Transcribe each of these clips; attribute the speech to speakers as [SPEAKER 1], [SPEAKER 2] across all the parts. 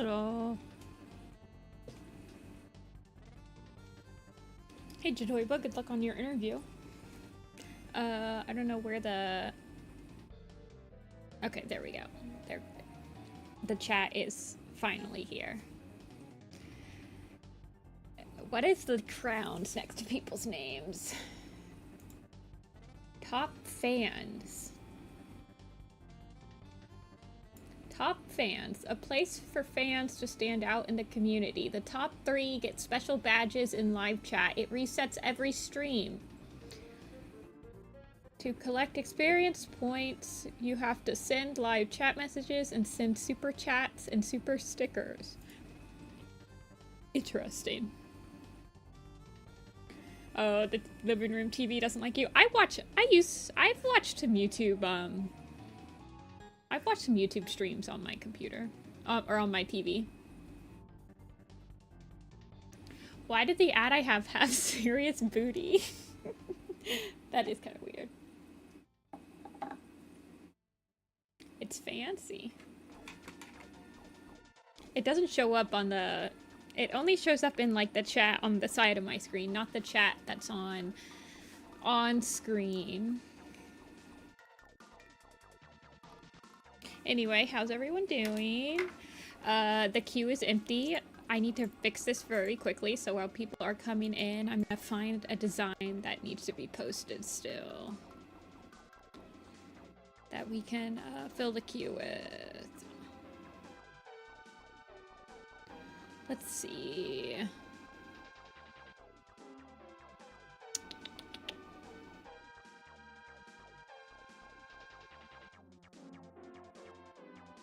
[SPEAKER 1] Hello. Hey Jatoiba, good luck on your interview. I don't know where the... Okay, there we go. There. The chat is finally here. What is the crowns next to people's names? Top fans. Top fans, a place for fans to stand out in the community. The top 3 get special badges in live chat. It resets every stream. To collect experience points, you have to send live chat messages and send super chats and super stickers. Interesting. Oh, the living room TV doesn't like you. I've watched some YouTube, I've watched some YouTube streams on my computer, or on my TV. Why did the ad I have serious booty? That is kind of weird. It's fancy. It doesn't show up on the... It only shows up in, like, the chat on the side of my screen, not the chat that's on screen. Anyway, how's everyone doing? The queue is empty. I need to fix this very quickly, so while people are coming in, I'm gonna find a design that needs to be posted still. That we can fill the queue with. Let's see.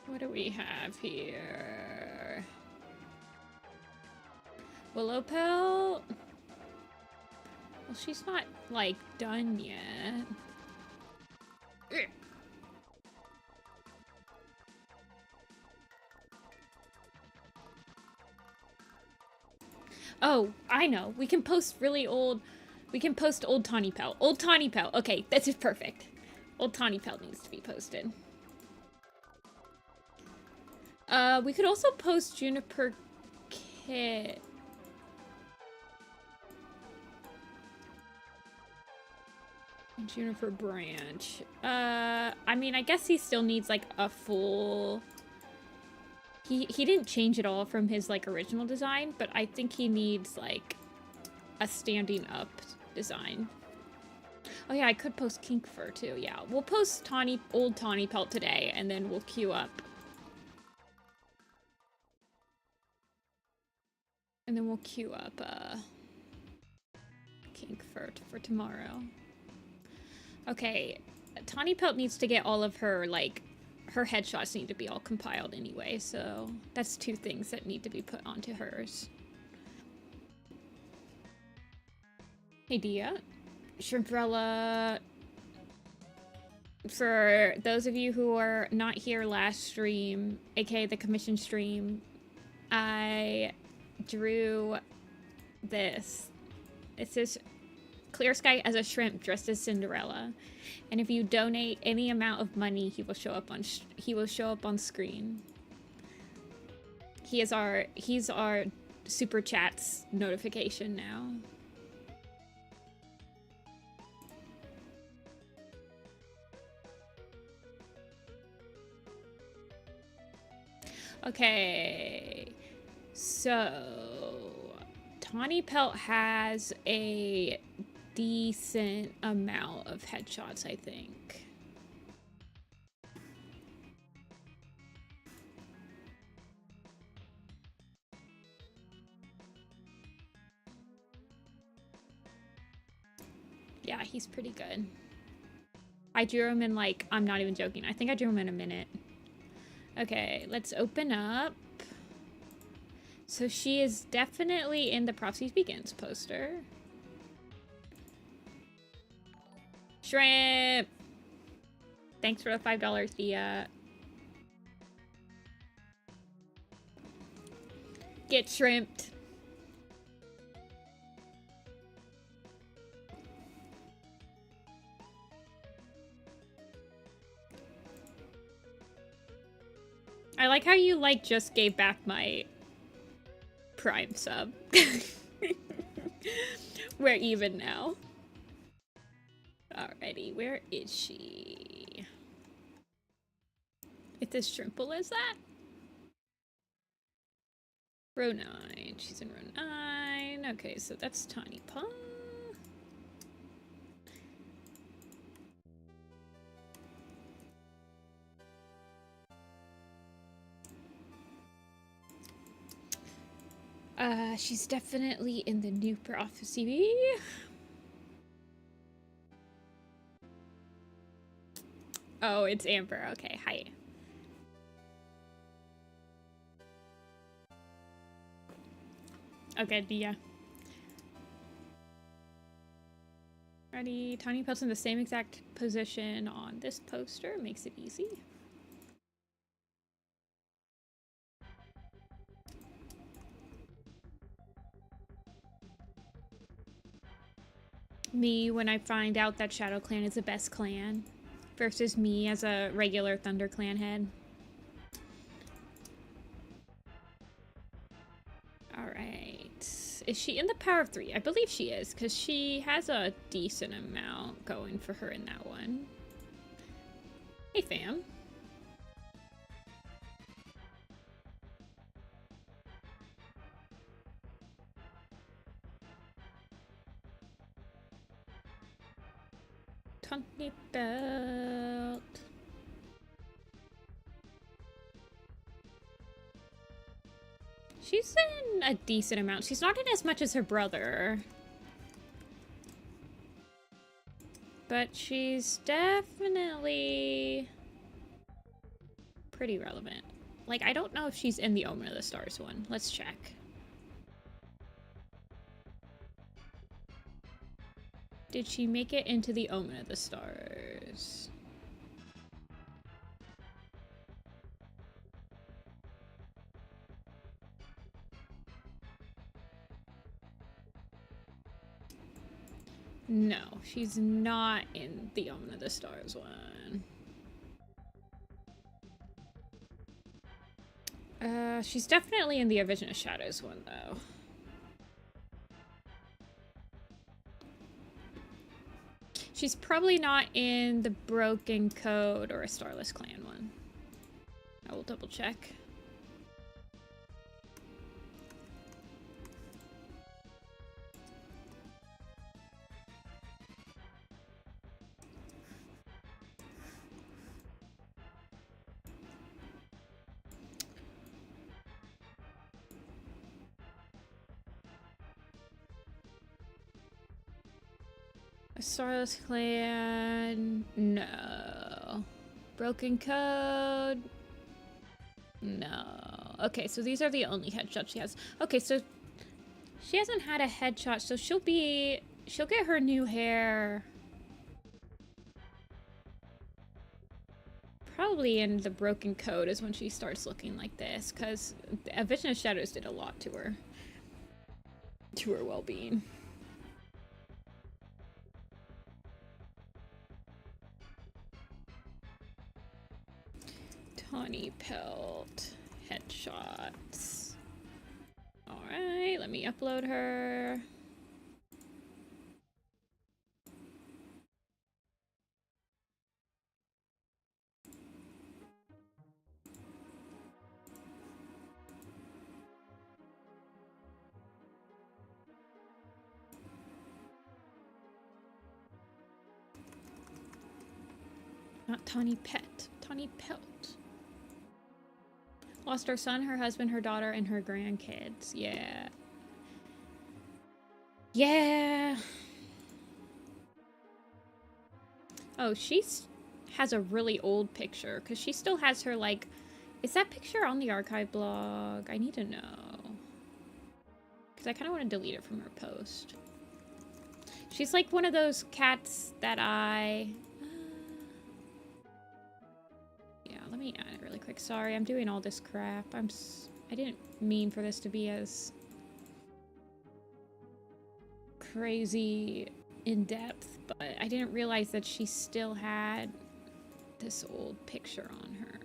[SPEAKER 1] What do we have here? Willow Pelt? Well, she's not, like, done yet. Ugh. Oh, I know. We can post really old... We can post old Tawny Pelt. Old Tawny Pelt. Okay, this is perfect. Old Tawny Pelt needs to be posted. We could also post Juniper Kit. Juniper Branch. I mean, I guess he still needs, like, a full... He didn't change it all from his, like, original design, but I think he needs, like, a standing up design. Oh yeah, I could post Kink Fur too. Yeah, we'll post old Tawny Pelt today, and then we'll queue up. And then we'll queue up Kink Fur for tomorrow. Okay, Tawny Pelt needs to get all of her, like, her headshots need to be all compiled anyway, so that's 2 things that need to be put onto hers. Hey Dia. Shrimprella. For those of you who are not here last stream, aka the commission stream, I drew this. It says Clear Sky as a shrimp dressed as Cinderella, and if you donate any amount of money, he will show up on screen. He's our super chats notification now. Okay, so Tawny Pelt has a decent amount of headshots, I think. Yeah, he's pretty good. I drew him in, like, I'm not even joking. I think I drew him in a minute. Okay, let's open up. So she is definitely in the Prophecies Begins poster. Shrimp! Thanks for the $5, Dia. Get shrimped. I like how you, like, just gave back my Prime sub. We're even now. Alrighty, where is she? It's as simple as that. Row 9. She's in row 9. Okay, so that's Tawny Pelt. She's definitely in the new prophecy. Oh, it's Amber. Okay, hi. Okay, yeah. Ready? Tawny Pelt's in the same exact position on this poster. Makes it easy. Me when I find out that Shadow Clan is the best clan versus me as a regular Thunder Clan head. Alright. Is she in the power of 3? I believe she is, because she has a decent amount going for her in that one. Hey, fam. Tawny Pelt. She's in a decent amount. She's not in as much as her brother. But she's definitely pretty relevant. Like, I don't know if she's in the Omen of the Stars one. Let's check. Did she make it into the Omen of the Stars? No, she's not in the Omen of the Stars one. She's definitely in the A Vision of Shadows one, though. She's probably not in the Broken Code or a Starless Clan one. I will double check. A Starless Clan, no. Broken Code, no. Okay, so these are the only headshots she has. Okay, so she hasn't had a headshot, so she'll get her new hair probably in the Broken Code is when she starts looking like this, because A Vision of Shadows did a lot to her well-being. Tawny Pelt headshots. Alright, let me upload her. Not Tawny Pet, Tawny Pelt. Lost her son, her husband, her daughter, and her grandkids. Yeah. Yeah. Oh, has a really old picture, because she still has her, like... Is that picture on the archive blog? I need to know. Because I kind of want to delete it from her post. She's like one of those cats that I... Yeah, let me add it really quick. Sorry, I'm doing all this crap. I didn't mean for this to be as crazy in-depth, but I didn't realize that she still had this old picture on her.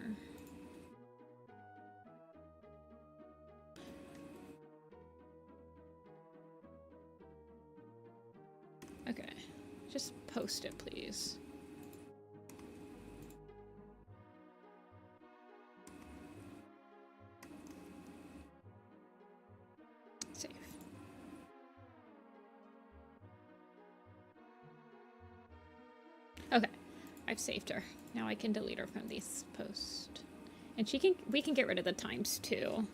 [SPEAKER 1] Okay. Just post it, please. Save. Okay. I've saved her. Now I can delete her from these posts. And we can get rid of the ×2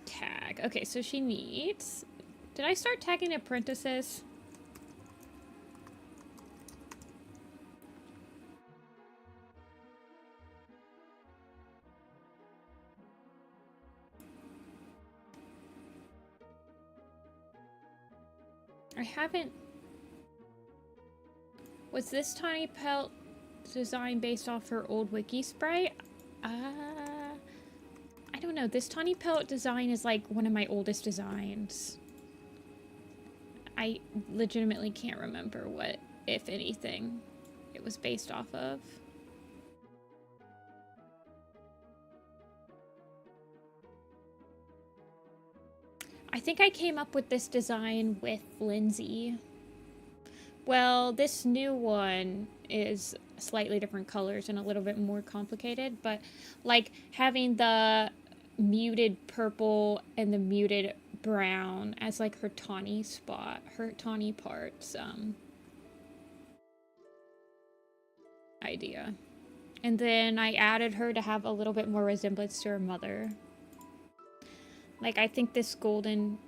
[SPEAKER 1] tag. Okay, so she needs... Did I start tagging apprentices? I haven't... Was this Tawny Pelt design based off her old wiki sprite? I don't know. This Tawny Pelt design is like one of my oldest designs. I legitimately can't remember what, if anything, it was based off of. I think I came up with this design with Lindsay. Well, this new one is slightly different colors and a little bit more complicated, but like having the muted purple and the muted brown as like her tawny spot, her tawny parts idea. And then I added her to have a little bit more resemblance to her mother. Like I think this golden,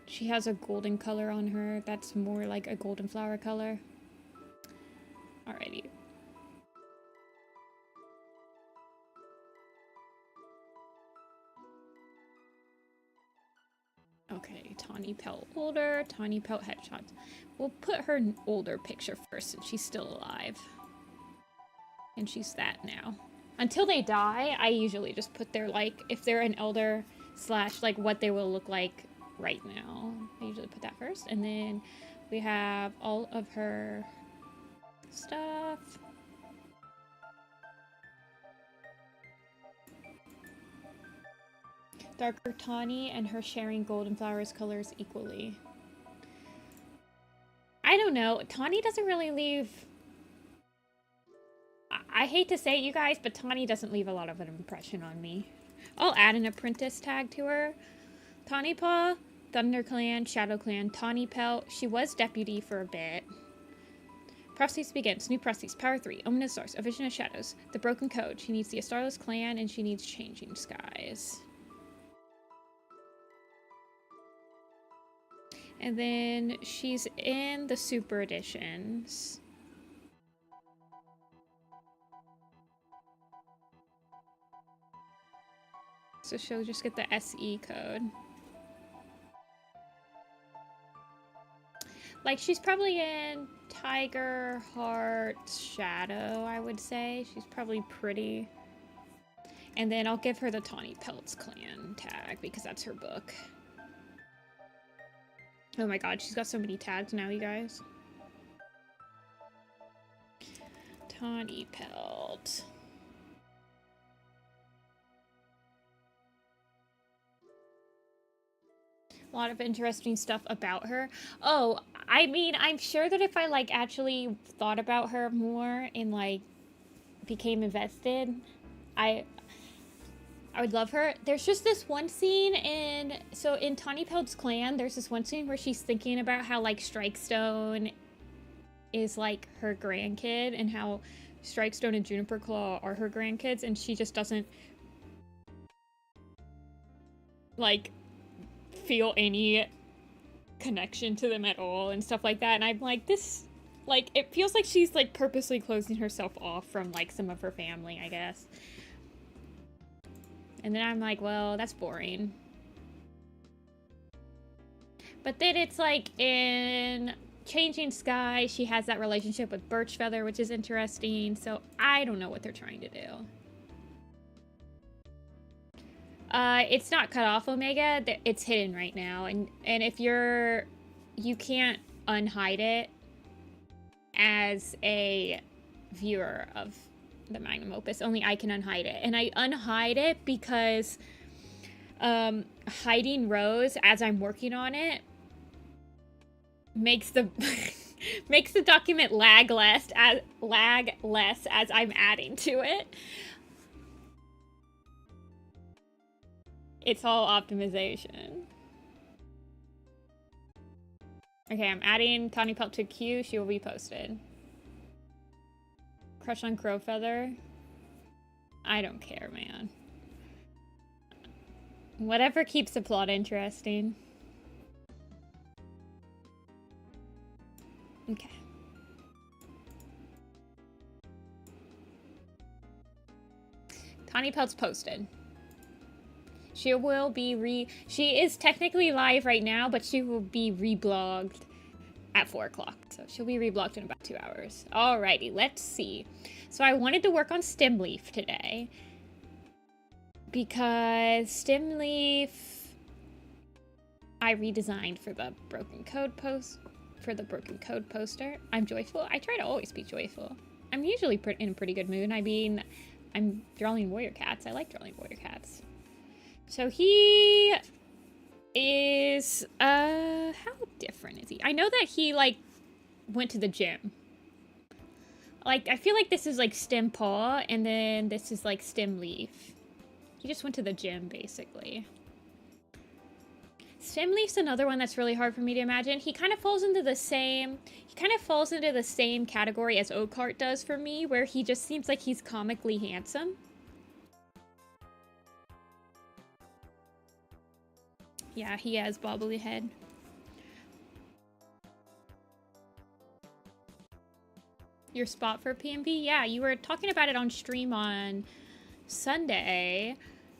[SPEAKER 1] she has a golden color on her that's more like a golden flower color. Alrighty. Okay, Tawny Pelt older, Tawny Pelt headshots. We'll put her older picture first since she's still alive. And she's that now. Until they die, I usually just put their, like, if they're an elder slash, like, what they will look like right now. I usually put that first. And then we have all of her stuff. Darker tawny and her sharing golden flowers colors equally. I don't know. Tawny doesn't really leave... I hate to say it, you guys, but Tawny doesn't leave a lot of an impression on me. I'll add an apprentice tag to her. Tawny Paw, Thunder Clan, Shadow Clan, Tawny Pelt. She was deputy for a bit. Prophecies begins. New prophecies. Power 3. Omen of Stars. A Vision of Shadows. The Broken Code. She needs the Starless Clan and she needs Changing Skies. And then she's in the Super Editions. So she'll just get the SE code. Like, she's probably in Tiger, Heart, Shadow, I would say. She's probably pretty. And then I'll give her the Tawny Pelts Clan tag because that's her book. Oh my god, she's got so many tags now, you guys. Tawny Pelt. A lot of interesting stuff about her. Oh, I mean, I'm sure that if I, like, actually thought about her more and, like, became invested, I would love her. There's just this one scene in Tawny Pelt's Clan, there's this one scene where she's thinking about how, like, Strikestone is, like, her grandkid and how Strikestone and Juniper Claw are her grandkids, and she just doesn't, like, feel any connection to them at all and stuff like that. And I'm like, this, like, it feels like she's, like, purposely closing herself off from, like, some of her family, I guess. And then I'm like, well, that's boring. But then it's like in Changing Sky, she has that relationship with Birchfeather, which is interesting. So I don't know what they're trying to do. It's not cut off, Omega. It's hidden right now. And if you can't unhide it as a viewer of the magnum opus. Only I can unhide it. And I unhide it because hiding rows as I'm working on it makes the makes the document lag less as I'm adding to it. It's all optimization. Okay, I'm adding Tawny Pelt to queue. She will be posted. Crush on Crowfeather. I don't care, man. Whatever keeps the plot interesting. Okay. Tawny Pelt's posted. She will be she is technically live right now, but she will be reblogged at 4 o'clock. So she'll be reblogged in about 2 hours. Alrighty, let's see. So I wanted to work on Stem Leaf today. Because Stem Leaf I redesigned for the broken code poster. I'm joyful. I try to always be joyful. I'm usually in a pretty good mood. I mean, I'm drawing warrior cats. I like drawing warrior cats. So he is, how different is he? I know that he, like, went to the gym. Like, I feel like this is, like, Stem Paw, and then this is, like, Stem Leaf. He just went to the gym, basically. Stem Leaf's another one that's really hard for me to imagine. He kind of falls into the same category as Oakheart does for me, where he just seems like he's comically handsome. Yeah, he has bobbly head. Your spot for PMV? Yeah, you were talking about it on stream on Sunday,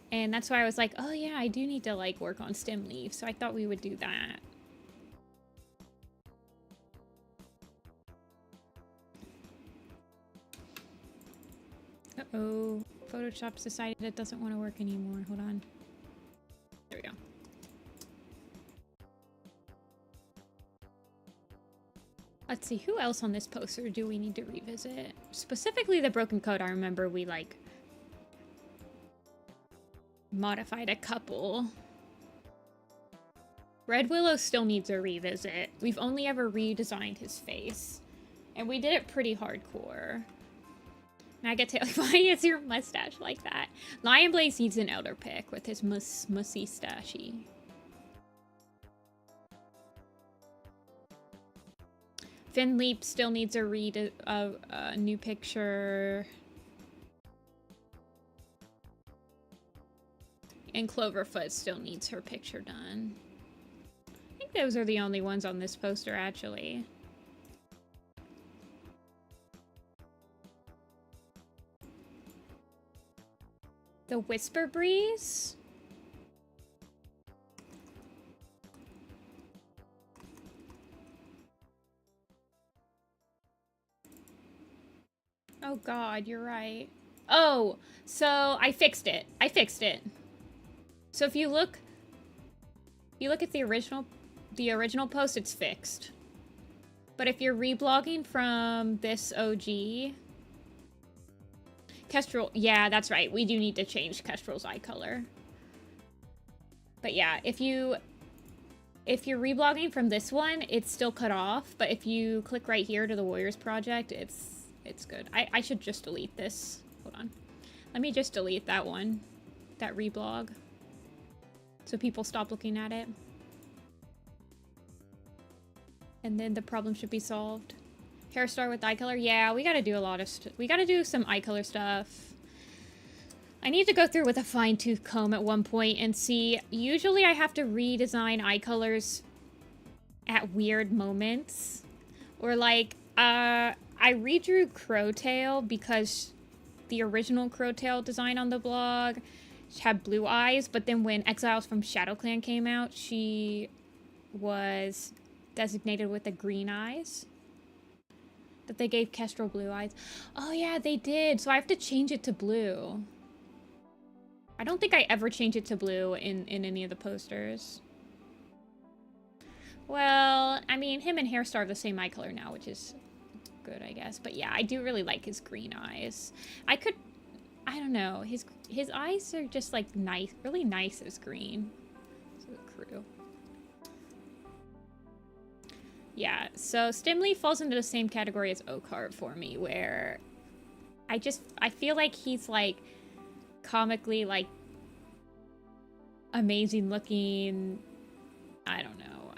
[SPEAKER 1] and that's why I was like, oh yeah, I do need to like work on Stem Leaf, so I thought we would do that. Uh-oh, Photoshop's decided it doesn't want to work anymore. Hold on. There we go. Let's see, who else on this poster do we need to revisit? Specifically the broken code, I remember we, like, modified a couple. Red Willow still needs a revisit. We've only ever redesigned his face. And we did it pretty hardcore. Maggot Tail, why is your mustache like that? Lion Blaze needs an elder pick with his mussy stashy. Finn Leap still needs a new picture. And Cloverfoot still needs her picture done. I think those are the only ones on this poster, actually. The Whisper Breeze? Oh god, you're right. Oh, so I fixed it. So if you look at the original post, it's fixed. But if you're reblogging from this OG, Kestrel, yeah, that's right. We do need to change Kestrel's eye color. But yeah, if you're reblogging from this one, it's still cut off. But if you click right here to the Warriors project, it's good. I should just delete this. Hold on. Let me just delete that one. That reblog. So people stop looking at it. And then the problem should be solved. Hairstar with eye color? Yeah, we gotta do a lot of we gotta do some eye color stuff. I need to go through with a fine-tooth comb at one point and see. Usually I have to redesign eye colors at weird moments. Or like, I redrew Crowtail because the original Crowtail design on the blog had blue eyes, but then when Exiles from Shadow Clan came out, she was designated with the green eyes. That they gave Kestrel blue eyes. Oh yeah, they did. So I have to change it to blue. I don't think I ever changed it to blue in any of the posters. Well, I mean, him and Hairstar have the same eye color now, which is good, I guess. But yeah, I do really like his green eyes. I don't know. His eyes are just like nice, really nice as green. So crew. Yeah, so Stimley falls into the same category as Oakheart for me, where I feel like he's like comically like amazing looking. I don't know.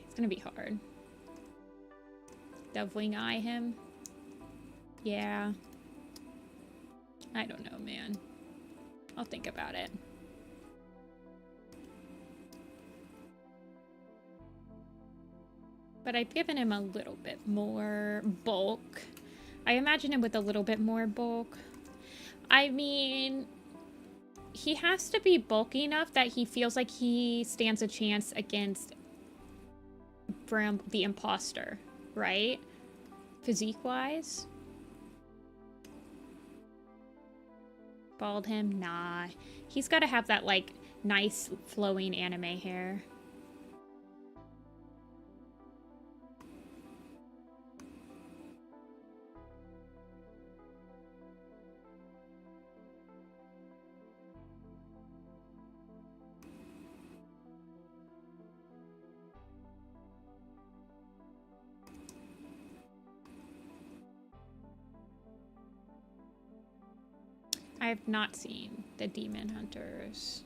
[SPEAKER 1] It's gonna be hard. Doubling eye him? Yeah. I don't know, man. I'll think about it. But I've given him a little bit more bulk. I imagine him with a little bit more bulk. I mean, he has to be bulky enough that he feels like he stands a chance against the imposter, right? Physique-wise. Bald him? Nah. He's got to have that, like, nice flowing anime hair. I have not seen the Demon Hunters.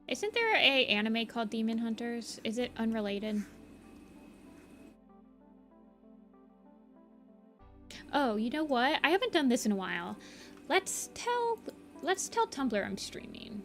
[SPEAKER 1] Isn't there a anime called Demon Hunters? Is it unrelated? Oh, you know what? I haven't done this in a while. Let's tell Tumblr I'm streaming.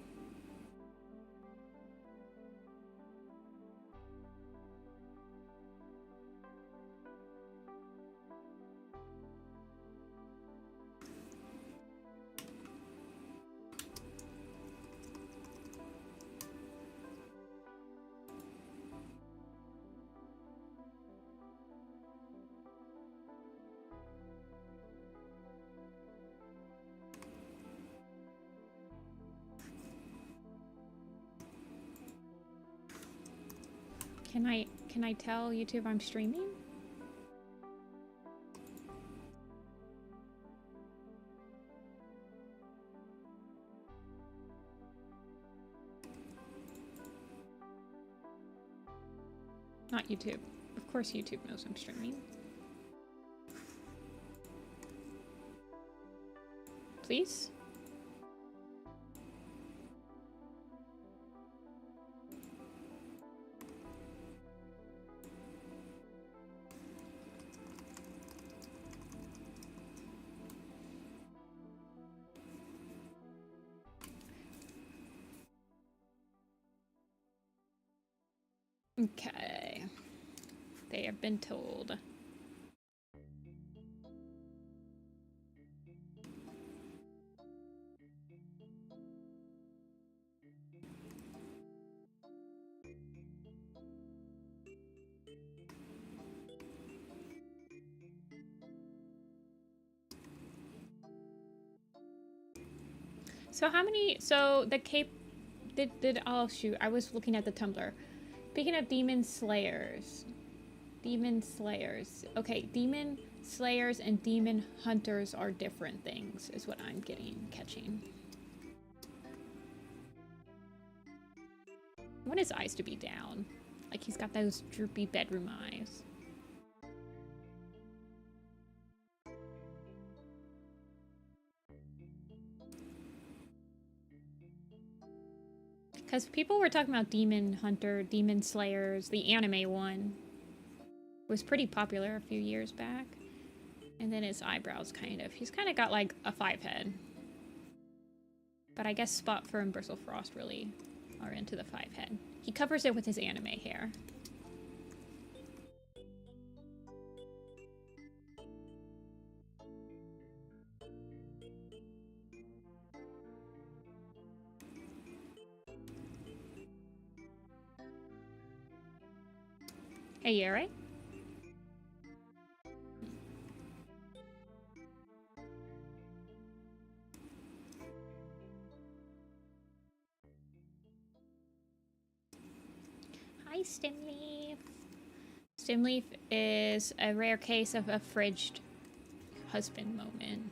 [SPEAKER 1] Can I tell YouTube I'm streaming? Not YouTube. Of course YouTube knows I'm streaming. Please? Okay. They have been told. So how many, so the cape, oh shoot, I was looking at the Tumblr. Speaking of Demon Slayers. Okay, Demon Slayers and Demon Hunters are different things, is what I'm catching. I want his eyes to be down. Like he's got those droopy bedroom eyes. Because people were talking about Demon Hunter, Demon Slayers, the anime one was pretty popular a few years back. And then his eyebrows he's kind of got like a 5 head. But I guess Spotfur and Bristlefrost really are into the 5 head. He covers it with his anime hair. Hey, you alright? Hi, Stimleaf. Stimleaf is a rare case of a fridged husband moment.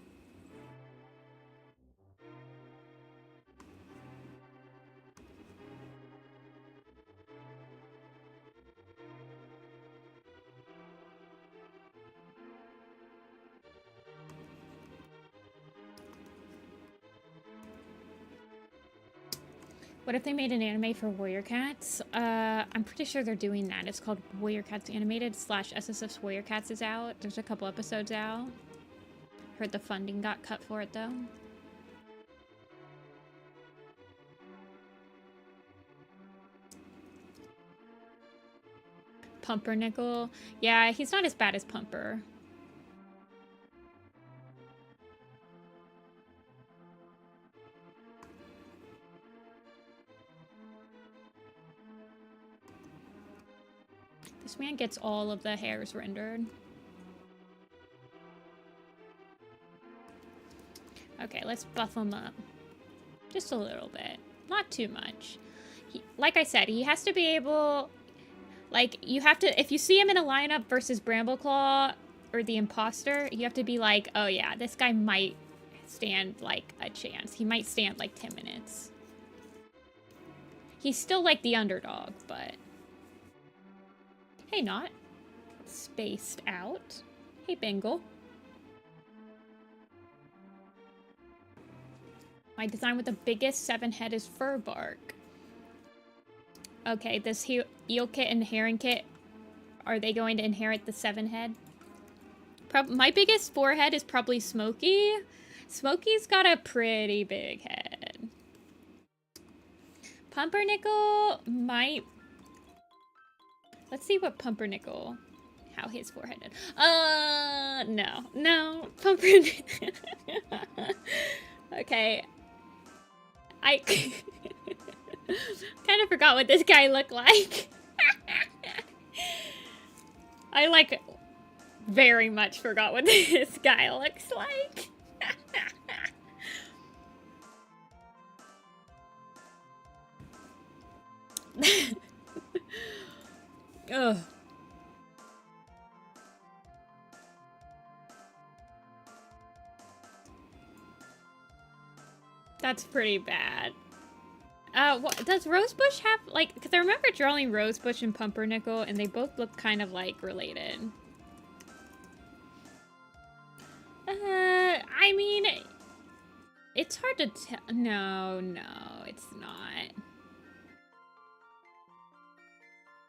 [SPEAKER 1] What if they made an anime for Warrior Cats? I'm pretty sure they're doing that. It's called Warrior Cats Animated / SSF's Warrior Cats is out. There's a couple episodes out. Heard the funding got cut for it though. Pumpernickel. Yeah, he's not as bad as Pumper. This man gets all of the hairs rendered. Okay, let's buff him up. Just a little bit. Not too much. Like I said, he has to be able... Like, you have to... If you see him in a lineup versus Brambleclaw or the Imposter, you have to be like, oh yeah, this guy might stand, like, a chance. He might stand, like, 10 minutes. He's still, like, the underdog, but... Hey, Not. Spaced out. Hey, Bengal. My design with the biggest 7-head is fur bark. Okay, this eel kit and herring kit, are they going to inherit the 7-head? My biggest 4-head is probably Smokey. Smokey's got a pretty big head. Pumpernickel might... Let's see what Pumpernickel... How his 4-head did. No. No. Pumpernickel... Okay. I kind of forgot what this guy looked like. I, like, very much forgot what this guy looks like. Ugh. That's pretty bad. What does Rosebush have, like, because I remember drawing Rosebush and Pumpernickel, and they both look kind of, like, related. I mean, it's hard to tell. No, it's not.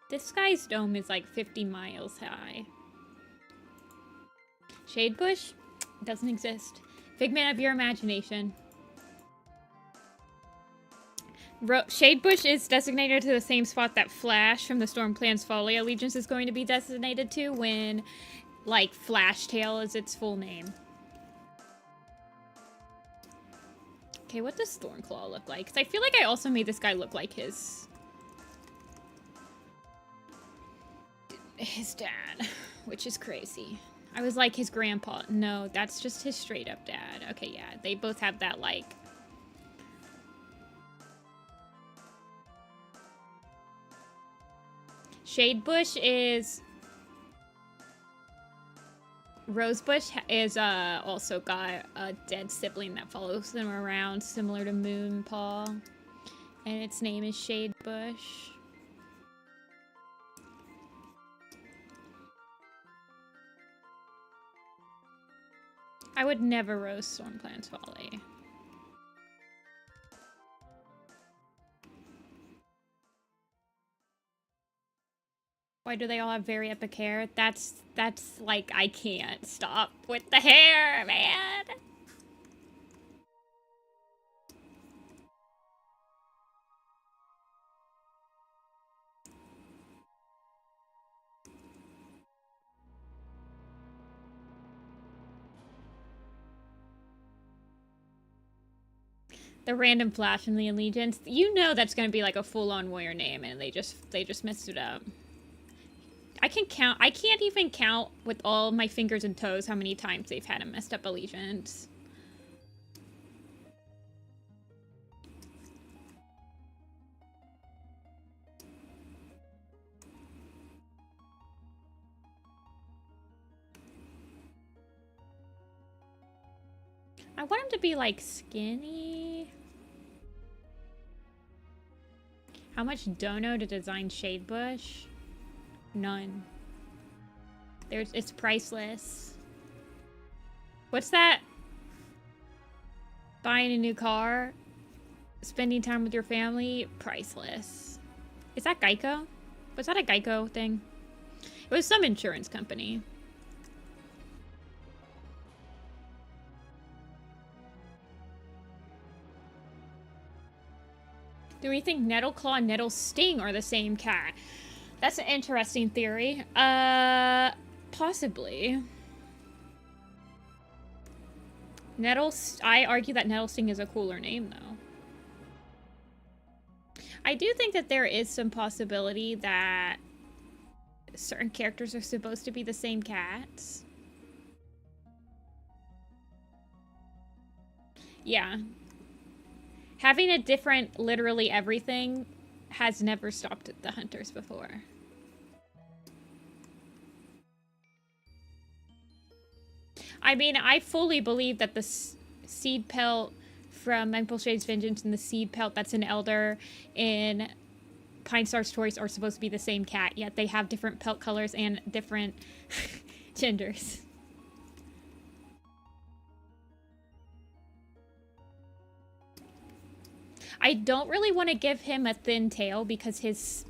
[SPEAKER 1] This guy's dome is, like, 50 miles high. Shadebush? Doesn't exist. Figment of your imagination. Shadebush is designated to the same spot that Flash from the Stormplan's Folly Allegiance is going to be designated to when, like, Flashtail is its full name. Okay, what does Stormclaw look like? Because I feel like I also made this guy look like his dad, which is crazy. I was like his grandpa. No, that's just his straight up dad. Okay, yeah, they both have that, like... Shadebush is... Rosebush is also got a dead sibling that follows them around, similar to Moonpaw. And its name is Shadebush. I would never roast Stormplan's Folly. Why do they all have very epic hair? That's like, I can't stop with the hair, man. The random flash in the Allegiance. You know that's gonna be like a full-on warrior name, and they just messed it up. I can't even count with all my fingers and toes how many times they've had a messed up Allegiance. I want him to be, like, skinny. How much dono to design Shadebush? None. It's priceless. What's that? Buying a new car? spending time with your family, priceless. Is that Geico? Was that a Geico thing? It was some insurance company. Do we think Nettleclaw and Nettlesting are the same cat? That's an interesting theory. Possibly. I argue that Nettlesting is a cooler name, though. I do think that there is some possibility that certain characters are supposed to be the same cats. Yeah. Having a different literally everything has never stopped the hunters before. I mean, I fully believe that the seed pelt from Maple Shade's Vengeance and the seed pelt that's an elder in Pine Star's Choice are supposed to be the same cat, yet they have different pelt colors and different genders. I don't really want to give him a thin tail because his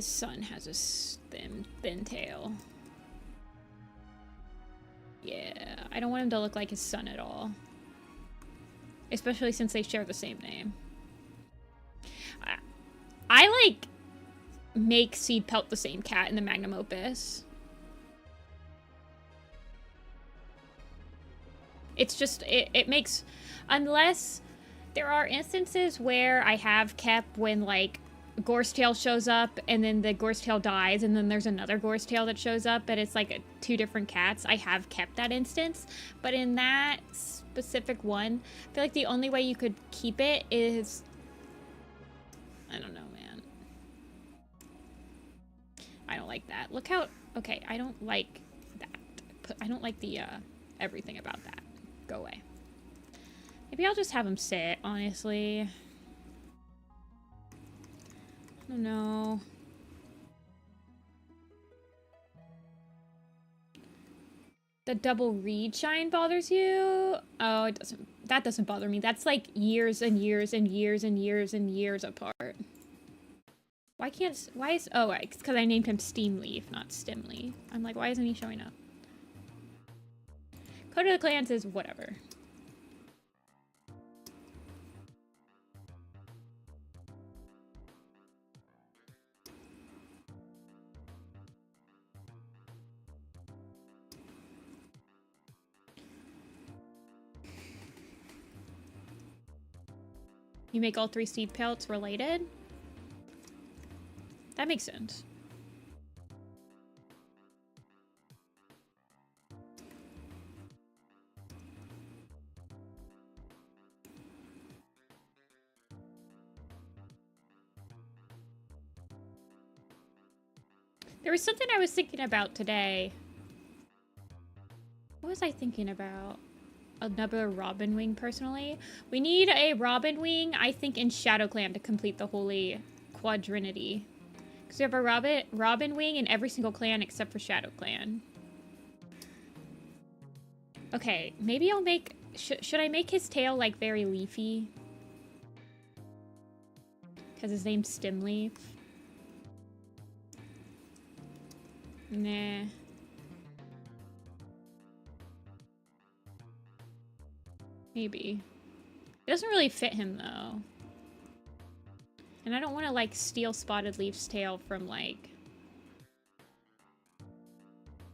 [SPEAKER 1] son has a thin tail. Yeah, I don't want him to look like his son at all. Especially since they share the same name. I like, make Seed Pelt the same cat in the Magnum Opus. It's just, it makes, unless there are instances where I have kept when, like, Gorsetail shows up and then the Gorsetail dies and then there's another Gorsetail that shows up and it's like two different cats. I have kept that instance, but in that specific one, I feel like the only way you could keep it is, I don't know, man. I don't like that. Look how, okay, I don't like that. I don't like the everything about that. Go away. Maybe I'll just have him sit, honestly. I don't know. The double reed shine bothers you? Oh, it doesn't. That doesn't bother me. That's like years and years and years and years and years apart. Why can't... Why is... Oh, it's because I named him Steamleaf, not Stimleaf. I'm like, why isn't he showing up? Code of the Clans is whatever. You make all three seed pelts related? That makes sense. There was something I was thinking about today. What was I thinking about? Another Robin Wing, personally. We need a Robin Wing, I think, in Shadow Clan to complete the Holy Quadrinity. Because we have a Robin Wing in every single clan except for Shadow Clan. Okay, maybe I'll make... Should I make his tail, like, very leafy? Because his name's Stimleaf. Nah. Maybe. It doesn't really fit him, though. And I don't want to, like, steal Spotted Leaf's tail from, like...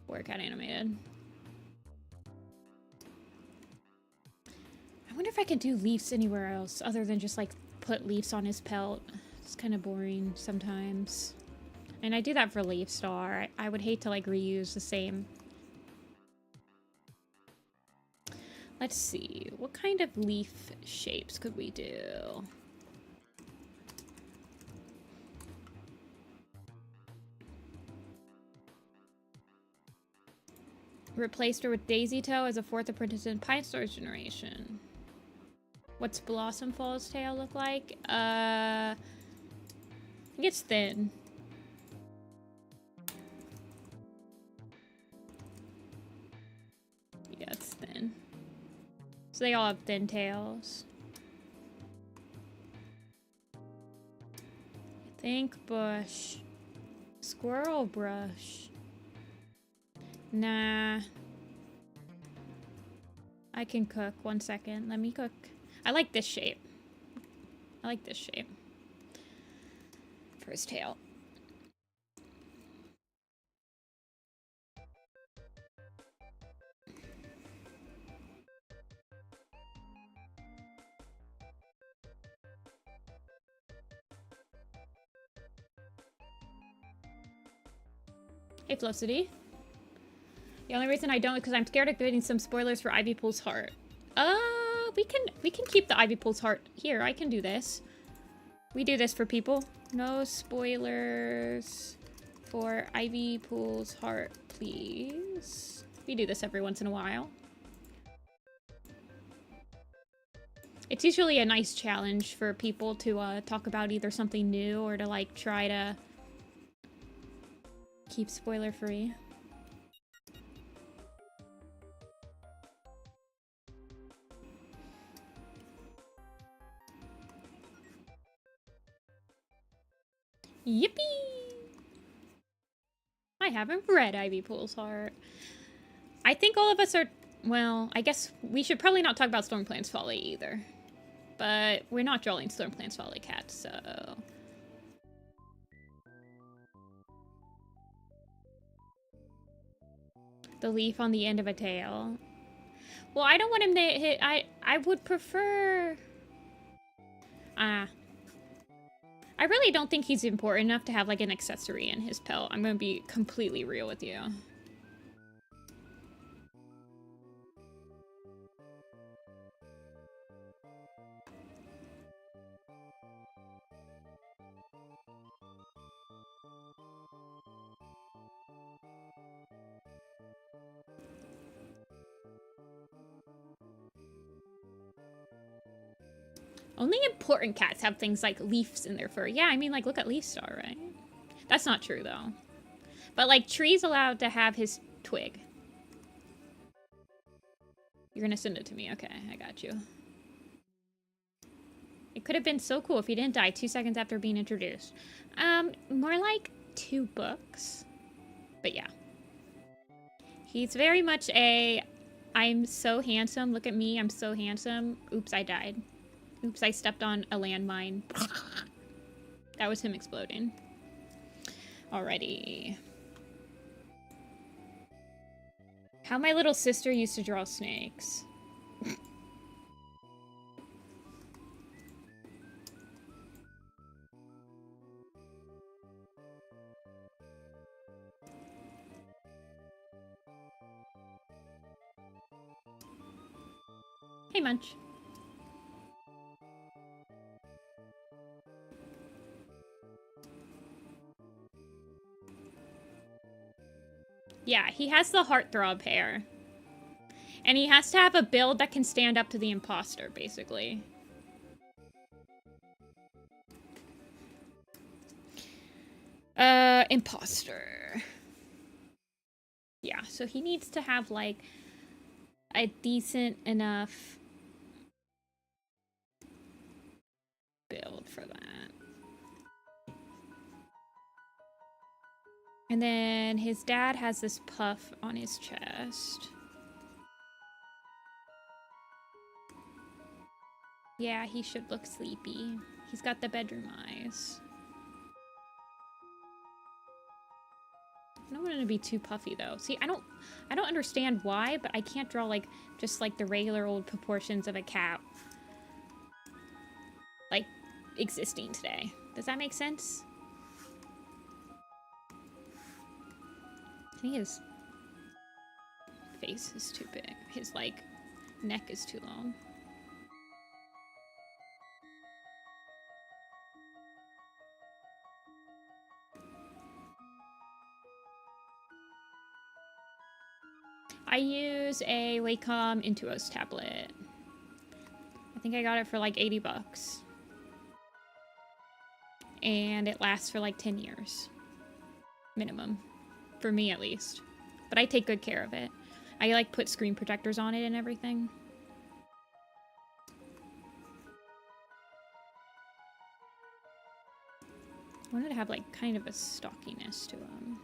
[SPEAKER 1] Where it got animated. I wonder if I could do Leafs anywhere else, other than just, like, put Leafs on his pelt. It's kind of boring sometimes. And I do that for Leaf Star. I would hate to, like, reuse the same... Let's see, what kind of leaf shapes could we do? Replaced her with Daisy Toe as a fourth apprentice in Pine Star's generation. What's Blossom Fall's tail look like? I think it's thin. Yeah, it's thin. So they all have thin tails. Think bush. Squirrel brush. Nah. I can cook. 1 second. Let me cook. I like this shape. I like this shape. For his tail. Hey, Felicity. The only reason I don't is because I'm scared of getting some spoilers for Ivy Pool's heart. We can keep the Ivy Pool's heart here. I can do this. We do this for people. No spoilers for Ivy Pool's heart, please. We do this every once in a while. It's usually a nice challenge for people to talk about either something new or to like try to keep spoiler free. Yippee! I haven't read Ivy Pool's heart. I think all of us are... Well, I guess we should probably not talk about Stormplant's Folly either. But we're not drawing Stormplant's Folly cats, so... The leaf on the end of a tail. Well, I don't want him to hit... I would prefer... I really don't think he's important enough to have, like, an accessory in his pelt. I'm gonna be completely real with you. Only important cats have things like leaves in their fur. Yeah, I mean, like, look at Leaf Star, right? That's not true, though. But, like, Tree's allowed to have his twig. You're gonna send it to me. Okay, I got you. It could have been so cool if he didn't die 2 seconds after being introduced. More like 2 books. But yeah. He's very much a, I'm so handsome, look at me, I'm so handsome. Oops, I died. Oops, I stepped on a landmine. That was him exploding. Alrighty. How my little sister used to draw snakes. Hey, Munch. Yeah, he has the heartthrob hair. And he has to have a build that can stand up to the imposter, basically. Imposter. Yeah, so he needs to have, like, a decent enough build for that. And then his dad has this puff on his chest. Yeah, he should look sleepy. He's got the bedroom eyes. I don't want it to be too puffy though. See, I don't understand why, but I can't draw like just like the regular old proportions of a cat like existing today. Does that make sense? I think his face is too big. His like neck is too long. I use a Wacom Intuos tablet. I think I got it for like 80 bucks. And it lasts for like 10 years. Minimum. For me at least. But I take good care of it. I like put screen protectors on it and everything. wanted to have like kind of a stockiness to him.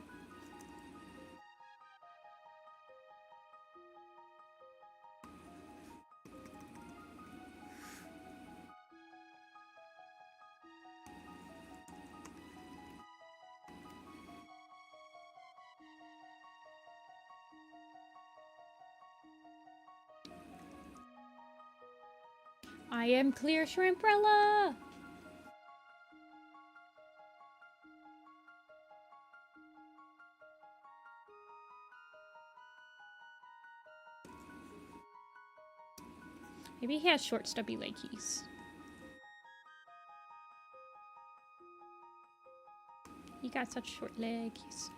[SPEAKER 1] I am clear shrimprella! Maybe he has short, stubby leggies. He got such short legs.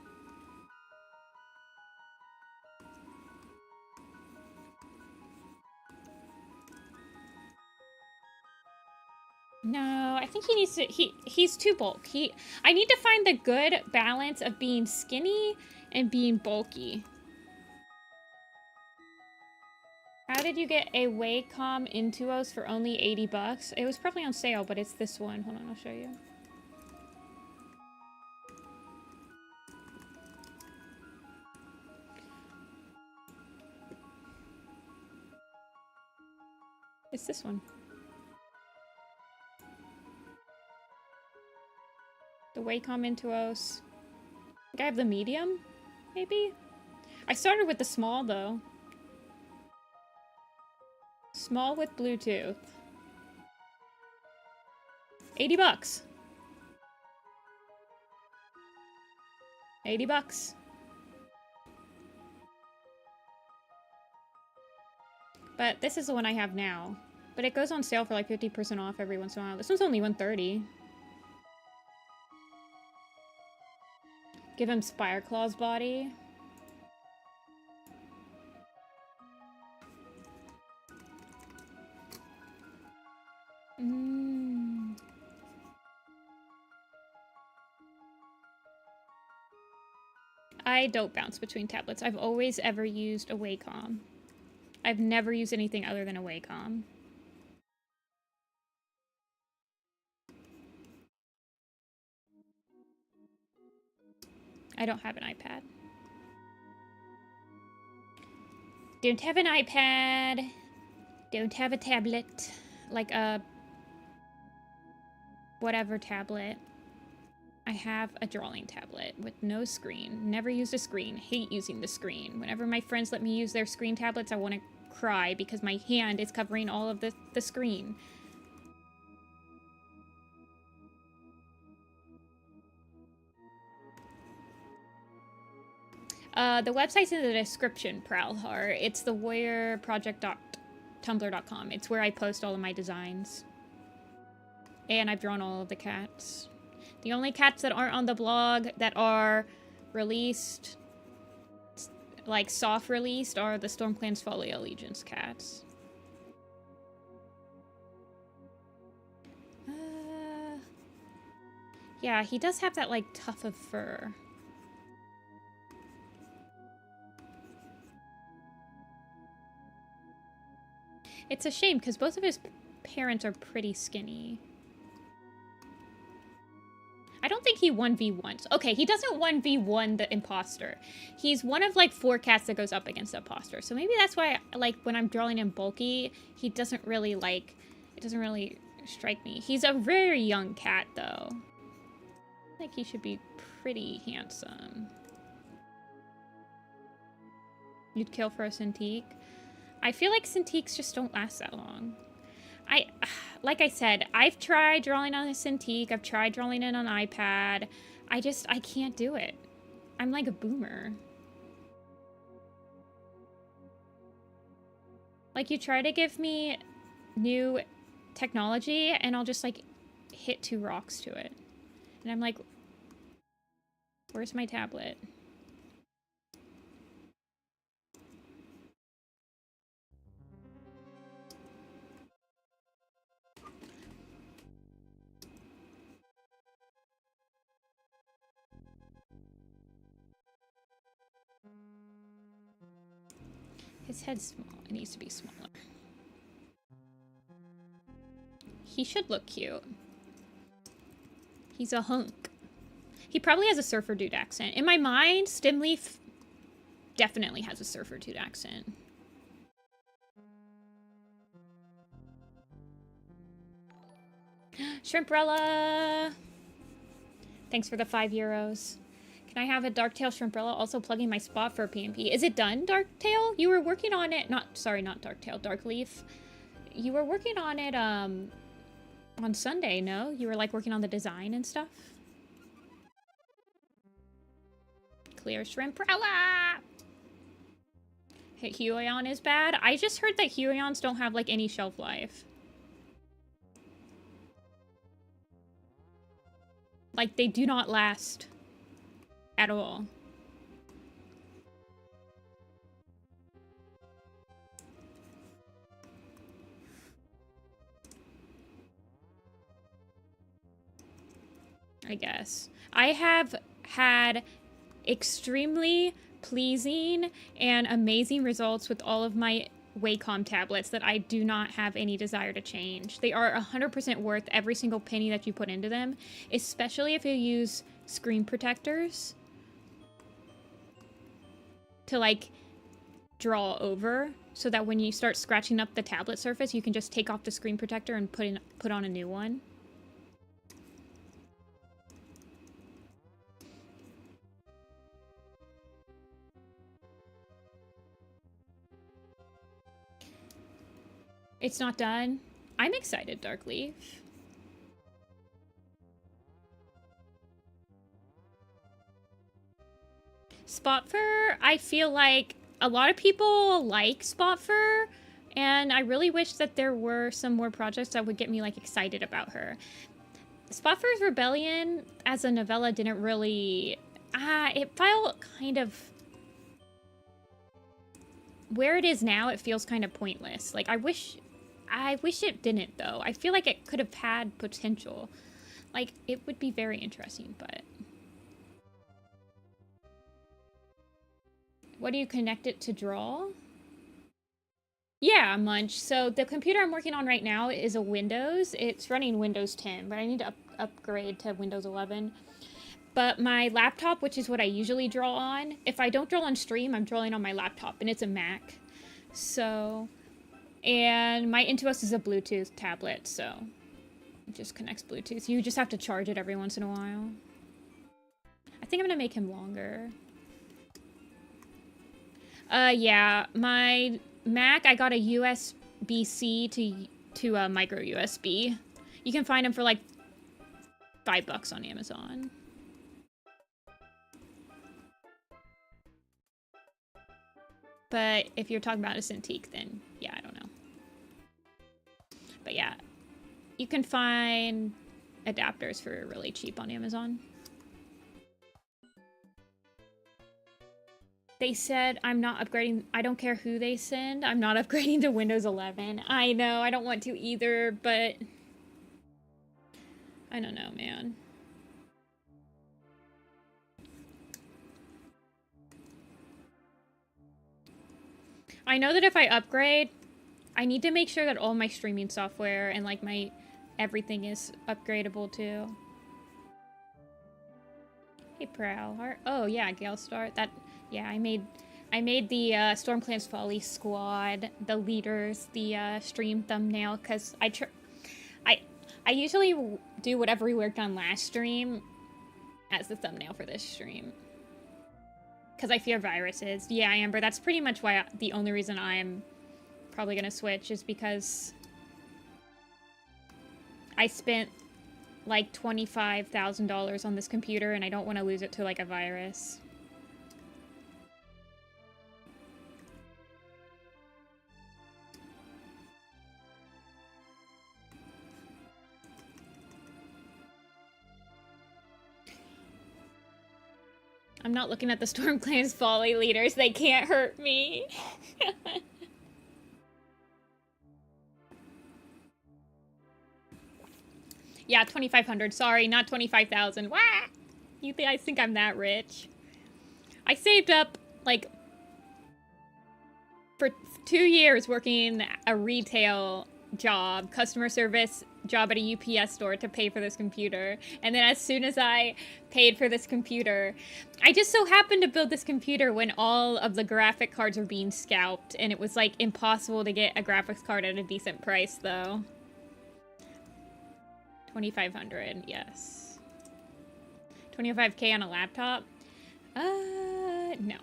[SPEAKER 1] No, I think he needs to, he's too bulk. I need to find the good balance of being skinny and being bulky. How did you get a Wacom Intuos for only 80 bucks? It was probably on sale, but it's this one. Hold on, I'll show you. It's this one. The Wacom Intuos. I think I have the medium, maybe? I started with the small, though. Small with Bluetooth. 80 bucks. 80 bucks. But this is the one I have now. But it goes on sale for like 50% off every once in a while. This one's only 130. Give him Spireclaw's body. I don't bounce between tablets. I've always ever used a Wacom. I've never used anything other than a Wacom. I don't have an iPad. Don't have an iPad. Don't have a tablet. Like a... whatever tablet. I have a drawing tablet with no screen. Never used a screen. Hate using the screen. Whenever my friends let me use their screen tablets, I want to cry because my hand is covering all of the screen. The website's in the description, Prowlhar. It's the warriorproject.tumblr.com. It's where I post all of my designs. And I've drawn all of the cats. The only cats that aren't on the blog that are released, like soft released, are the StormClan's Folly Allegiance cats. Yeah, he does have that like tuft of fur. It's a shame because both of his parents are pretty skinny. I don't think he 1v1s. Okay, he doesn't 1v1 the imposter. He's one of like 4 cats that goes up against the imposter. So maybe that's why, like, when I'm drawing him bulky, he doesn't really like, it doesn't really strike me. He's a very young cat though. I think he should be pretty handsome. You'd kill for a Cintiq? I feel like Cintiqs just don't last that long. Like I said, I've tried drawing on a Cintiq. I've tried drawing it on iPad. I can't do it. I'm like a boomer. Like, you try to give me new technology, and I'll just, like, hit 2 rocks to it. And I'm like, where's my tablet? His head's small. It needs to be smaller. He should look cute. He's a hunk. He probably has a surfer dude accent. In my mind, Stimleaf definitely has a surfer dude accent. Shrimprella! Thanks for the €5. Can I have a Darktail Shrimprella? Also plugging my spot for a PMP. Is it done, Darktail? You were working on it. Sorry, not Darktail. Darkleaf. You were working on it, on Sunday, no? You were, like, working on the design and stuff? Clear Shrimprella! Huion is bad? I just heard that Huions don't have, like, any shelf life. Like, they do not last at all. I guess. I have had extremely pleasing and amazing results with all of my Wacom tablets that I do not have any desire to change. They are 100% worth every single penny that you put into them, especially if you use screen protectors to, like, draw over, so that when you start scratching up the tablet surface, you can just take off the screen protector and put on a new one. It's not done. I'm excited, Darkleaf. Spot fur, I feel like a lot of people like spot fur, and I really wish that there were some more projects that would get me, like, excited about her. Spot Fur's Rebellion as a novella didn't really... it felt kind of... Where it is now, it feels kind of pointless. Like, I wish it didn't, though. I feel like it could have had potential. Like, it would be very interesting, but... What do you connect it to draw? Yeah, Munch. So the computer I'm working on right now is a Windows. It's running Windows 10, but I need to upgrade to Windows 11. But my laptop, which is what I usually draw on, if I don't draw on stream, I'm drawing on my laptop, and it's a Mac. So, and my Intuos is a Bluetooth tablet, so it just connects Bluetooth. You just have to charge it every once in a while. I think I'm gonna make him longer. Yeah, my Mac, I got a USB-C to a micro USB. You can find them for like $5 on Amazon. But if you're talking about a Cintiq, then yeah, I don't know. But yeah, you can find adapters for really cheap on Amazon. They said I'm not upgrading. I don't care who they send. I'm not upgrading to Windows 11. I know, I don't want to either, but I don't know, man. I know that if I upgrade, I need to make sure that all my streaming software and like my everything is upgradable too. Hey, Prowlheart. Oh yeah, Galestar. That. Yeah, I made the Stormclan's Folly squad, the leaders, the stream thumbnail, because I usually do whatever we worked on last stream as the thumbnail for this stream. Because I fear viruses. Yeah, Amber, that's pretty much why the only reason I'm probably going to switch is because I spent like $25,000 on this computer and I don't want to lose it to like a virus. I'm not looking at the Stormclan's Folly leaders. They can't hurt me. Yeah, 2,500. Sorry, not 25,000. Wah! You think I'm that rich? I saved up, like, for 2 years working a retail job, customer service, job at a UPS store to pay for this computer. And then as soon as I paid for this computer, I just so happened to build this computer when all of the graphic cards were being scalped. And it was like impossible to get a graphics card at a decent price though. 2,500, yes. 25K on a laptop? No.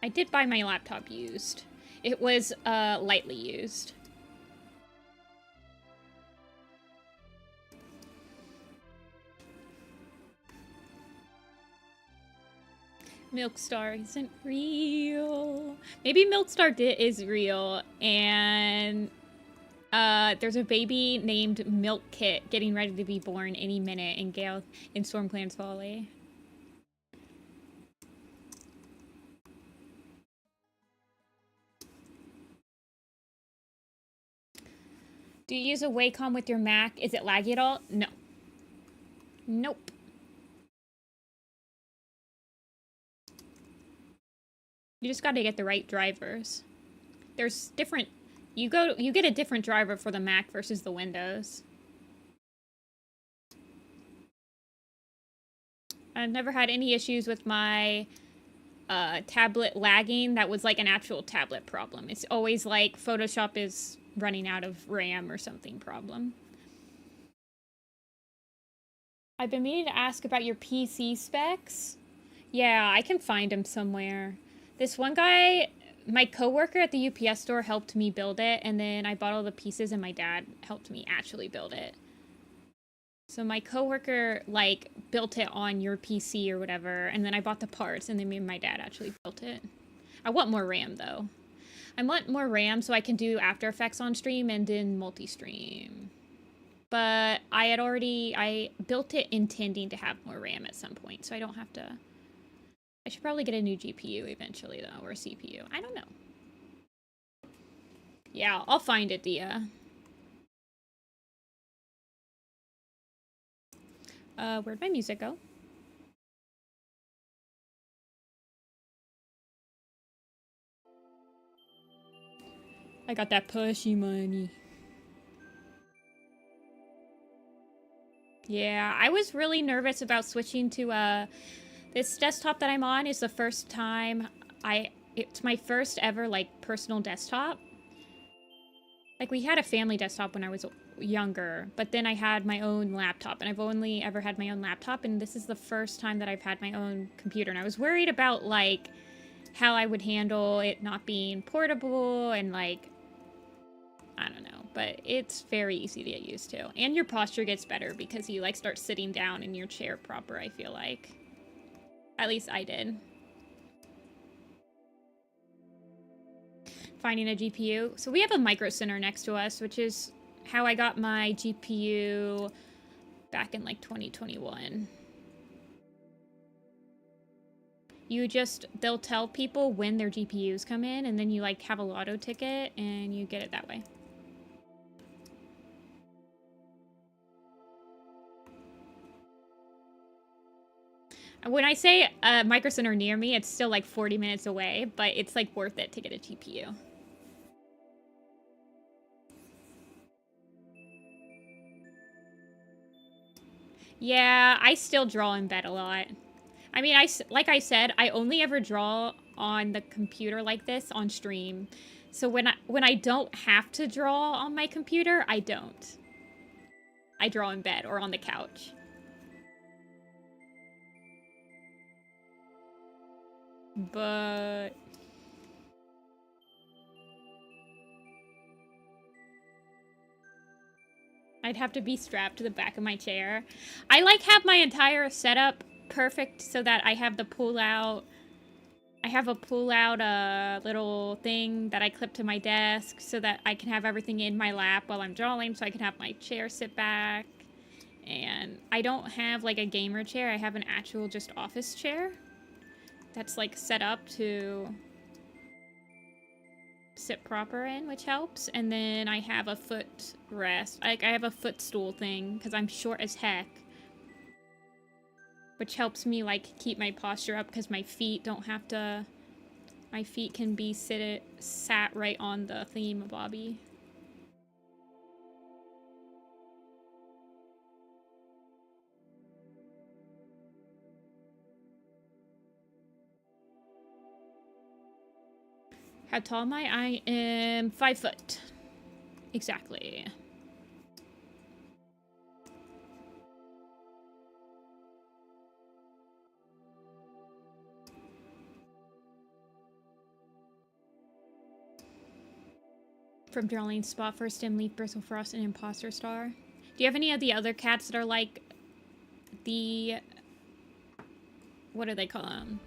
[SPEAKER 1] I did buy my laptop used. It was, lightly used. Milkstar isn't real. Maybe Milkstar is real, and there's a baby named Milk Kit getting ready to be born any minute in Gale in Stormclan's Folly. Do you use a Wacom with your Mac? Is it laggy at all? No. Nope. You just gotta get the right drivers. There's different... You get a different driver for the Mac versus the Windows. I've never had any issues with my tablet lagging. That was like an actual tablet problem. It's always like Photoshop is running out of RAM or something problem. I've been meaning to ask about your PC specs. Yeah, I can find them somewhere. This one guy, my coworker at the UPS store helped me build it, and then I bought all the pieces and my dad helped me actually build it. So my coworker, like, built it on your PC or whatever, and then I bought the parts, and then me and my dad actually built it. I want more RAM, though. I want more RAM so I can do After Effects on stream and then multi-stream. But I built it intending to have more RAM at some point, so I don't have to... I should probably get a new GPU eventually, though, or a CPU. I don't know. Yeah, I'll find it, Dia. Where'd my music go? I got that pushy money. Yeah, I was really nervous about switching to, this desktop that I'm on is the first time it's my first ever, like, personal desktop. Like, we had a family desktop when I was younger, but then I had my own laptop, and I've only ever had my own laptop, and this is the first time that I've had my own computer, and I was worried about, like, how I would handle it not being portable, and, like, I don't know, but it's very easy to get used to. And your posture gets better because you, like, start sitting down in your chair proper, I feel like. At least I did. Finding a GPU. So we have a micro center next to us, which is how I got my GPU back in, like, 2021. They'll tell people when their GPUs come in, and then you, like, have a lotto ticket, and you get it that way. When I say a micro center near me, it's still like 40 minutes away, but it's like worth it to get a GPU. Yeah, I still draw in bed a lot. I mean, like I said, I only ever draw on the computer like this on stream. So when I don't have to draw on my computer, I don't. I draw in bed or on the couch. But I'd have to be strapped to the back of my chair. I like have my entire setup perfect so that I have the pull-out. I have a pull-out little thing that I clip to my desk so that I can have everything in my lap while I'm drawing, so I can have my chair sit back. And I don't have like a gamer chair. I have an actual just office chair that's like set up to sit proper in, which helps. And then I have a foot rest. Like, I have a footstool thing because I'm short as heck, which helps me like keep my posture up because my feet don't have to. My feet can be sat right on the theme bobby. How tall am I? I am 5 foot. Exactly. From Darlene Spot, First Stem Leaf, Bristlefrost, and Imposter Star. Do you have any of the other cats that are like the... what do they call them?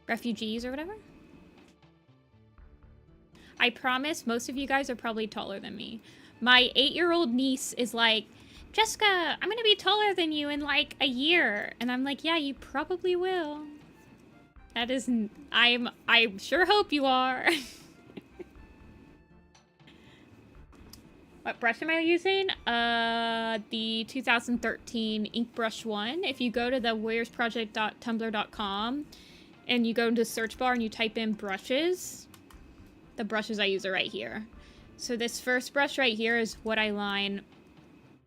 [SPEAKER 1] Refugees or whatever? I promise most of you guys are probably taller than me. My 8-year-old niece is like, Jessica, I'm gonna be taller than you in like a year. And I'm like, yeah, you probably will. That is... I sure hope you are. What brush am I using? The 2013 Ink Brush 1. If you go to the warriorsproject.tumblr.com and you go into the search bar and you type in brushes, the brushes I use are right here. So this first brush right here is what I line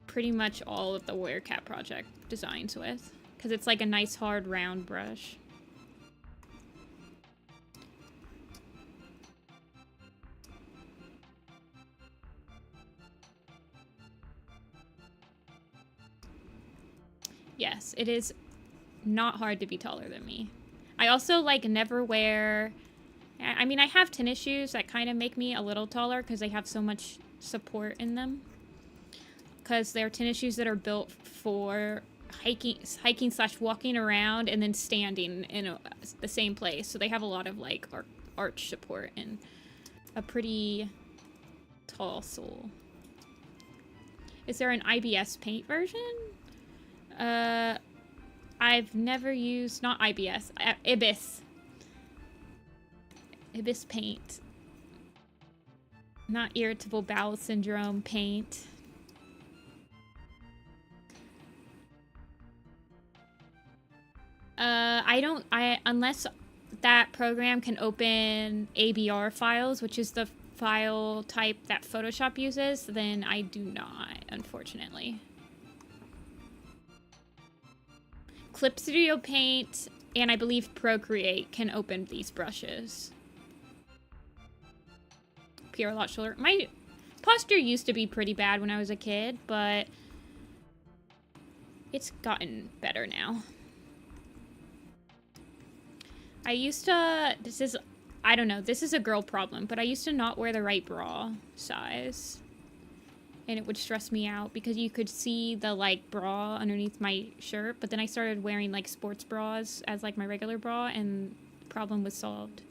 [SPEAKER 1] pretty much all of the Warrior Cat Project designs with, because it's like a nice hard round brush. Yes, it is not hard to be taller than me. I also, like, never wear... I mean, I have tennis shoes that kind of make me a little taller because they have so much support in them. Because they're tennis shoes that are built for hiking slash walking around and then standing in the same place. So they have a lot of, like, arch support and a pretty tall sole. Is there an IBS paint version? I've never used, not IBS, Ibis. Ibis paint. Not irritable bowel syndrome paint. Unless that program can open ABR files, which is the file type that Photoshop uses, then I do not, unfortunately. Clip Studio Paint and I believe Procreate can open these brushes. Pure Lot Shoulder. My posture used to be pretty bad when I was a kid, but it's gotten better now. I used to, I don't know, this is a girl problem, but I used to not wear the right bra size. And it would stress me out because you could see the, like, bra underneath my shirt. But then I started wearing, like, sports bras as, like, my regular bra, and the problem was solved.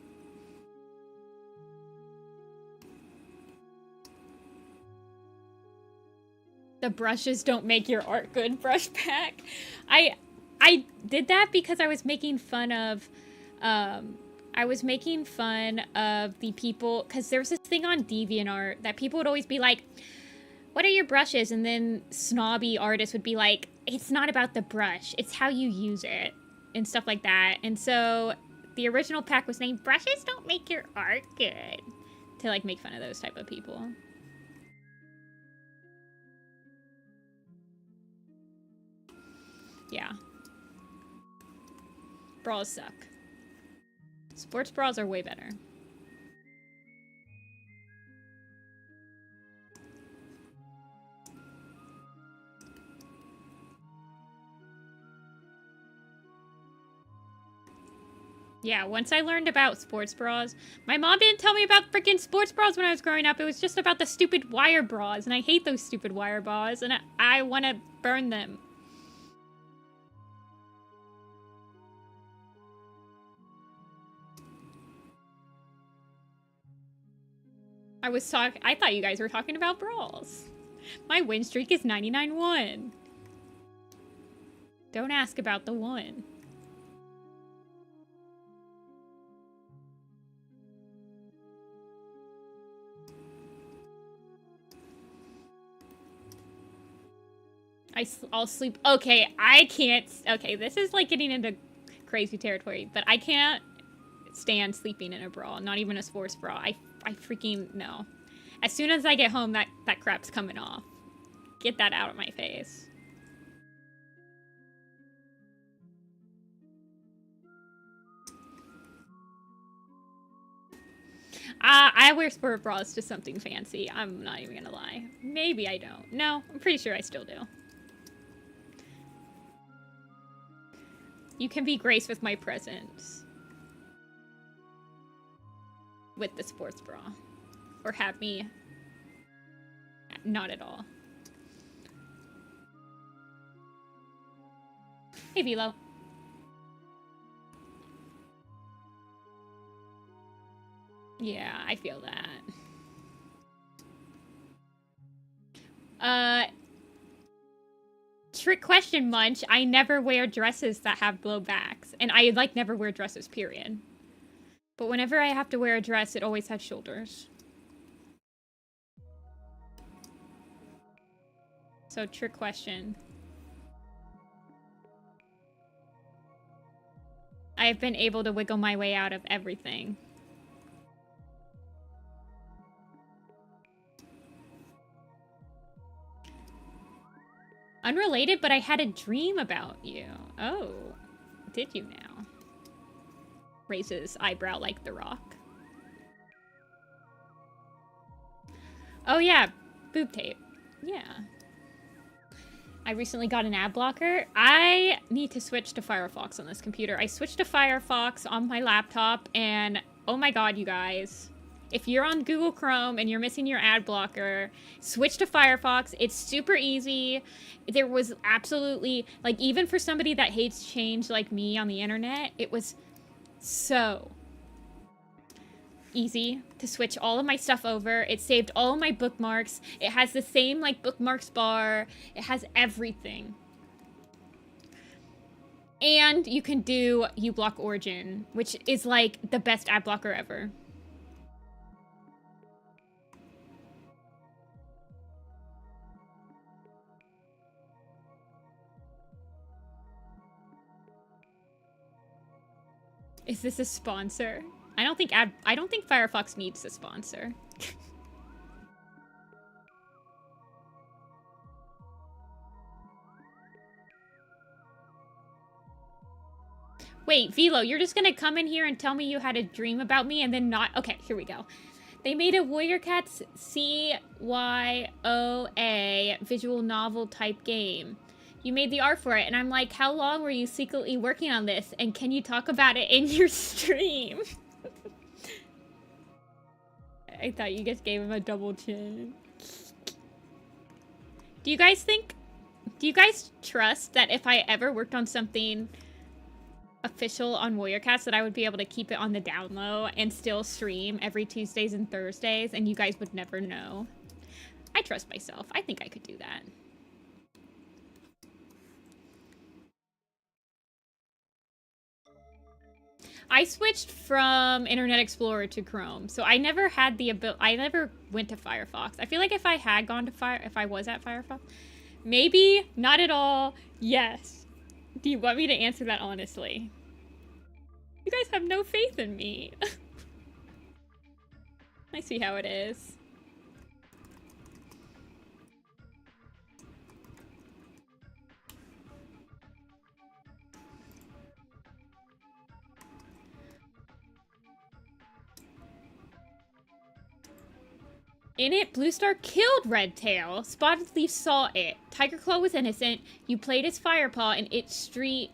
[SPEAKER 1] The brushes don't make your art good brush pack. I did that because I was making fun of, the people, because there was this thing on DeviantArt that people would always be like, what are your brushes? And then snobby artists would be like, it's not about the brush, it's how you use it, and stuff like that. And so the original pack was named Brushes Don't Make Your Art Good, to, like, make fun of those type of people. Yeah. Bras suck. Sports bras are way better. Yeah, once I learned about sports bras, my mom didn't tell me about freaking sports bras when I was growing up. It was just about the stupid wire bras, and I hate those stupid wire bras, and I want to burn them. I thought you guys were talking about bras. My win streak is 99-1. Don't ask about the one. I'll sleep. Okay, I can't. Okay, this is like getting into crazy territory, but I can't stand sleeping in a bra, not even a sports bra. I freaking no. As soon as I get home, that crap's coming off. Get that out of my face. I wear sport bras to something fancy. I'm not even gonna lie. Maybe I don't. No, I'm pretty sure I still do. You can be graced with my presence. With the sports bra. Or have me... Not at all. Hey, Velo. Yeah, I feel that. Trick question, Munch. I never wear dresses that have low backs. And I, like, never wear dresses, period. But whenever I have to wear a dress, it always has shoulders. So, trick question. I've been able to wiggle my way out of everything. Unrelated, but I had a dream about you. Oh, did you now? Raises eyebrow like The Rock. Oh yeah, boob tape. Yeah. I recently got an ad blocker. I need to switch to Firefox on this computer. I switched to Firefox on my laptop and oh my god, you guys. If you're on Google Chrome and you're missing your ad blocker, switch to Firefox. It's super easy. There was absolutely, like, even for somebody that hates change like me on the internet, it was so easy to switch all of my stuff over. It saved all of my bookmarks. It has the same, like, bookmarks bar. It has everything. And you can do uBlock Origin, which is, like, the best ad blocker ever. Is this a sponsor? I don't think Firefox needs a sponsor. Wait, Velo, you're just gonna come in here and tell me you had a dream about me and then not... Okay, here we go. They made a Warrior Cats CYOA visual novel type game. You made the art for it, and I'm like, how long were you secretly working on this? And can you talk about it in your stream? I thought you just gave him a double chin. Do you guys trust that if I ever worked on something official on Warrior Cats that I would be able to keep it on the down low and still stream every Tuesdays and Thursdays and you guys would never know? I trust myself. I think I could do that. I switched from Internet Explorer to Chrome, so I never had the ability. I never went to Firefox. I feel like if I had gone to if I was at Firefox, maybe, not at all, yes. Do you want me to answer that honestly? You guys have no faith in me. I see how it is. In it, Blue Star killed Red Tail. Spotted Leaf saw it. Tiger Claw was innocent. You played as Firepaw,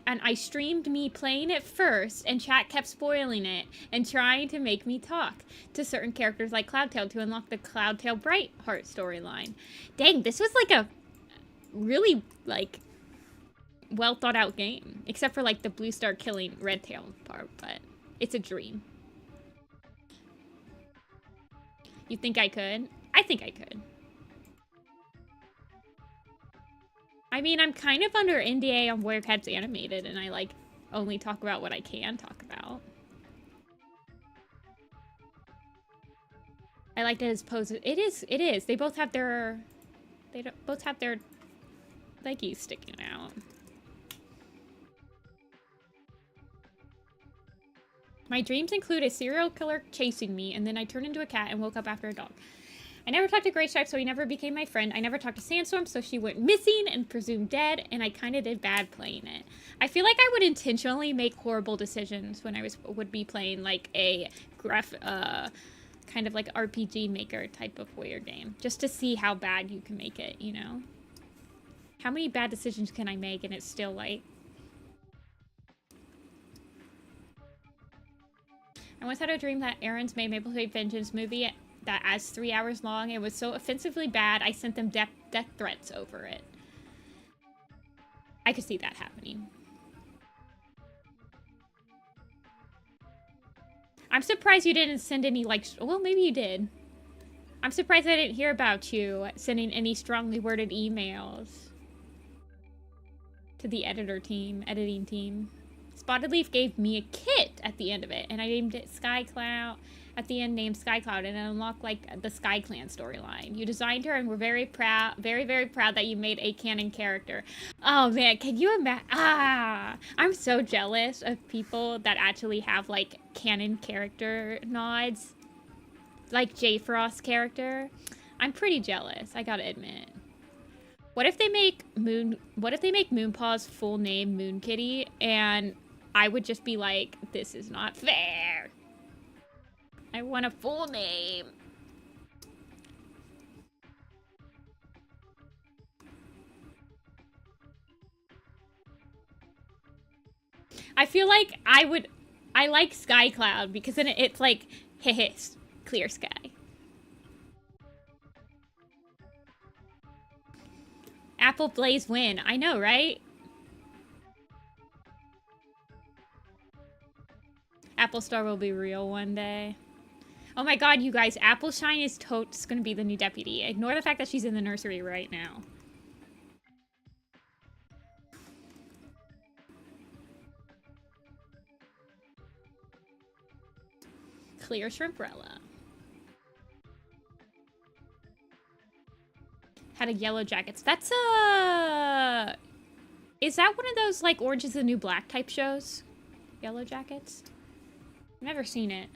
[SPEAKER 1] and I streamed me playing it first, and chat kept spoiling it and trying to make me talk to certain characters like Cloudtail to unlock the Cloudtail Brightheart storyline. Dang, this was like a really, like, well thought out game. Except for, like, the Blue Star killing Red Tail part, but it's a dream. You think I could? I think I could. I mean, I'm kind of under NDA on Warrior Cats Animated, and I, like, only talk about what I can talk about. I like that his poses. It is. They both have their... both have their leggies sticking out. My dreams include a serial killer chasing me, and then I turned into a cat and woke up after a dog. I never talked to Gray Stripe, so he never became my friend. I never talked to Sandstorm, so she went missing and presumed dead, and I kind of did bad playing it. I feel like I would intentionally make horrible decisions when I would be playing, like, a kind of like RPG maker type of warrior game. Just to see how bad you can make it, you know? How many bad decisions can I make and it's still like... I once had a dream that Aaron's made Maple Suit Vengeance movie that as 3 hours long. It was so offensively bad, I sent them death threats over it. I could see that happening. I'm surprised you didn't send any, like, well, maybe you did. I'm surprised I didn't hear about you sending any strongly worded emails to the editing team. Spotted Leaf gave me a kit at the end of it, and I named it Sky Cloud. At the end, named Sky Cloud, and it unlocked, like, the Sky Clan storyline. You designed her, and we're very proud, very, very proud that you made a canon character. Oh, man, can you imagine? Ah! I'm so jealous of people that actually have, like, canon character nods. Like J Frost's character. I'm pretty jealous, I gotta admit. What if they make Moonpaw's full name Moon Kitty, and I would just be like, this is not fair. I want a full name. I feel like I like Sky Cloud because then it's like, heh, clear sky. Apple Blaze win. I know, right? Apple Star will be real one day. Oh my god, you guys, Apple Shine is totes gonna be the new deputy. Ignore the fact that she's in the nursery right now. Clear Shrimprella. Had a Yellow Jackets. That's a... Is that one of those, like, Orange is the New Black type shows? Yellow Jackets? Never seen it.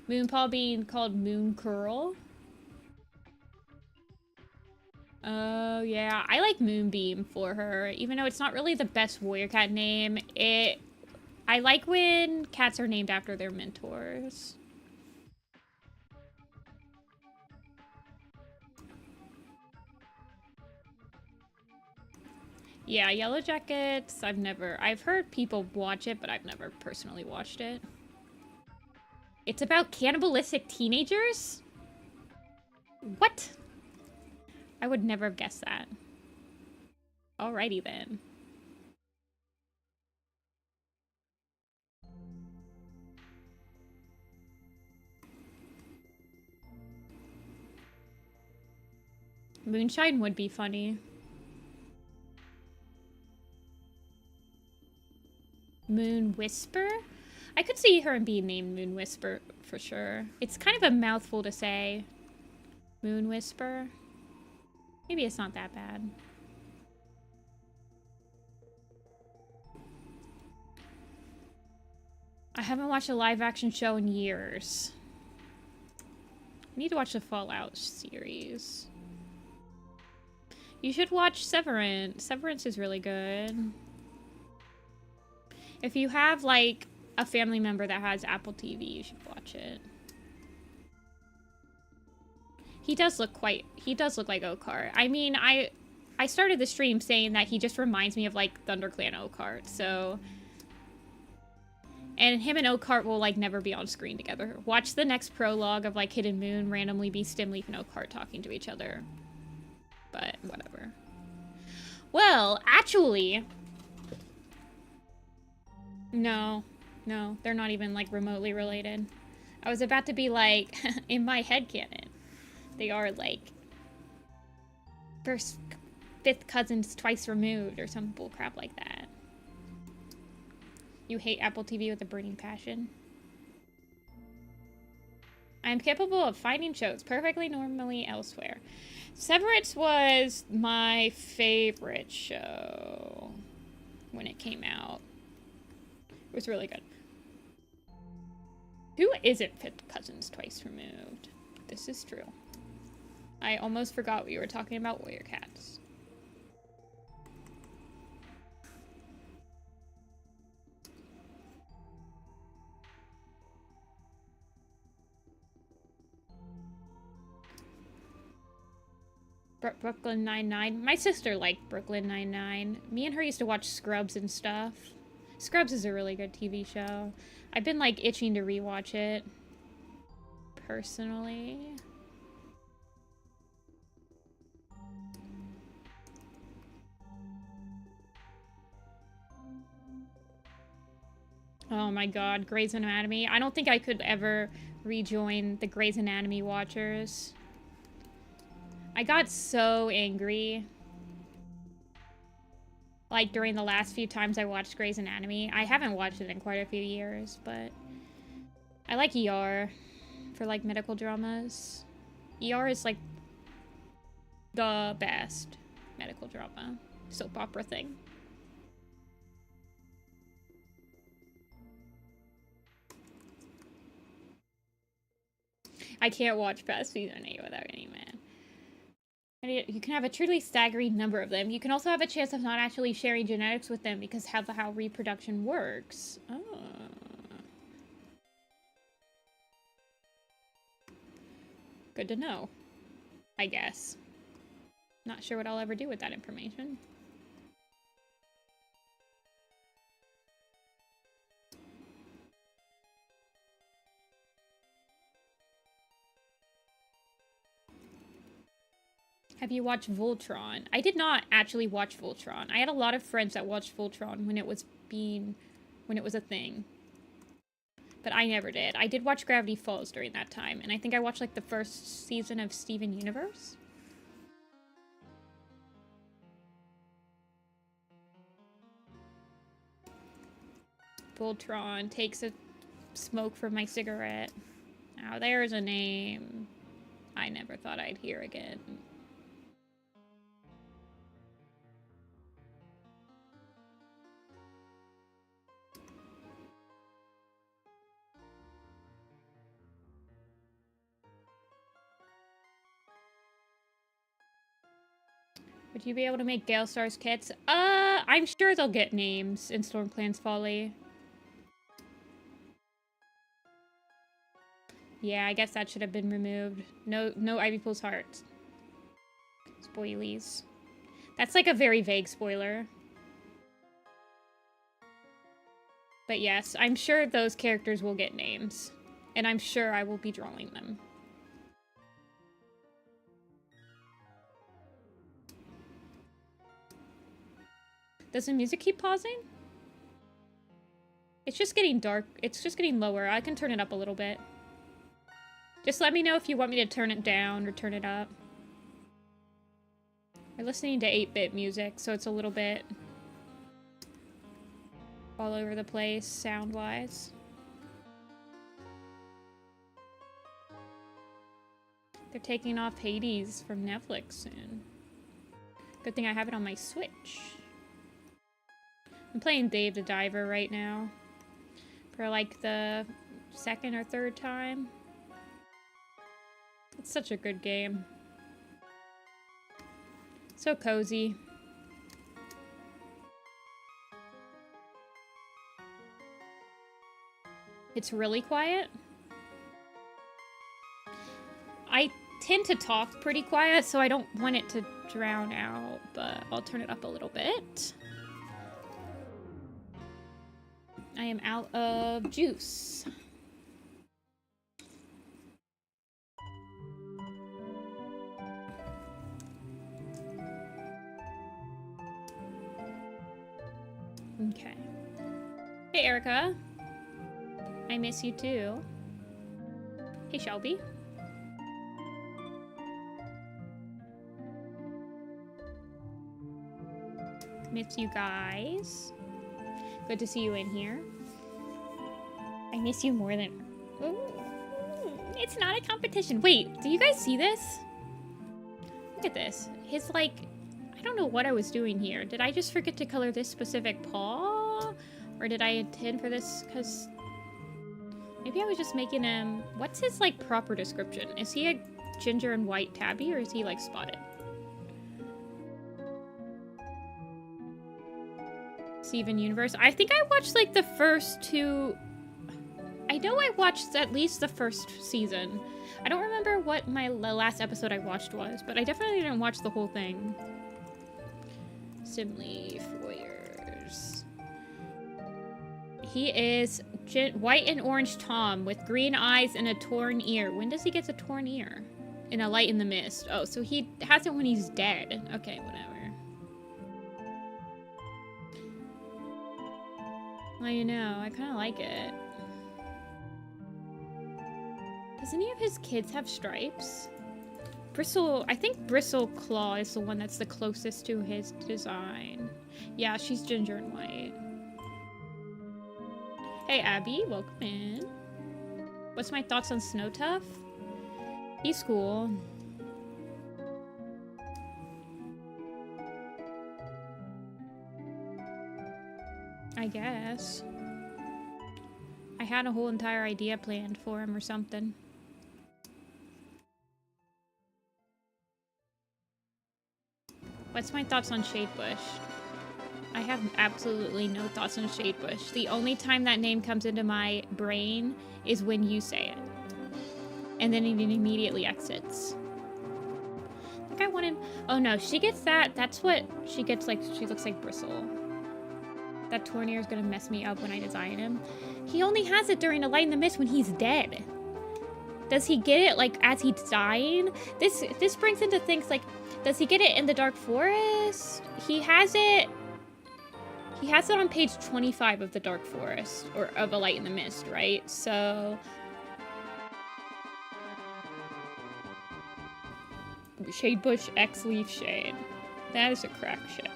[SPEAKER 1] Moonpaw being called Moon Curl. Oh, yeah. I like Moonbeam for her. Even though it's not really the best warrior cat name, I like when cats are named after their mentors. Yeah, Yellow Jackets, I've heard people watch it, but I've never personally watched it. It's about cannibalistic teenagers? What? I would never have guessed that. Alrighty then. Moonshine would be funny. Moon Whisper? I could see her being named Moon Whisper for sure. It's kind of a mouthful to say. Moon Whisper. Maybe it's not that bad. I haven't watched a live action show in years. I need to watch the Fallout series. You should watch Severance. Severance is really good. If you have, like, a family member that has Apple TV, you should watch it. He does look like Oakheart. I mean, I started the stream saying that he just reminds me of, like, ThunderClan Oakheart, so... And him and Oakheart will, like, never be on screen together. Watch the next prologue of, like, Hidden Moon randomly be Stimleaf and Oakheart talking to each other. But, whatever. Well, actually... No, they're not even, like, remotely related. I was about to be like, in my headcanon, they are, like, fifth cousins twice removed or some bullcrap like that. You hate Apple TV with a burning passion. I am capable of finding shows perfectly normally elsewhere. Severance was my favorite show when it came out. It was really good. Who isn't fifth cousins twice removed? This is true. I almost forgot we were talking about warrior cats. Brooklyn Nine-Nine. My sister liked Brooklyn Nine-Nine. Me and her used to watch Scrubs and stuff. Scrubs is a really good TV show. I've been, like, itching to rewatch it. Personally. Oh my god, Grey's Anatomy. I don't think I could ever rejoin the Grey's Anatomy watchers. I got so angry. Like, during the last few times I watched Grey's Anatomy. I haven't watched it in quite a few years, but... I like ER for, like, medical dramas. ER is, like, the best medical drama soap opera thing. I can't watch past season 8 without any man. You can have a truly staggering number of them. You can also have a chance of not actually sharing genetics with them because of how reproduction works. Oh. Good to know, I guess. Not sure what I'll ever do with that information. Have you watched Voltron? I did not actually watch Voltron. I had a lot of friends that watched Voltron when it was a thing. But I never did. I did watch Gravity Falls during that time, and I think I watched like the first season of Steven Universe. Voltron takes a smoke from my cigarette. Oh, there's a name I never thought I'd hear again. Would you be able to make Gale Star's kits? I'm sure they'll get names in Stormclan's Folly. Yeah, I guess that should have been removed. No Ivy Pool's heart. Spoilies. That's like a very vague spoiler. But yes, I'm sure those characters will get names. And I'm sure I will be drawing them. Does the music keep pausing? It's just getting dark. It's just getting lower. I can turn it up a little bit. Just let me know if you want me to turn it down or turn it up. We're listening to 8-bit music, so it's a little bit all over the place, sound-wise. They're taking off Hades from Netflix soon. Good thing I have it on my Switch. I'm playing Dave the Diver right now. For like the second or third time. It's such a good game. So cozy. It's really quiet. I tend to talk pretty quiet, so I don't want it to drown out, but I'll turn it up a little bit. I am out of juice. Okay. Hey, Erica. I miss you too. Hey, Shelby. Miss you guys. Good to see you in here. I miss you more than... Ooh. It's not a competition. Wait, do you guys see this? Look at this. His, like... I don't know what I was doing here. Did I just forget to color this specific paw? Or did I intend for this? Because... maybe I was just making him... What's his, like, proper description? Is he a ginger and white tabby, or is he, like, spotted? Steven Universe. I think I watched, like, the first two... I know I watched at least the first season. I don't remember what the last episode I watched was, but I definitely didn't watch the whole thing. Simleaf Warriors. He is white and orange Tom with green eyes and a torn ear. When does he get a torn ear? In a light in the mist. Oh, so he has it when he's dead. Okay, whatever. Well, you know, I kind of like it. Does any of his kids have stripes? I think Bristle Claw is the one that's the closest to his design. Yeah, she's ginger and white. Hey, Abby, welcome in. What's my thoughts on Snowtuff? He's cool. I guess. I had a whole entire idea planned for him or something. What's my thoughts on Shadebush? I have absolutely no thoughts on Shadebush. The only time that name comes into my brain is when you say it. And then it immediately exits. I think I wanted... Oh no, she gets that. That's what she gets, like, she looks like Bristle. That torn ear is gonna mess me up when I design him. He only has it during a light in the mist when he's dead. Does he get it, like, as he's dying? This brings into things like, does he get it in the Dark Forest? He has it on page 25 of the Dark Forest, or of A Light in the Mist, right? So... Shadebush X Leaf Shade. That is a crack ship.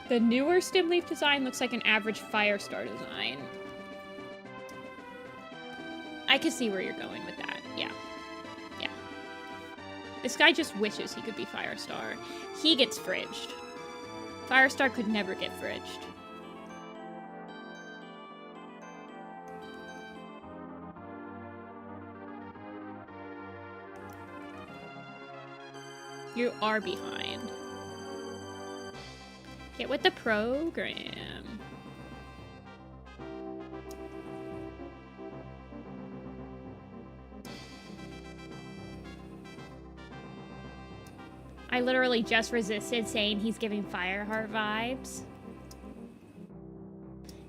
[SPEAKER 1] The newer Stimleaf design looks like an average Firestar design. I can see where you're going with that. Yeah. Yeah. This guy just wishes he could be Firestar. He gets fridged. Firestar could never get fridged. You are behind. Get with the program. I literally just resisted saying he's giving Fireheart vibes.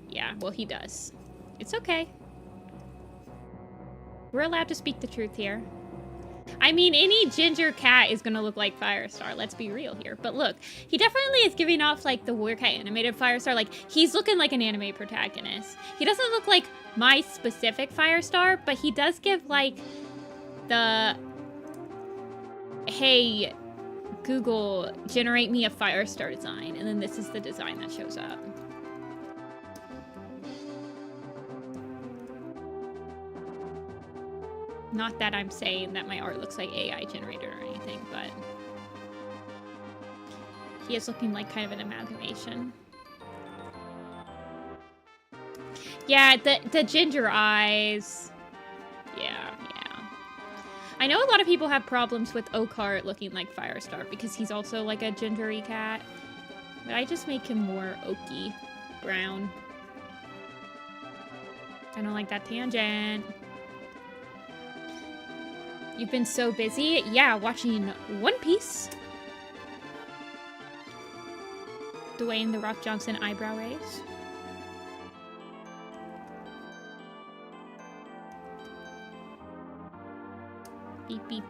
[SPEAKER 1] Yeah, well, he does. It's okay. We're allowed to speak the truth here. I mean, any ginger cat is gonna look like Firestar, let's be real here. But look, he definitely is giving off, like, the Warrior Cat animated Firestar. Like, he's looking like an anime protagonist. He doesn't look like my specific Firestar, but he does give, like, the... Hey, Google, generate me a Firestar design. And then this is the design that shows up. Not that I'm saying that my art looks like AI generated or anything, but he is looking like kind of an amalgamation. Yeah, the ginger eyes. Yeah, yeah. I know a lot of people have problems with Oakheart looking like Firestar because he's also like a gingery cat, but I just make him more oaky brown. I don't like that tangent. You've been so busy? Yeah, watching One Piece. Dwayne The Rock Johnson eyebrow raise. Beep, beep.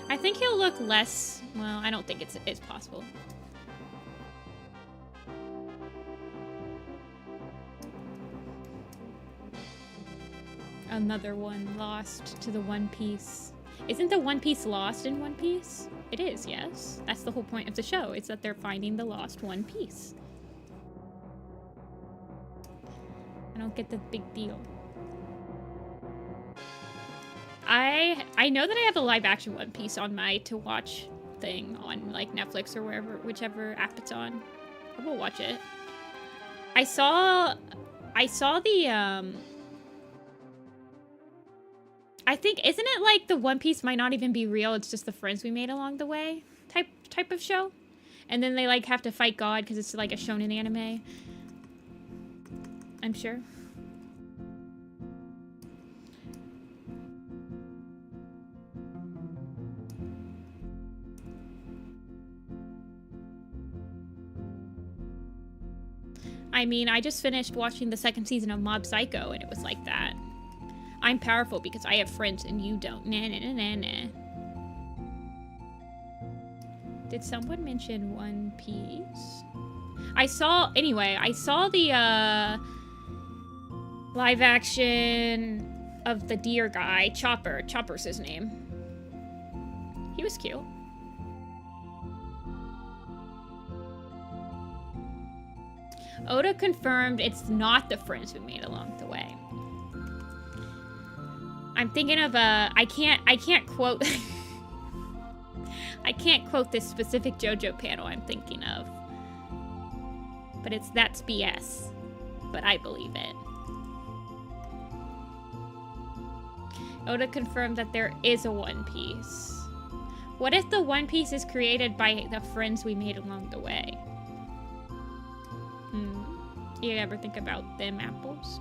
[SPEAKER 1] I think he'll look less... Well, I don't think it's possible. Another one lost to the One Piece. Isn't the One Piece lost in One Piece? It is, yes. That's the whole point of the show. It's that they're finding the lost One Piece. I don't get the big deal. I know that I have a live action One Piece on my to watch thing on like Netflix or wherever, whichever app it's on. I will watch it. I saw the I think, isn't it like the One Piece might not even be real, it's just the friends we made along the way type of show? And then they, like, have to fight God because it's, like, a shonen anime. I'm sure. I mean, I just finished watching the 2nd season of Mob Psycho, and it was like that. I'm powerful because I have friends and you don't. Nah, nah, nah, nah, nah. Did someone mention One Piece? I saw the, live action of the deer guy, Chopper. Chopper's his name. He was cute. Oda confirmed it's not the friends we made along the way. I'm thinking of I can't quote I can't quote this specific JoJo panel I'm thinking of. But that's BS. But I believe it. Oda confirmed that there is a One Piece. What if the One Piece is created by the friends we made along the way? You ever think about them apples?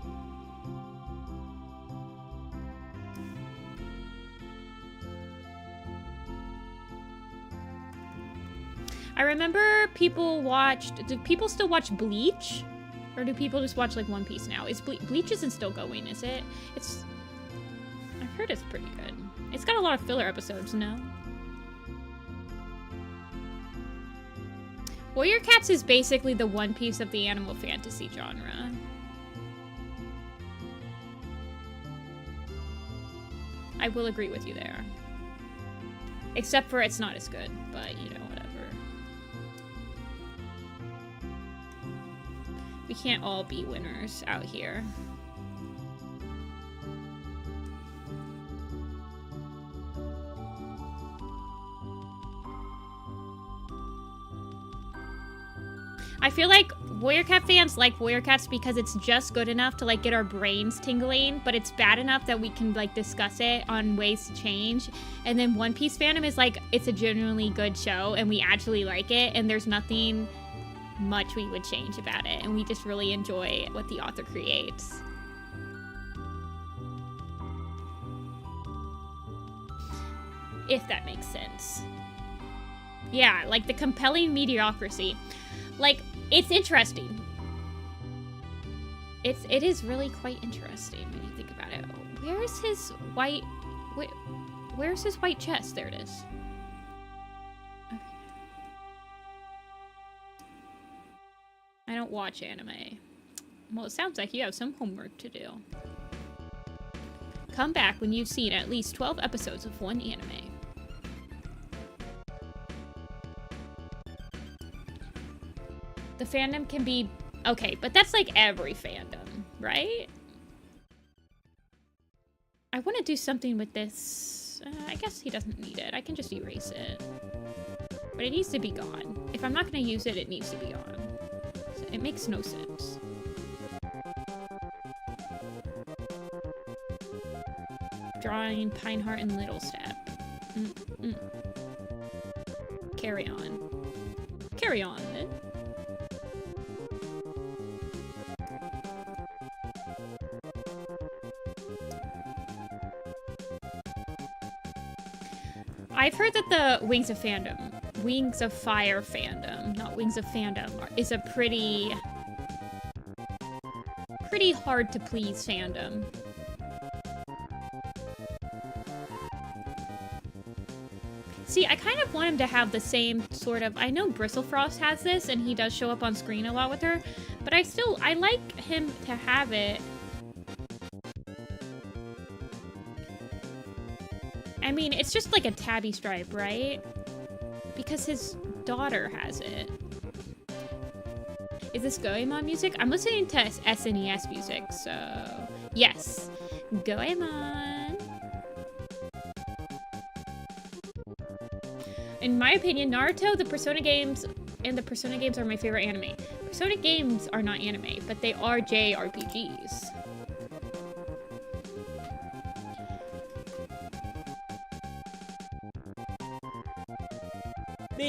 [SPEAKER 1] I remember people watched... Do people still watch Bleach? Or do people just watch, like, One Piece now? Bleach isn't still going, is it? I've heard it's pretty good. It's got a lot of filler episodes, no? Warrior Cats is basically the One Piece of the animal fantasy genre. I will agree with you there. Except for it's not as good, but, you know, whatever. We can't all be winners out here. I feel like Warrior Cat fans like Warrior Cats because it's just good enough to, like, get our brains tingling, but it's bad enough that we can, like, discuss it on ways to change. And then One Piece fandom is, like, it's a genuinely good show, and we actually like it, and there's nothing much we would change about it, and we just really enjoy what the author creates. If that makes sense. Yeah, like, the compelling mediocrity. Like, it's interesting. It is really quite interesting when you think about it. Where's his white... Where's his white chest? There it is. Okay. I don't watch anime. Well, it sounds like you have some homework to do. Come back when you've seen at least 12 episodes of one anime. The fandom can be... Okay, but that's like every fandom, right? I want to do something with this. I guess he doesn't need it. I can just erase it. But it needs to be gone. If I'm not going to use it, it needs to be gone. It makes no sense. Drawing Pineheart and Little Step. Carry on. Carry on, then. I've heard that the Wings of Fire fandom, not Wings of Fandom, is a pretty hard to please fandom. See, I kind of want him to have the same sort of... I know Bristlefrost has this, and he does show up on screen a lot with her, but I like him to have it. I mean, it's just like a tabby stripe, right? Because his daughter has it. Is this Goemon music? I'm listening to SNES music, so... Yes. Goemon. In my opinion, Naruto, the Persona games, and the Persona games are my favorite anime. Persona games are not anime, but they are JRPGs.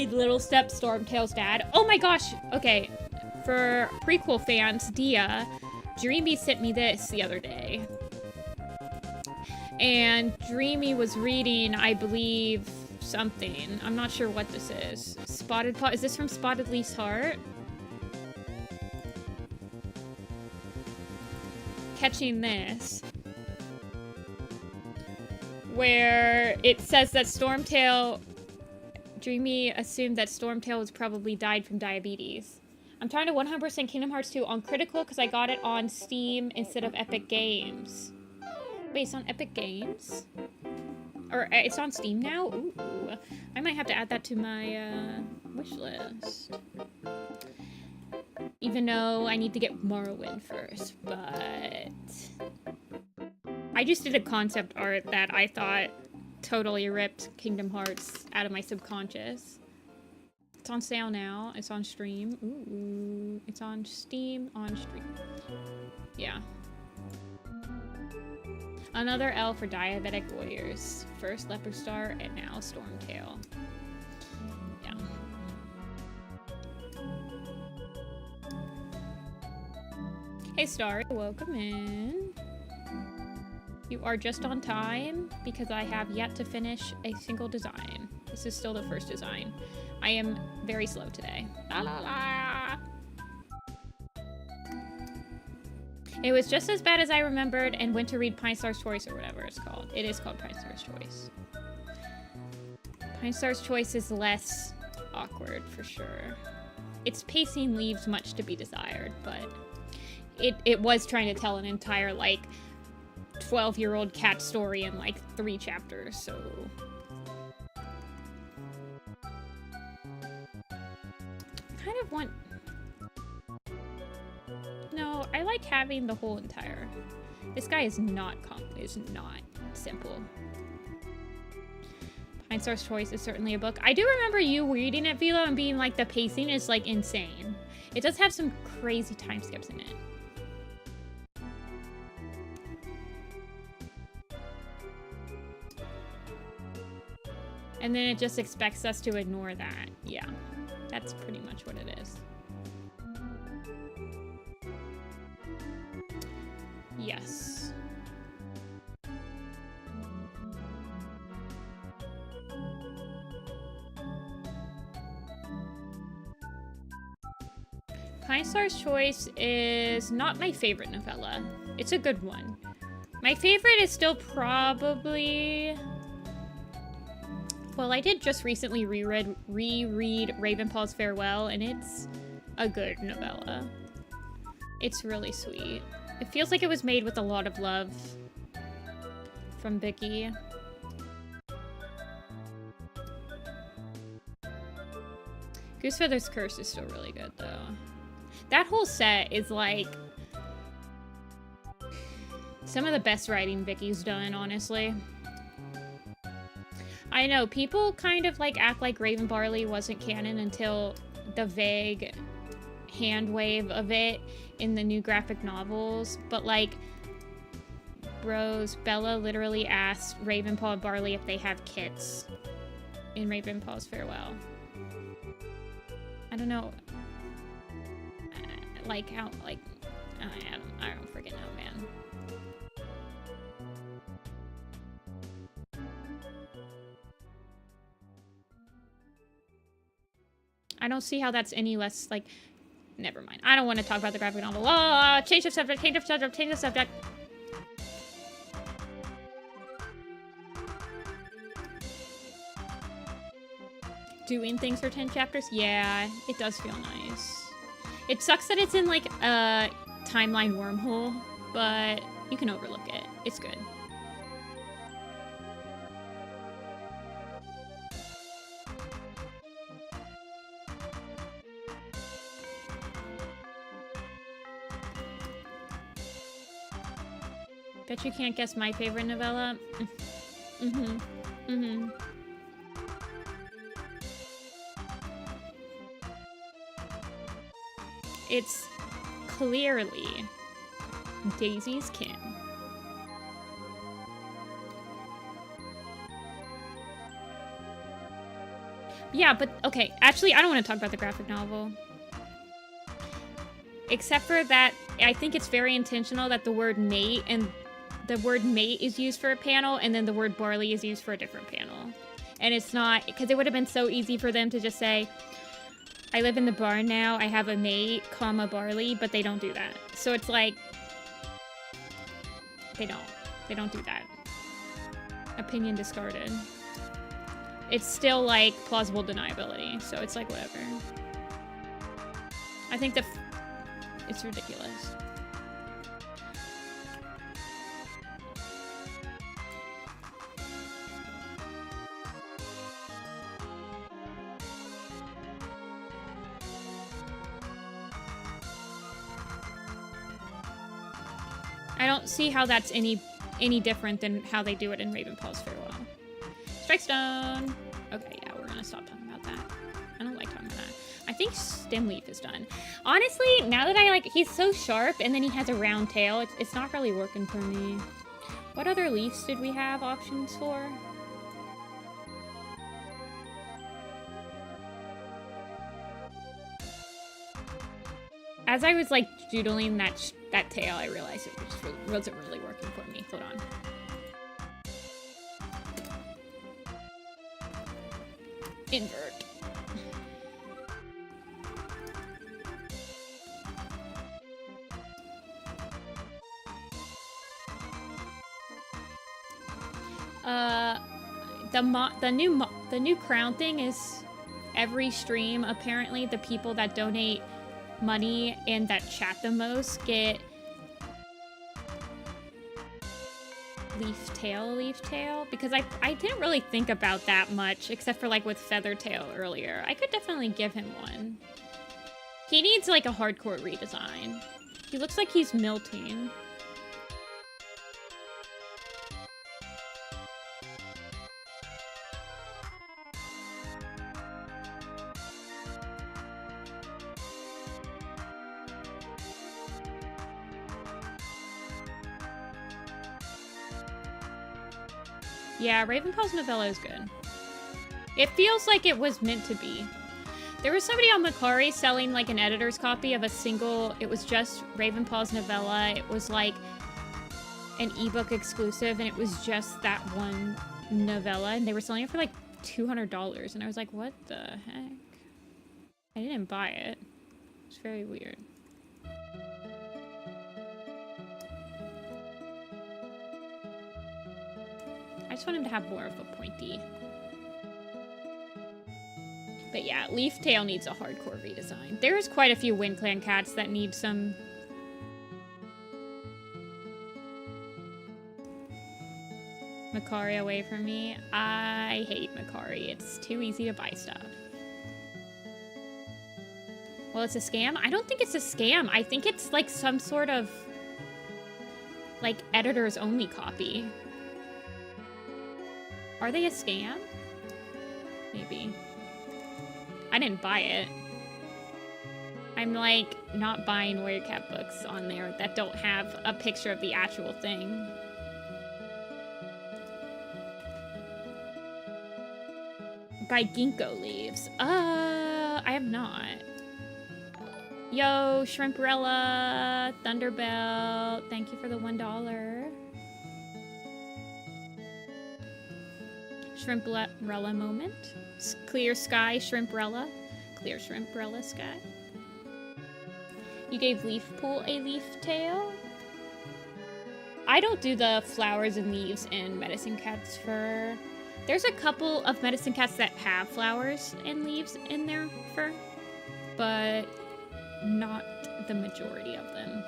[SPEAKER 1] made Little Step Stormtail's dad. Oh my gosh! Okay, for prequel fans, Dia, Dreamy sent me this the other day. And Dreamy was reading, I believe, something. I'm not sure what this is. Spotted Paw. Is this from Spotted Leaf's Heart? Catching this. Where it says that Stormtail... Dreamy assumed that Stormtail was probably died from diabetes. I'm trying to 100% Kingdom Hearts 2 on Critical because I got it on Steam instead of Epic Games. Wait, it's on Epic Games? Or it's on Steam now? Ooh. I might have to add that to my wish list. Even though I need to get Morrowind first, but... I just did a concept art that I thought totally ripped Kingdom Hearts out of my subconscious. It's on sale now. It's on stream. Ooh. It's on Steam, on stream. Yeah. Another L for Diabetic Warriors. First Leopard Star, and now Stormtail. Yeah. Hey Star, welcome in. You are just on time because I have yet to finish a single design. This is still the first design. I am very slow today. La la la! It was just as bad as I remembered and went to read Pine Star's Choice or whatever it's called. It is called Pine Star's Choice. Pine Star's Choice is less awkward for sure. Its pacing leaves much to be desired, but it was trying to tell an entire, like, 12-year-old cat story in, like, 3 chapters, so... I kind of want... No, I like having the whole entire... This guy is not simple. Pine Star's Choice is certainly a book. I do remember you reading it, Velo, and being like, the pacing is, like, insane. It does have some crazy time skips in it. And then it just expects us to ignore that. Yeah, that's pretty much what it is. Yes. Pine Star's Choice is not my favorite novella. It's a good one. My favorite is still probably... Well, I did just recently reread Ravenpaw's Farewell, and it's a good novella. It's really sweet. It feels like it was made with a lot of love from Vicky. Goosefeather's Curse is still really good, though. That whole set is, like, some of the best writing Vicky's done, honestly. I know, people kind of, like, act like Raven Barley wasn't canon until the vague hand wave of it in the new graphic novels, but, like, bros, Bella literally asked Ravenpaw and Barley if they have kits in Ravenpaw's Farewell. I don't know, like, how, like, I don't freaking know, man. I don't see how that's any less, like... Never mind. I don't want to talk about the graphic novel. Oh, change the subject, change the subject, change the subject. Doing things for 10 chapters? Yeah, it does feel nice. It sucks that it's in, like, a timeline wormhole, but you can overlook it. It's good. Bet you can't guess my favorite novella. It's clearly Daisy's Kin. Yeah, but okay. Actually, I don't want to talk about the graphic novel. Except for that, I think it's very intentional that the word mate is used for a panel, and then the word barley is used for a different panel. And it's not, because it would have been so easy for them to just say, I live in the barn now, I have a mate, comma, barley, but they don't do that. So it's like, they don't do that. Opinion discarded. It's still like plausible deniability, so it's like whatever. I think it's ridiculous. I don't see how that's any different than how they do it in Ravenpaul's Farewell. Strike Stone! Okay, yeah, we're gonna stop talking about that. I don't like talking about that. I think Stem Leaf is done. Honestly, now that he's so sharp and then he has a round tail, it's not really working for me. What other leaves did we have options for? As I was like doodling that tail, I realized it just wasn't really working for me. Hold on. Invert. The new crown thing is every stream. Apparently, the people that donate money and that chat the most get leaf tail, because I didn't really think about that much, except for like with Feathertail earlier. I could definitely give him one. He needs like a hardcore redesign. He looks like he's milting. Yeah, Ravenpaul's novella is good. It feels like it was meant to be. There was somebody on Macari selling like an editor's copy of a single, it was just Ravenpaul's novella. It was like an ebook exclusive, and it was just that one novella, and they were selling it for like $200, and I was like, what the heck? I didn't buy it. It's very weird. I just want him to have more of a pointy. But yeah, Leaf Tail needs a hardcore redesign. There's quite a few Wind Clan cats that need some... Macari away from me. I hate Macari. It's too easy to buy stuff. Well, it's a scam? I don't think it's a scam. I think it's like some sort of... like, editor's only copy. Are they a scam? Maybe. I didn't buy it. I'm like not buying Warrior Cat books on there that don't have a picture of the actual thing. Buy ginkgo leaves. I have not. Yo, Shrimprella, Thunderbelt, thank you for the $1. Shrimprella moment. Clear sky, Shrimprella. Clear Shrimprella sky. You gave Leaf Pool a leaf tail? I don't do the flowers and leaves in Medicine Cat's fur. There's a couple of Medicine Cats that have flowers and leaves in their fur, but not the majority of them.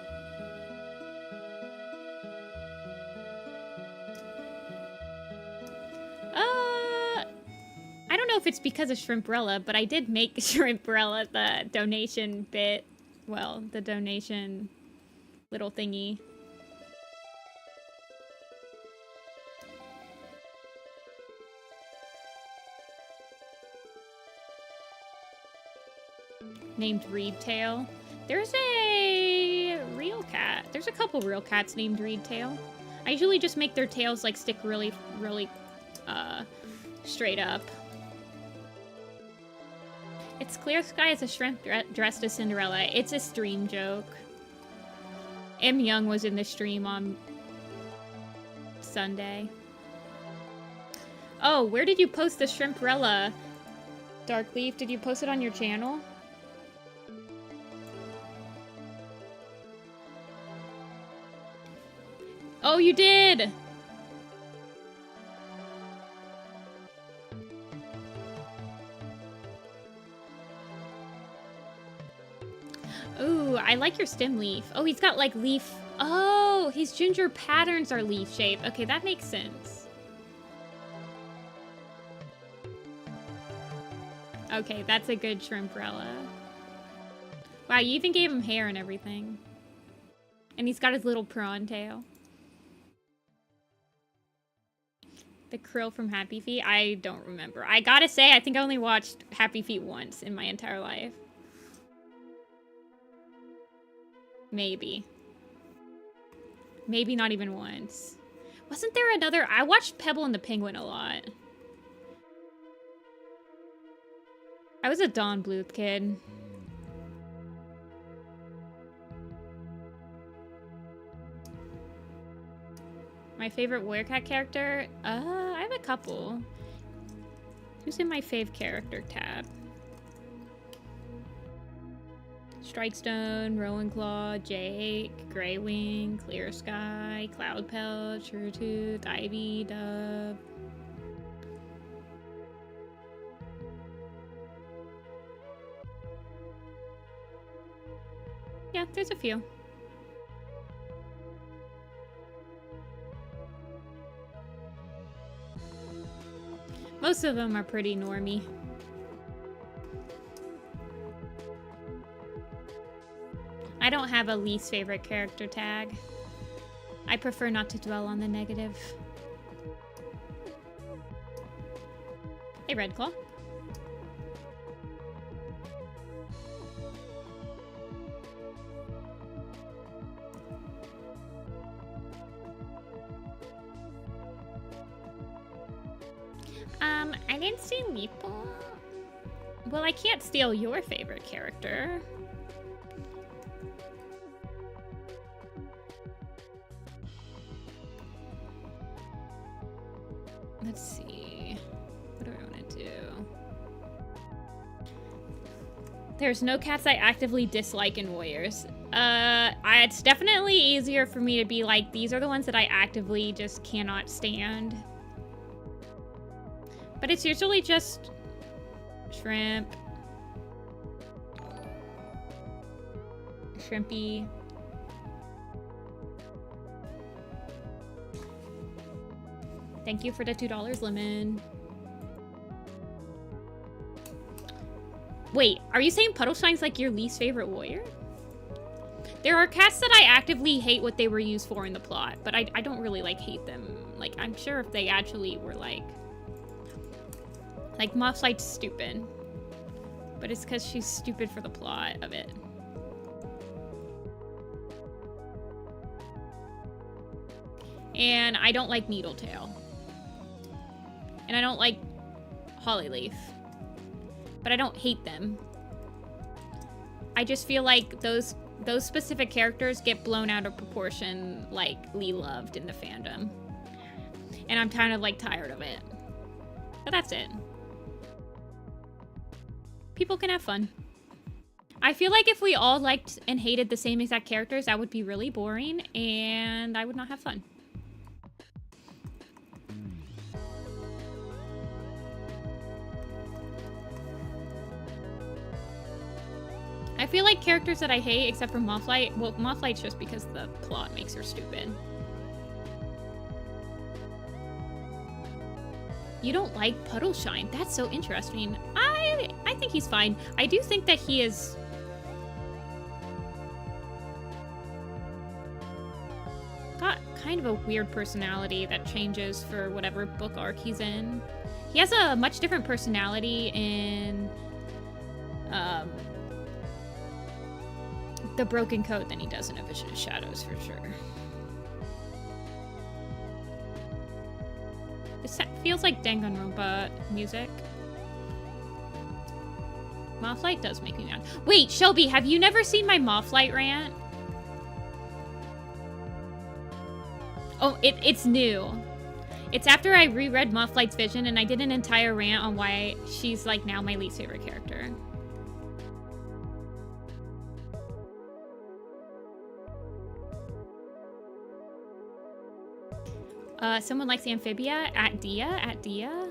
[SPEAKER 1] I don't know if it's because of Shrimprella, but I did make Shrimprella the donation bit. Well, the donation little thingy. Named Reedtail. There's a real cat. There's a couple real cats named Reedtail. I usually just make their tails like stick really, really straight up. It's clear sky as a shrimp dressed as Cinderella. It's a stream joke. M. Young was in the stream on Sunday. Oh, where did you post the Shrimprella? Darkleaf, did you post it on your channel? Oh, you did! Ooh, I like your stem leaf. Oh, he's got like leaf. Oh, his ginger patterns are leaf shaped. Okay, that makes sense. Okay, that's a good Shrimprella. Wow, you even gave him hair and everything. And he's got his little prawn tail. The krill from Happy Feet? I don't remember. I gotta say, I think I only watched Happy Feet once in my entire life. Maybe. Maybe not even once. Wasn't there another? I watched Pebble and the Penguin a lot. I was a Don Bluth kid. My favorite Werecat character? I have a couple. Who's in my fave character tab? Strikestone, Rowan-Claw, Jake, Greywing, Clear Sky, Cloud Pelt, Suretooth, Ivy, Dub. Yeah, there's a few. Most of them are pretty normie. I don't have a least favorite character tag. I prefer not to dwell on the negative. Hey, Redclaw. I didn't see Meeple. Well, I can't steal your favorite character. Let's see. What do I want to do? There's no cats I actively dislike in Warriors. It's definitely easier for me to be like, these are the ones that I actively just cannot stand. But it's usually just Shrimp, Shrimpy. Thank you for the $2, Lemon. Wait, are you saying Puddleshine's like your least favorite warrior? There are cats that I actively hate what they were used for in the plot, but I don't really like hate them. Like, I'm sure if they actually were like Mothlight's stupid, but it's because she's stupid for the plot of it. And I don't like Needletail. And I don't like Hollyleaf. But I don't hate them. I just feel like those specific characters get blown out of proportion like Lee loved in the fandom. And I'm kind of like tired of it. But that's it. People can have fun. I feel like if we all liked and hated the same exact characters, that would be really boring and I would not have fun. I feel like characters that I hate, except for Mothlight, well, Mothlight's just because the plot makes her stupid. You don't like Puddleshine? That's so interesting. I think he's fine. I do think that he is... got kind of a weird personality that changes for whatever book arc he's in. He has a much different personality in... The Broken Code than he does in A Vision of Shadows, for sure. This feels like Danganronpa music. Mothlight does make me mad. Wait, Shelby, have you never seen my Mothlight rant? Oh, it's new. It's after I reread Mothlight's vision and I did an entire rant on why she's like now my least favorite character. Someone likes Amphibia at Dia.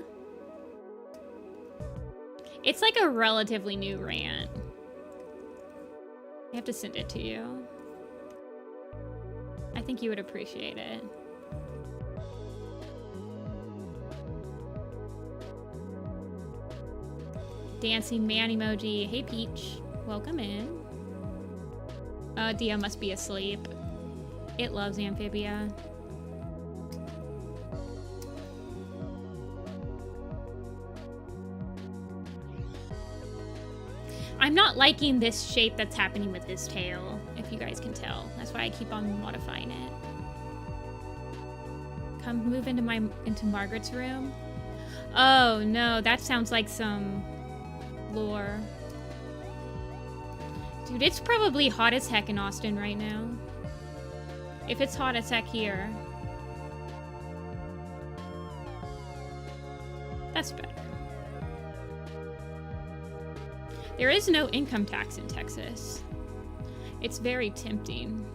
[SPEAKER 1] It's like a relatively new rant. I have to send it to you. I think you would appreciate it. Dancing man emoji. Hey Peach, welcome in. Dia must be asleep. It loves Amphibia. I'm not liking this shape that's happening with this tail, if you guys can tell. That's why I keep on modifying it. Come move into Margaret's room. Oh no, that sounds like some lore. Dude, it's probably hot as heck in Austin right now. If it's hot as heck here. That's better. There is no income tax in Texas. It's very tempting.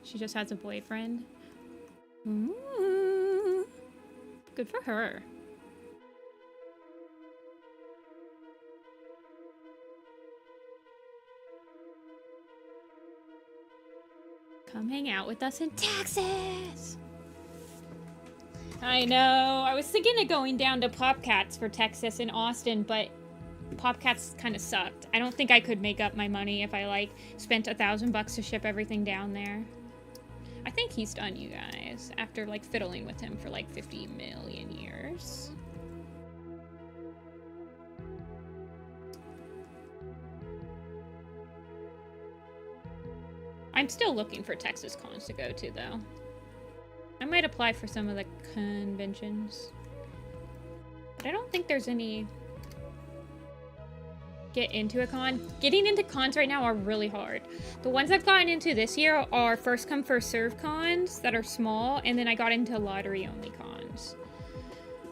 [SPEAKER 1] She just has a boyfriend. Ooh. Good for her. Come hang out with us in Texas. I know. I was thinking of going down to Popcats for Texas in Austin, but Popcats kind of sucked. I don't think I could make up my money if I like spent $1,000 to ship everything down there. I think he's done, you guys, after like fiddling with him for like 50 million years. I'm still looking for Texas cons to go to, though. I might apply for some of the conventions. But I don't think there's any... Get into a con. Getting into cons right now are really hard. The ones I've gotten into this year are first come, first serve cons that are small, and then I got into lottery-only cons.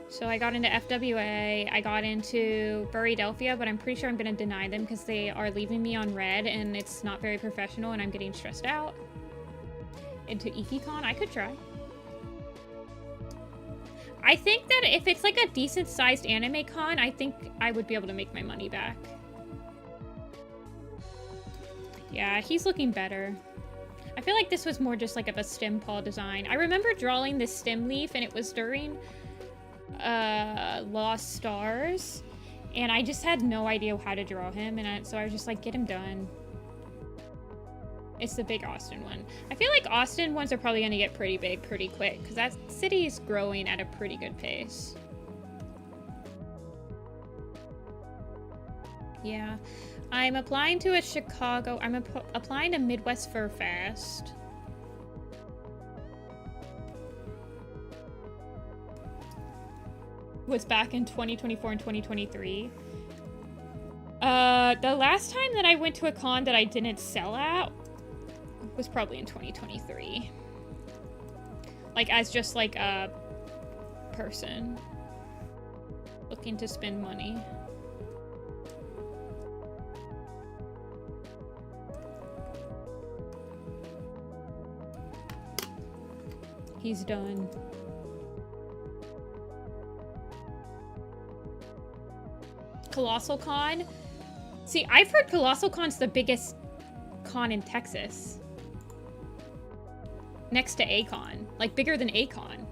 [SPEAKER 1] So I got into FWA, I got into Burrydelphia, but I'm pretty sure I'm going to deny them because they are leaving me on red and it's not very professional and I'm getting stressed out. Into IkiCon, I could try. I think that if it's like a decent-sized anime con, I think I would be able to make my money back. Yeah, he's looking better. I feel like this was more just like of a stem paw design. I remember drawing this stem leaf and it was during... Lost Stars, and I just had no idea how to draw him, and so I was just like, get him done. It's the big Austin one. I feel like Austin ones are probably going to get pretty big pretty quick, because that city is growing at a pretty good pace. Yeah. I'm applying to a Chicago... I'm applying to Midwest Fur Fest. Was back in 2024 and 2023. The last time that I went to a con that I didn't sell at was probably in 2023. Like, as just like a person looking to spend money. He's done. Colossal Con. See, I've heard Colossal Con's the biggest con in Texas. Next to A-Con. Like, bigger than A-Con.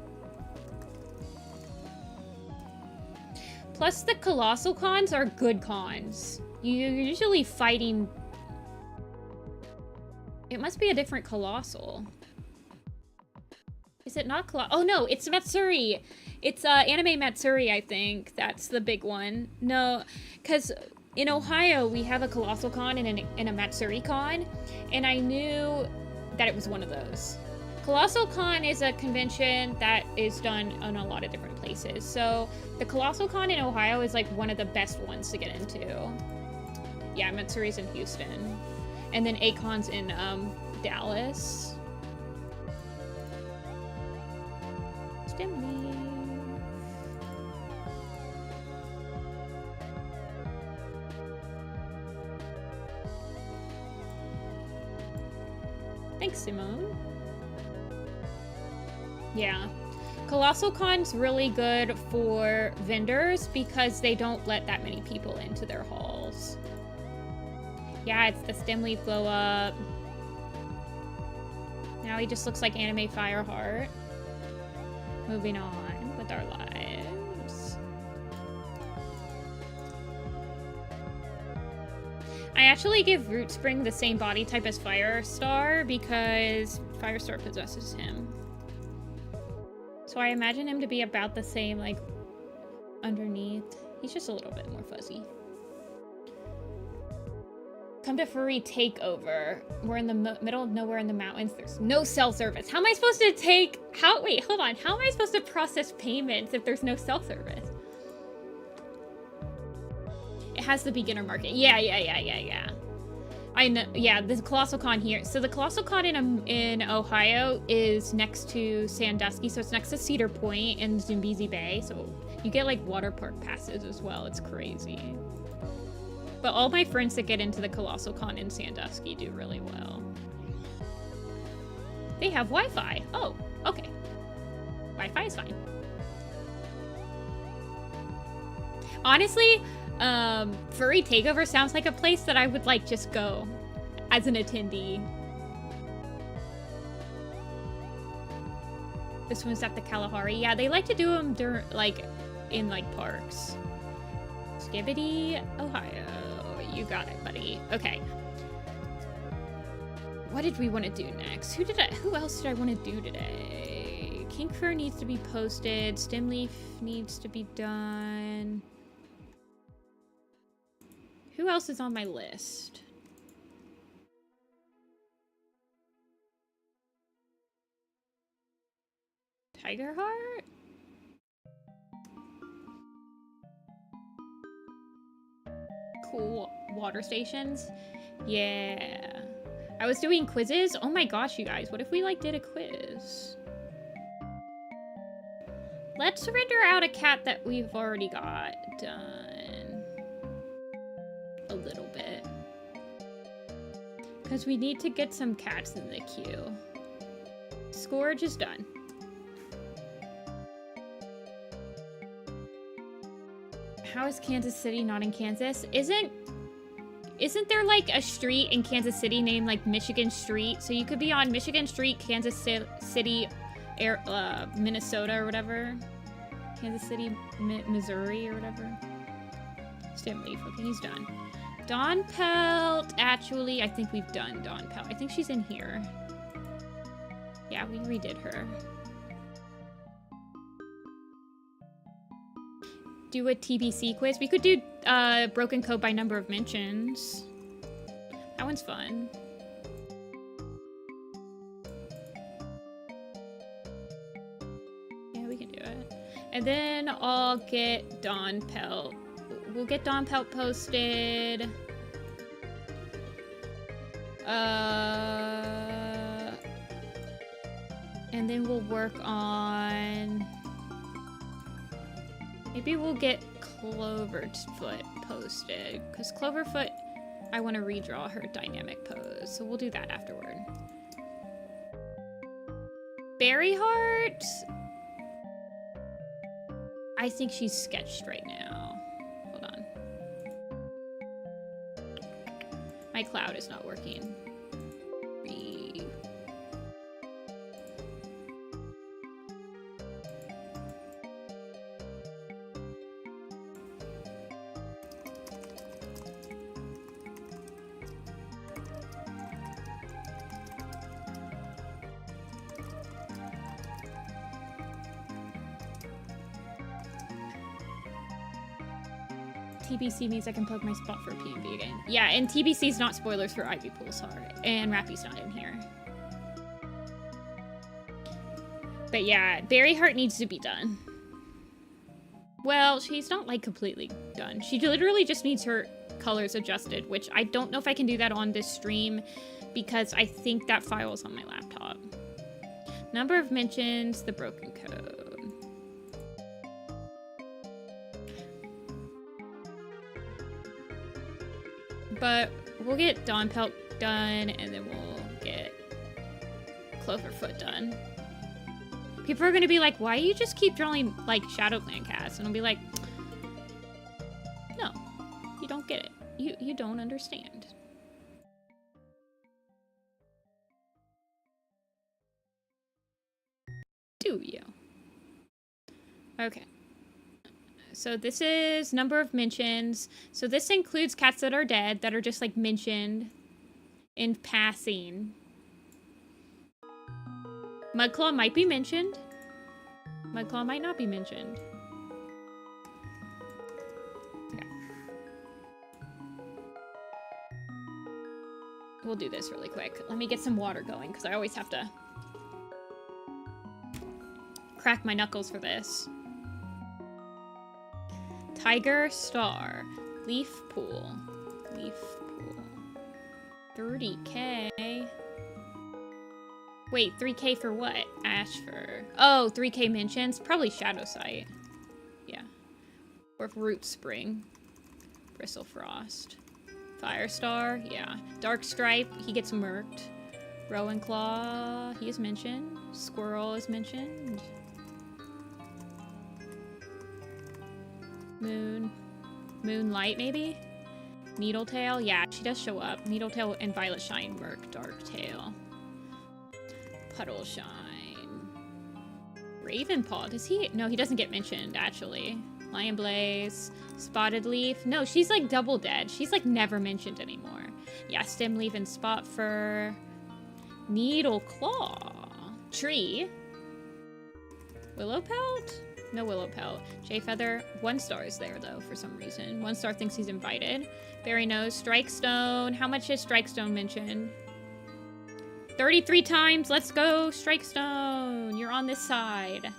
[SPEAKER 1] Plus, the Colossal Cons are good cons. You're usually fighting... It must be a different Colossal. Is it not Colossal? Oh, no, it's Matsuri. It's Anime Matsuri, I think. That's the big one. No, because in Ohio, we have a Colossal Con and a Matsuri Con, and I knew that it was one of those. Colossal Con is a convention that is done in a lot of different places. So the Colossal Con in Ohio is like one of the best ones to get into. Yeah, Matsuri's in Houston. And then A-Con's in Dallas. Stimmy. Thanks, Simone. Yeah. Colossal Con's really good for vendors because they don't let that many people into their halls. Yeah, it's the stem leaf blow up. Now he just looks like Anime Fireheart. Moving on with our lives. I actually give Root Spring the same body type as Firestar because Firestar possesses him. So I imagine him to be about the same, like, underneath. He's just a little bit more fuzzy. Come to Furry Takeover. We're in the middle of nowhere in the mountains. There's no cell service. How am I supposed to take... Wait, hold on. How am I supposed to process payments if there's no cell service? It has the beginner market. Yeah. I know. Yeah, the Colossal Con here. So the Colossal Con in Ohio is next to Sandusky. So it's next to Cedar Point and Zambezi Bay. So you get, like, water park passes as well. It's crazy. But all my friends that get into the Colossal Con in Sandusky do really well. They have Wi-Fi. Oh, okay. Wi-Fi is fine. Honestly, Furry Takeover sounds like a place that I would, like, just go as an attendee. This one's at the Kalahari. Yeah, they like to do them during, like, in, like, parks. Skibbity, Ohio. You got it, buddy. Okay. What did we want to do next? Who else did I want to do today? King Fur needs to be posted. Stem Leaf needs to be done. Who else is on my list? Tiger Heart? Cool water stations. Yeah. I was doing quizzes. Oh my gosh, you guys. What if we, like, did a quiz? Let's render out a cat that we've already got done. A little bit. Because we need to get some cats in the queue. Scourge is done. How is Kansas City not in Kansas? Isn't there, like, a street in Kansas City named, like, Michigan Street? So you could be on Michigan Street, Kansas City, Minnesota or whatever. Kansas City, Missouri or whatever. Stem Leaf. Okay, he's done. Dawn Pelt. Actually, I think we've done Dawn Pelt. I think she's in here. Yeah, we redid her. Do a TBC quiz. We could do broken code by number of mentions. That one's fun. Yeah, we can do it. And then I'll get Dawn Pelt. We'll get Dawn Pelt posted. And then we'll work on... Maybe we'll get Cloverfoot posted, because Cloverfoot, I want to redraw her dynamic pose, so we'll do that afterward. Berryheart? I think she's sketched right now. Hold on. My cloud is not working. TBC means I can plug my spot for PNB again. Yeah, and TBC's not spoilers for Ivy Pool, sorry. And Rappy's not in here. But yeah, Berry Heart needs to be done. Well, she's not like completely done. She literally just needs her colors adjusted, which I don't know if I can do that on this stream because I think that file is on my laptop. Number of mentions, the broken code. But we'll get Dawn Pelt done, and then we'll get Cloverfoot done. People are gonna be like, why do you just keep drawing, like, Shadowland cats? And I'll be like, no, you don't get it. You don't understand. Do you? Okay. So this is number of mentions. So this includes cats that are dead, that are just, like, mentioned in passing. Mudclaw might be mentioned. Mudclaw might not be mentioned. Okay. We'll do this really quick. Let me get some water going, because I always have to crack my knuckles for this. Tiger Star. Leaf Pool. Leaf Pool. 30K. Wait, 3K for what? Ash for... Oh, 3K mentions? Probably Shadow Sight. Yeah. Or Root Spring. Bristle Frost. Firestar? Yeah. Dark Stripe, he gets murked. Rowan Claw, he is mentioned. Squirrel is mentioned. Moonlight, maybe? Needletail? Yeah, she does show up. Needletail and Violet Shine murk Darktail. Puddle Shine. Ravenpaw, does he? No, he doesn't get mentioned, actually. Lion Blaze. Spotted Leaf. No, she's like double dead. She's like never mentioned anymore. Yeah, Stem Leaf and Spot Fur. Needle Claw. Tree. Willow Pelt? No Willow Pelt. Jay Feather. 1 star is there, though, for some reason. 1 star thinks he's invited. Berry Nose. Strike Stone. How much is Strike Stone mentioned? 33 times. Let's go, Strike Stone. You're on this side.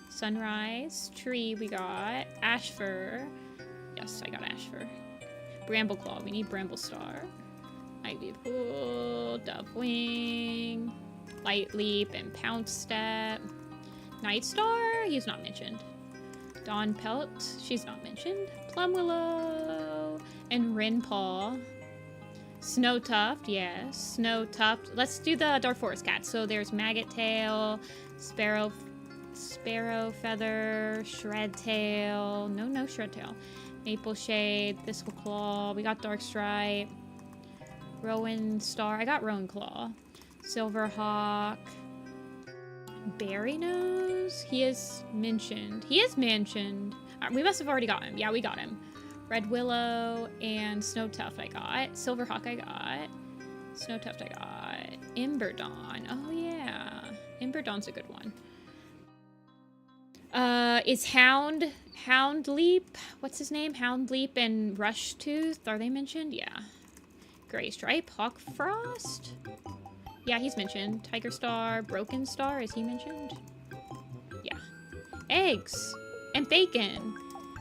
[SPEAKER 1] Sunrise. Tree we got. Ash Fur. Yes, I got Ash Fur. Bramble Claw. We need Bramble Star. Ivy Pool. Dove Wing. Light Leap and Pounce Step. Night Star. He's not mentioned. Dawn Pelt. She's not mentioned. Plum Willow. And Rinpaw. Snow Tuft, yes. Snow Tuft. Let's do the Dark Forest cats. So there's Maggot Tail, Sparrow Feather, Shred Tail. No Shred Tail. Maple Shade, Thistle Claw. We got Dark Stripe. Rowan Star. I got Rowan Claw. Silverhawk. Berry Nose. He is mentioned. He is mentioned. We must have already got him. Yeah, we got him. Red Willow and Snow Tuft I got. Silverhawk I got. Snow Tuft I got. Emberdawn. Oh, yeah. Emberdawn's a good one. Is Houndleap? What's his name? Houndleap and Rush Tooth. Are they mentioned? Yeah. Gray Stripe. Hawk Frost. Yeah, he's mentioned. Tiger Star. Broken Star. Is he mentioned? Yeah. Eggs. And bacon.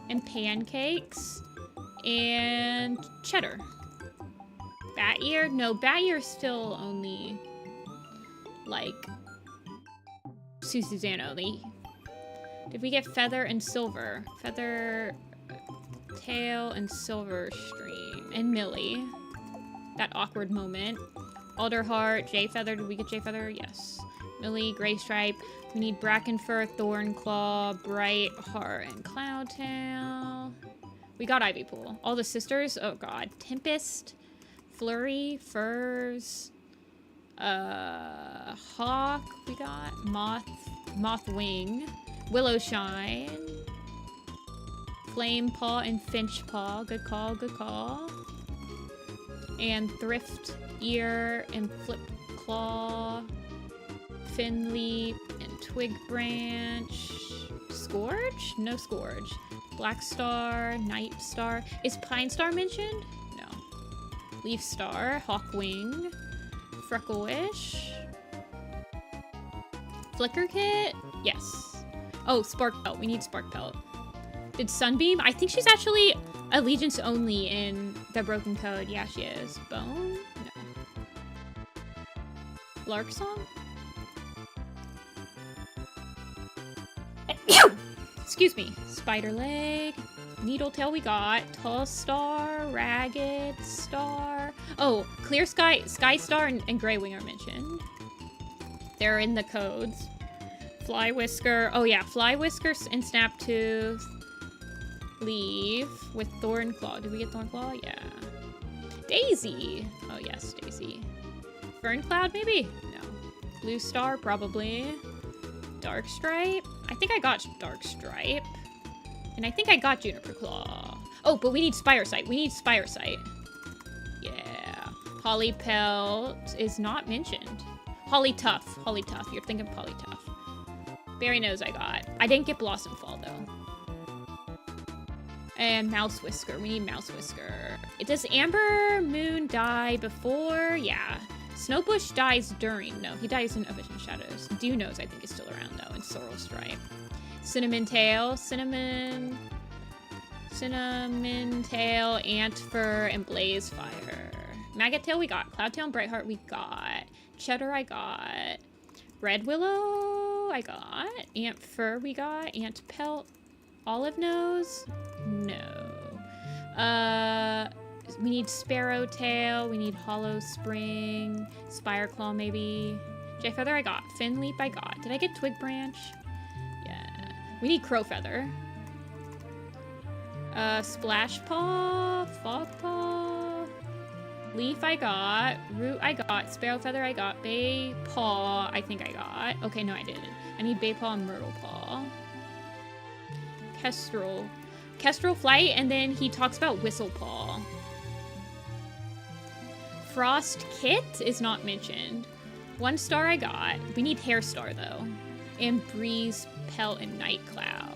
[SPEAKER 1] And pancakes. And cheddar. Bat Ear? No, Bat Ear's still only, like, Susuzano. Did we get Feather and Silver? Feather, Tail, and Silver Stream. And Millie. That awkward moment. Alderheart, Jay Feather. Did we get Jay Feather? Yes. Millie, Gray Stripe. We need Brackenfur, Thornclaw, Bright Heart, and Cloudtail. We got Ivy Pool. All the sisters. Oh god. Tempest, Flurry, Furs, Hawk. We got Mothwing, Willow Shine, Flame Paw, and Finch Paw. Good call. Good call. And Thrift Ear and Flip Claw. Finleap and Twig Branch. Scourge? No Scourge. Black Star, Night Star. Is Pine Star mentioned? No. Leaf Star, Hawkwing, Frecklewish, Flicker Kit, Yes. Oh, Spark Pelt. We need Spark Pelt. Did Sunbeam? I think she's actually Allegiance only in the Broken Code. Yeah, she is. Bone? No. Lark Song? Excuse me. Spider Leg. Needle Tail we got. Tall Star. Ragged Star. Oh, Clear Sky. Sky Star and Grey Wing are mentioned. They're in the codes. Fly Whisker. Oh yeah, Fly Whisker and Snaptooth. Leaf with Thorn Claw. Did we get Thorn Claw? Yeah. Daisy. Oh yes, Daisy. Fern Cloud maybe? No. Blue Star probably. Dark Stripe. I think I got Dark Stripe. And I think I got Juniper Claw. Oh, but we need Spire Sight. We need Spire Sight. Yeah. Holly Pelt is not mentioned. Holly Tuff. Holly Tuff. You're thinking Holly Tuff. Berry Nose I got. I didn't get Blossom Fall though. And Mouse Whisker. We need Mouse Whisker. Does Amber Moon die before? Yeah. Snowbush dies during. No, he dies in Vision Shadows. Dew Nose I think is still around though. And Sorrel Stripe. Cinnamon Tail. Cinnamon Tail. Ant Fur. And Blaze Fire. Maggot Tail we got. Cloud Tail and Brightheart we got. Cheddar I got. Red Willow I got. Ant Fur we got. Ant Pelt. Olive Nose? No. We need Sparrow Tail. We need Hollow Spring. Spire Claw maybe. Jay Feather I got. Fin Leap I got. Did I get Twig Branch? Yeah. We need Crow Feather. Splash Paw. Fog Paw. Leaf I got. Root I got. Sparrow Feather I got. Bay Paw I think I got. Okay, no I didn't. I need Bay Paw and Myrtle Paw. Kestrel Flight, and then he talks about Whistlepaw. Frost Kit is not mentioned. 1 star I got. We need Hair Star though. And Breeze Pelt and Night Cloud.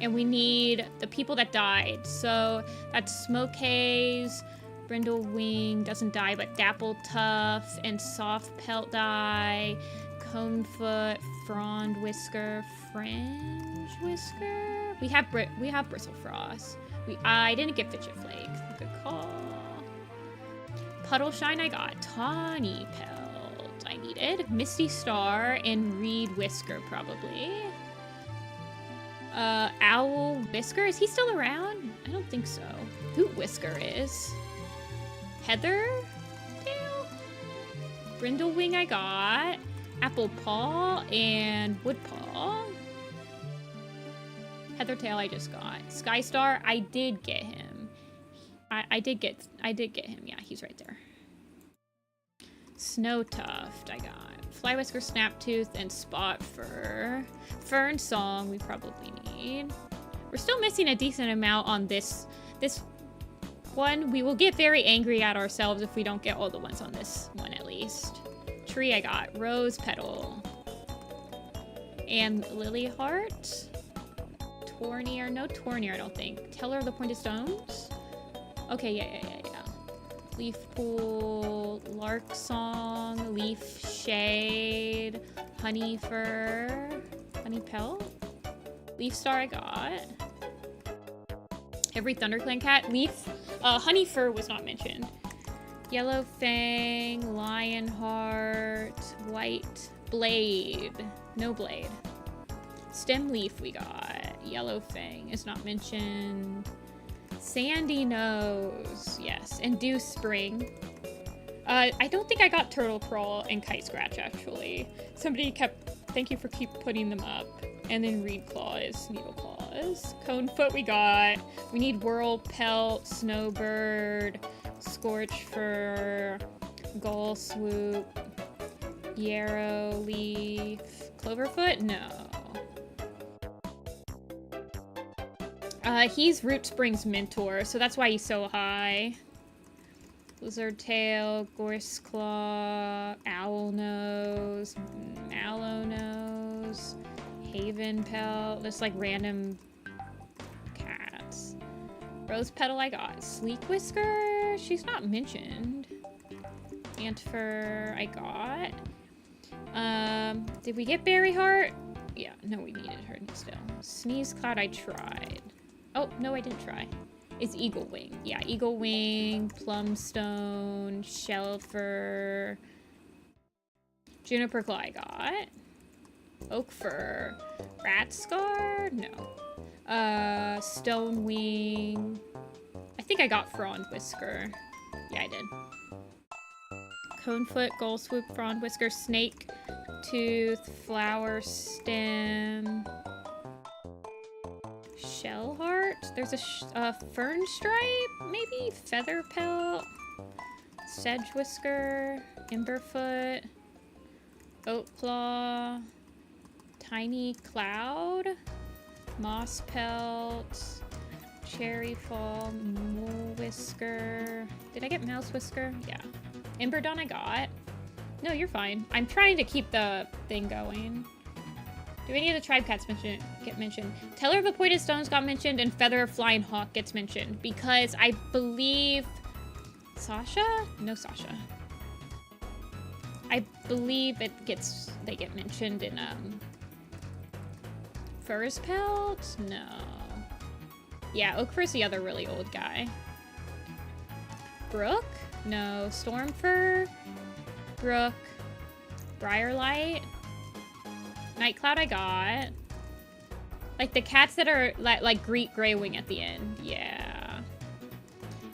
[SPEAKER 1] And we need the people that died. So that's Smoke Haze, Brindle Wing doesn't die, but Dapple Tuff and Soft Pelt die. Conefoot, Frond Whisker, Fringe Whisker. We have Bristle Frost. I didn't get Fidget Flake. Good call. Puddle Shine I got. Tawny Pelt I needed. Misty Star and Reed Whisker probably. Owl Whisker, is he still around? I don't think so. Hoot Whisker is. Heather Tail. Brindle Wing I got. Apple Paw and Wood Paw. Heather Tail I just got. Sky Star, I did get him. I did get him. Yeah, he's right there. Snow Tuft I got. Fly Whisker, Snaptooth, and Spot Fur. Fern Song we probably need. We're still missing a decent amount on this one. We will get very angry at ourselves if we don't get all the ones on this one at least. Tree I got. Rose Petal. And Lily Heart. Tornier. No Tornier, I don't think. Teller of the Pointed Stones. Okay, yeah. Leaf Pool. Lark Song. Leaf Shade. Honey Fur. Honey Pelt. Leaf Star I got. Every ThunderClan cat. Leaf. Honey Fur was not mentioned. Yellow Fang. Lionheart. White. Blade. No Blade. Stem Leaf we got. Yellow Fang is not mentioned. Sandy Nose. Yes. And Dew Spring. I don't think I got Turtle Crawl and Kite Scratch actually. Somebody kept... Thank you for keep putting them up. And then Reed Claws. Needle Claws. Conefoot we got. We need Whirl Pelt. Snowbird. Scorch Fur. Gull Swoop. Yarrow Leaf. Cloverfoot? No. He's Root Spring's mentor, so that's why he's so high. Lizard Tail, Gorse Claw, Owl Nose, Mallow Nose, Haven Pelt, just like random cats. Rose Petal I got. Sleek Whisker, she's not mentioned. Ant Fur I got. Did we get Berry Heart? Yeah, no, we needed her still. Sneeze Cloud, I tried. Oh, no, I didn't try. Is Eagle Wing. Yeah, Eagle Wing, Plumstone, Shelfer, Juniper Claw I got. Oak Fir. Rat Scar? No. Stone Wing. I think I got Frond Whisker. Yeah, I did. Conefoot, Gold Swoop, Frond Whisker, Snake Tooth, Flower Stem, Shell Heart. There's a Fern Stripe, maybe? Feather Pelt, Sedge Whisker, Emberfoot, Oat Claw, Tiny Cloud, Moss Pelt, Cherry Fall, Mole Whisker. Did I get Mouse Whisker? Yeah. Emberdon I got. No, you're fine. I'm trying to keep the thing going. Do any of the tribe cats get mentioned? Teller of the Pointed Stones got mentioned, and Feather of Flying Hawk gets mentioned. Because I believe... Sasha? No Sasha. I believe they get mentioned in, Fur's Pelt? No. Yeah, Oakfur's the other really old guy. Brook? No. Stormfur? Brook. Briarlight? Nightcloud I got. Like the cats that are like Greek Greywing at the end. Yeah.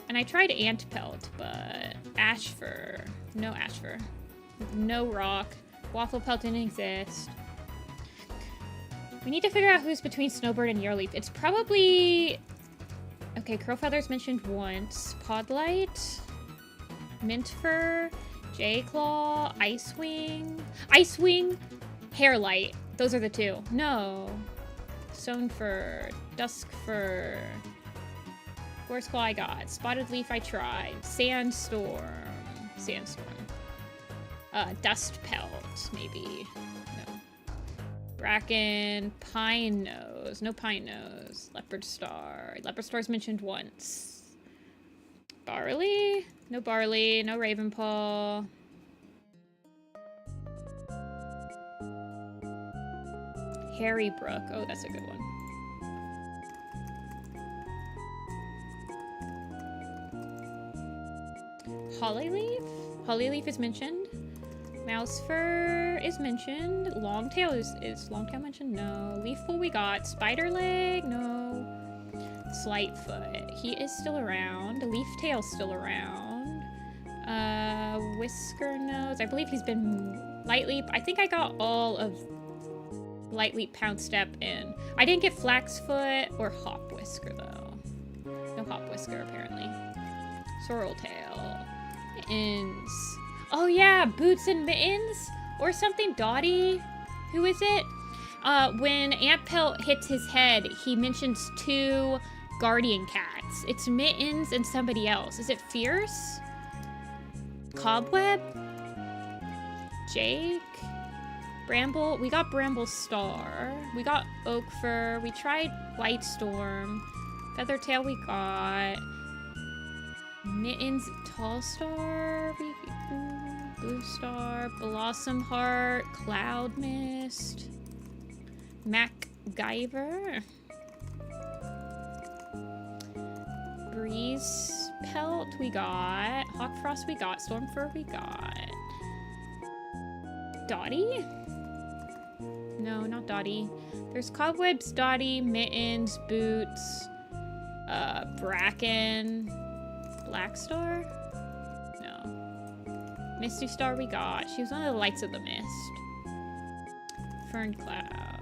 [SPEAKER 1] And I tried Ant Pelt, but Ashfur. No Ashfur. No Rock. Waffle Pelt didn't exist. We need to figure out who's between Snowbird and Yarleaf. It's probably... Okay, Crowfeather's mentioned once. Podlight. Mintfur. Jayclaw. Icewing. Icewing. Hairlight. Those are the two. No. Stonefur. Duskfur. Gorseclaw I got. Spotted Leaf I tried. Sandstorm. Sandstorm. Dust Pelt, maybe. No. Bracken. Pine Nose. No Pine Nose. Leopard Star. Leopard Star's mentioned once. Barley? No Barley. No Ravenpaw. Harry Brook. Oh, that's a good one. Hollyleaf? Hollyleaf is mentioned. Mousefur is mentioned. Longtail is Longtail mentioned? No. Leafpool we got. Spiderleg? No. Slightfoot. He is still around. Leaftail's still around. Whisker Nose. I believe he's been Lightleap. I think I got all of Lightleap, Pound Step in. I didn't get Flaxfoot or Hop Whisker though. No Hop Whisker apparently. Sorreltail. Mittens. Oh yeah, Boots and Mittens or something. Dottie. Who is it? When Ant Pelt hits his head, he mentions two guardian cats. It's Mittens and somebody else. Is it Fierce? Cobweb? Jake? Bramble? We got Bramble Star. We got Oakfur. We tried White Storm. Feathertail we got. Mittens, Tall Star. Blue Star. Blossom Heart. Cloud Mist. MacGyver. Breeze Pelt we got. Hawkfrost we got. Stormfur we got. Dottie? No, not Dottie. There's Cobwebs, Dottie, Mittens, Boots, Bracken, Black Star? No. Misty Star we got. She was one of the Lights of the Mist. Fern Cloud.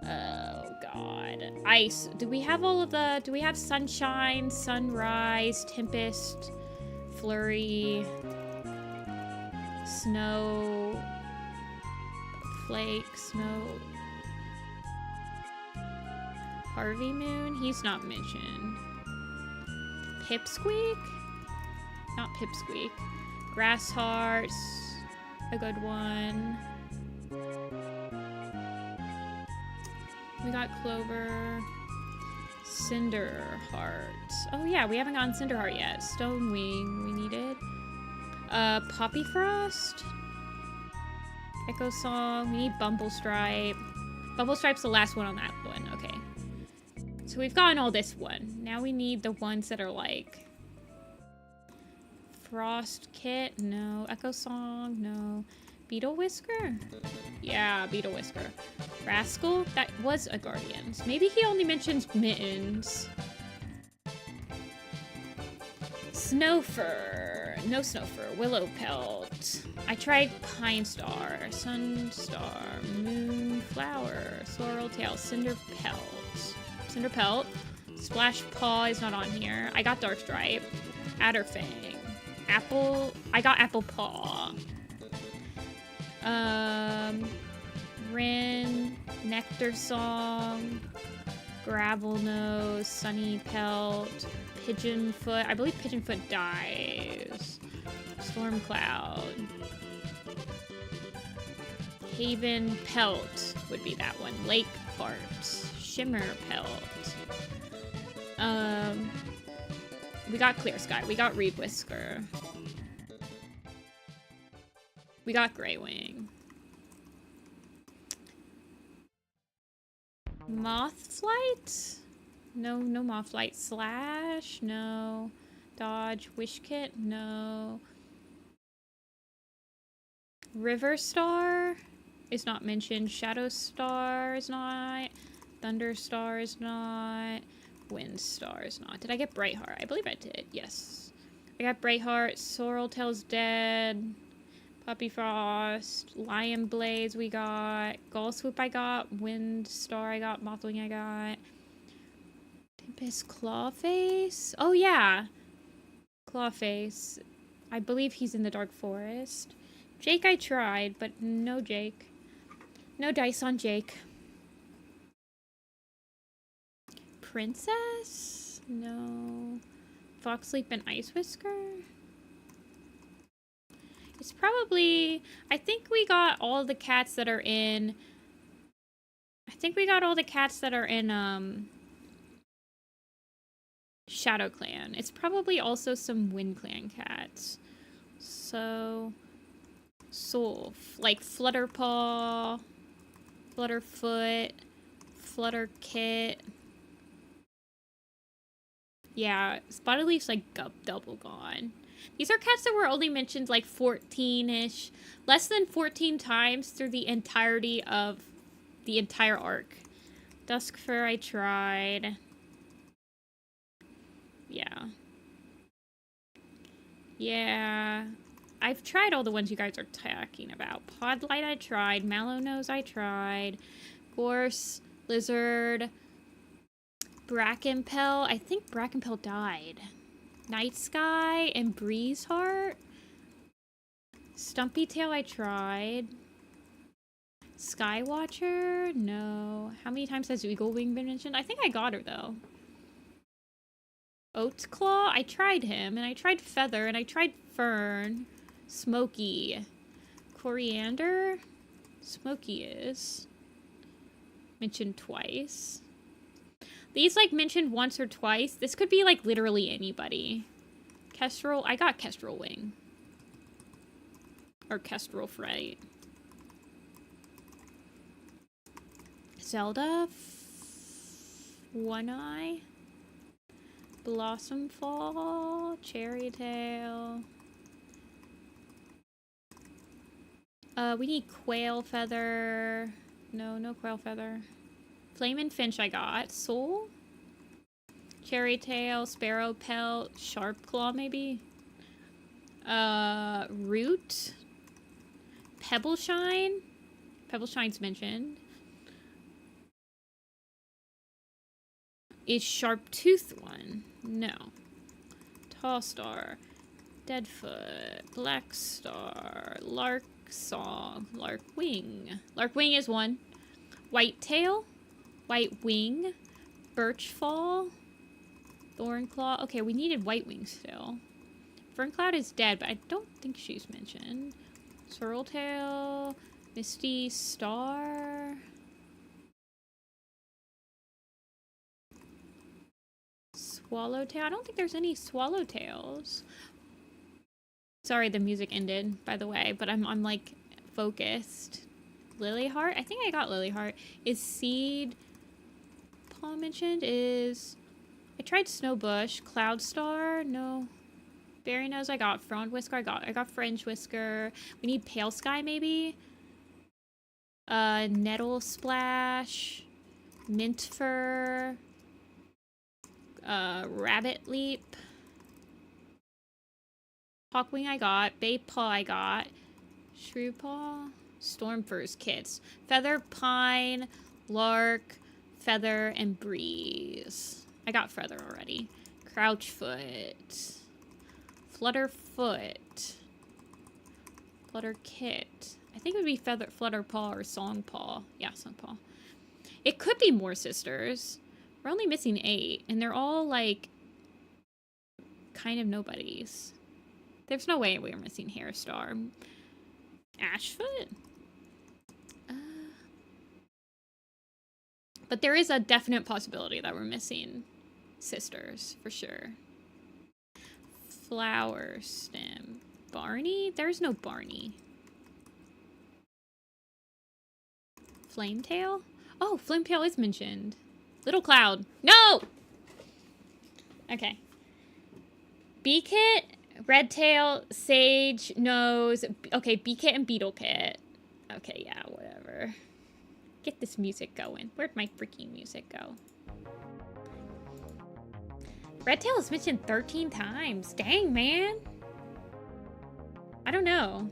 [SPEAKER 1] Oh, God. Ice. Do we have all of the... Do we have Sunshine, Sunrise, Tempest, Flurry, Snow, Flake, Snow, Harvey Moon? He's not mentioned. Pipsqueak? Not Pipsqueak. Grass Hearts. A good one. We got Clover. Cinderheart. Oh yeah, we haven't gotten Cinderheart yet. Stonewing we needed. Poppy Frost. Echo Song. We need Bumble Stripe. Bumble Stripe's the last one on that one. Okay. So we've gotten all this one. Now we need the ones that are like... Frost Kit? No. Echo Song? No. Beetle Whisker? Yeah, Beetle Whisker. Rascal? That was a Guardians. Maybe he only mentions Mittens. Snowfur. No Snowfur. Willow Pelt. I tried Pine Star. Sun Star. Moonflower. Sorrel Tail. Cinder Pelt. Cinder Pelt. Splash Paw is not on here. I got Dark Stripe. Adderfang. Apple. I got Apple Paw. Rin. Nectar Song. Gravel Nose. Sunny Pelt. Pigeonfoot. I believe Pigeonfoot dies. Storm Cloud. Haven Pelt would be that one. Lake Parts. Shimmer Pelt. We got Clear Sky. We got Reed Whisker. We got Grey Wing. Moth Flight? No, no Moth Flight. Slash? No. Dodge. Wish Kit? No. River Star is not mentioned. Shadow Star is not. Thunder Star is not. Wind Star is not. Did I get Brightheart? I believe I did. Yes. I got Brightheart. Sorrel Tail's dead. Puppy Frost. Lion Blaze we got. Gull Swoop I got. Wind Star I got. Mothwing I got. Tempest Clawface? Oh yeah. Clawface. I believe he's in the Dark Forest. Jake I tried, but no Jake. No dice on Jake. Princess? No. Fox Sleep and Ice Whisker? It's probably... I think we got all the cats that are in... Shadow Clan. It's probably also some Wind Clan cats. So... Soul. Like Flutterpaw, Flutterfoot, Flutterkit. Yeah, Spotted Leaf's like double gone. These are cats that were only mentioned like 14-ish, less than 14 times through the entirety of the entire arc. Duskfur I tried. Yeah. Yeah. I've tried all the ones you guys are talking about. Podlight I tried. Mallownose I tried. Gorse, Lizard, Brackenpelt. I think Brackenpelt died. Night Sky and Breezeheart. Stumpy Tail I tried. Skywatcher? No. How many times has Eagle Wing been mentioned? I think I got her though. Oats Claw? I tried him, and I tried Feather, and I tried Fern. Smoky. Coriander? Smoky is. Mentioned twice. These, like, mentioned once or twice. This could be, like, literally anybody. Kestrel. I got Kestrel Wing. Or Kestrel Fright. Zelda. One Eye. Blossom Fall. Cherry Tail. We need Quail Feather. No, no Quail Feather. Flamin' Finch I got. Soul? Cherry Tail, Sparrow Pelt, Sharp Claw maybe? Root? Pebble Shine? Pebble Shine's mentioned. Is Sharp Tooth one? No. Tall Star. Deadfoot. Black Star. Lark Song. Lark Wing. Lark Wing is one. White Tail. White Wing. Birchfall. Thornclaw. Okay, we needed White Wing still. Ferncloud is dead, but I don't think she's mentioned. Swirltail. Misty Star. Swallowtail. I don't think there's any Swallowtails. Sorry, the music ended, by the way, but I'm like focused. Lilyheart? I think I got Lilyheart. Is Seed Paul mentioned? Is... I tried Snowbush. Cloudstar? No. Berry Nose I got. Frond Whisker I got Fringe Whisker. We need Pale Sky maybe? Nettle Splash. Mint Fur. Rabbit Leap. Hawkwing I got. Bay Paw I got. Shrew Paw. Storm Fur's kits. Feather, Pine, Lark, Feather, and Breeze. I got Feather already. Crouchfoot. Flutterfoot. Flutter Kit. I think it would be Flutter Paw or Song Paw. Yeah, Song Paw. It could be more sisters. We're only missing 8, and they're all, like, kind of nobodies. There's no way we're missing Hairstar. Ashfoot? But there is a definite possibility that we're missing sisters, for sure. Flower Stem. Barney? There's no Barney. Flametail? Oh, Flametail is mentioned. Little Cloud. No! Okay. Beakit, Redtail, Sage, Nose. Okay, Beakit and Beetлекit. Okay, yeah, whatever. Get this music going. Where'd my freaking music go? Redtail is mentioned 13 times. Dang, man. I don't know.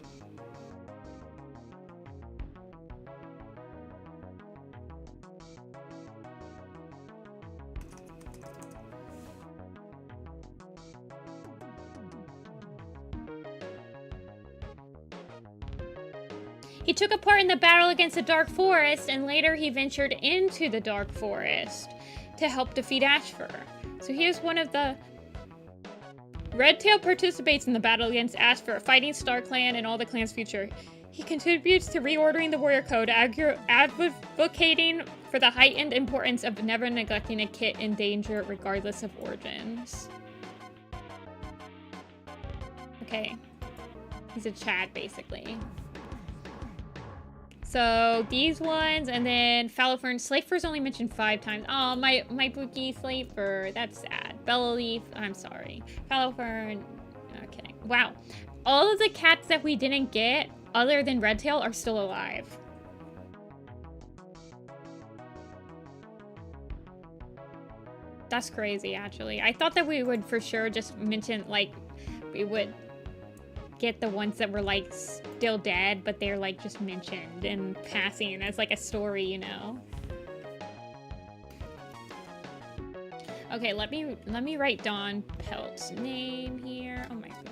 [SPEAKER 1] He took a part in the battle against the Dark Forest, and later he ventured into the Dark Forest to help defeat Ashfur. So he is one of the... Redtail participates in the battle against Ashfur, fighting Star Clan and all the clan's future. He contributes to reordering the warrior code, advocating for the heightened importance of never neglecting a kit in danger regardless of origins. Okay. He's a Chad, basically. So these ones, and then Fallowfern. Slayfur's only mentioned 5 times. Oh, my Pookie Slayfur. That's sad. Bellaleaf. I'm sorry. Fallowfern. Okay. Wow. All of the cats that we didn't get, other than Redtail, are still alive. That's crazy, actually. I thought that we would for sure just mention, like, we would get the ones that were, like, still dead, but they're, like, just mentioned and passing as, like, a story, you know? Okay, let me write Dawn Pelt's name here. Oh my gosh.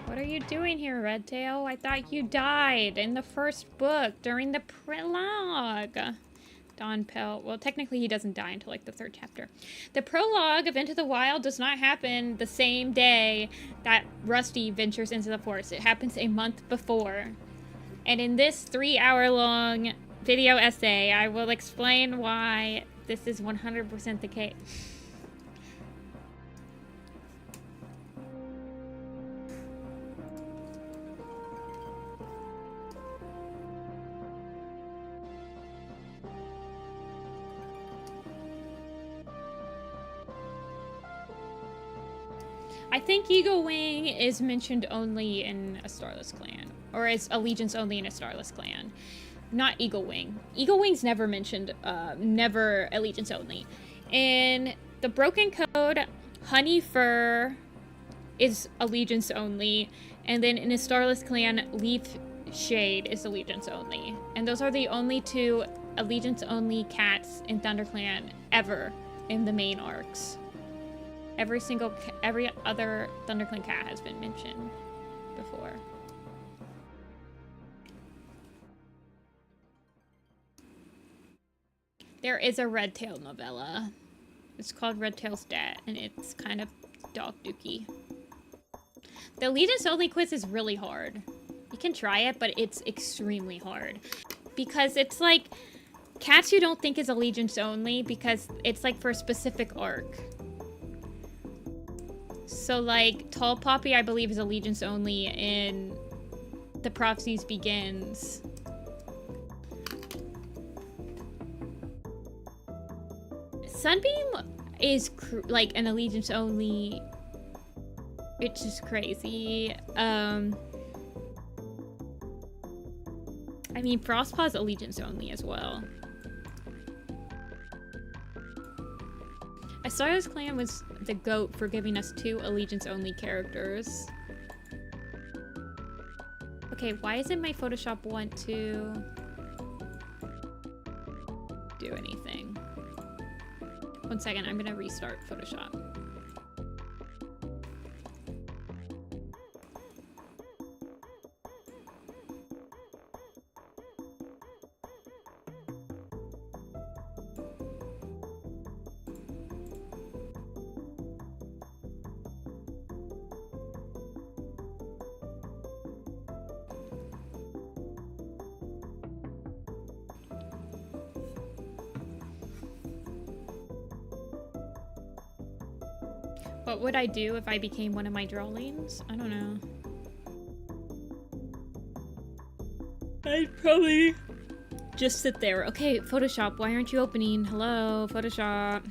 [SPEAKER 1] What are you doing here, Redtail? I thought you died in the first book during the prologue. Dawn Pelt. Well, technically he doesn't die until like the 3rd chapter. The prologue of Into the Wild does not happen the same day that Rusty ventures into the forest. It happens a month before. And in this 3-hour-long video essay, I will explain why this is 100% the case. I think Eagle Wing is mentioned only in a Starless Clan, or is allegiance only in a Starless Clan. Not Eagle Wing. Eagle Wing's never mentioned, never allegiance only. In the Broken Code, Honey Fur is allegiance only, and then in a Starless Clan, Leaf Shade is allegiance only. And those are the only 2 allegiance only cats in ThunderClan ever in the main arcs. Every other ThunderClan cat has been mentioned before. There is a Redtail novella. It's called Redtail's Debt, and it's kind of dog dookie. The Allegiance Only quiz is really hard. You can try it, but it's extremely hard. Because it's like, Katsu don't think is Allegiance Only because it's like for a specific arc. So like, Tall Poppy I believe is Allegiance Only in The Prophecies Begins. Sunbeam is like an Allegiance Only. It's just crazy. I mean, Frostpaw's Allegiance Only as well. Asara's clan was the GOAT for giving us 2 Allegiance Only characters. Okay, why doesn't my Photoshop want to do anything? 1 second, I'm gonna restart Photoshop. What would I do if I became one of my drawings? I don't know. I'd probably just sit there. Okay, Photoshop, why aren't you opening? Hello, Photoshop.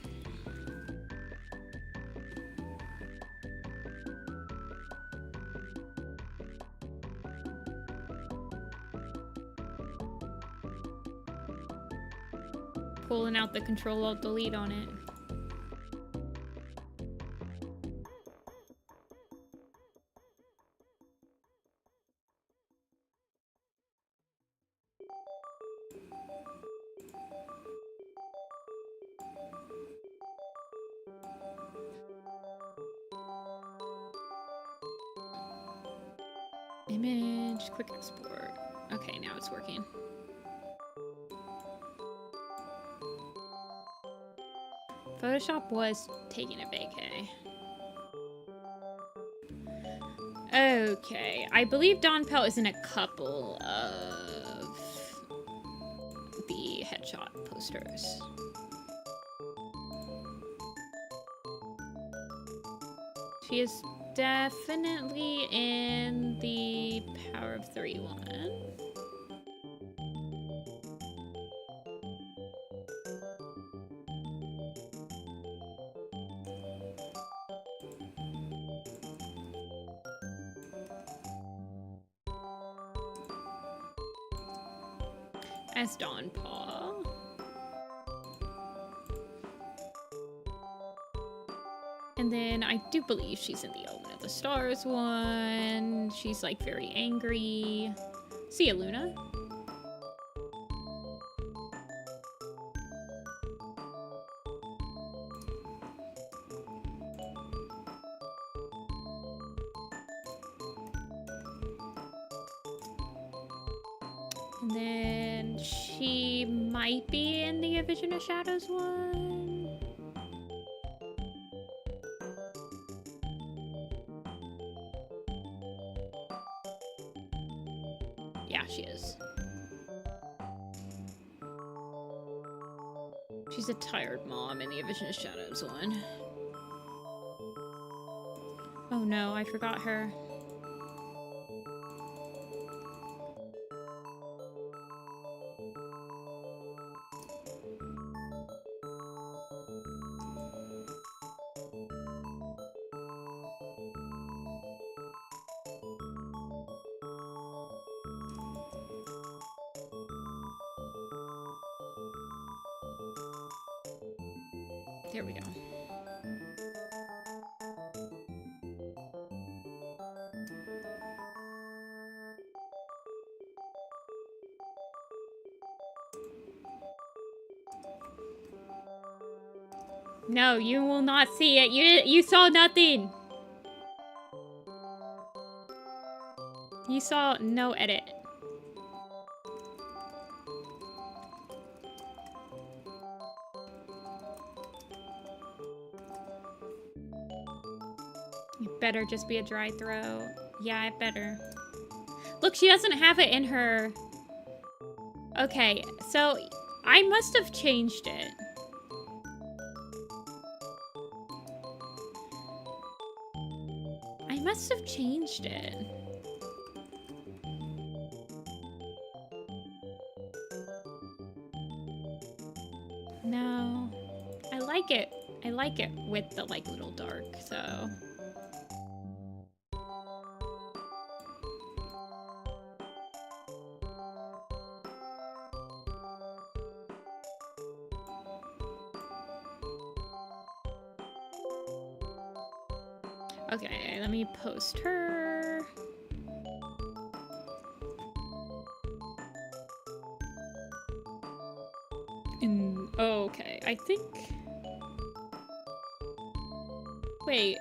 [SPEAKER 1] Pulling out the Control-Alt-Delete on it. Image, quick export. Okay, now it's working. Photoshop was taking a vacay. Okay, I believe Tawny Pelt is in a couple of the headshot posters. She is definitely in the Power of 3 one. As Dawn Paw. And then I do believe she's in the Omen of the Stars one. She's like very angry. See ya, Luna. And then she might be in the A Vision of Shadows one. Yeah, she is. She's a tired mom in the A Vision of Shadows one. Oh no, I forgot her. There we go. No, you will not see it. You saw nothing. You saw no edit. better just be a dry throw. Yeah, it better. Look, she doesn't have it in her... Okay, so I must have changed it. I must have changed it. No. I like it. I like it with the, like, little dark, so... Okay, let me post her. Okay, I think... Wait.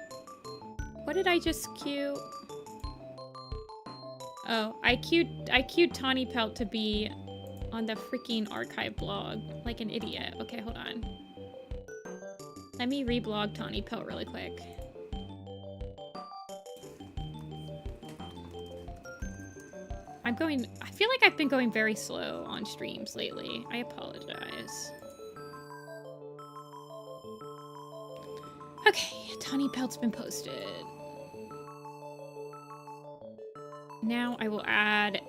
[SPEAKER 1] What did I just queue? Oh, I queued Tawny Pelt to be on the freaking archive blog. Like an idiot. Okay, hold on. Let me reblog Tawny Pelt really quick. I feel like I've been going very slow on streams lately. I apologize. Okay, Tawny Pelt's been posted. Now I will add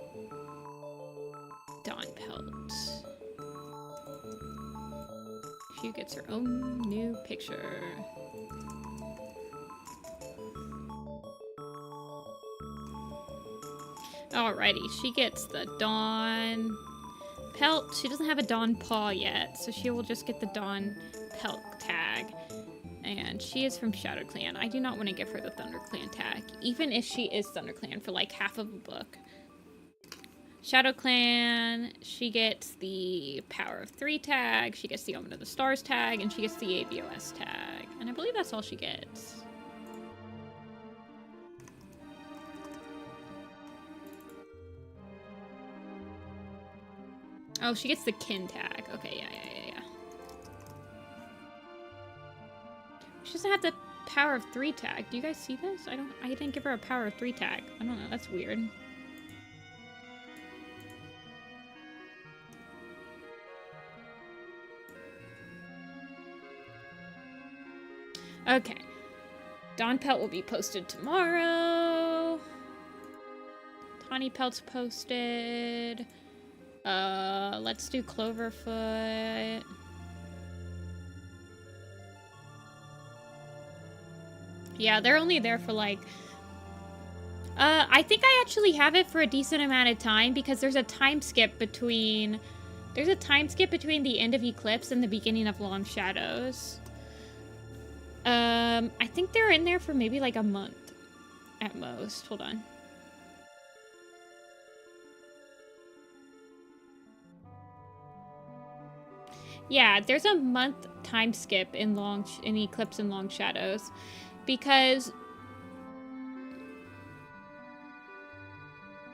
[SPEAKER 1] Dawn Pelt. She gets her own new picture. Alrighty, she gets the Dawn Pelt. She doesn't have a Dawn Paw yet, so she will just get the Dawn Pelt tag. And she is from Shadow Clan. I do not want to give her the Thunder Clan tag, even if she is Thunder Clan for like half of a book. Shadow Clan, she gets the Power of 3 tag, she gets the Omen of the Stars tag, and she gets the AVOS tag. And I believe that's all she gets. Oh, she gets the Kin tag. Okay, yeah. She doesn't have the Power of 3 tag. Do you guys see this? I didn't give her a Power of 3 tag. I don't know, that's weird. Okay. Dawn Pelt will be posted tomorrow. Tawny Pelt's posted. Let's do Cloverfoot. Yeah, they're only there for like... I think I actually have it for a decent amount of time because there's a time skip between... There's a time skip between the end of Eclipse and the beginning of Long Shadows. I think they're in there for maybe like a month at most. Hold on. Yeah, there's a month time skip in Eclipse and Long Shadows because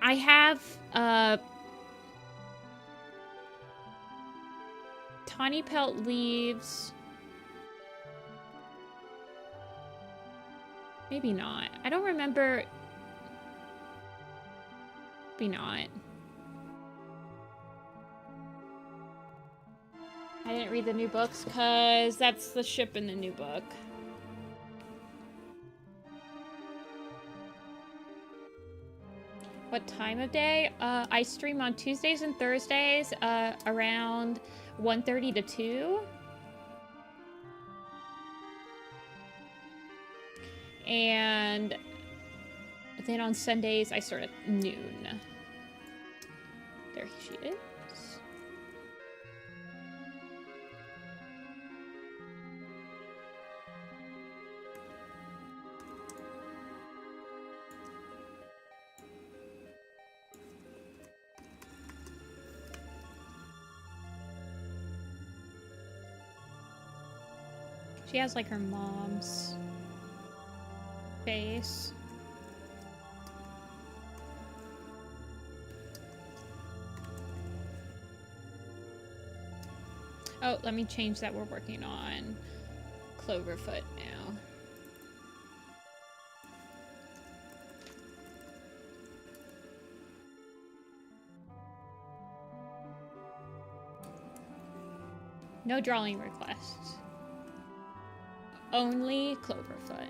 [SPEAKER 1] I have Tawny Pelt leaves. Maybe not. I don't remember. Maybe not. I didn't read the new books because that's the ship in the new book. What time of day? I stream on Tuesdays and Thursdays around 1:30 to 2. And then on Sundays I start at noon. There she is. She has like her mom's face. Oh, let me change that. We're working on Cloverfoot now. No drawing requests. Only Cloverfoot.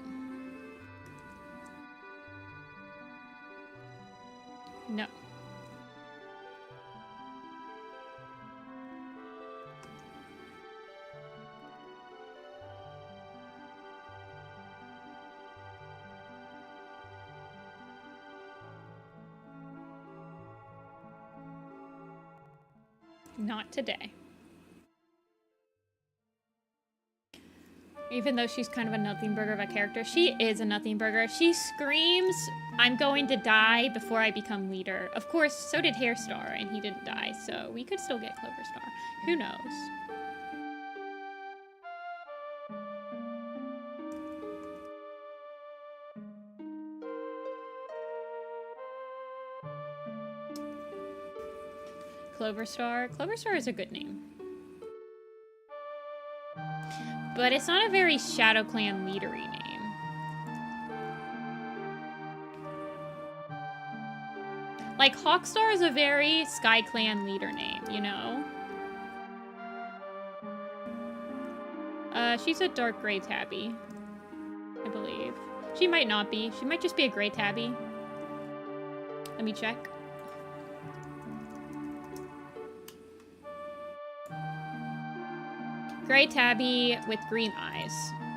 [SPEAKER 1] No. Not today. Even though she's kind of a nothing burger of a character, she is a nothing burger. She screams, "I'm going to die before I become leader." Of course, so did Hairstar, and he didn't die, so we could still get Cloverstar. Who knows? Cloverstar. Cloverstar is a good name. But it's not a very Shadow Clan leadery name. Like, Hawkstar is a very Sky Clan leader name, you know? She's a dark gray tabby, I believe. She might not be. She might just be a gray tabby. Let me check. Gray tabby with green eyes.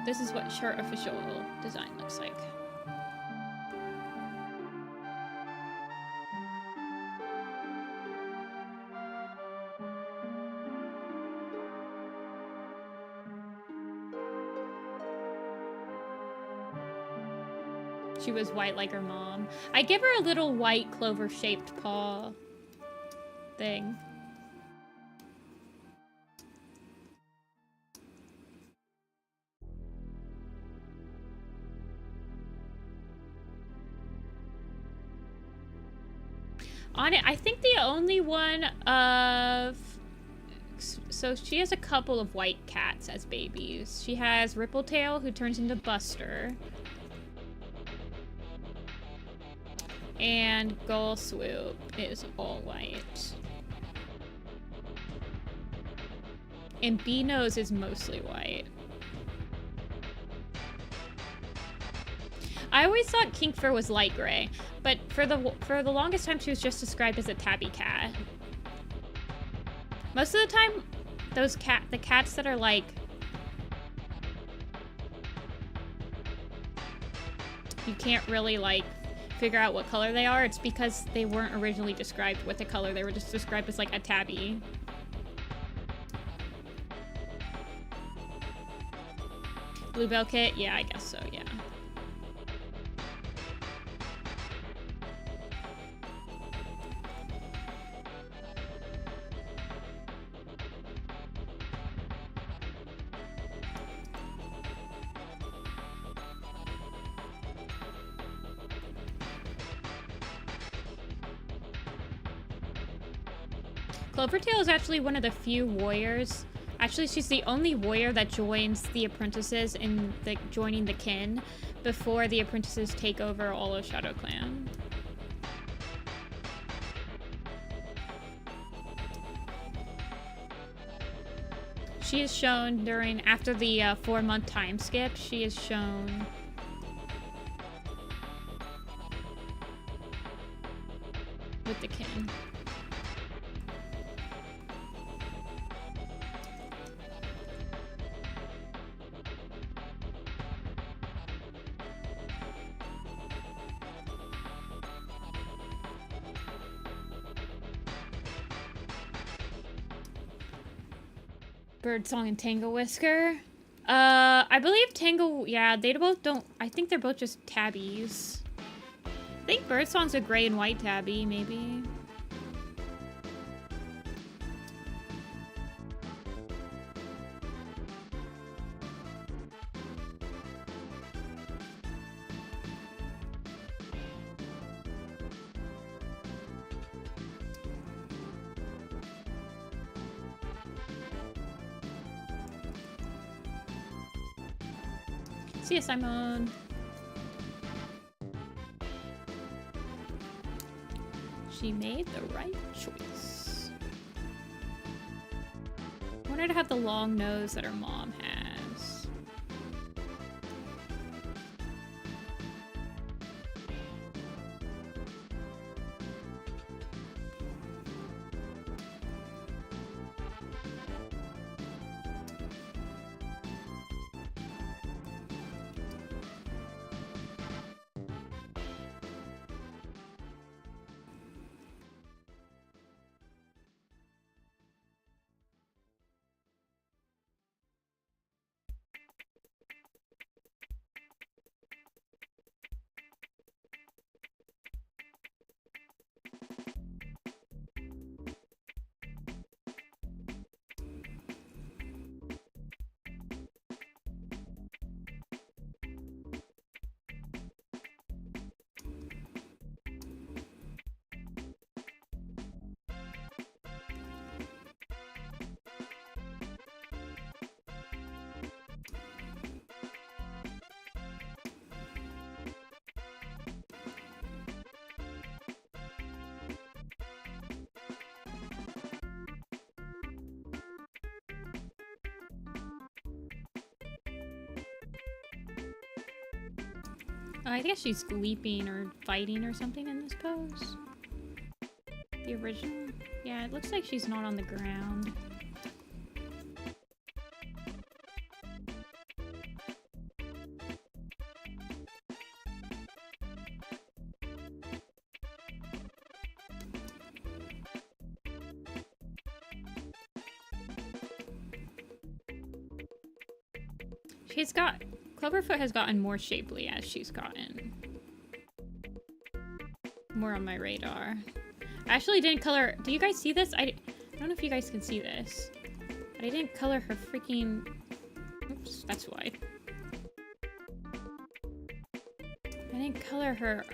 [SPEAKER 1] This is what her official design looks like. She was white like her mom. I give her a little white clover-shaped paw thing. On it, I think the only one of... So she has a couple of white cats as babies. She has Rippletail, who turns into Buster. And Gull Swoop is all white. And B-Nose is mostly white. I always thought Kinkfur was light gray, but for the longest time she was just described as a tabby cat. Most of the time, the cats that are like, you can't really like figure out what color they are, it's because they weren't originally described with a color. They were just described as like a tabby. Bluebell kit? Yeah, I guess so, yeah. Clovertail is actually one of the few warriors. Actually, she's the only warrior that joins the apprentices in joining the kin before the apprentices take over all of Shadow Clan. She is shown after the 4-month time skip, she is shown with the kin. Birdsong and Tangle Whisker. I believe Tangle, yeah, they both don't, I think they're both just tabbies. I think Birdsong's a gray and white tabby, maybe. See you, Simon. She made the right choice. want her to have the long nose that her mom has. Oh, I guess she's leaping or fighting or something in this pose. The original? Yeah, it looks like she's not on the ground. Cloverfoot has gotten more shapely as she's gotten more on my radar. I actually didn't color. Do you guys see this? I don't know if you guys can see this, but I didn't color her freaking. Oops, that's why. I didn't color her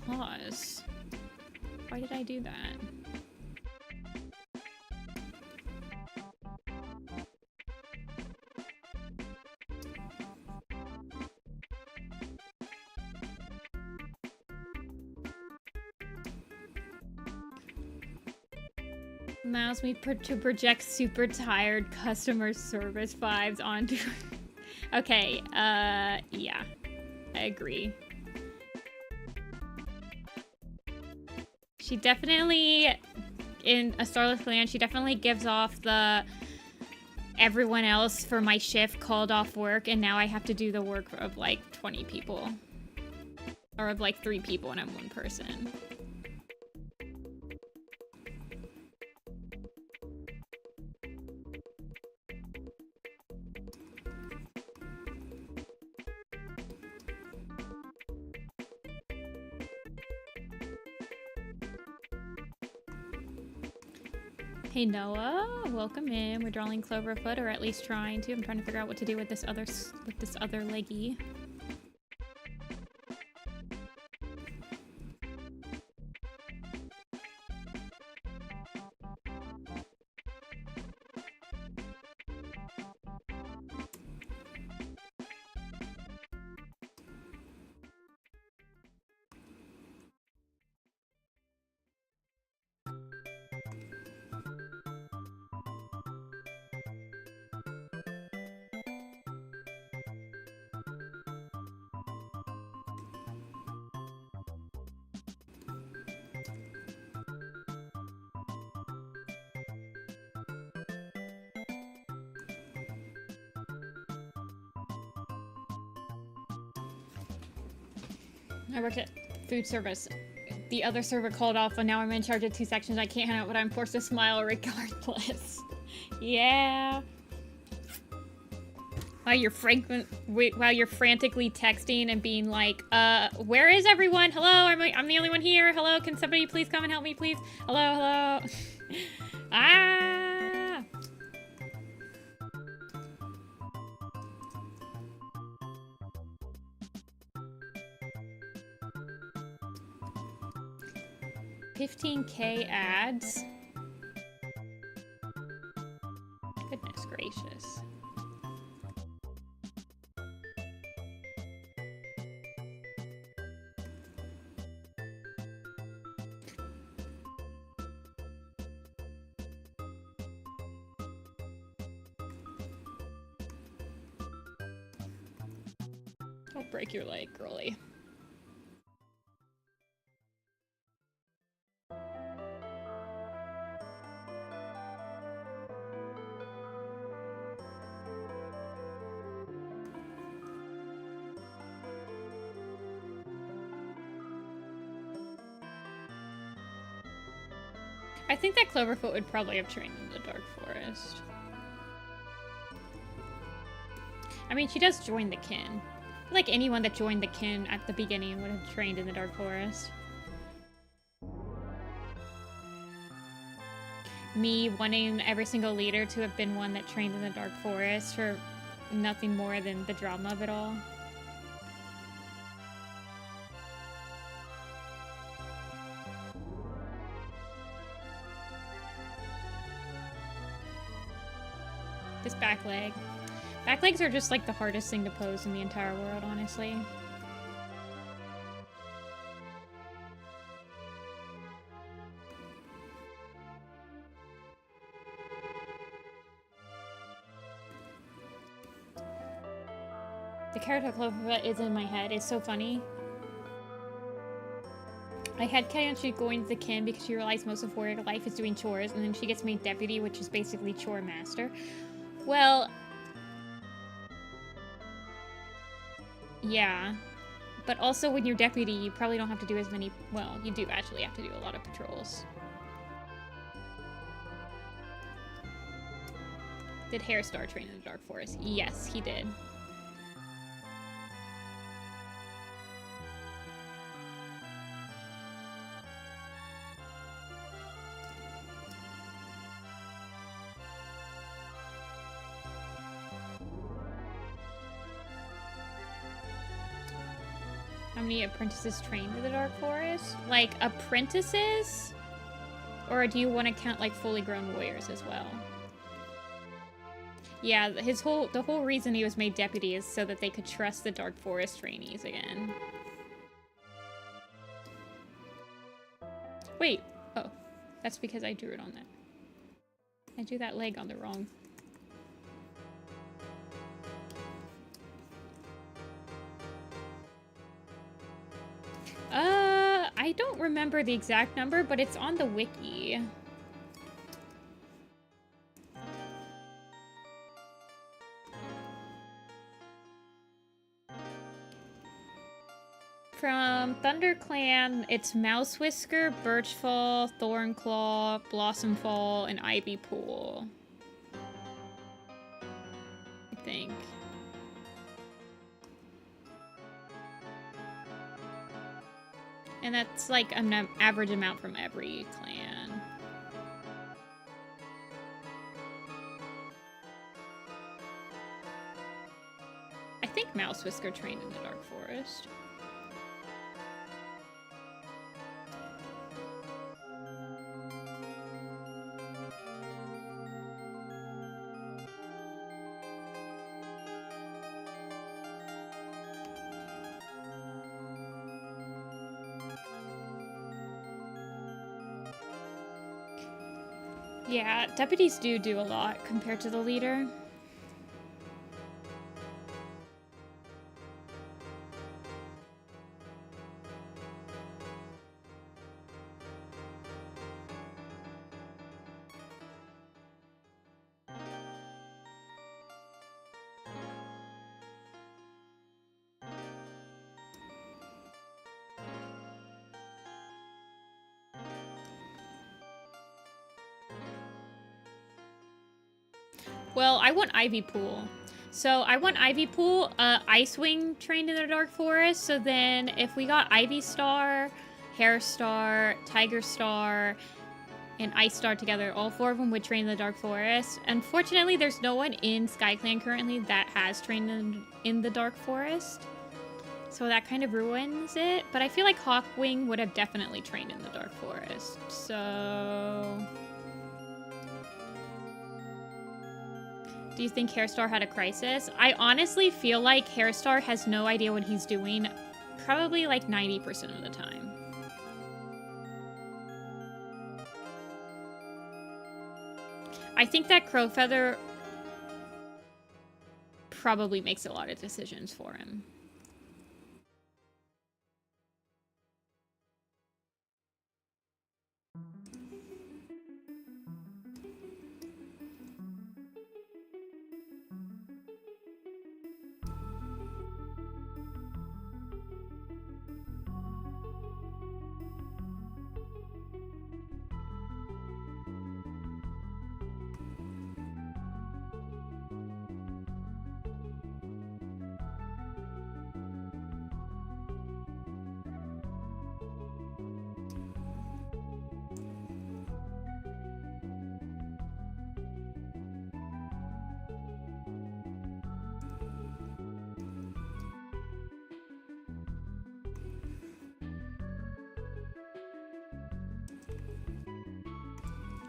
[SPEAKER 1] claws. Why did I do that? Allows me to project super tired customer service vibes onto. Okay, yeah, I agree. She definitely, in A Starless Land, she definitely gives off the everyone else for my shift called off work, and now I have to do the work of like 20 people. Or of like 3 people and I'm 1 person. Hey Noah, welcome in. We're drawing Cloverfoot, or at least trying to. I'm trying to figure out what to do with this other leggy. I worked at food service. The other server called off, and now I'm in charge of 2 sections. I can't hang out, but I'm forced to smile regardless. Yeah. While you're frantically texting and being like, where is everyone? Hello, I'm the only one here. Hello, can somebody please come and help me, please? Hello, hello. Ah! 15K ads. Goodness gracious. Don't break your leg, girly. I think that Cloverfoot would probably have trained in the Dark Forest. I mean, she does join the kin. Like anyone that joined the kin at the beginning would have trained in the Dark Forest. Me wanting every single leader to have been one that trained in the Dark Forest for nothing more than the drama of it all. This back leg. Back legs are just like the hardest thing to pose in the entire world, honestly. The character Cloverfoot is in my head. It's so funny. I had Kayanchi going to the kin because she realized most of warrior life is doing chores, and then she gets made deputy, which is basically chore master. Well, yeah. But also when you're deputy, you probably don't have to do as many... Well, you do actually have to do a lot of patrols. Did Hairstar train in the Dark Forest? Yes, he did. How many apprentices trained in the Dark Forest? Like, apprentices? Or do you want to count, like, fully grown warriors as well? Yeah, the whole reason he was made deputy is so that they could trust the Dark Forest trainees again. Wait. Oh. That's because I drew it on that. I drew that leg on the wrong... I don't remember the exact number, but it's on the wiki. From ThunderClan, it's Mouse Whisker, Birchfall, Thornclaw, Blossomfall, and Ivy Pool. I think. And that's like an average amount from every clan. I think Mouse Whisker trained in the Dark Forest. Yeah, deputies do a lot compared to the leader. Well, I want Ivy Pool. So I want Ivy Pool, Icewing trained in the Dark Forest. So then if we got Ivy Star, Hair Star, Tiger Star, and Ice Star together, all four of them would train in the Dark Forest. Unfortunately, there's no one in SkyClan currently that has trained in the Dark Forest. So that kind of ruins it. But I feel like Hawkwing would have definitely trained in the Dark Forest. So... Do you think Hairstar had a crisis? I honestly feel like Hairstar has no idea what he's doing probably like 90% of the time. I think that Crowfeather probably makes a lot of decisions for him.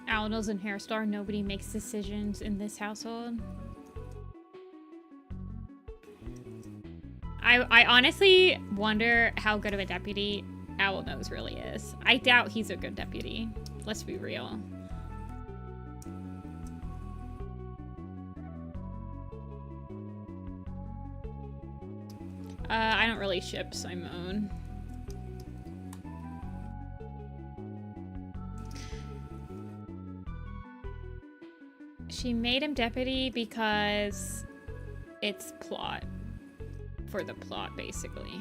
[SPEAKER 1] Owls and Hairstar, nobody makes decisions in this household. I honestly wonder how good of a deputy Owl Nose really is. I doubt he's a good deputy. Let's be real. I don't really ship Simone. She made him deputy because it's plot. For the plot, basically.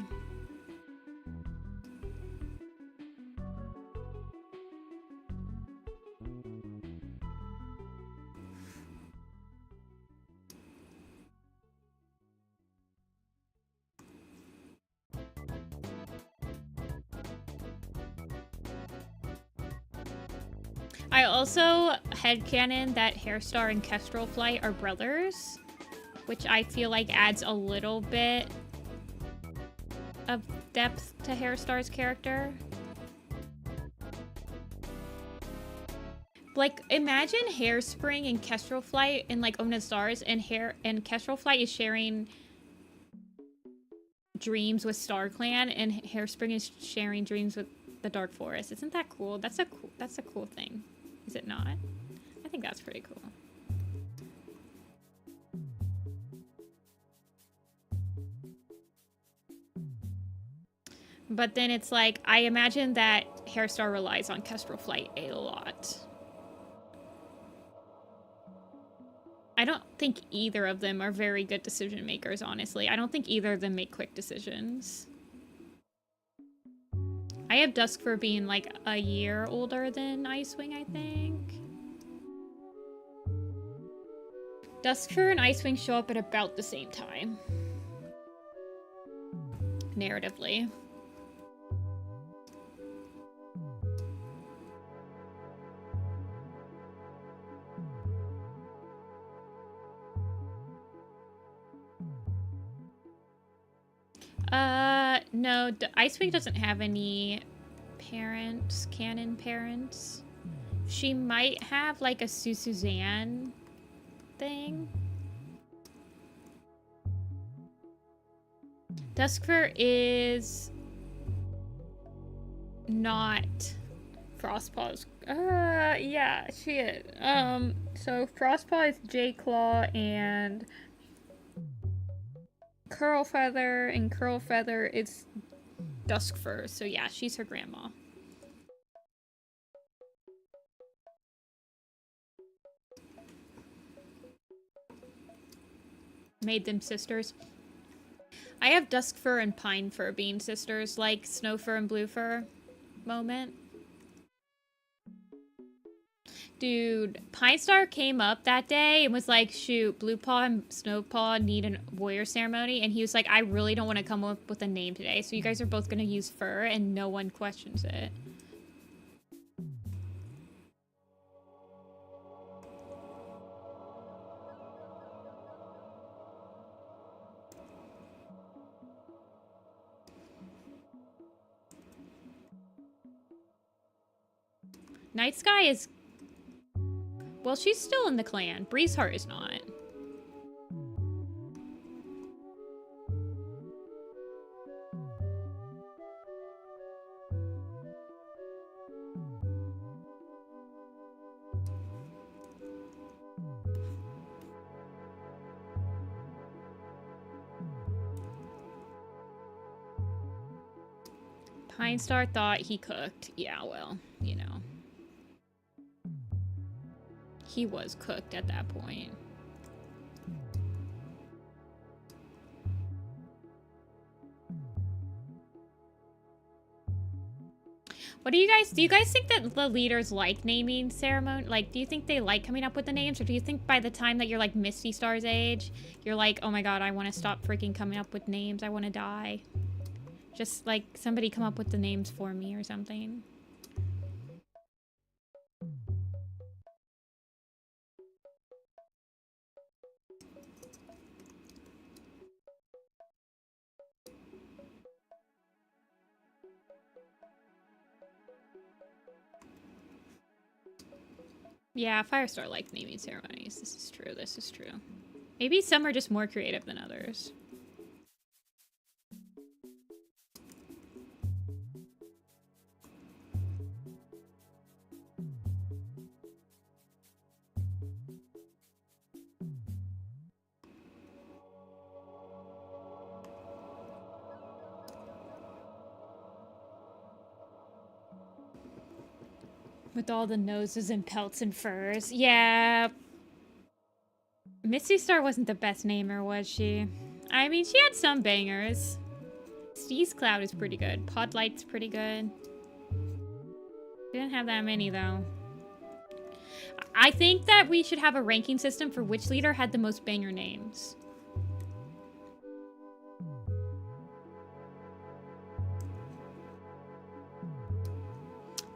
[SPEAKER 1] I also headcanon that Hairstar and Kestrel Flight are brothers, which I feel like adds a little bit of depth to Hairstar's character. Like, imagine Hairspring and Kestrel Flight in like Omen of Stars, and Kestrel Flight is sharing dreams with StarClan, and Hairspring is sharing dreams with the Dark Forest. Isn't that cool? That's a cool thing. Is it not? I think that's pretty cool. But then it's like, I imagine that Hairstar relies on Kestrel Flight a lot. I don't think either of them are very good decision makers, honestly. I don't think either of them make quick decisions. I have Dusk for being like a year older than Icewing, I think. Duskfur and Icewing show up at about the same time. Narratively. No, Icewing doesn't have any parents, canon parents. She might have like a Suzanne thing. Duskfur is not Frostpaw's. Yeah, she is. So Frostpaw is J-Claw and Curlfeather, and Curlfeather is Duskfur. So yeah, she's her grandma. Made them sisters. I have Duskfur and Pinefur being sisters, like Snowfur and Bluefur moment. Dude, Pinestar came up that day and was like, shoot, Bluepaw and Snowpaw need a warrior ceremony. And he was like, I really don't want to come up with a name today. So you guys are both going to use fur and no one questions it. Night Sky is... Well, she's still in the clan. Breezeheart is not. Pinestar thought he cooked. Yeah, well, you know. He was cooked at that point. What do you guys think that the leaders like naming ceremony? Like, do you think they like coming up with the names? Or do you think by the time that you're like Misty Star's age, you're like, oh my god, I want to stop freaking coming up with names. I want to die. Just like somebody come up with the names for me or something. Yeah, Firestar liked naming ceremonies. This is true. This is true. Maybe some are just more creative than others. With all the noses and pelts and furs. Yeah. Misty Star wasn't the best namer, was she? I mean, she had some bangers. Steez Cloud is pretty good. Podlight's pretty good. Didn't have that many, though. I think that we should have a ranking system for which leader had the most banger names.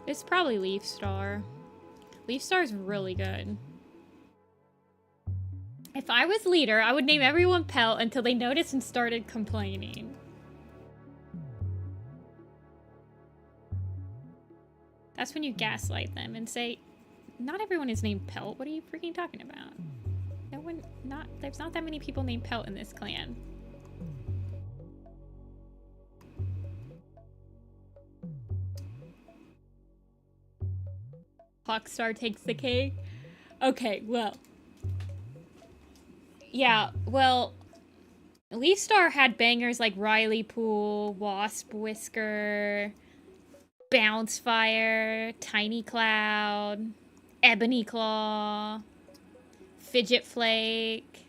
[SPEAKER 1] It's probably Leaf Star. Leaf Star is really good. If I was leader, I would name everyone Pelt until they noticed and started complaining. That's when you gaslight them and say, not everyone is named Pelt. What are you freaking talking about? No one, there's not that many people named Pelt in this clan. Hawkstar takes the cake. Okay, well. Yeah, well, Leaf Star had bangers like Riley Pool, Wasp Whisker, Bounce Fire, Tiny Cloud, Ebony Claw, Fidget Flake,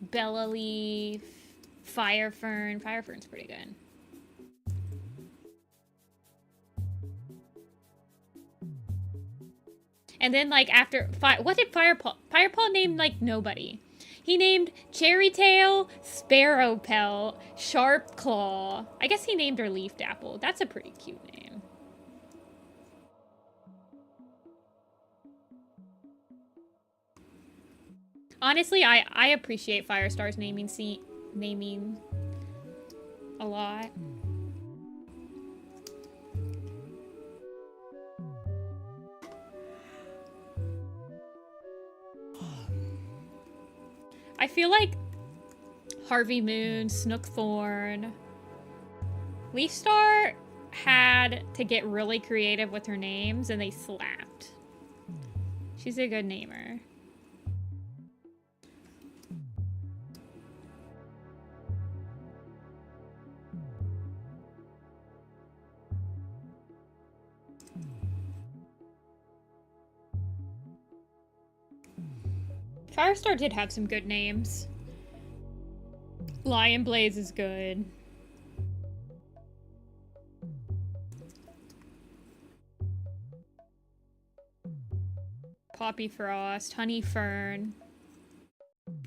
[SPEAKER 1] Bella Leaf, Fire Fern. Fire Fern's pretty good. And then, like, after... what did Firepaw... Firepaw named, like, nobody. He named Cherry Tail, Sparrow Pelt, Sharp Claw. I guess he named her Leaf Dapple. That's a pretty cute name. Honestly, I appreciate Firestar's naming a lot. I feel like Harvey Moon, Snookthorn, Leaf Star had to get really creative with her names and they slapped. She's a good namer. Firestar did have some good names. Lion Blaze is good. Poppy Frost, Honey Fern,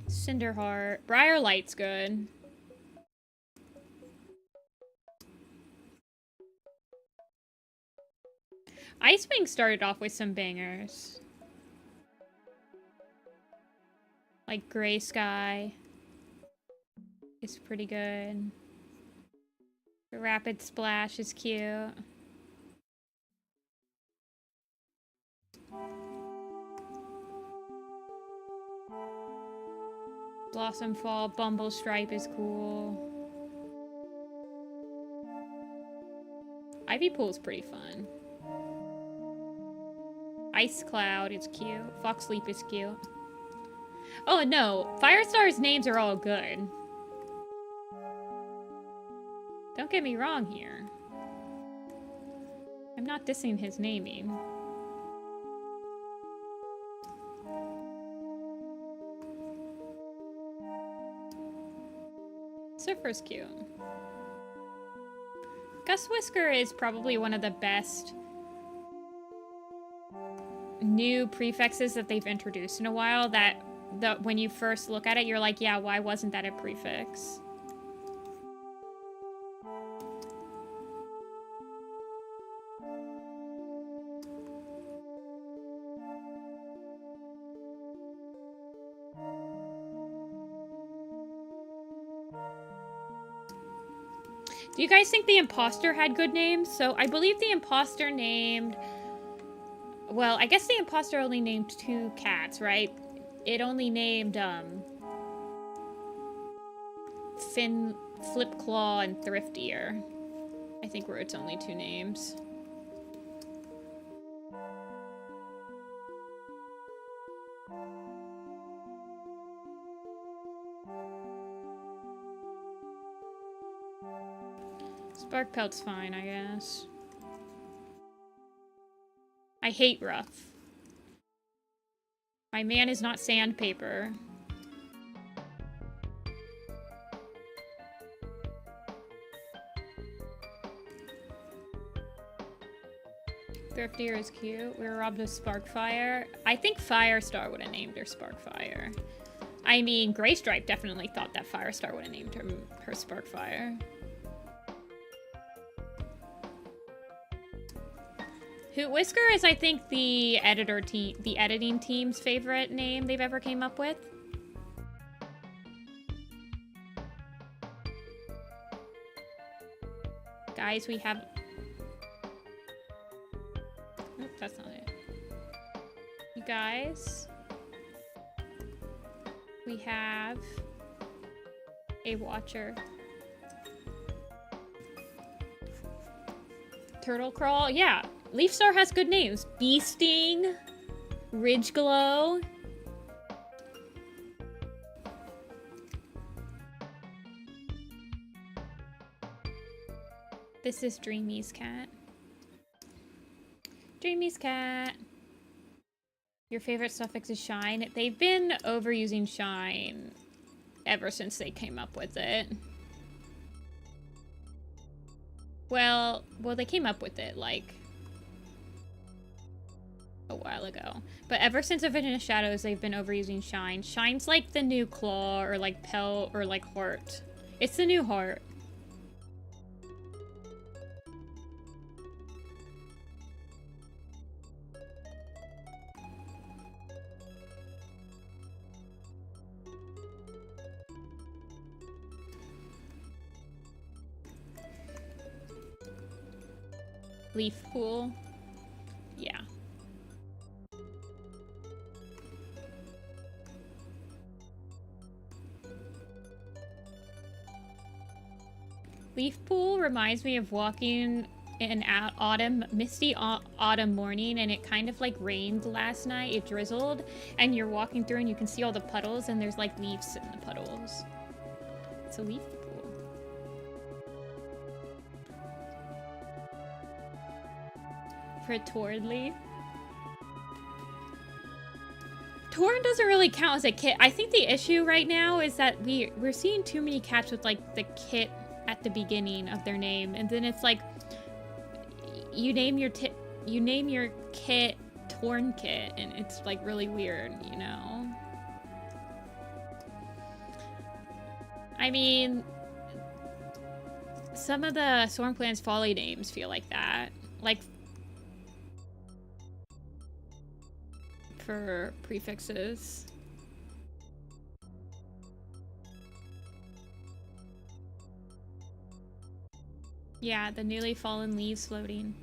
[SPEAKER 1] Cinderheart, Briarlight's good. Icewing started off with some bangers. Like Gray Sky is pretty good. Rapid Splash is cute. Blossom Fall, Bumble Stripe is cool. Ivy Pool is pretty fun. Ice Cloud is cute. Fox Leap is cute. Oh no, Firestar's names are all good. Don't get me wrong here. I'm not dissing his naming. Surfer's cute. Gus Whisker is probably one of the best new prefixes that they've introduced in a while that when you first look at it, you're like, yeah, why wasn't that a prefix? Do you guys think the imposter had good names? So I believe the imposter named... Well, I guess the imposter only named 2 cats, right? It only named, Finn, Flipclaw, and Thriftier. I think were its only 2 names. Spark Pelt's fine, I guess. I hate Rough. My man is not sandpaper. Thriftier is cute. We were robbed of Sparkfire. I think Firestar would have named her Sparkfire. I mean, Greystripe definitely thought that Firestar would have named her Sparkfire. Hoot Whisker is, I think, the editing team's favorite name they've ever came up with. Guys, we have... Nope, that's not it. You guys... We have... a watcher. Turtle Crawl? Yeah. Leafstar has good names. Beasting, Ridgeglow. This is Dreamy's cat. Dreamy's cat. Your favorite suffix is shine. They've been overusing shine ever since they came up with it. Well, they came up with it, like... a while ago. But ever since Vision of Shadows, they've been overusing Shine. Shine's like the new Claw, or like Pelt, or like Heart. It's the new Heart. Leaf Pool. Yeah. Leaf Pool reminds me of walking in an misty autumn morning, and it kind of like rained last night. It drizzled, and you're walking through and you can see all the puddles, and there's like leaves in the puddles. It's a leaf pool. For Torn Leaf. Torn doesn't really count as a kit. I think the issue right now is that we're seeing too many cats with like the kit at the beginning of their name, and then it's like you name your kit Torn Kit, and it's like really weird, you know? I mean, some of the Stormclan's Folly names feel like that, like for prefixes. Yeah, the newly fallen leaves floating.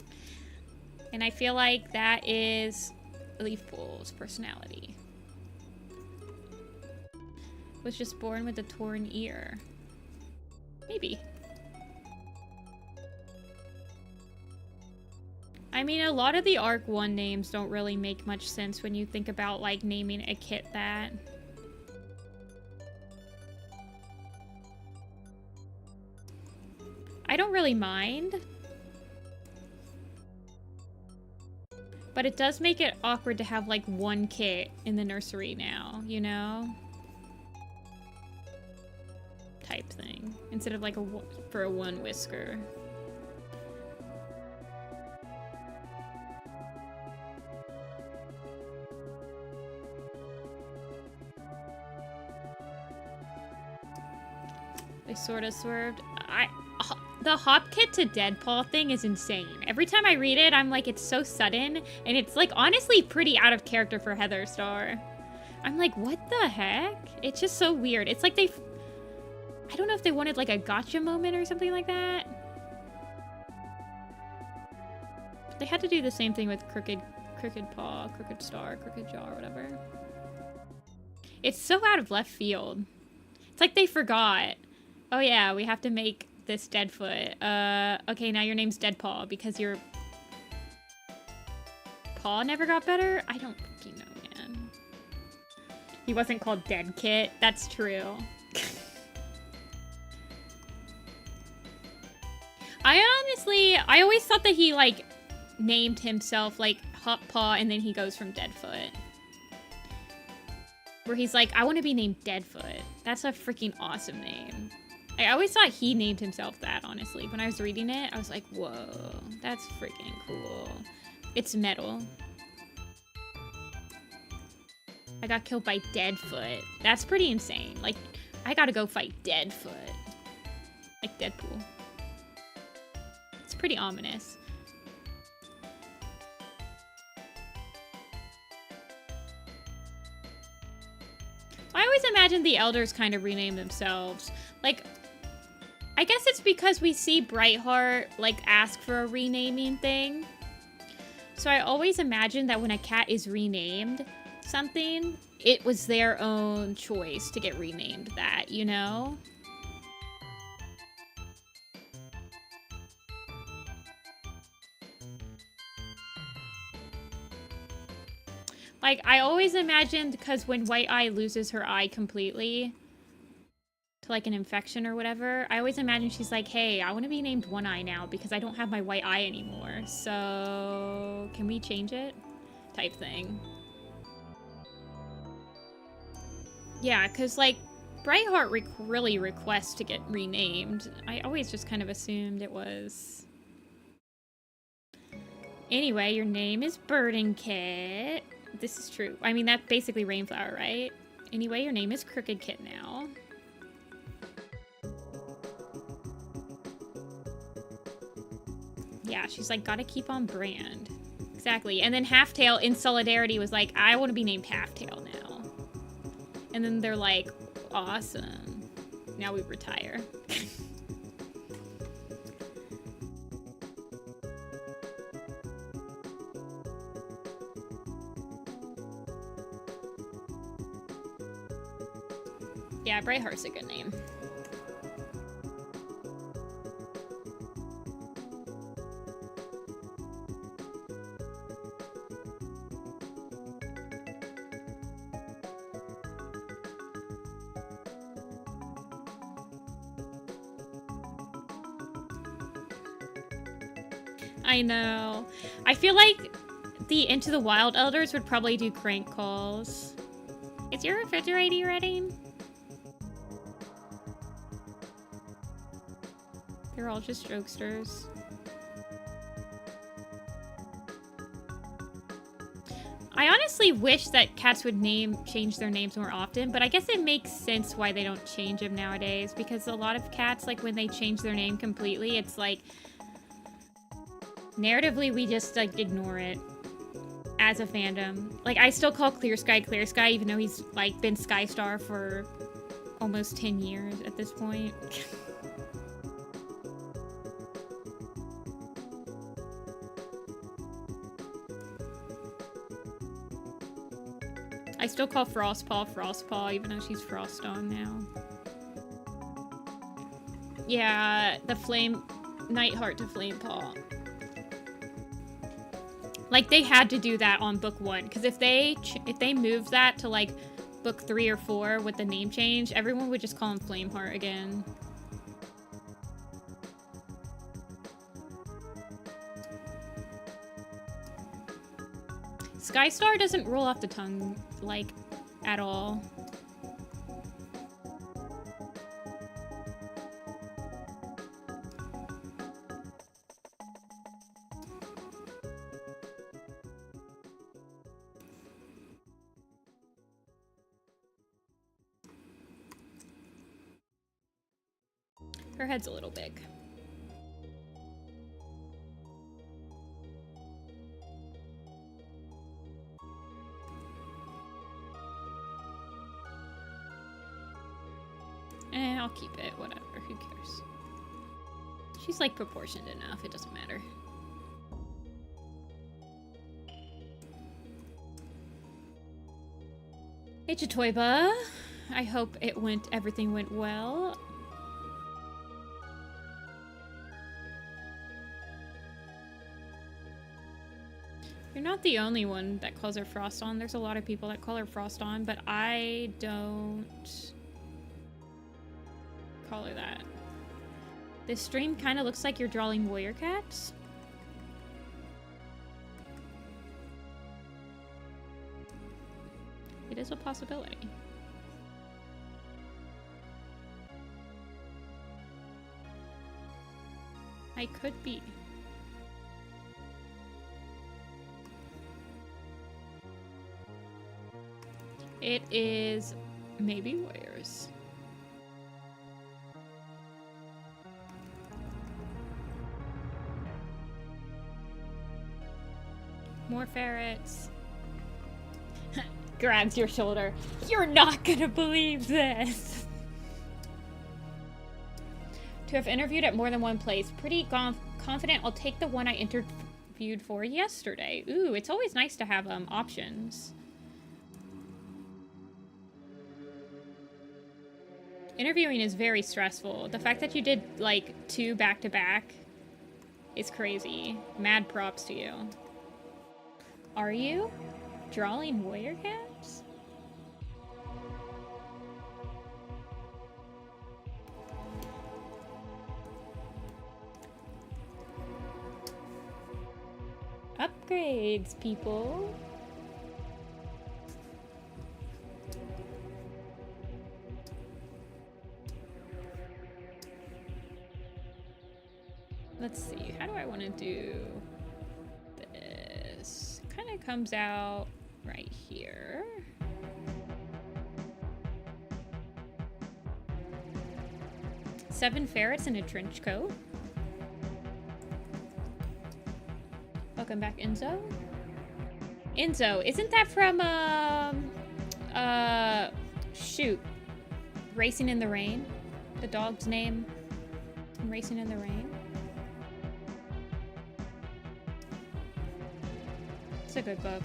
[SPEAKER 1] And I feel like that is Leaf Pool's personality. Was just born with a torn ear. Maybe. I mean, a lot of the Arc 1 names don't really make much sense when you think about, like, naming a kit that. I don't really mind. But it does make it awkward to have, like, one kit in the nursery now, you know? Type thing. Instead of, like, for a one whisker. They sort of swerved. The hop kit to Deadpaw thing is insane. Every time I read it, I'm like, it's so sudden, and it's like honestly pretty out of character for Heather Star. I'm like, what the heck? It's just so weird. It's like I don't know if they wanted like a gotcha moment or something like that. had to do the same thing with Crooked Paw, Crooked Star, Crooked Jaw, or whatever. It's so out of left field. It's like they forgot. Oh yeah, we have to make this Deadfoot. Okay, now your name's Deadpaw because your paw never got better? I don't fucking know, man. He wasn't called Dead Kit. That's true. I always thought that he, like, named himself, like, Hot Paw, and then he goes from Deadfoot. Where he's like, I want to be named Deadfoot. That's a freaking awesome name. I always thought he named himself that, honestly. When I was reading it, I was like, whoa, that's freaking cool. It's metal. I got killed by Deadfoot. That's pretty insane. Like, I gotta go fight Deadfoot. Like Deadpool. It's pretty ominous. I always imagine the elders kind of rename themselves. Like, I guess it's because we see Brightheart, like, ask for a renaming thing. So I always imagine that when a cat is renamed something, it was their own choice to get renamed that, you know? Like, I always imagined, because when White Eye loses her eye completely to, like, an infection or whatever, I always imagine she's like, hey, I want to be named One Eye now because I don't have my white eye anymore. So, can we change it? Type thing. Yeah, because, like, Brightheart really requests to get renamed. I always just kind of assumed it was. Anyway, your name is Burden Kit. This is true. I mean, that's basically Rainflower, right? Anyway, your name is Crooked Kit now. Yeah, she's like, gotta keep on brand. Exactly. And then Halftail in solidarity was like, I want to be named Halftail now. And then they're like, awesome. Now we retire. Yeah, Brightheart's a good name. I know. I feel like the Into the Wild elders would probably do crank calls. Is your refrigerator ready? They're all just jokesters. I honestly wish that cats would change their names more often, but I guess it makes sense why they don't change them nowadays, because a lot of cats, like, when they change their name completely, it's like, narratively, we just, like, ignore it as a fandom. Like, I still call Clear Sky, even though he's, like, been Skystar for almost 10 years at this point. I still call Frostpaw, even though she's Frostdawn now. Yeah, the Nightheart to Flamepaw. Like, they had to do that on book 1, because if they moved that to, like, book 3 or 4 with the name change, everyone would just call him Flameheart again. Skystar doesn't roll off the tongue, like, at all. Her head's a little big. I'll keep it, whatever, who cares. She's, like, proportioned enough, it doesn't matter. Hey, Chatoiba. I hope everything went well. You're not the only one that calls her Frost on. There's a lot of people that call her Frost on, but I don't call her that. This stream kind of looks like you're drawing warrior cats. It is a possibility. I could be. It is maybe warriors. More ferrets. Grabs your shoulder. You're not gonna believe this. To have interviewed at more than one place. Pretty confident I'll take the one I interviewed for yesterday. Ooh, it's always nice to have options. Interviewing is very stressful. The fact that you did like 2 back-to-back is crazy. Mad props to you. Are you drawing warrior cats? Upgrades, people. Let's see, how do I want to do this? Kind of comes out right here. Seven ferrets in a trench coat. Welcome back, Enzo. Enzo, isn't that from, shoot. Racing in the Rain? The dog's name in Racing in the Rain? It's a good book.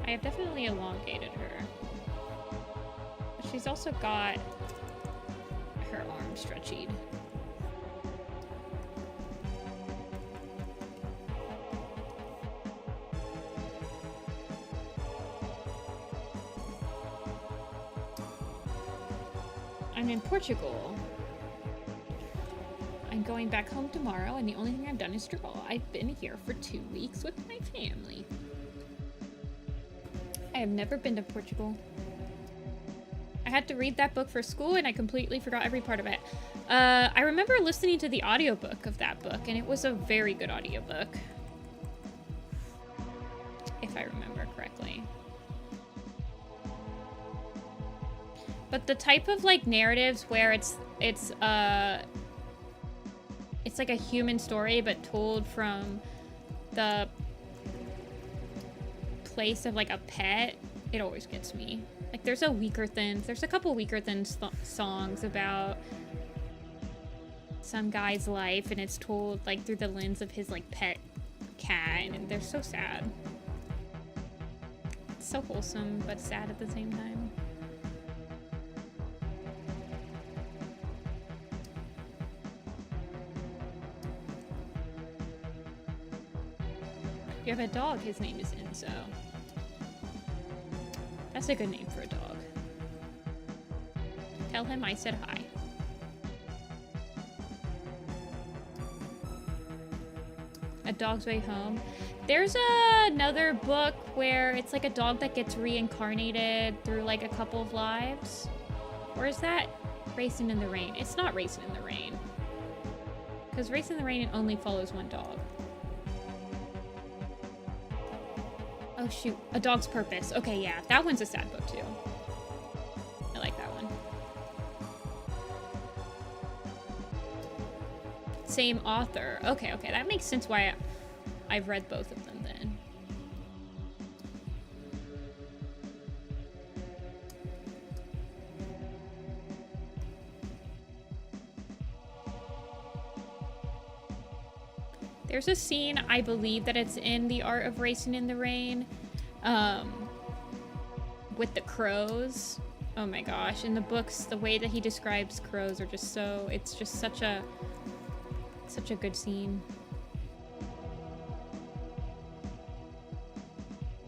[SPEAKER 1] I have definitely elongated her. But she's also got her arm stretchied. I'm in Portugal. I'm going back home tomorrow, and the only thing I've done is draw. I've been here for 2 weeks with my family. I have never been to Portugal. I had to read that book for school, and I completely forgot every part of it. I remember listening to the audiobook of that book, and it was a very good audiobook. If I remember correctly. But the type of, like, narratives where it's like a human story, but told from the place of, like, a pet, it always gets me. Like, there's a couple Weaker Thins songs about some guy's life, and it's told, like, through the lens of his, like, pet cat, and they're so sad. It's so wholesome, but sad at the same time. You have a dog, his name is Enzo. That's a good name for a dog. Tell him I said hi. A Dog's Way Home. There's another book where it's like a dog that gets reincarnated through like a couple of lives. Or is that Racing in the Rain? It's not Racing in the Rain. Because Racing in the Rain only follows one dog. Oh shoot, A Dog's Purpose. Okay, yeah, that one's a sad book too. I like that one. Same author. Okay, that makes sense why I've read both of them then. There's a scene, I believe that it's in The Art of Racing in the Rain, with the crows. Oh my gosh, in the books, the way that he describes crows are just so, it's just such a good scene.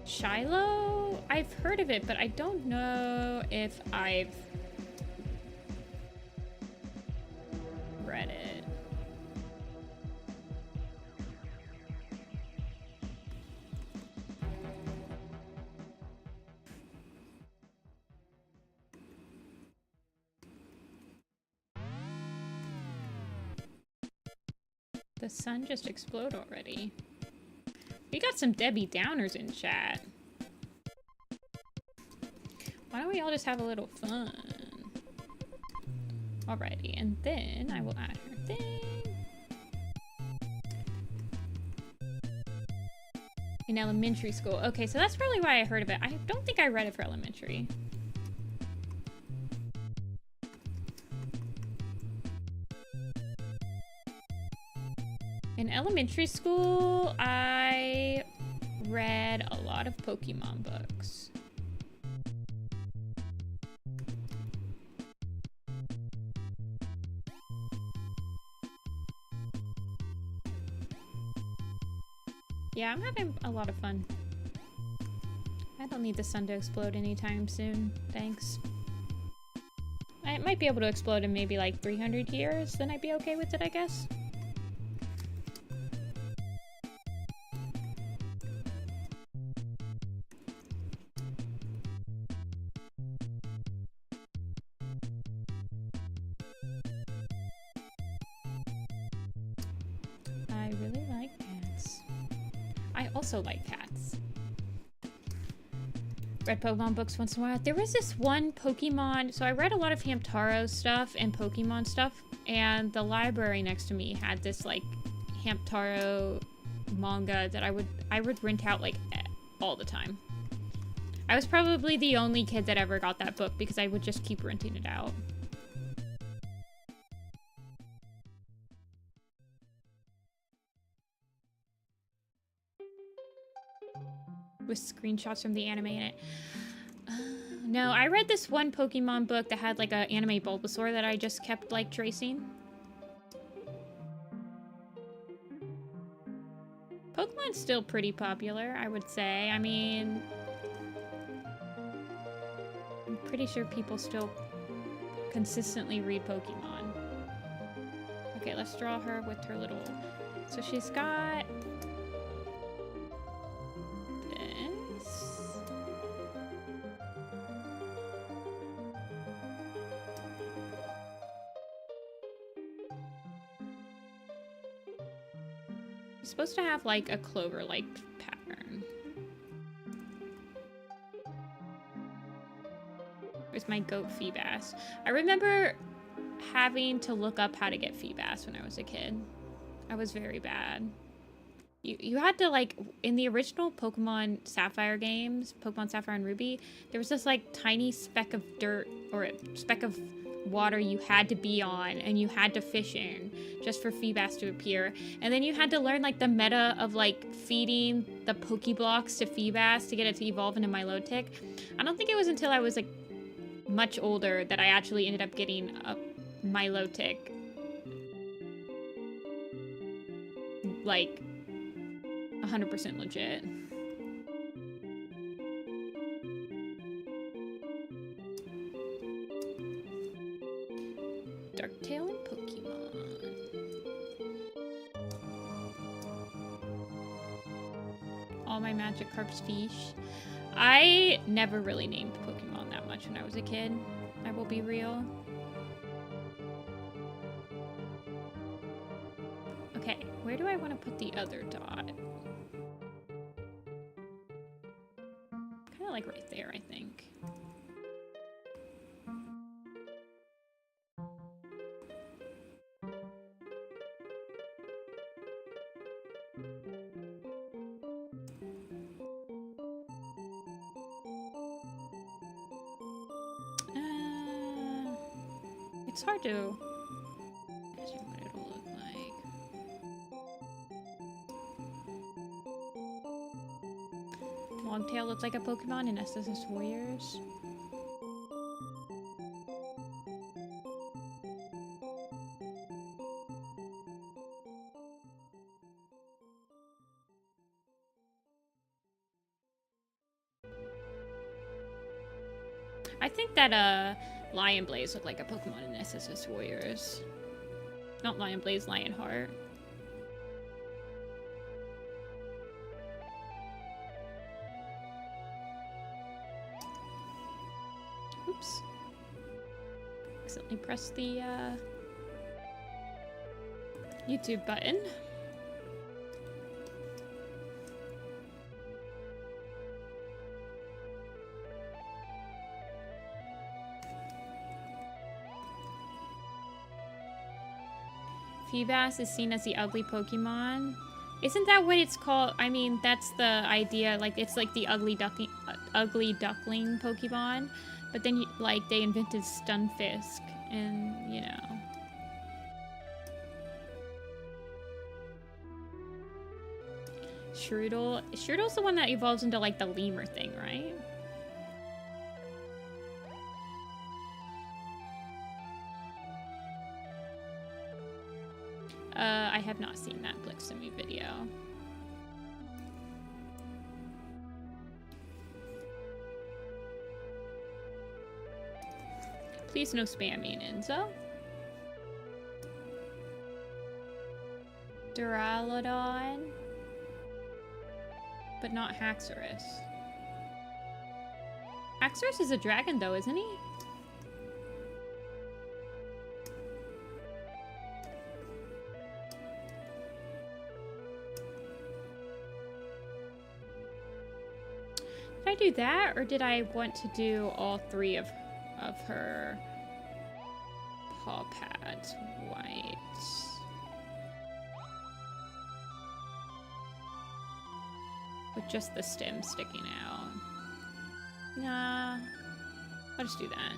[SPEAKER 1] Shiloh? I've heard of it, but I don't know if I've read it. The sun just exploded already. We got some Debbie Downers in chat. Why don't we all just have a little fun? Alrighty, and then I will add her thing. In elementary school. Okay, so that's probably why I heard of it. I don't think I read it for elementary. In elementary school, I read a lot of Pokemon books. Yeah, I'm having a lot of fun. I don't need the sun to explode anytime soon, thanks. It might be able to explode in maybe like 300 years, then I'd be okay with it, I guess. I really like cats. I also like cats. Read Pokemon books once in a while. There was this one Pokemon, so I read a lot of Hamtaro stuff and Pokemon stuff, and the library next to me had this like Hamtaro manga that I would rent out like all the time. I was probably the only kid that ever got that book because I would just keep renting it out. With screenshots from the anime in it. No, I read this one Pokemon book that had like an anime Bulbasaur that I just kept like tracing. Pokemon's still pretty popular, I would say. I mean, I'm pretty sure people still consistently read Pokemon. Okay, let's draw her with her little... So she's got... It's supposed to have like a clover-like pattern. Where's my goat Feebas? I remember having to look up how to get Feebas when I was a kid. I was very bad. You had to like, in the original Pokemon Sapphire games, Pokemon Sapphire and Ruby, there was this like tiny speck of dirt or a speck of water you had to be on and you had to fish in just for Feebas to appear. And then you had to learn like the meta of like feeding the Pokeblocks to Feebas to get it to evolve into Milotic. I don't think it was until I was like much older that I actually ended up getting a Milotic. Like 100% legit. Darktail and Pokemon. All my Magikarp's fish. I never really named Pokemon that much when I was a kid. I will be real. Okay, where do I want to put the other dot? Kind of like right there, I think. It's hard to imagine what it'll look like. Stormtail look like a Pokemon in SSS Warriors? I think that Lion Blaze looked like a Pokemon in SSS Warriors. Not Lion Blaze, Lionheart. Oops. Accidentally pressed the YouTube button. Feebas is seen as the ugly Pokemon. Isn't that what it's called? I mean, that's the idea. Like, it's like the ugly duckling Pokemon. But then, like, they invented Stunfisk, and, you know. Shroodle. Shroodle's the one that evolves into, like, the lemur thing, right? I have not seen that Blixemy video. Please no spamming, Enzo. Duraludon. But not Haxorus. Haxorus is a dragon though, isn't he? Did I do that, or did I want to do all three of her paw pads white? With just the stem sticking out. Nah, I'll just do that.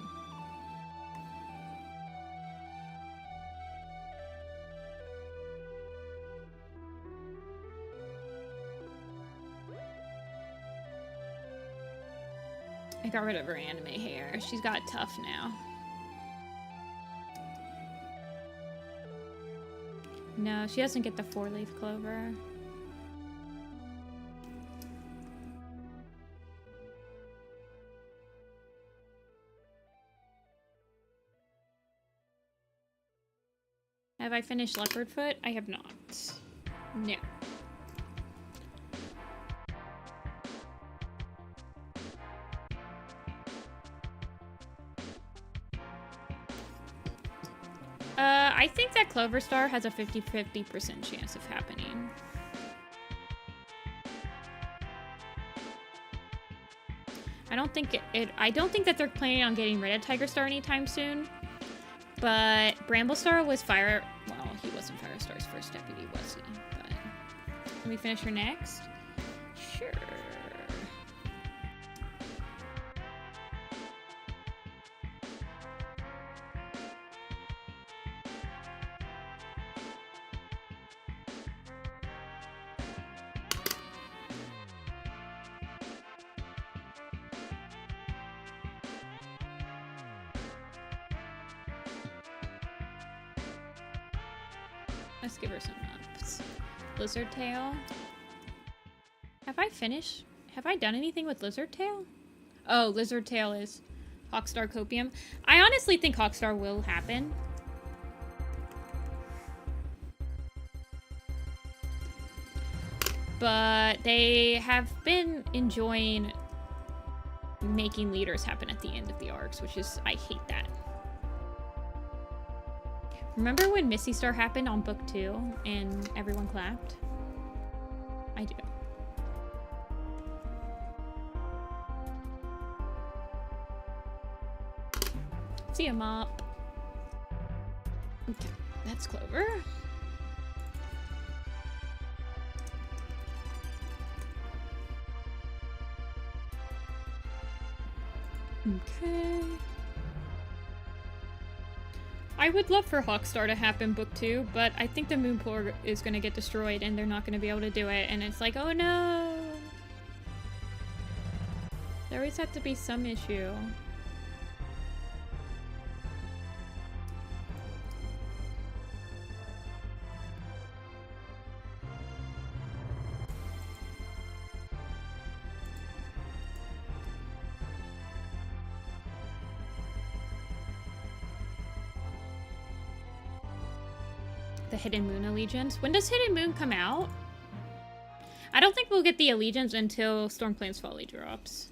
[SPEAKER 1] I got rid of her anime hair. She's got tough now. No, she doesn't get the 4-leaf clover. Have I finished Leopardfoot? I have not. No. I think that Clover Star has a 50% chance of happening. I don't think I don't think that they're planning on getting rid of Tiger Star anytime soon. But Bramblestar was well, he wasn't Firestar's first deputy, was he? But can we finish her next? Sure. Let's give her some ups. Lizard Tail. Have I finished? Have I done anything with Lizard Tail? Oh, Lizard Tail is Hawkstar Copium. I honestly think Hawkstar will happen. But they have been enjoying making leaders happen at the end of the arcs, which is, I hate that. Remember when Misty Star happened on book 2 and everyone clapped? I do. See ya, Mop. Okay, that's Clover. Okay. I would love for Hawkstar to happen book 2, but I think the Moonpool is going to get destroyed and they're not going to be able to do it, and it's like, oh no! There always has to be some issue. The Hidden Moon Allegiance. When does Hidden Moon come out? I don't think we'll get the Allegiance until Stormclans Folly drops.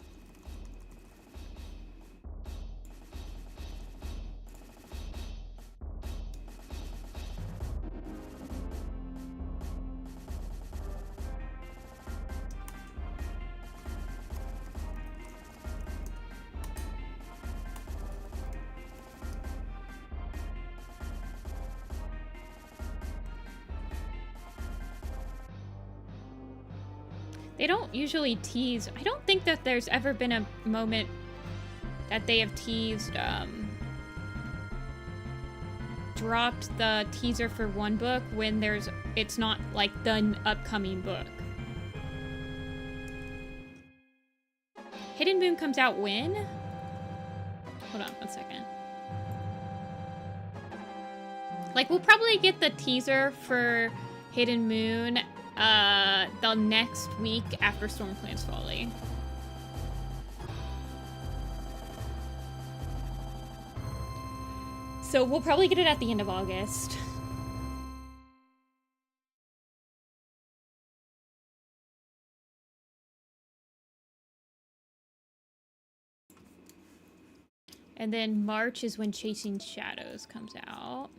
[SPEAKER 1] They don't usually tease. I don't think that there's ever been a moment that they have teased, dropped the teaser for one book when it's not like the upcoming book. Hidden Moon comes out when? Hold on one second. Like, we'll probably get the teaser for Hidden Moon the next week after Stormclans Folly. So we'll probably get it at the end of August. And then March is when Chasing Shadows comes out.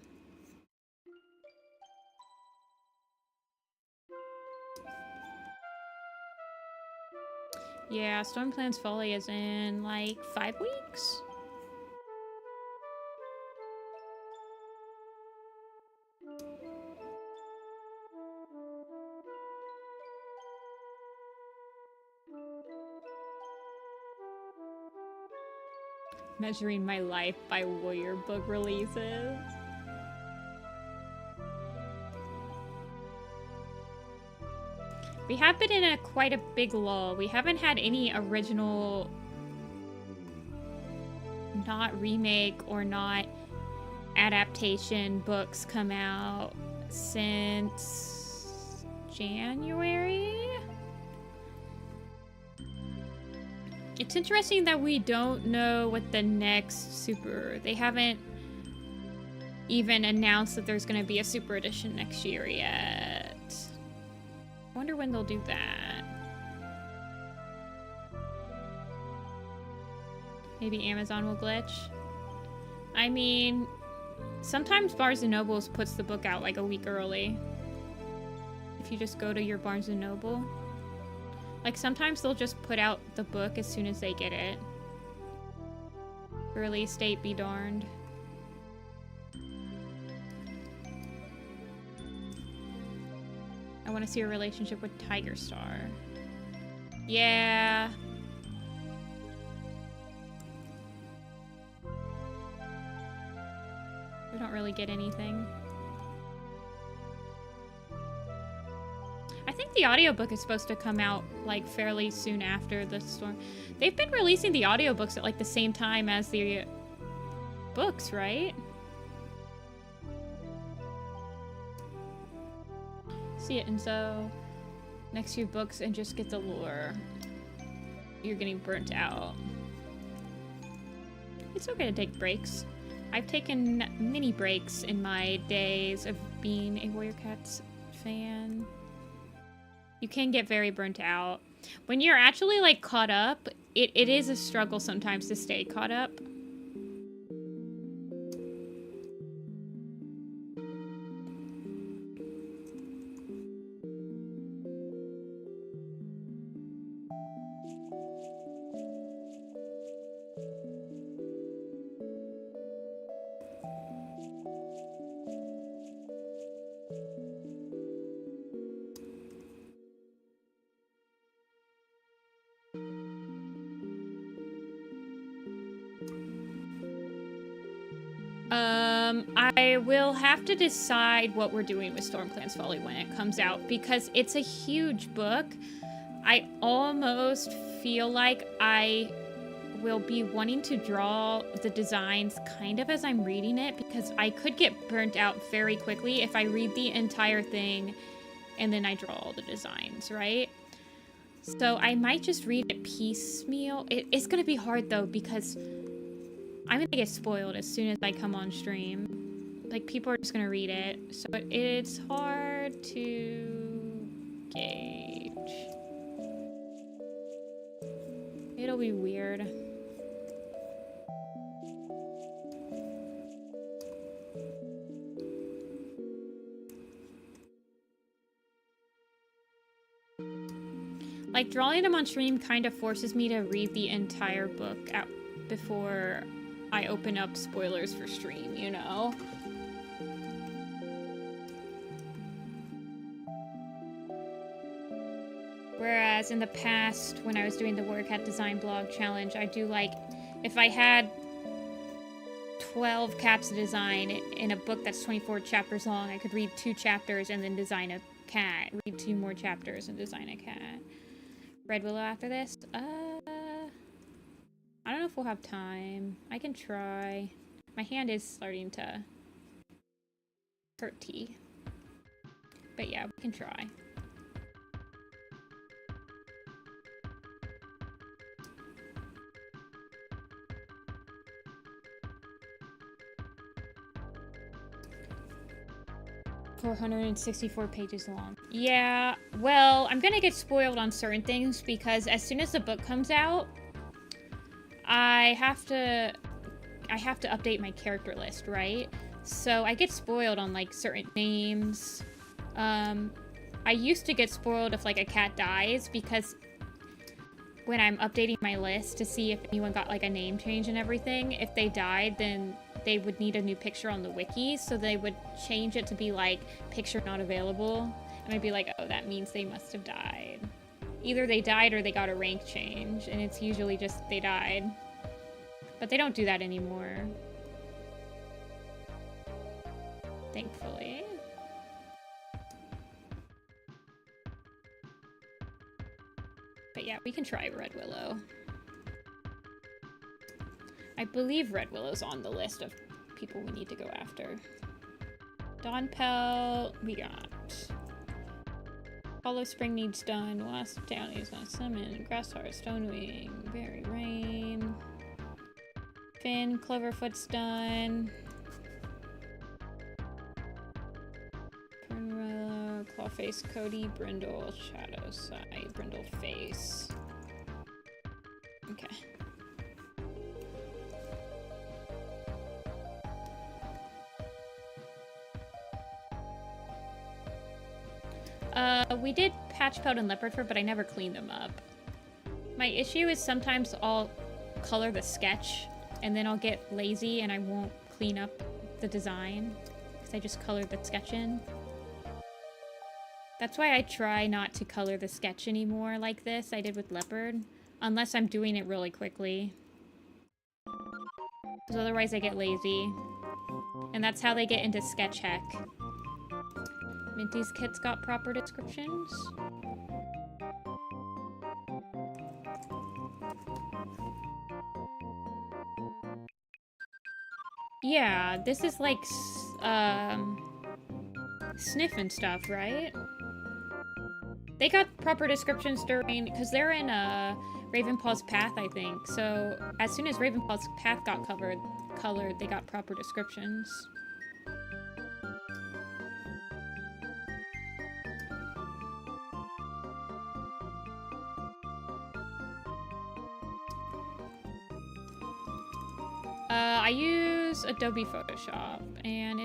[SPEAKER 1] Yeah, Stormclans Folly is in like 5 weeks. Measuring my life by Warrior book releases. We have been in quite a big lull. We haven't had any original, not remake or not adaptation books come out since January. It's interesting that we don't know what the next super... They haven't even announced that there's going to be a super edition next year yet. I wonder when they'll do that. Maybe Amazon will glitch. I mean, sometimes Barnes & Noble puts the book out like a week early. If you just go to your Barnes & Noble. Like, sometimes they'll just put out the book as soon as they get it. Release date be darned. I want to see a relationship with Tiger Star. Yeah. We don't really get anything. I think the audiobook is supposed to come out like fairly soon after the storm. They've been releasing the audiobooks at like the same time as the books, right? See it, and so next few books and just get the lore. You're getting burnt out. It's okay to take breaks. I've taken many breaks in my days of being a Warrior Cats fan. You can get very burnt out. When you're actually like caught up, it is a struggle sometimes to stay caught up. I will have to decide what we're doing with Stormclans Folly when it comes out, because it's a huge book. I almost feel like I will be wanting to draw the designs kind of as I'm reading it, because I could get burnt out very quickly if I read the entire thing and then I draw all the designs, right? So I might just read it piecemeal. It's gonna be hard though, because I'm gonna get spoiled as soon as I come on stream. Like, people are just gonna read it, so it's hard to gauge. It'll be weird. Like, drawing them on stream kind of forces me to read the entire book out before I open up spoilers for stream, you know? Whereas in the past, when I was doing the WordCat Design Blog Challenge, I do, like, if I had 12 caps to design in a book that's 24 chapters long, I could read 2 chapters and then design a cat. Read 2 more chapters and design a cat. Red Willow after this? I don't know if we'll have time. I can try. My hand is starting to hurty. But yeah, we can try. $464 pages long. Yeah, well, I'm gonna get spoiled on certain things because as soon as the book comes out, I have to update my character list, right? So I get spoiled on, like, certain names. I used to get spoiled if, like, a cat dies, because when I'm updating my list to see if anyone got, like, a name change and everything, if they died, then they would need a new picture on the wiki, so they would change it to be like, picture not available, and I'd be like, oh, that means they must have died. Either they died or they got a rank change, and it's usually just they died. But they don't do that anymore. Thankfully. But yeah, we can try Red Willow. I believe Red Willow's on the list of people we need to go after. Tawny Pelt, we got. Hollow Spring needs done. Wasp Towny is not summoned. Grassheart, Stonewing, Berry Rain. Finn, Cloverfoot's done. Pernilla, Clawface, Cody, Brindle, Shadow Side, Brindle Face. Okay. We did Patch Pelt and Leopard Fur, but I never cleaned them up. My issue is sometimes I'll color the sketch, and then I'll get lazy and I won't clean up the design, because I just colored the sketch in. That's why I try not to color the sketch anymore like this I did with Leopard, unless I'm doing it really quickly. Because otherwise I get lazy. And that's how they get into sketch heck. Minty's kits got proper descriptions. Yeah, this is like Sniff and stuff, right? They got proper descriptions during, because they're in Ravenpaw's Path, I think. So as soon as Ravenpaw's Path got colored, they got proper descriptions. I use Adobe Photoshop, and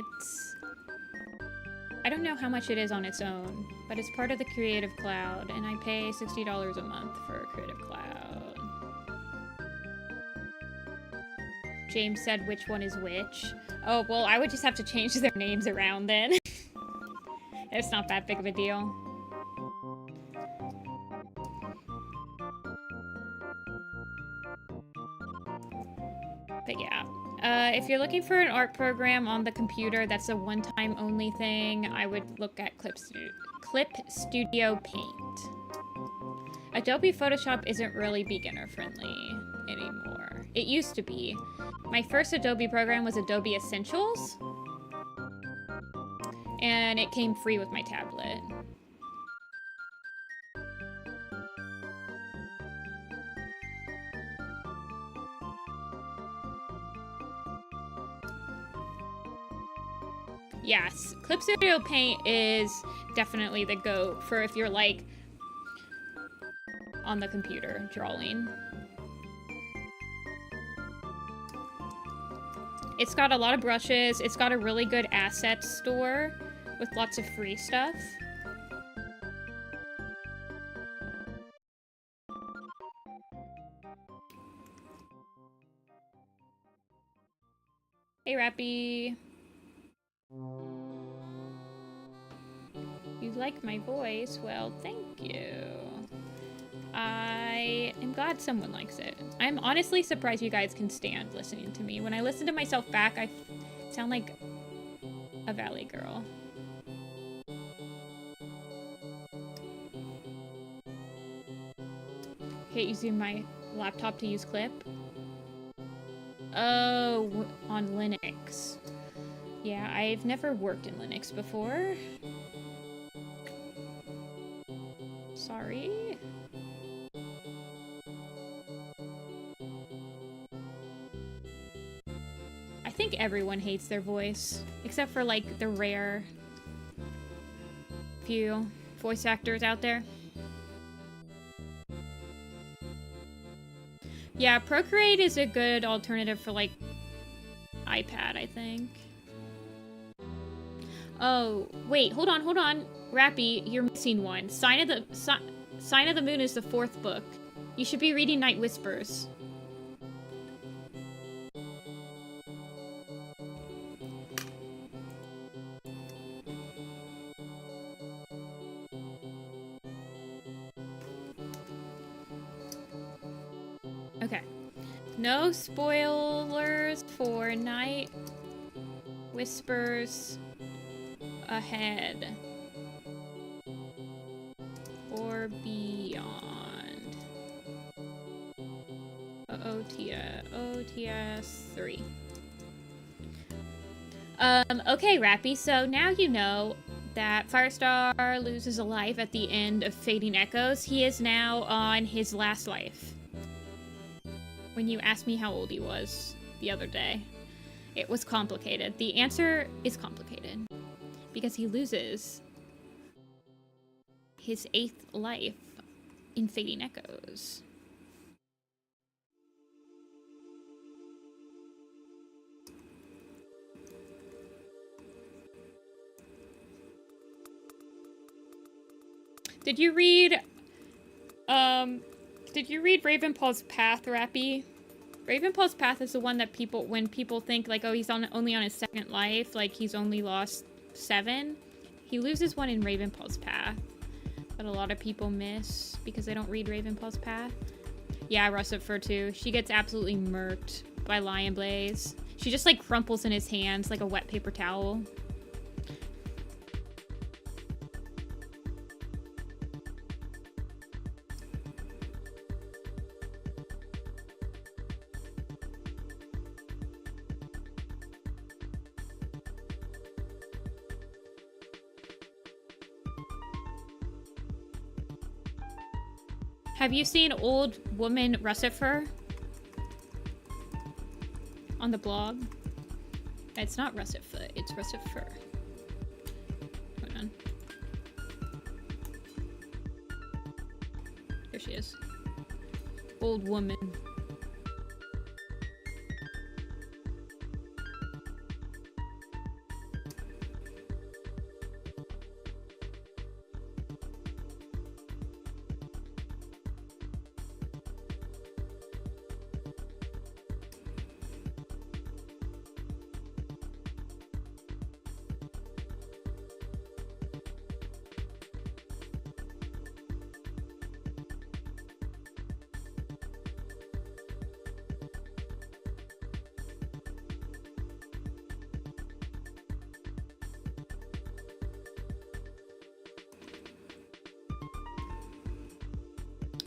[SPEAKER 1] I don't know how much it is on its own, but it's part of the Creative Cloud, and I pay $60 a month for Creative Cloud. James said which one is which. Oh, well, I would just have to change their names around then. It's not that big of a deal. But yeah. If you're looking for an art program on the computer that's a one-time only thing, I would look at Clip Studio Paint. Adobe Photoshop isn't really beginner friendly anymore. It used to be. My first Adobe program was Adobe Essentials, and it came free with my tablet. Yes, Clip Studio Paint is definitely the go for if you're like on the computer drawing. It's got a lot of brushes. It's got a really good asset store with lots of free stuff. Hey, Rappy. You like my voice? Well, thank you. I am glad someone likes it. I'm honestly surprised you guys can stand listening to me. When I listen to myself back, I sound like a valley girl. Hate using my laptop to use Clip. Oh, on Linux. Yeah, I've never worked in Linux before. Sorry. I think everyone hates their voice, except for like the rare few voice actors out there. Yeah, Procreate is a good alternative for like iPad, I think. Oh, wait, hold on. Rappy, you're missing one. Sign of the Moon is the 4th book. You should be reading Night Whispers. Okay. No spoilers for Night Whispers ahead. Or beyond. OTS 3. Okay, Rappy, so now you know that Firestar loses a life at the end of Fading Echoes. He is now on his last life. When you asked me how old he was the other day, it was complicated. The answer is complicated because he loses his 8th life in Fading Echoes. Did you read Ravenpaw's Path, Rappy? Ravenpaw's Path is the one that when people think like, oh, he's only on his 2nd life, like he's only lost 7. He loses one in Ravenpaw's Path that a lot of people miss because they don't read Ravenpaw's Path. Yeah, Russifur too. She gets absolutely murked by Lion Blaze. She just like crumples in his hands like a wet paper towel. Have you seen Old Woman Russifur on the blog? It's not Russifur, it's Russifur. Hold on. There she is. Old Woman.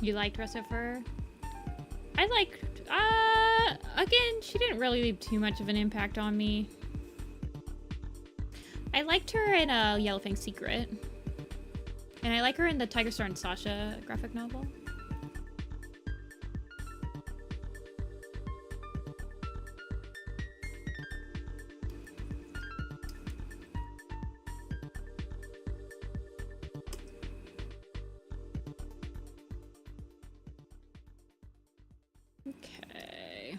[SPEAKER 1] You liked Rest of Fur? I liked... again, she didn't really leave too much of an impact on me. I liked her in Yellowfang Secret. And I like her in the Tiger Star and Sasha graphic novel. Okay.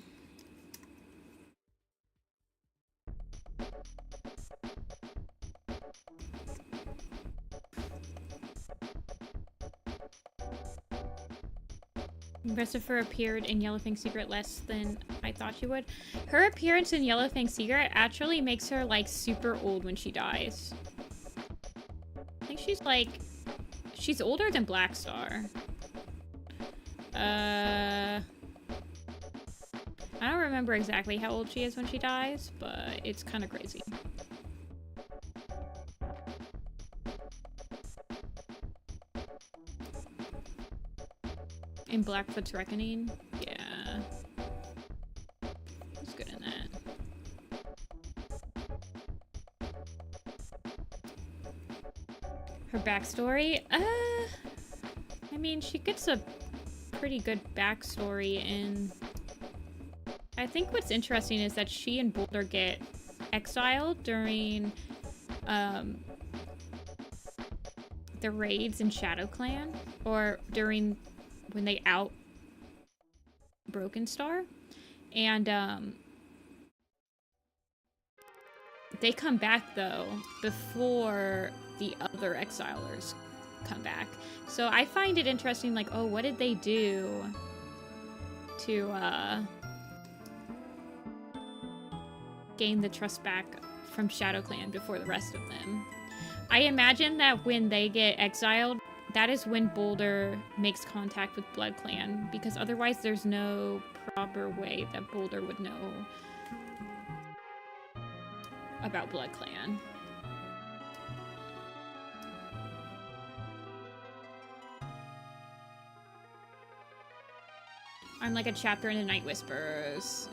[SPEAKER 1] Christopher appeared in Yellowfang Secret less than I thought she would. Her appearance in Yellowfang Secret actually makes her, like, super old when she dies. I think she's, like... She's older than Black Star. I don't remember exactly how old she is when she dies, but it's kind of crazy. In Blackfoot's Reckoning? Yeah. Who's good in that? Her backstory? I mean, she gets a pretty good backstory in... I think what's interesting is that she and Boulder get exiled during, the raids in Shadow Clan, or during... when they out Broken Star, and they come back though before the other exilers come back. So I find it interesting, like, oh, what did they do to gain the trust back from Shadow Clan before the rest of them? I imagine that when they get exiled, that is when Boulder makes contact with Blood Clan, because otherwise there's no proper way that Boulder would know about Blood Clan. I'm like a chapter in the Night Whispers.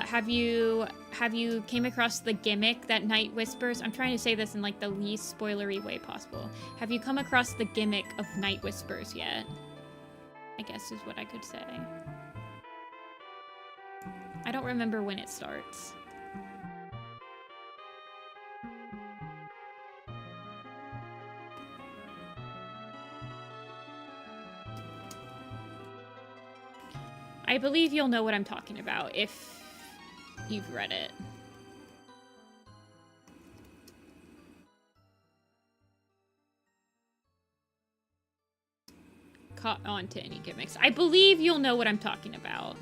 [SPEAKER 1] Have you came across the gimmick that Night Whispers... I'm trying to say this in, like, the least spoilery way possible. Have you come across the gimmick of Night Whispers yet? I guess is what I could say. I don't remember when it starts. I believe you'll know what I'm talking about if you've read it. Caught on to any gimmicks. I believe you'll know what I'm talking about.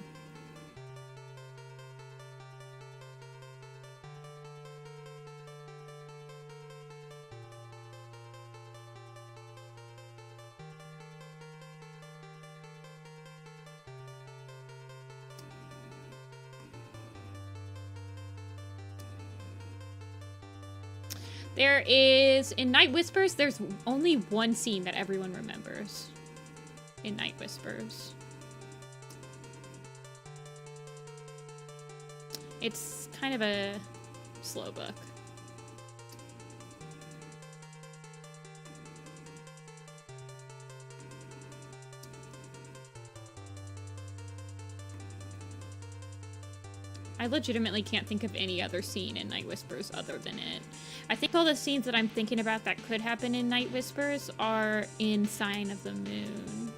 [SPEAKER 1] There is, in Night Whispers, there's only one scene that everyone remembers in Night Whispers. It's kind of a slow book. I legitimately can't think of any other scene in Night Whispers other than it. I think all the scenes that I'm thinking about that could happen in Night Whispers are in Sign of the Moon.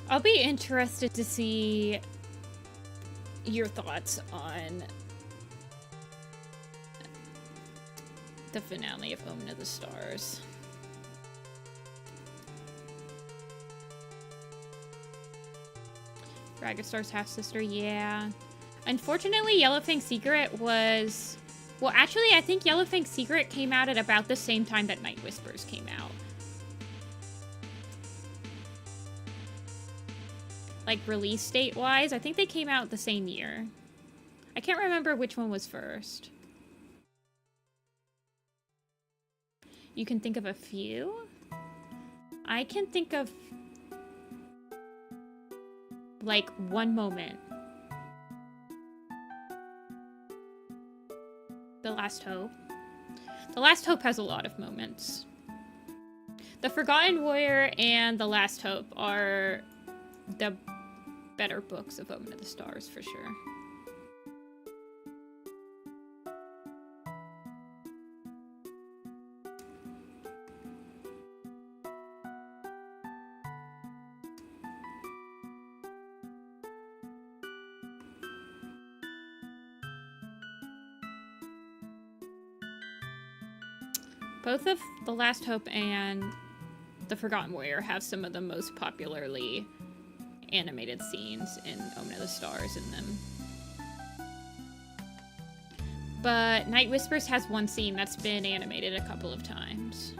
[SPEAKER 1] I'll be interested to see your thoughts on the finale of Omen of the Stars. Ragged Star's half-sister, yeah. Unfortunately, Yellowfang Secret was... Well, actually, I think Yellowfang Secret came out at about the same time that Night Whispers came out. like release date wise. I think they came out the same year. I can't remember which one was first. You can think of a few? I can think of like one moment. The Last Hope. The Last Hope has a lot of moments. The Forgotten Warrior and The Last Hope are the better books of Omen of the Stars for sure. Both of The Last Hope and The Forgotten Warrior have some of the most popularly animated scenes in Omen of the Stars in them. But Night Whispers has one scene that's been animated a couple of times.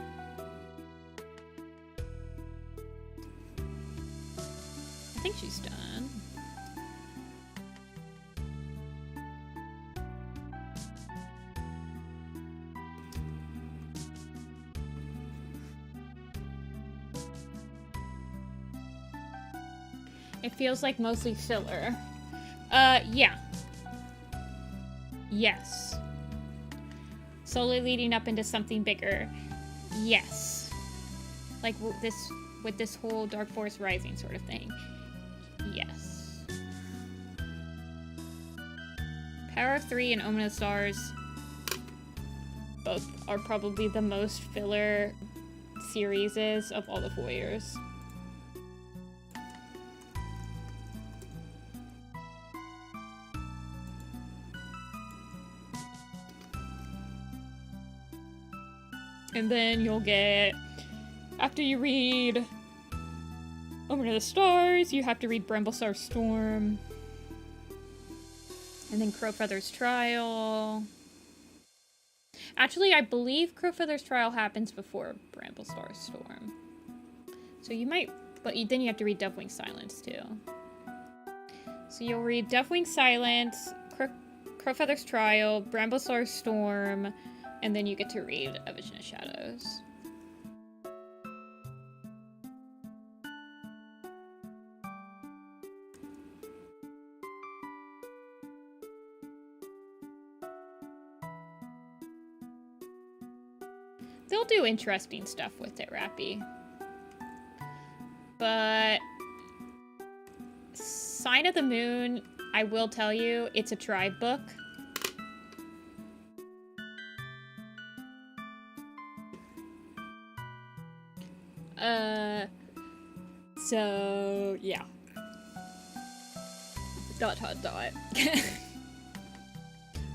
[SPEAKER 1] I think she's done. It feels like mostly filler. Yeah. Yes. Slowly leading up into something bigger. Yes. Like with this whole Dark Forest Rising sort of thing. Yes. Power of Three and Omen of the Stars both are probably the most filler series of all the Voyeurs. And then you'll get, after you read Omen of the Stars, you have to read Bramblestar Storm. And then Crowfeather's Trial. Actually, I believe Crowfeather's Trial happens before Bramblestar Storm. So you might, but then you have to read Deathwing Silence too. So you'll read Deathwing Silence, Crowfeather's Trial, Bramblestar Storm, and then you get to read A Vision of Shadows. They'll do interesting stuff with it, Rappy. But Sign of the Moon, I will tell you, it's a tribe book. So, yeah. ...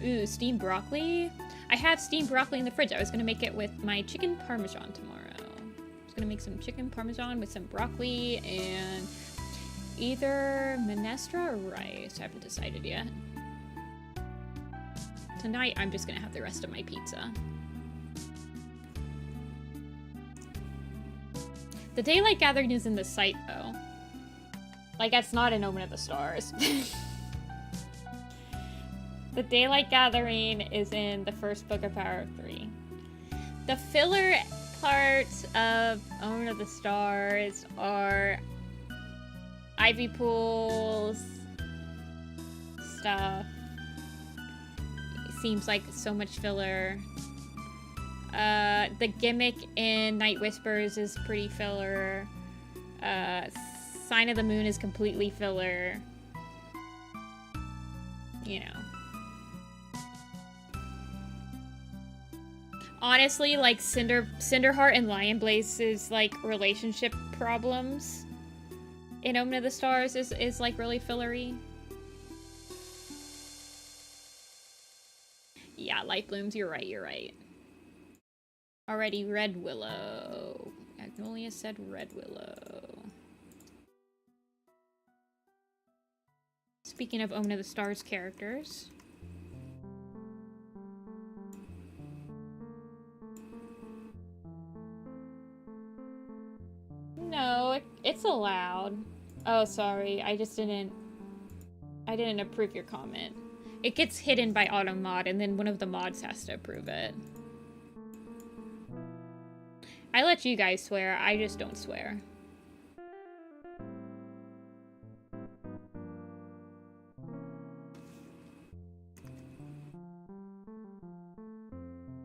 [SPEAKER 1] Ooh, steamed broccoli? I have steamed broccoli in the fridge. I was gonna make it with my chicken parmesan tomorrow. I was gonna make some chicken parmesan with some broccoli and either minestra or rice. I haven't decided yet. Tonight, I'm just gonna have the rest of my pizza. The Daylight Gathering is in the site, though. Like, that's not an Omen of the Stars. The Daylight Gathering is in the first book of Power of Three. The filler parts of Omen of the Stars are Ivy Pools stuff. It seems like so much filler. The gimmick in Night Whispers is pretty filler. Sign of the Moon is completely filler. You know. Honestly, like Cinderheart and Lionblaze's like relationship problems in Omen of the Stars is like really fillery. Yeah, Light Blooms, you're right. Already, Red Willow. Magnolia said Red Willow. Speaking of Omen of the Stars characters. No, it's allowed. Oh, sorry. I didn't approve your comment. It gets hidden by auto mod, and then one of the mods has to approve it. I let you guys swear, I just don't swear.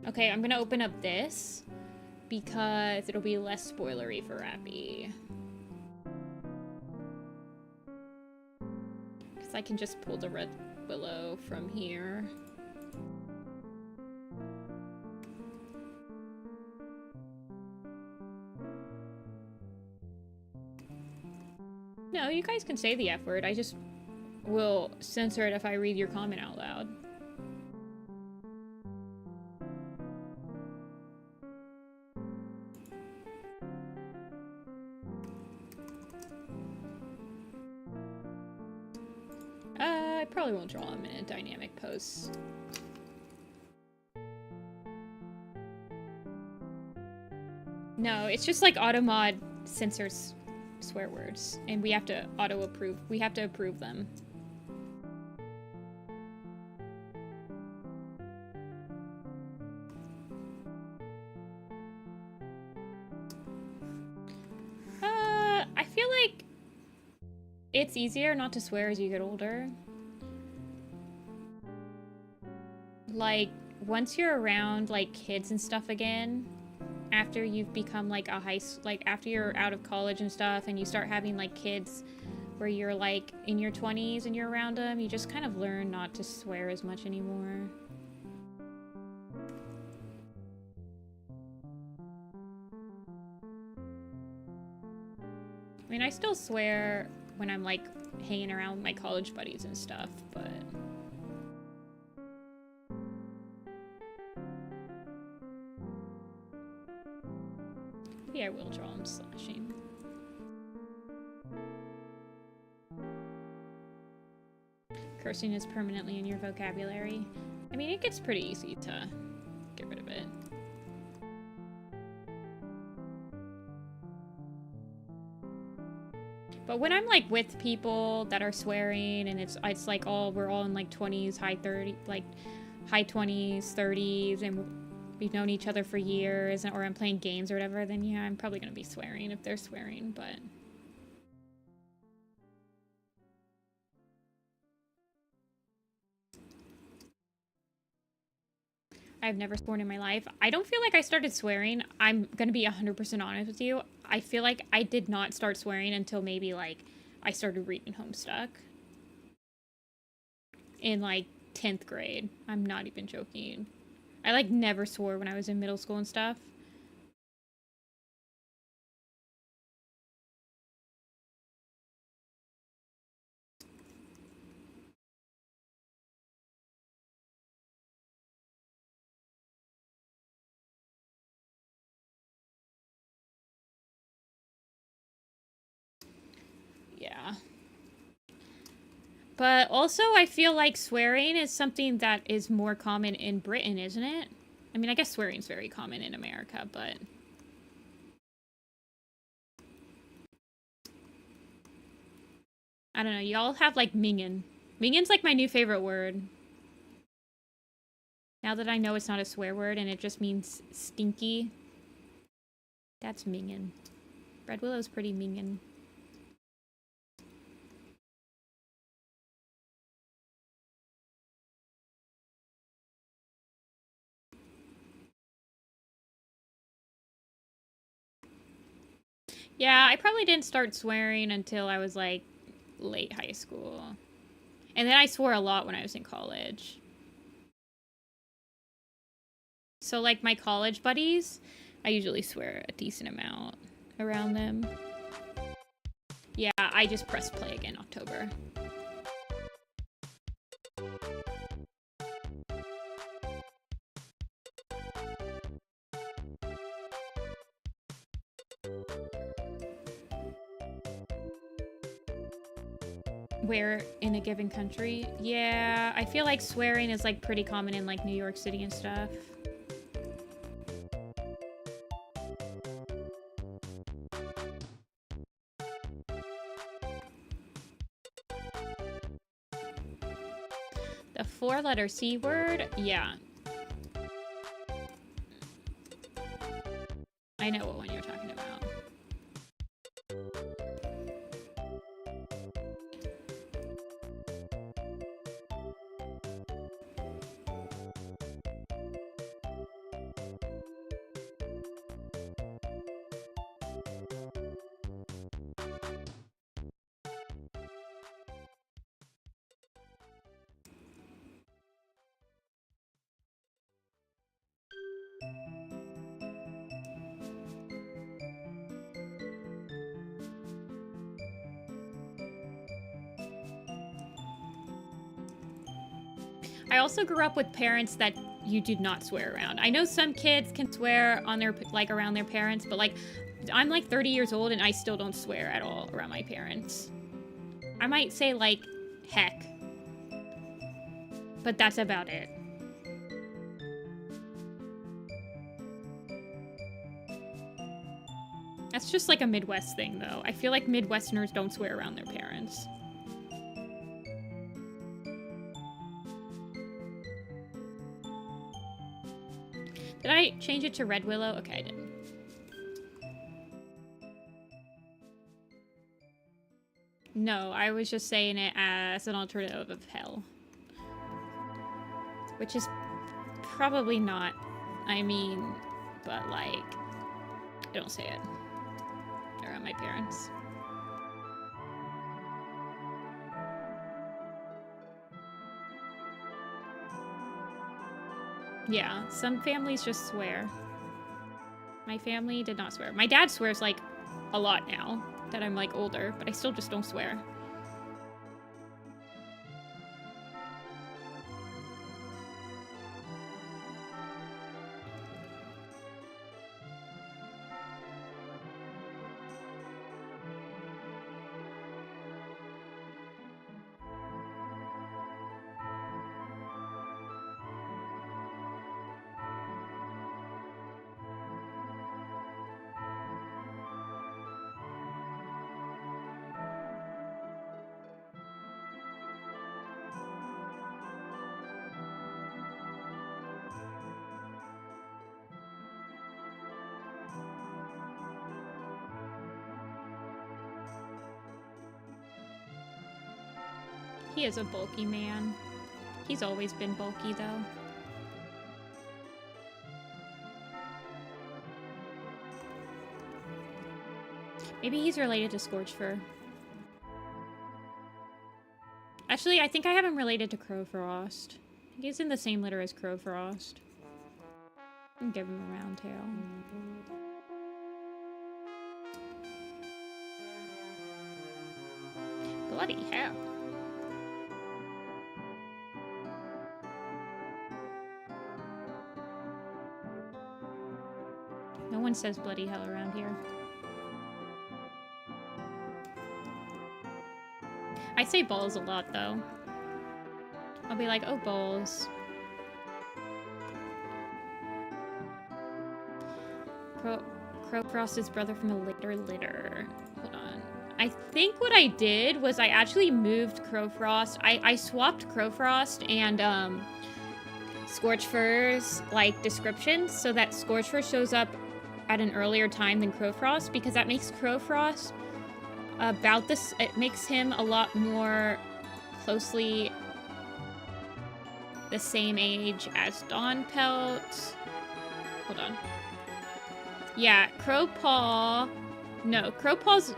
[SPEAKER 1] Okay, I'm gonna open up this because it'll be less spoilery for Rappy. Because I can just pull the red willow from here. No, you guys can say the F word. I just will censor it if I read your comment out loud. I probably won't draw them in a dynamic pose. No, it's just like automod censors swear words, and we have to auto-approve. We have to approve them. I feel like it's easier not to swear as you get older. Like, once you're around, like, kids and stuff again, after you've become, like, after you're out of college and stuff, and you start having, like, kids where you're, like, in your 20s and you're around them, you just kind of learn not to swear as much anymore. I mean, I still swear when I'm, like, hanging around with my college buddies and stuff, but... yeah, I will draw him slashing. Cursing is permanently in your vocabulary. I mean, it gets pretty easy to get rid of it. But when I'm, like, with people that are swearing, and it's like we're all in, like, 20s, high 30s, like, high 20s, 30s, and we've known each other for years, or I'm playing games or whatever, then yeah, I'm probably gonna be swearing if they're swearing, but... I've never sworn in my life. I don't feel like I started swearing. I'm gonna be 100% honest with you. I feel like I did not start swearing until maybe, like, I started reading Homestuck. In, like, 10th grade. I'm not even joking. I, like, never swore when I was in middle school and stuff. Yeah. But also, I feel like swearing is something that is more common in Britain, isn't it? I mean, I guess swearing's very common in America, but... I don't know, y'all have, like, mingin. Mingin's, like, my new favorite word. Now that I know it's not a swear word and it just means stinky. That's mingin. Red Willow's pretty mingin. Yeah, I probably didn't start swearing until I was, like, late high school. And then I swore a lot when I was in college. So, like, my college buddies, I usually swear a decent amount around them. Yeah, I just pressed play again October. Where in a given country? Yeah, I feel like swearing is, like, pretty common in, like, New York City and stuff. The 4-letter C word? Yeah. I know what one you're talking about. I also grew up with parents that you did not swear around. I know some kids can swear on their, like, around their parents, but, like, I'm, like, 30 years old and I still don't swear at all around my parents. I might say, like, heck. But that's about it. That's just, like, a Midwest thing, though. I feel like Midwesterners don't swear around their parents. Did I change it to Red Willow? Okay, I didn't. No, I was just saying it as an alternative of hell. Which is probably not, I mean, but like, I don't say it around my parents. Yeah, some families just swear. My family did not swear. My dad swears like a lot now that I'm like older, but I still just don't swear. He is a bulky man. He's always been bulky, though. Maybe he's related to Scorchfur. Actually, I think I have him related to Crowfrost. He's in the same litter as Crowfrost. And give him a round tail. Bloody hell. No one says bloody hell around here. I say balls a lot, though. I'll be like, oh, balls. Crowfrost is brother from a later litter. Hold on. I think what I did was I actually moved Crowfrost. I swapped Crowfrost and Scorchfur's like descriptions so that Scorchfur shows up at an earlier time than Crowfrost, because that makes Crowfrost about this. It makes him a lot more closely the same age as Tawny Pelt. Hold on. Yeah, Crowpaw. No, Crowpaw's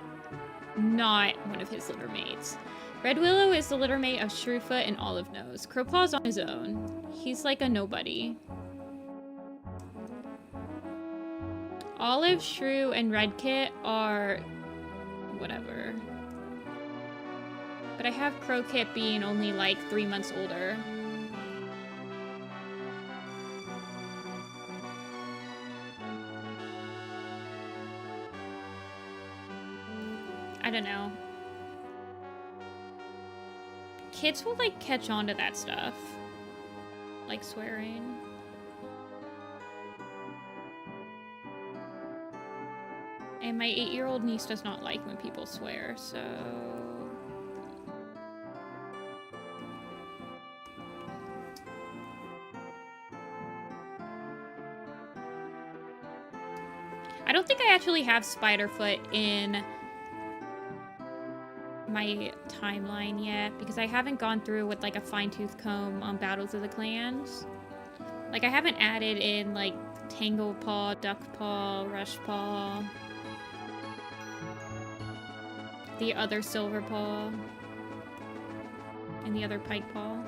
[SPEAKER 1] not one of his littermates. Red Willow is the littermate of Shrewfoot and Olive Nose. Crowpaw's on his own. He's like a nobody. Olive, Shrew, and Redkit are whatever. But I have Crowkit being only like 3 months older. I don't know. Kids will like catch on to that stuff. Like swearing. And my 8-year-old niece does not like when people swear, so... I don't think I actually have Spiderfoot in my timeline yet because I haven't gone through with like a fine-tooth comb on Battles of the Clans. Like I haven't added in like Tanglepaw, Duckpaw, Rushpaw, the other Silverpaw, and the other Pikepaw.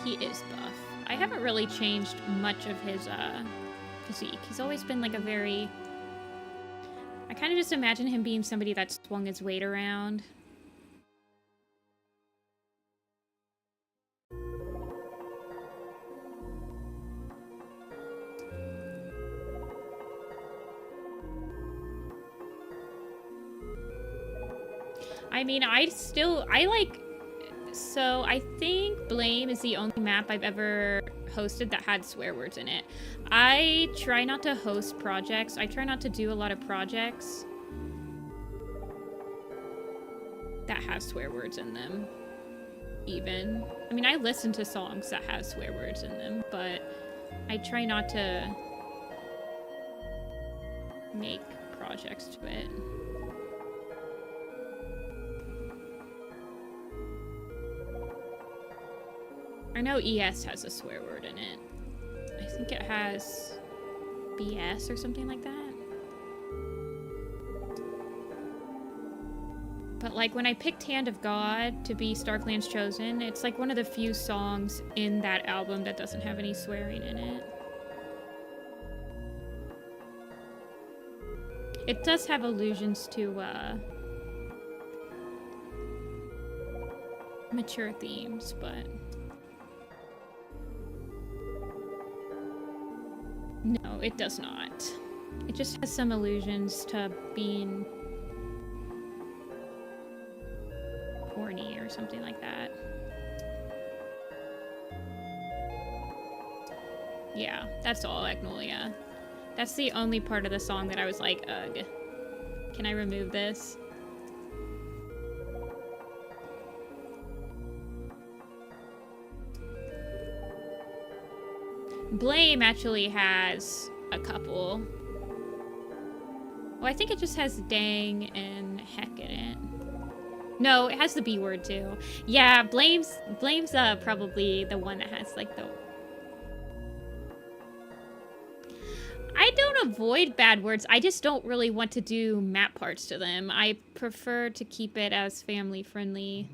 [SPEAKER 1] He is buff. I haven't really changed much of his physique. He's always been like a very... I kind of just imagine him being somebody that swung his weight around. I mean, I like... So, I think Blame is the only map I've ever hosted that had swear words in it. I try not to host projects. I try not to do a lot of projects that have swear words in them, even. I mean, I listen to songs that have swear words in them, but I try not to make projects to it. I know ES has a swear word in it. I think it has BS or something like that. But like when I picked Hand of God to be StarClan's Chosen, it's like one of the few songs in that album that doesn't have any swearing in it. It does have allusions to mature themes, but... No, it does not. It just has some allusions to being horny or something like that. Yeah, that's all, Agnolia. That's the only part of the song that I was like, ugh. Can I remove this? Blame actually has a couple. Well, I think it just has dang and heck in it. No, it has the B word too. Yeah, Blame's probably the one that has like the... I don't avoid bad words. I just don't really want to do map parts to them. I prefer to keep it as family friendly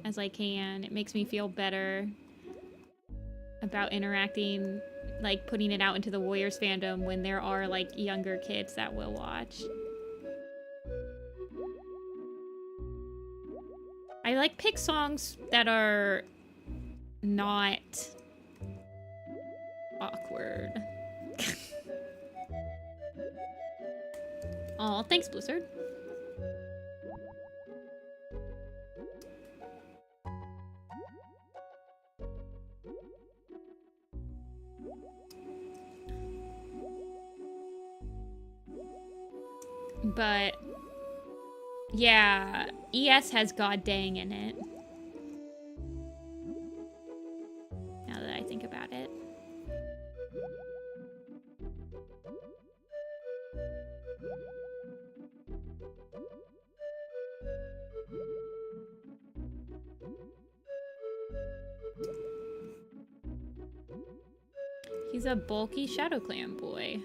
[SPEAKER 1] as I can. It makes me feel better about interacting, like putting it out into the Warriors fandom when there are like younger kids that will watch. I like pick songs that are not awkward. Aw, thanks, Blizzard. But yeah, ES has God dang in it. Now that I think about it. He's a bulky Shadow Clan boy.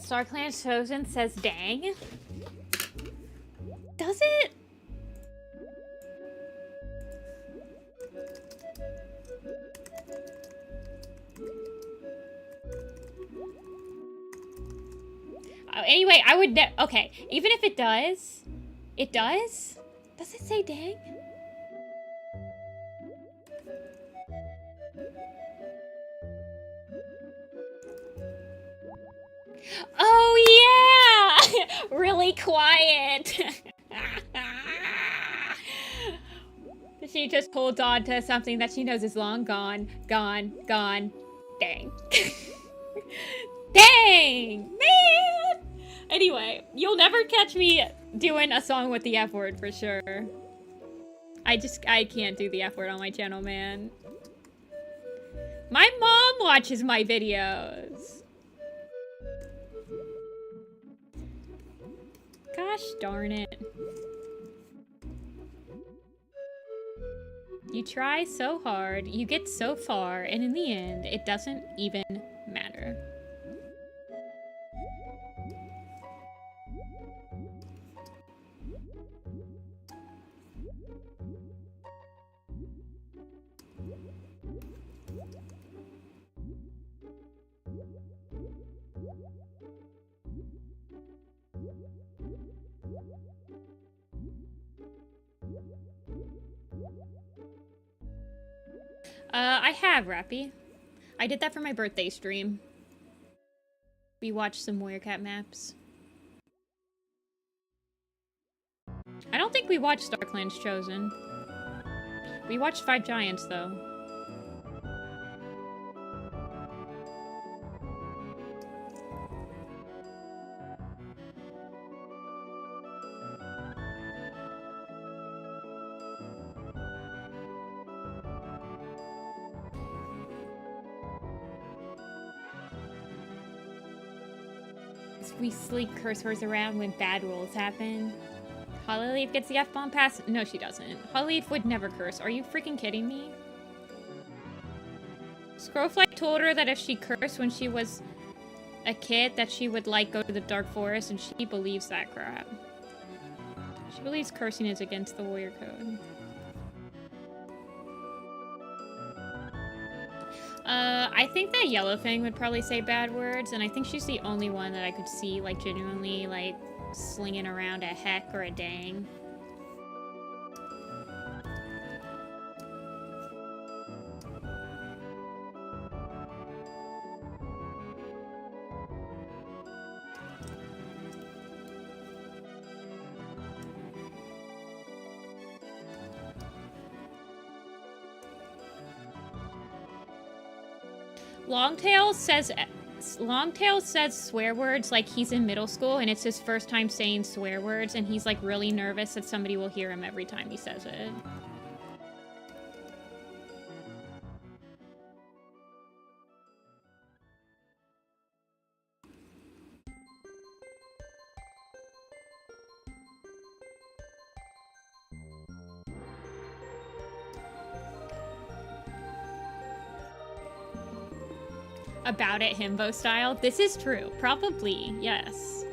[SPEAKER 1] Star Clan Chosen says dang. Does it? Anyway, I would okay, even if it does, it does? Does it say dang? Oh yeah! Really quiet. She just holds on to something that she knows is long gone, gone, gone. Dang. Dang! Man! Anyway, you'll never catch me doing a song with the F word for sure. I can't do the F word on my channel, man. My mom watches my videos. Gosh darn it. You try so hard, you get so far, and in the end, it doesn't even matter. I have, Rappy. I did that for my birthday stream. We watched some Warrior Cat maps. I don't think we watched Star Clan's Chosen. We watched Five Giants, though. We sleep curse words around when bad rolls happen. Hollyleaf gets the F-bomb pass? No, she doesn't. Hollyleaf would never curse. Are you freaking kidding me? Scrowfly told her that if she cursed when she was a kid, that she would, like, go to the Dark Forest, and she believes that crap. She believes cursing is against the warrior code. I think that Yellowfang would probably say bad words, and I think she's the only one that I could see, like, genuinely, like, slinging around a heck or a dang. Longtail says swear words like he's in middle school and it's his first time saying swear words and he's like really nervous that somebody will hear him every time he says it. About it himbo style. This is true. Probably, yes.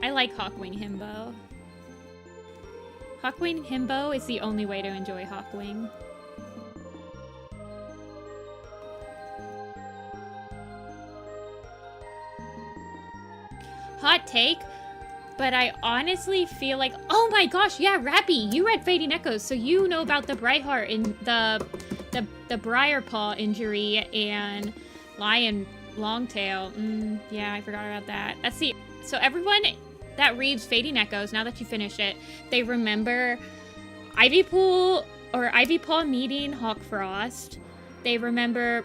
[SPEAKER 1] I like Hawkwing himbo. Hawkwing himbo is the only way to enjoy Hawkwing. Hot take, but I honestly feel like, oh my gosh, yeah, Rappy, you read Fading Echoes, so you know about the Brightheart in the Briarpaw injury and Lion Longtail. Yeah, I forgot about that. Let's see. So everyone that reads Fading Echoes, now that you finish it, they remember Ivypaw meeting Hawk Frost. They remember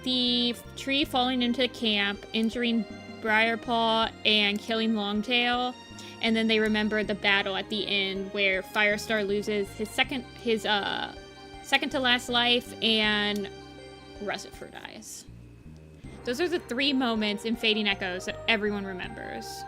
[SPEAKER 1] the tree falling into camp, injuring Briarpaw and killing Longtail. And then they remember the battle at the end where Firestar loses his second to last life and Russet dies. Those are the 3 moments in Fading Echoes that everyone remembers.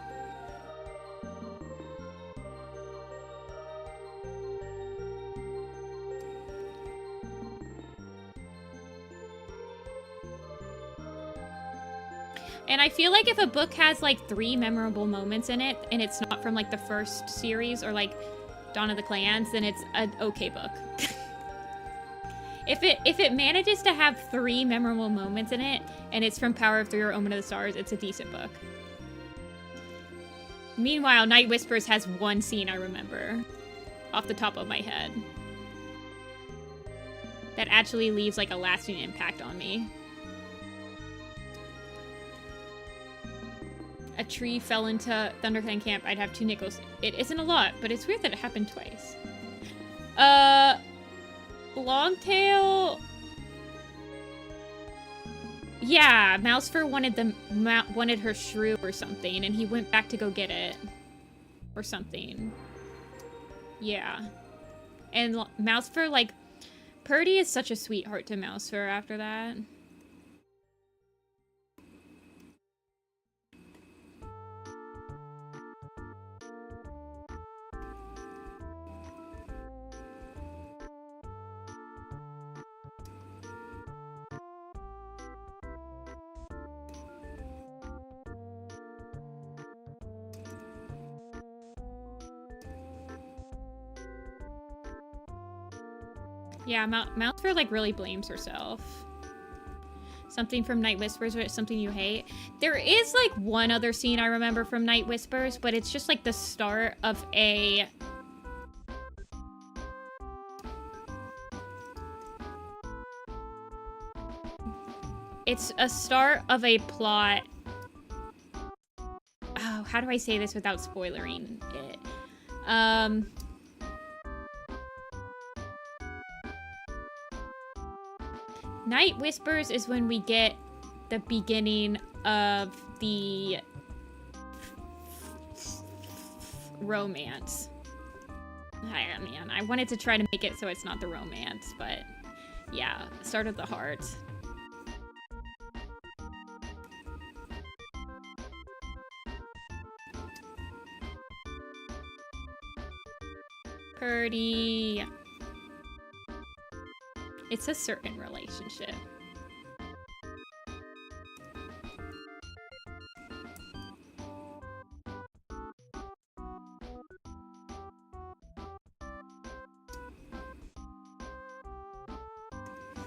[SPEAKER 1] And I feel like if a book has like 3 memorable moments in it, and it's not from like the first series or like Dawn of the Clans, then it's an okay book. If it manages to have 3 memorable moments in it, and it's from Power of Three or Omen of the Stars, it's a decent book. Meanwhile, Night Whispers has 1 scene I remember off the top of my head that actually leaves like a lasting impact on me. A tree fell into ThunderClan camp, I'd have 2 nickels. It isn't a lot, but it's weird that it happened twice. Longtail... Yeah, Mousefur wanted her shrew or something, and he went back to go get it. Or something. Yeah. And Mousefur, like... Purdy is such a sweetheart to Mousefur after that. Yeah, Mousefur, like, really blames herself. Something from Night Whispers, or something you hate. There is, like, one other scene I remember from Night Whispers, but it's just, like, the start of a... It's a start of a plot... Oh, how do I say this without spoilering it? Night Whispers is when we get the beginning of the romance. Man, I wanted to try to make it so it's not the romance, but yeah, start of the heart. Purdy. It's a certain relationship.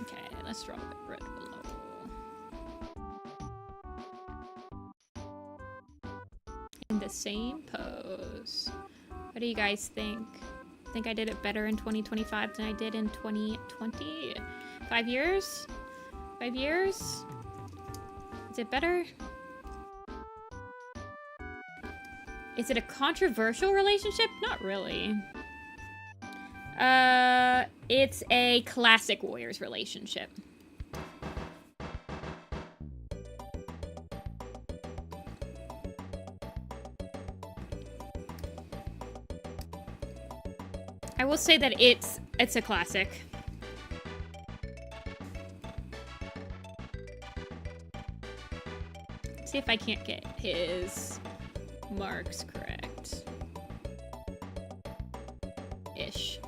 [SPEAKER 1] Okay, let's drop it right below. In the same pose. What do you guys think? I think I did it better in 2025 than I did in 2020. 5 years? 5 years? Is it better? Is it a controversial relationship? Not really. It's a classic Warriors relationship. I will say that it's a classic. Let's see if I can't get his marks correct. Ish.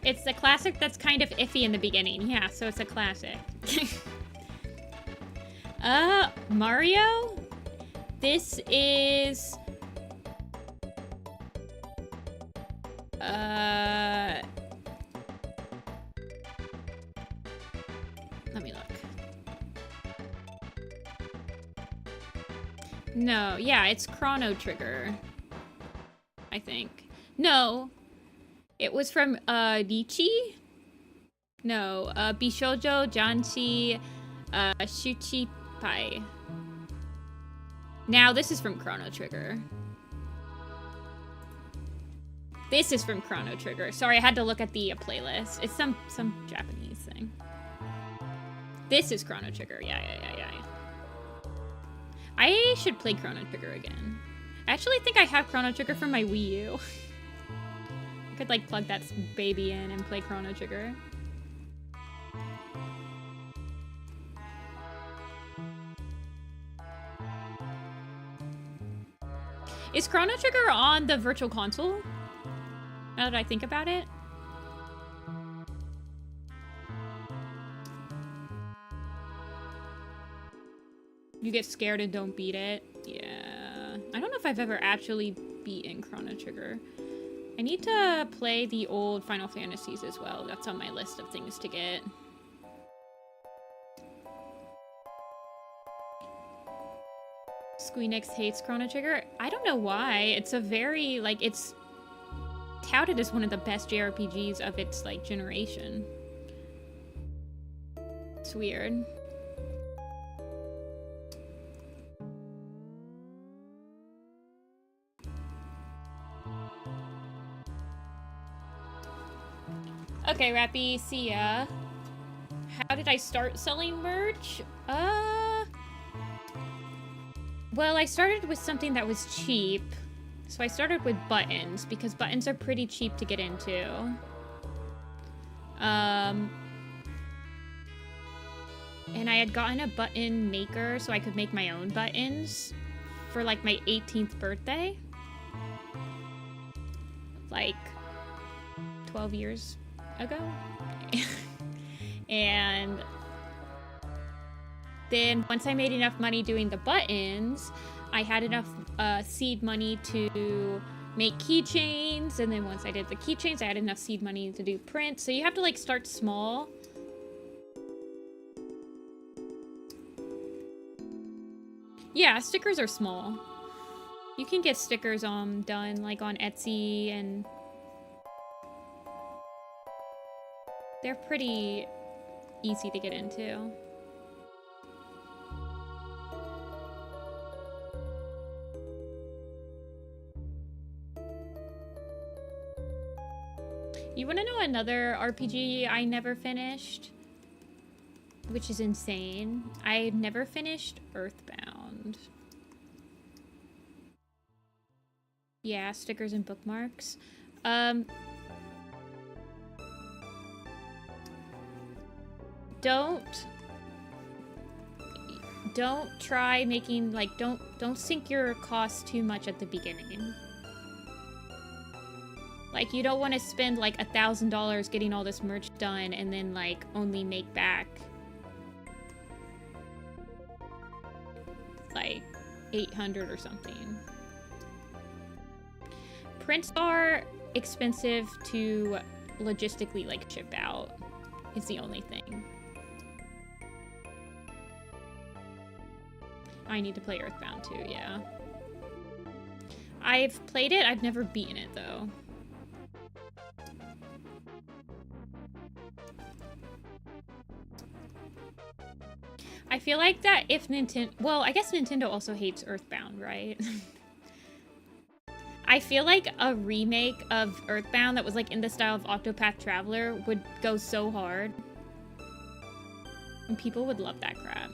[SPEAKER 1] It's the classic that's kind of iffy in the beginning. Yeah, so it's a classic. Mario? This is... Let me look. No, yeah, it's Chrono Trigger. I think. No. It was from, Nichi? No, Bishoujo Janshi, Shuchipai. Now, this is from Chrono Trigger. This is from Chrono Trigger. Sorry, I had to look at the playlist. It's some Japanese thing. This is Chrono Trigger. Yeah. I should play Chrono Trigger again. I actually think I have Chrono Trigger from my Wii U. I could like plug that baby in and play Chrono Trigger. Is Chrono Trigger on the Virtual Console? Now that I think about it. You get scared and don't beat it. Yeah. I don't know if I've ever actually beaten Chrono Trigger. I need to play the old Final Fantasies as well. That's on my list of things to get. Squeenix hates Chrono Trigger. I don't know why. It's a very, like, it's touted as one of the best JRPGs of its, like, generation. It's weird. Okay, Rappy, see ya. How did I start selling merch? Well, I started with something that was cheap. So I started with buttons, because buttons are pretty cheap to get into. And I had gotten a button maker so I could make my own buttons for, like, my 18th birthday. Like, 12 years ago. And then once I made enough money doing the buttons, I had enough seed money to make keychains. And then once I did the keychains, I had enough seed money to do prints. So you have to, like, start small. Yeah, stickers are small. You can get stickers done, like, on Etsy, and they're pretty easy to get into. You want to know another RPG I never finished? Which is insane. I never finished Earthbound. Yeah, stickers and bookmarks. Don't try making, like, don't sink your costs too much at the beginning. Like, you don't want to spend, like, $1,000 getting all this merch done and then, like, only make back, like, 800 or something. Prints are expensive to logistically, like, ship out. It's the only thing. I need to play Earthbound too, yeah. I've played it, I've never beaten it though. I feel like that if Nintendo... Well, I guess Nintendo also hates Earthbound, right? I feel like a remake of Earthbound that was, like, in the style of Octopath Traveler would go so hard. And people would love that crap.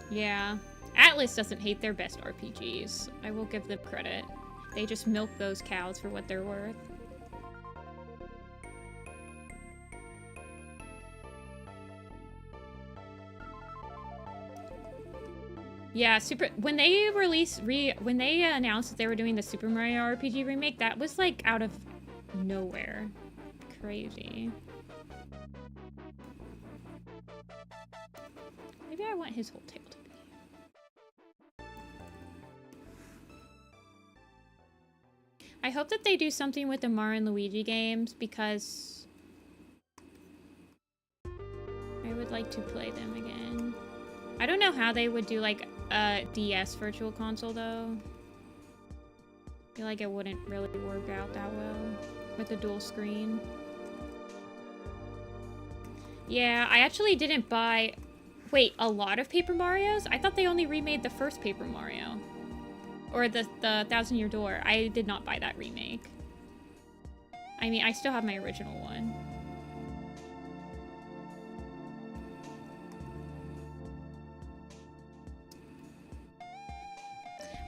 [SPEAKER 1] Yeah. Atlas doesn't hate their best RPGs. I will give them credit. They just milk those cows for what they're worth. Yeah, when they announced that they were doing the Super Mario RPG remake, that was, like, out of nowhere. Crazy. Maybe I want his whole tail to be. I hope that they do something with the Mario and Luigi games, because I would like to play them again. I don't know how they would do, like, a DS Virtual Console, though. I feel like it wouldn't really work out that well with the dual screen. Yeah, I actually didn't buy... Wait, a lot of Paper Marios? I thought they only remade the first Paper Mario. Or the Thousand Year Door. I did not buy that remake. I mean, I still have my original one.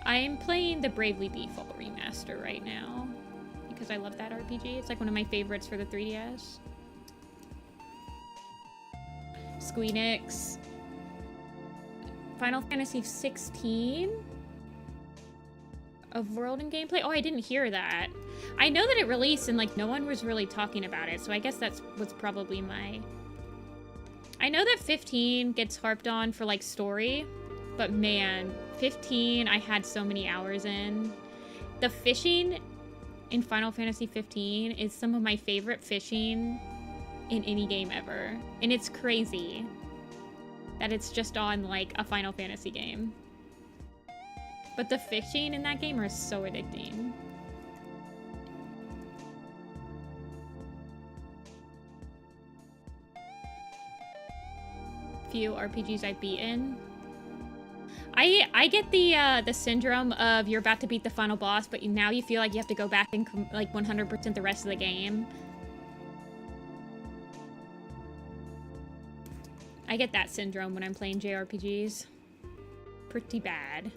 [SPEAKER 1] I'm playing the Bravely Default remaster right now because I love that RPG. It's like one of my favorites for the 3DS. Squeenix. Final Fantasy 16 of world and gameplay. Oh, I didn't hear that. I know that it released and like no one was really talking about it, so I guess that's what's probably my... I know that 15 gets harped on for like story, but man, 15 I had so many hours in. The fishing in Final Fantasy 15 is some of my favorite fishing in any game ever. And it's crazy that it's just on like a Final Fantasy game. But the fishing in that game are so addicting. Few RPGs I've beaten. I get the syndrome of you're about to beat the final boss, but now you feel like you have to go back and like 100% the rest of the game. I get that syndrome when I'm playing JRPGs. Pretty bad.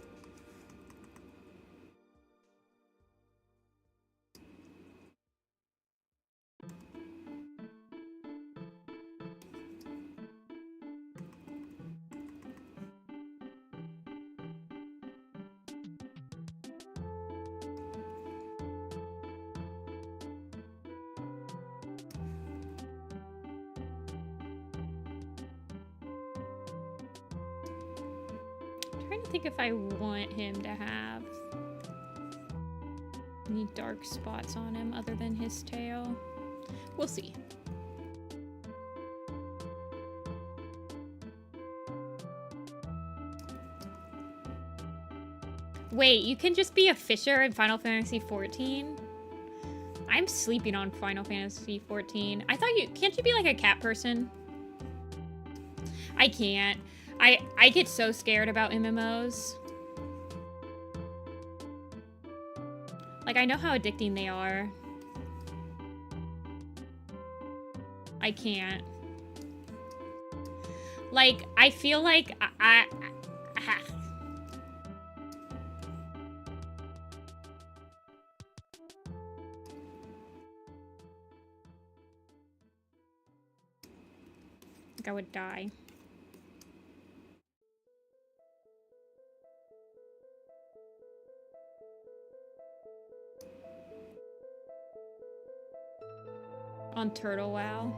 [SPEAKER 1] I think if I want him to have any dark spots on him other than his tail. We'll see. Wait, you can just be a fisher in Final Fantasy 14? I'm sleeping on Final Fantasy 14. I thought can't you be like a cat person? I can't. I get so scared about MMOs. Like, I know how addicting they are. I can't. Like, I feel like I would die. On Turtle WoW.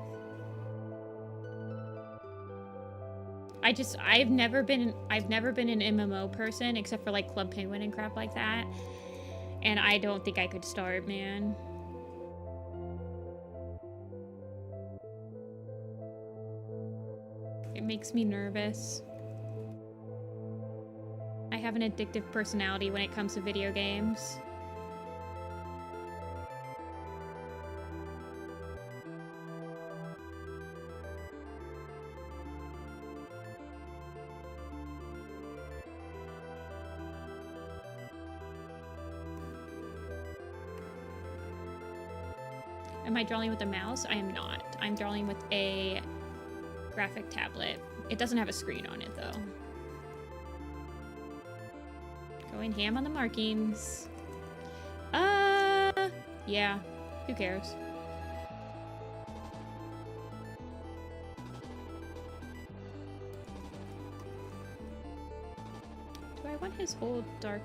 [SPEAKER 1] I've never been an MMO person except for like Club Penguin and crap like that. And I don't think I could start, man. It makes me nervous. I have an addictive personality when it comes to video games. Am I drawing with a mouse? I am not. I'm drawing with a graphic tablet. It doesn't have a screen on it, though. Going ham on the markings. Yeah. Who cares? Do I want his whole dark...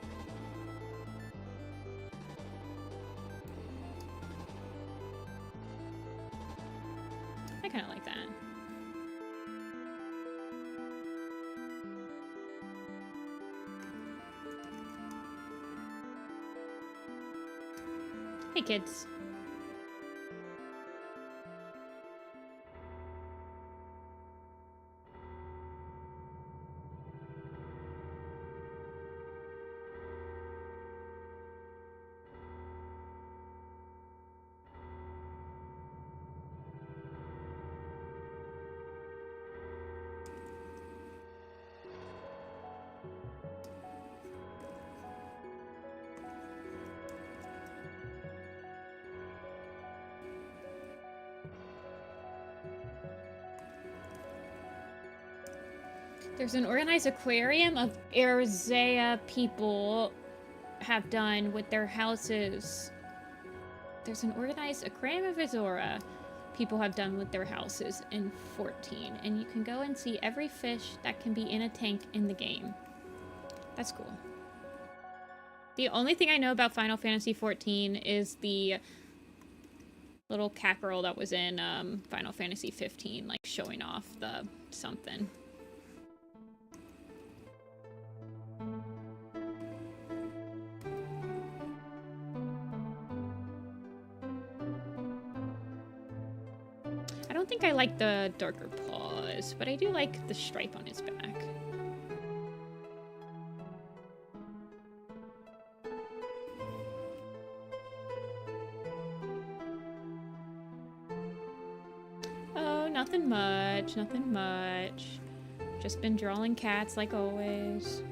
[SPEAKER 1] I kind of like that. Hey, kids. There's an organized aquarium of Arizea people have done with their houses. There's an organized aquarium of Azora people have done with their houses in 14. And you can go and see every fish that can be in a tank in the game. That's cool. The only thing I know about Final Fantasy 14 is the little cat girl that was in Final Fantasy 15, like showing off the something. I don't think I like the darker paws, but I do like the stripe on his back. Oh, nothing much, nothing much. Just been drawing cats like always.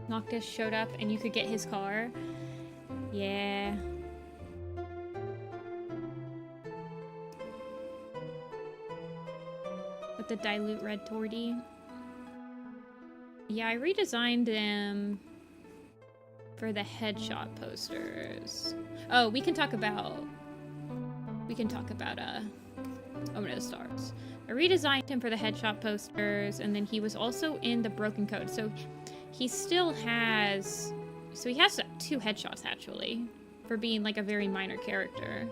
[SPEAKER 1] Noctis showed up and you could get his car. Yeah. With the dilute red torty. Yeah, I redesigned them for the headshot posters. Oh, we can talk about Omen of the Stars. I redesigned him for the headshot posters, and then he was also in the Broken Code. So he still has... So he has 2 headshots, actually, for being, like, a very minor character.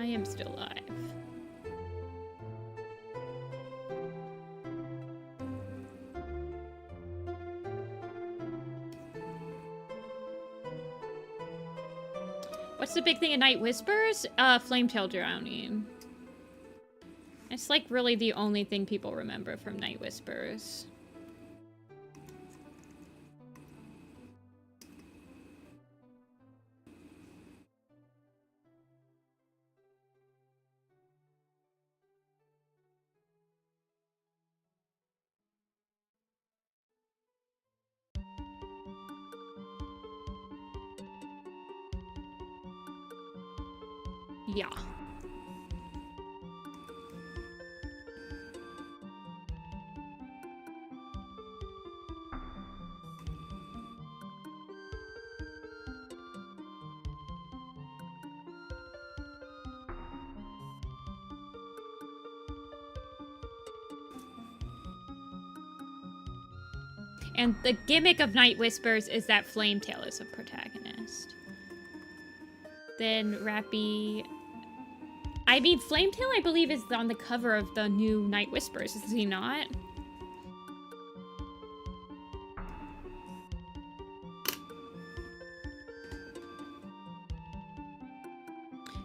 [SPEAKER 1] I am still alive. What's the big thing in Night Whispers? Flametail drowning. It's like really the only thing people remember from Night Whispers. Yeah. And the gimmick of Night Whispers is that Flametail is a protagonist. Then Rappy... I mean, Flametail, I believe, is on the cover of the new Night Whispers, is he not?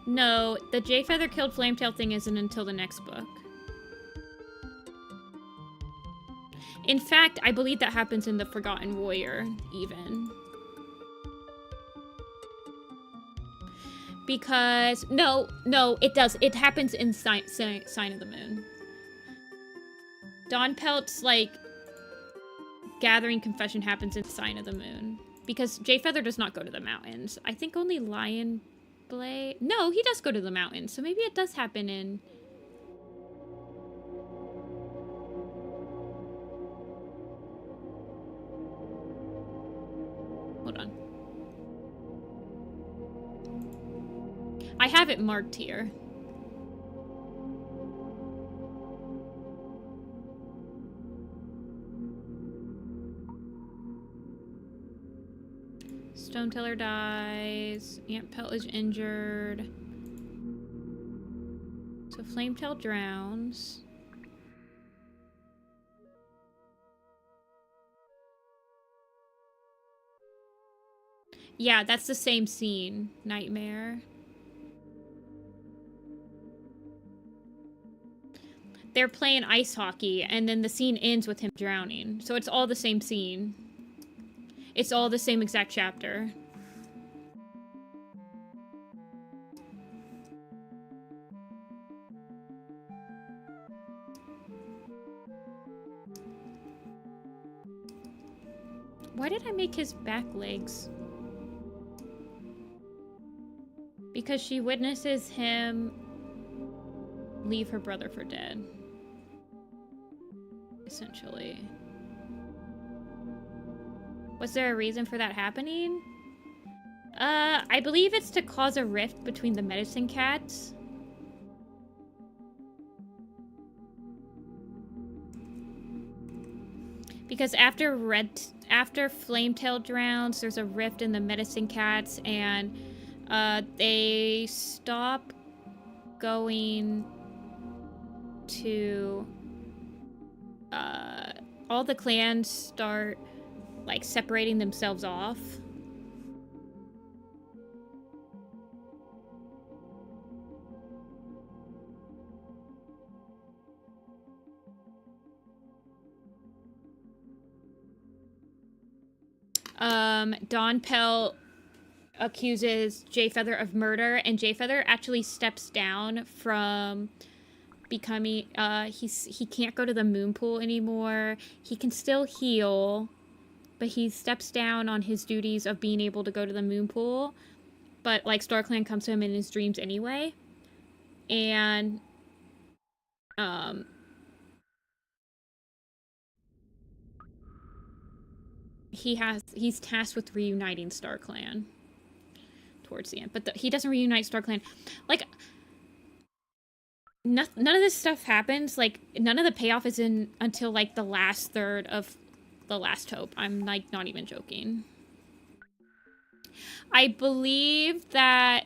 [SPEAKER 1] No, the Jay Feather killed Flametail thing isn't until the next book. In fact, I believe that happens in the Forgotten Warrior, even. Because, no, it does. It happens in Sign of the Moon. Dawn Pelt's, like, gathering confession happens in Sign of the Moon. Because Jay Feather does not go to the mountains. I think only Lion Blade... No, he does go to the mountains, so maybe it does happen in... Hold on. I have it marked here. Stoneteller dies. Ant Pelt is injured. So Flametail drowns. Yeah, that's the same scene. Nightmare. they're playing ice hockey, and then the scene ends with him drowning. So it's all the same scene. It's all the same exact chapter. Why did I make his back legs? Because she witnesses him leave her brother for dead. Essentially. Was there a reason for that happening? I believe it's to cause a rift between the medicine cats. Because after Flametail drowns, there's a rift in the medicine cats, and they stop going to all the clans start like separating themselves off. Dawn Pelt accuses Jayfeather of murder, and Jayfeather actually steps down from becoming he can't go to the moon pool anymore. He can still heal, but he steps down on his duties of being able to go to the moon pool. But like StarClan comes to him in his dreams anyway. And he's tasked with reuniting StarClan towards the end, but he doesn't reunite StarClan. Like, none of this stuff happens. Like, none of the payoff is in until like the last third of The Last Hope. I'm like not even joking. I believe that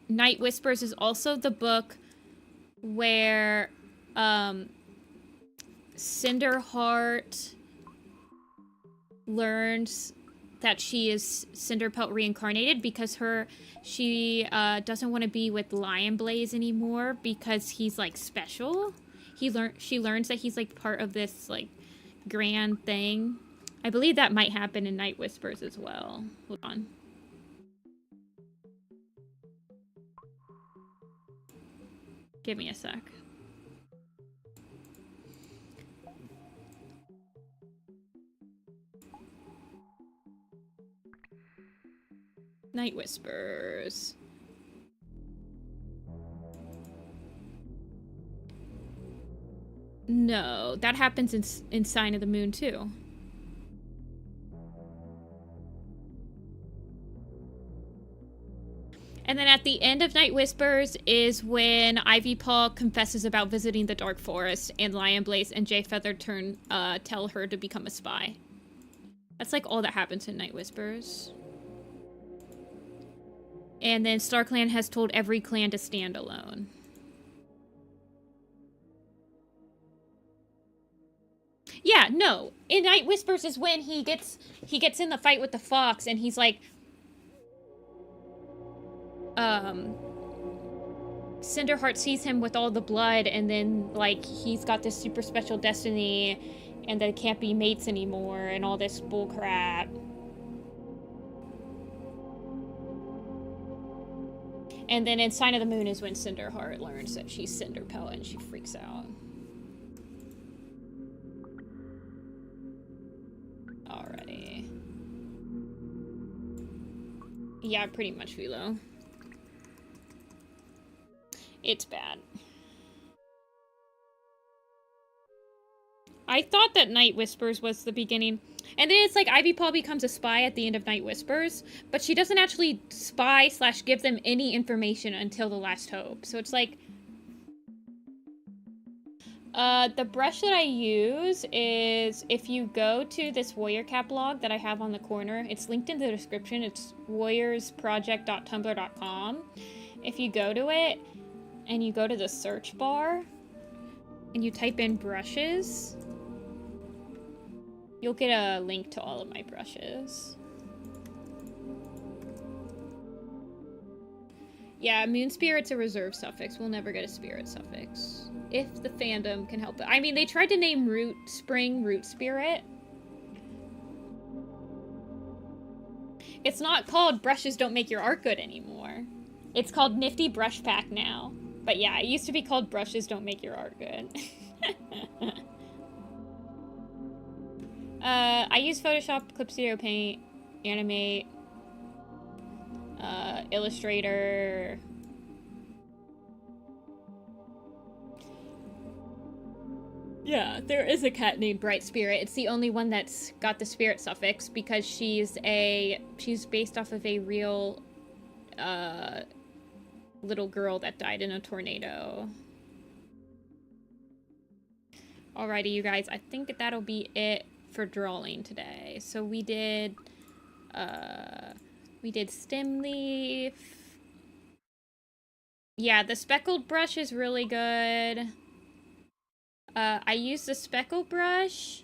[SPEAKER 1] Night Whispers is also the book where Cinderheart learns that she is Cinderpelt reincarnated because she doesn't want to be with Lion Blaze anymore because he's like special. She learns that he's like part of this like grand thing. I believe that might happen in Night Whispers as well. Hold on. Give me a sec. Night Whispers. No, that happens in Sign of the Moon too. And then at the end of Night Whispers is when Ivy Paw confesses about visiting the Dark Forest, and Lion Blaze and Jayfeather tell her to become a spy. That's like all that happens in Night Whispers. And then StarClan has told every clan to stand alone. Yeah, no. In Night Whispers is when he gets in the fight with the fox, and he's like, Cinderheart sees him with all the blood, and then like he's got this super special destiny, and they can't be mates anymore, and all this bullcrap. And then in Sign of the Moon is when Cinderheart learns that she's Cinderpelt, and she freaks out. Alrighty. Yeah, pretty much, Philo. It's bad. I thought that Night Whispers was the beginning. And then it's like Ivy Paw becomes a spy at the end of Night Whispers, but she doesn't actually spy / give them any information until The Last Hope. So it's like... the brush that I use is, if you go to this warrior cap log that I have on the corner, it's linked in the description. It's warriorsproject.tumblr.com. If you go to it, and you go to the search bar, and you type in brushes, you'll get a link to all of my brushes. Yeah, Moon Spirit's a reserve suffix. We'll never get a spirit suffix. If the fandom can help it. I mean, they tried to name Spring Root Spirit. It's not called Brushes Don't Make Your Art Good anymore. It's called Nifty Brush Pack now. But yeah, it used to be called Brushes Don't Make Your Art Good. I use Photoshop, Clip Studio Paint, Animate, Illustrator. Yeah, there is a cat named Bright Spirit. It's the only one that's got the spirit suffix because she's based off of a real little girl that died in a tornado. Alrighty, you guys, I think that'll be it for drawing today. So we did stem leaf. Yeah, the speckled brush is really good. I used the speckle brush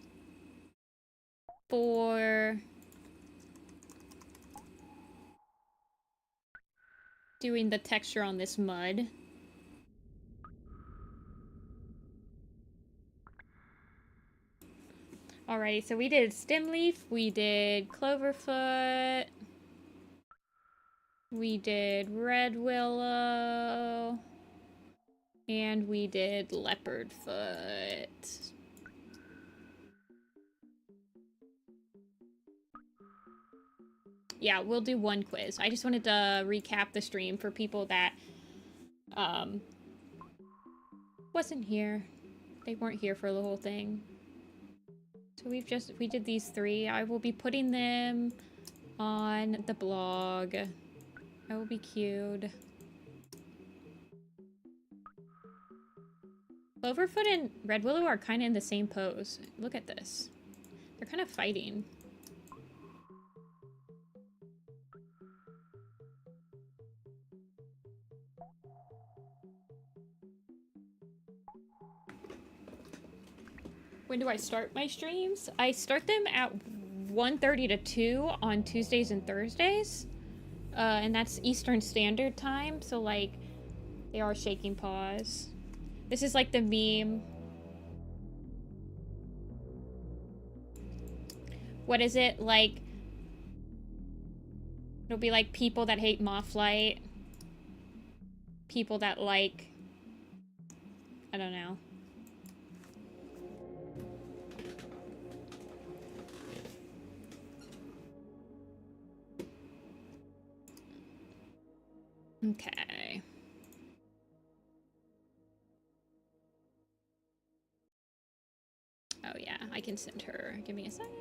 [SPEAKER 1] for doing the texture on this mud. Alrighty, so we did stem leaf, we did cloverfoot, we did red willow, and we did leopard foot. Yeah, we'll do one quiz. I just wanted to recap the stream for people that wasn't here. They weren't here for the whole thing. So we did these 3. I will be putting them on the blog. I will be cued. Cloverfoot and Red Willow are kind of in the same pose. Look at this. They're kind of fighting. When do I start my streams? I start them at 1:30 to 2 on Tuesdays and Thursdays. And that's Eastern Standard Time, so like, they are shaking paws. This is like the meme. What is it? Like, it'll be like people that hate Mothlight. People that like, I don't know. Okay. Oh yeah, I can send her. Give me a second.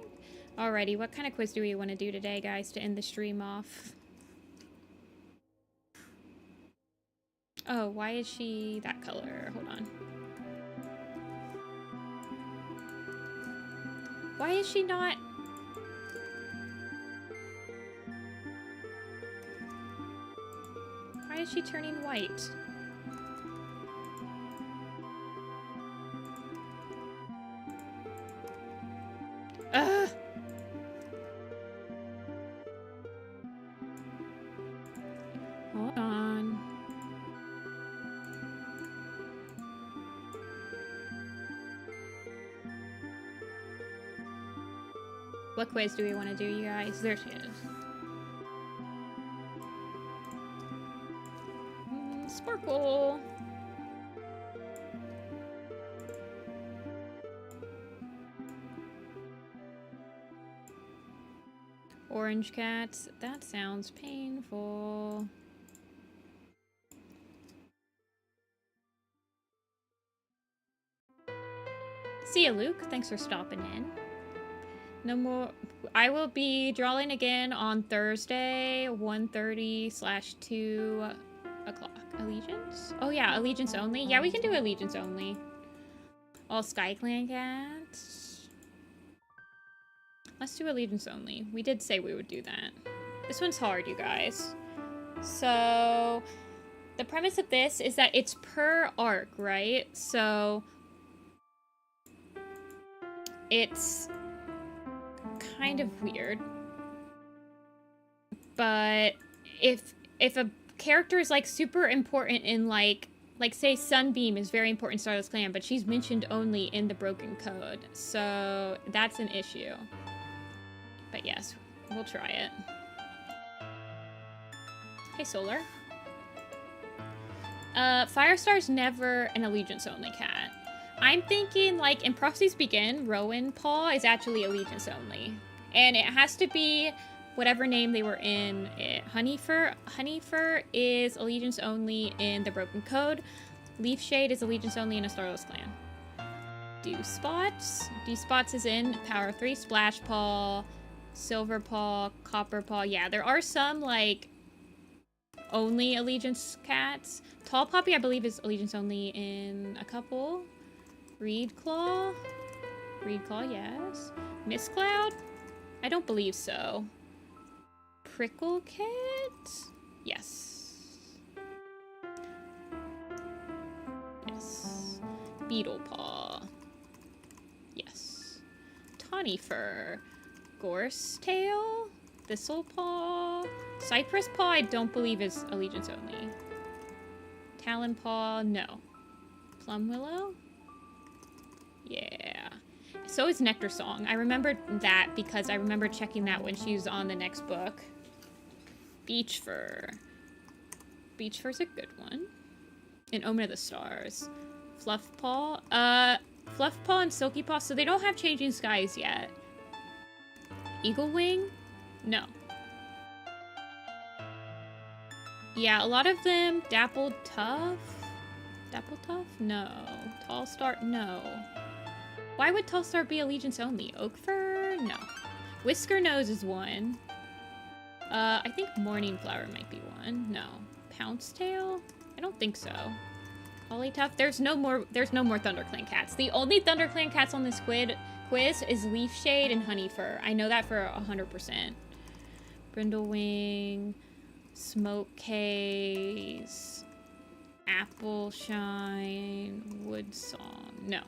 [SPEAKER 1] Alrighty, what kind of quiz do we want to do today, guys, to end the stream off? Oh, why is she that color? Hold on. Why is she not... Why is she turning white? Ugh! Hold on. What quiz do we want to do, you guys? There she is. Sparkle! Orange cats. That sounds painful. See ya, Luke. Thanks for stopping in. No more. I will be drawing again on Thursday, 1:30/2 o'clock. Allegiance? Oh yeah, Allegiance only. Yeah, we can do Allegiance only. All Sky Clan cats. Let's do Allegiance only. We did say we would do that. This one's hard, you guys. So, the premise of this is that it's per arc, right? So, it's kind of weird. But if a character is like super important in like say Sunbeam is very important in Stardust Clan, but she's mentioned only in the Broken Code. So that's an issue. But yes, we'll try it. Hey, Solar. Firestar's never an Allegiance only cat. I'm thinking like in Prophecies Begin, Rowan Paw is actually Allegiance only. And it has to be whatever name they were in. Honeyfur is Allegiance only in the Broken Code. Leafshade is Allegiance only in a Starless Clan. Dew Spots is in Power 3, Splash Paw, Silver Paw, Copper Paw. Yeah, there are some like only Allegiance cats. Tall Poppy, I believe, is Allegiance only in a couple. Reed Claw, yes. Miss Cloud? I don't believe so. Prickle Kit? Yes. Yes. Beetle Paw. Yes. Tawny Fur. Gorse Tail. Thistle Paw. Cypress Paw, I don't believe is Allegiance only. Talon Paw, no. Plum Willow? Yeah. So is Nectar Song. I remember that because I remember checking that when she was on the next book. Beach Fur. Beach Fur's a good one. And Omen of the Stars. Fluff Paw. Fluff Paw and Silky Paw, so they don't have Changing Skies yet. Eagle Wing? No. Yeah, a lot of them. Dappled Tuff? Dappled Tuff? No. Tall Star? No. Why would Tall Star be Allegiance only? Oak Fur? No. Whisker Nose is one. I think Morning Flower might be one. No. Pounce Tail? I don't think so. Holly Tuff? There's no more ThunderClan cats. The only ThunderClan cats on this quiz is Leafshade and Honeyfur. I know that for 100%. Brindlewing, Smoke Case, Apple Shine, Wood Song. No.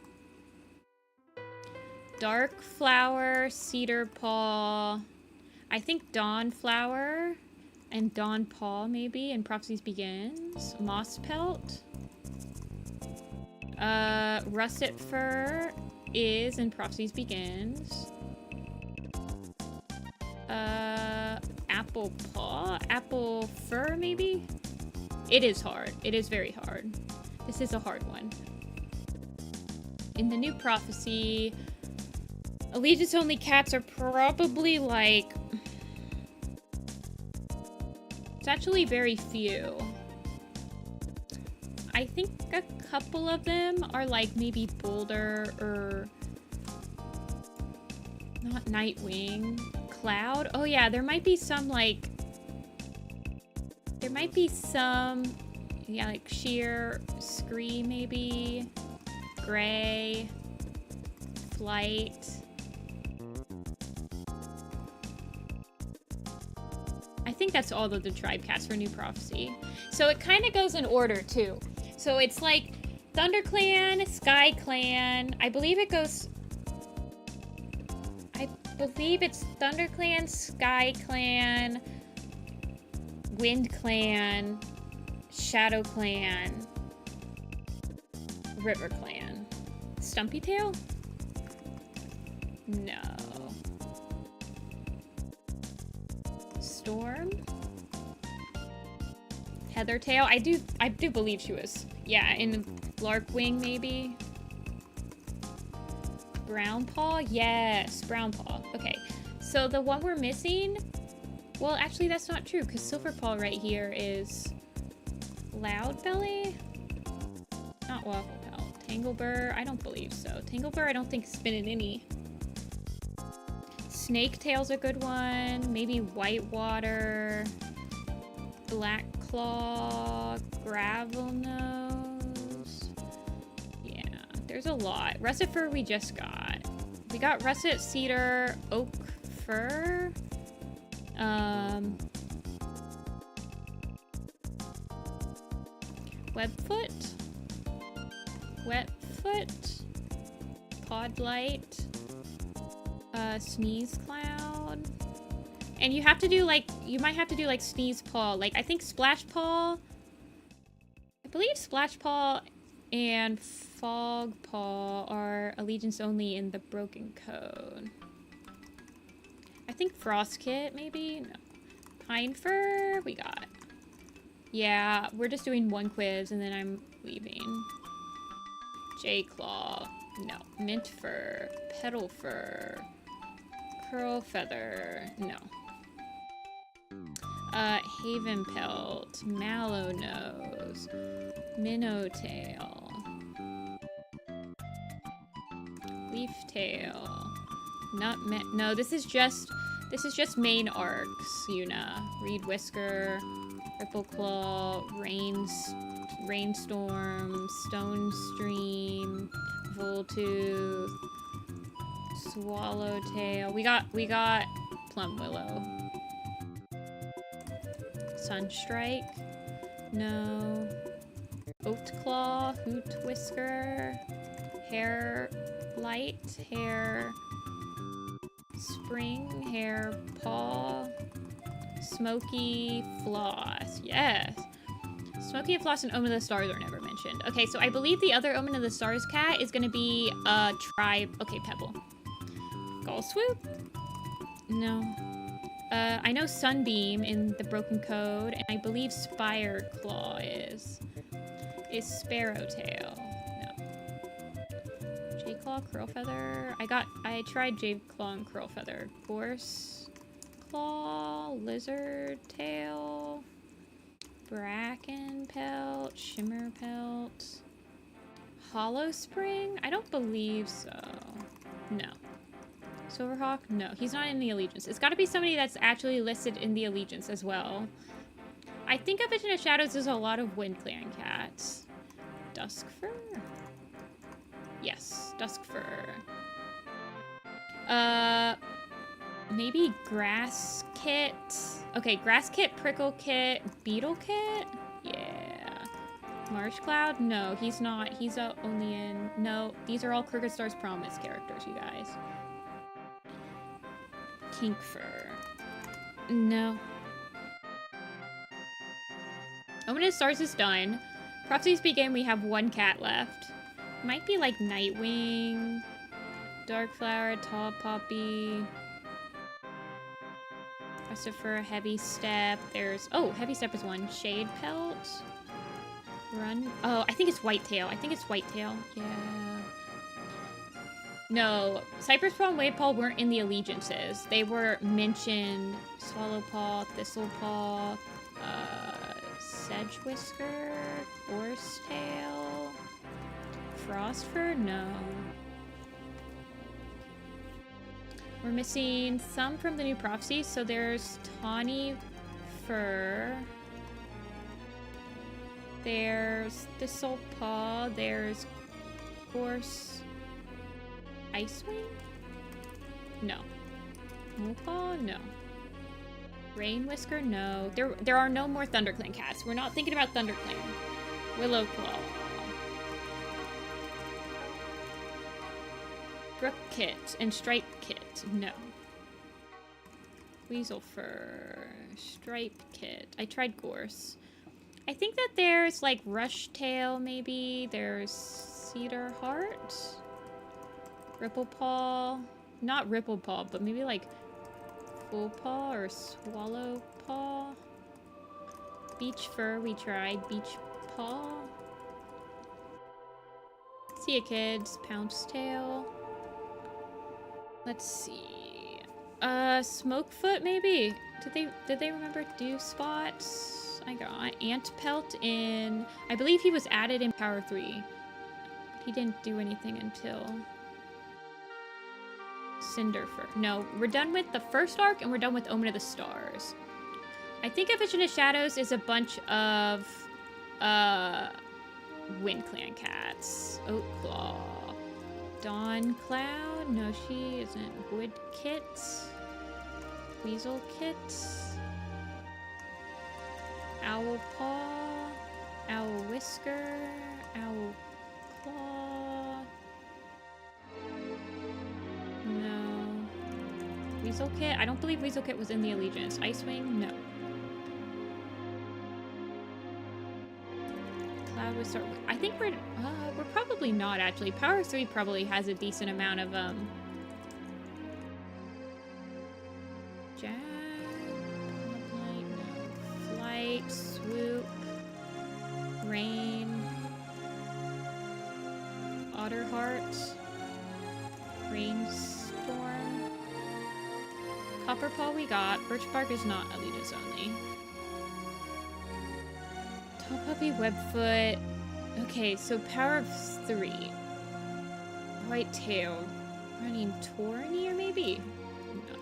[SPEAKER 1] Dark Flower, Cedar Paw. I think Dawn Flower and Dawn Paw maybe in Prophecies Begins. Moss Pelt. Russet Fur is in Prophecies Begins. Apple Paw? Apple Fur, maybe? It is hard. It is very hard. This is a hard one. In the new Prophecy, Allegiance only cats are probably like... It's actually very few. I think a couple of them are like maybe Boulder or... Not Nightwing. Cloud? Oh yeah, there might be some like... There might be some... Yeah, like Sheer, Scree maybe. Gray. Flight. I think that's all of the tribe cats for New Prophecy. So it kind of goes in order too. So it's like ThunderClan, Sky Clan. I believe it goes... I believe it's ThunderClan, Sky Clan, Wind Clan, Shadow Clan, River Clan. Stumpy Tail? No. Storm? Heathertail? I do believe she was. Yeah, in Larkwing maybe. Brown Paw? Yes, Brown Paw. Okay, so the one we're missing... Well, actually, that's not true, because Silver Paw right here is... Loud Belly? Not Waffle Pelt. Tanglebur? I don't believe so. Tanglebur, I don't think has been in any. Snake Tail's a good one. Maybe Whitewater. Black Claw. Gravel Nose. Yeah, there's a lot. Russet Fur we just got. We got Russet, Cedar, Oak Fur. Webfoot. Wetfoot. Podlight. Sneeze Cloud. And you have to do like, you might have to do like Sneeze Paw. Like, I think Splash Paw, I believe Splash Paw and Fog Paw are allegiance only in the Broken Code. I think Frost Kit, maybe? No. Pine Fur, we got. Yeah, we're just doing one quiz and then I'm leaving. J-Claw, no. Mint Fur, Petal Fur, Curl Feather, no. Haven Pelt, Mallow Nose, Minnow Tail, Leaf Tail, no, this is just main arcs, Yuna. Reed Whisker, Ripple Claw, Rainstorm, Stone Stream, Voltooth, Swallowtail. We got Plum Willow. Sunstrike, no. Oat Claw, Hoot Whisker, Hair Light, Hair Spring, Hair Paw, Smoky Floss. Yes. Smoky and Floss and Omen of the Stars are never mentioned. Okay, so I believe the other Omen of the Stars cat is gonna be Tribe. Okay, Pebble. Gull Swoop? No. I know Sunbeam in the Broken Code, and I believe Spire Claw is Sparrowtail. No. J-Claw, Curl Feather. I tried J-Claw and Curl Feather. Gorse Claw, Lizard Tail, Bracken Pelt, Shimmer Pelt, Hollow Spring? I don't believe so. No. Silverhawk? No, he's not in the Allegiance. It's gotta be somebody that's actually listed in the Allegiance as well. I think a Vision of Shadows is a lot of Wind Clan cats. Duskfur? Yes, Duskfur. Maybe Grass Kit? Okay, Grass Kit, Prickle Kit, Beetle Kit? Yeah. Marsh Cloud? No, he's not. He's only in... No, these are all Crooked Star's Promise characters, you guys. Kinkfur. No. Omen of Stars is done. Prophecies Begin, we have one cat left. Might be like Nightwing, Darkflower, Tall Poppy, Christopher, Heavy Step. There's... Oh, Heavy Step is one. Shade Pelt. Run... Oh, I think it's Whitetail. Yeah. No, Cypress Paw and Wave Paw weren't in the Allegiances. They were mentioned Swallowpaw, Thistlepaw, Sedge Whisker, Horsetail, Frostfur? No. We're missing some from the new prophecies. So there's Tawny Fur. There's Thistlepaw. There's Horse... Icewing? No. Moopaw? No. Rain Whisker? No. There are no more ThunderClan cats. We're not thinking about ThunderClan. Willow Claw. Brook Kit and Stripe Kit? No. Weasel Fur. Stripe Kit. I tried Gorse. I think that there's like Rush Tail maybe. There's Cedar Heart. Ripple Paw. Not Ripple Paw, but maybe like Full Paw or Swallow Paw. Beach Fur, we tried. Beach Paw. See ya, kids. Pounce Tail. Let's see. Smokefoot, maybe? Did they remember do spots? I got Ant Pelt in... I believe he was added in Power 3. But he didn't do anything until... Cinderfur. No, we're done with the first arc and we're done with Omen of the Stars. I think a Vision of Shadows is a bunch of Wind Clan cats. Oatclaw. Dawn Cloud. No, she isn't. Wood Kit. Weasel Kit. Owl Paw. Owl Whisker. Owl Claw. No. Weasel Kit? I don't believe Weasel Kit was in the Allegiance. Icewing? No. Cloud would start... I think we're probably not, actually. Power 3 probably has a decent amount of, Jag... Light, no. Flight, Swoop... Rain... Otterheart... Rainstorm... Copperpaw we got. Birch Bark is not Allegiance only. Tall Puppy, Webfoot... Okay, so power of 3. White Tail. Running Tornier, maybe? No.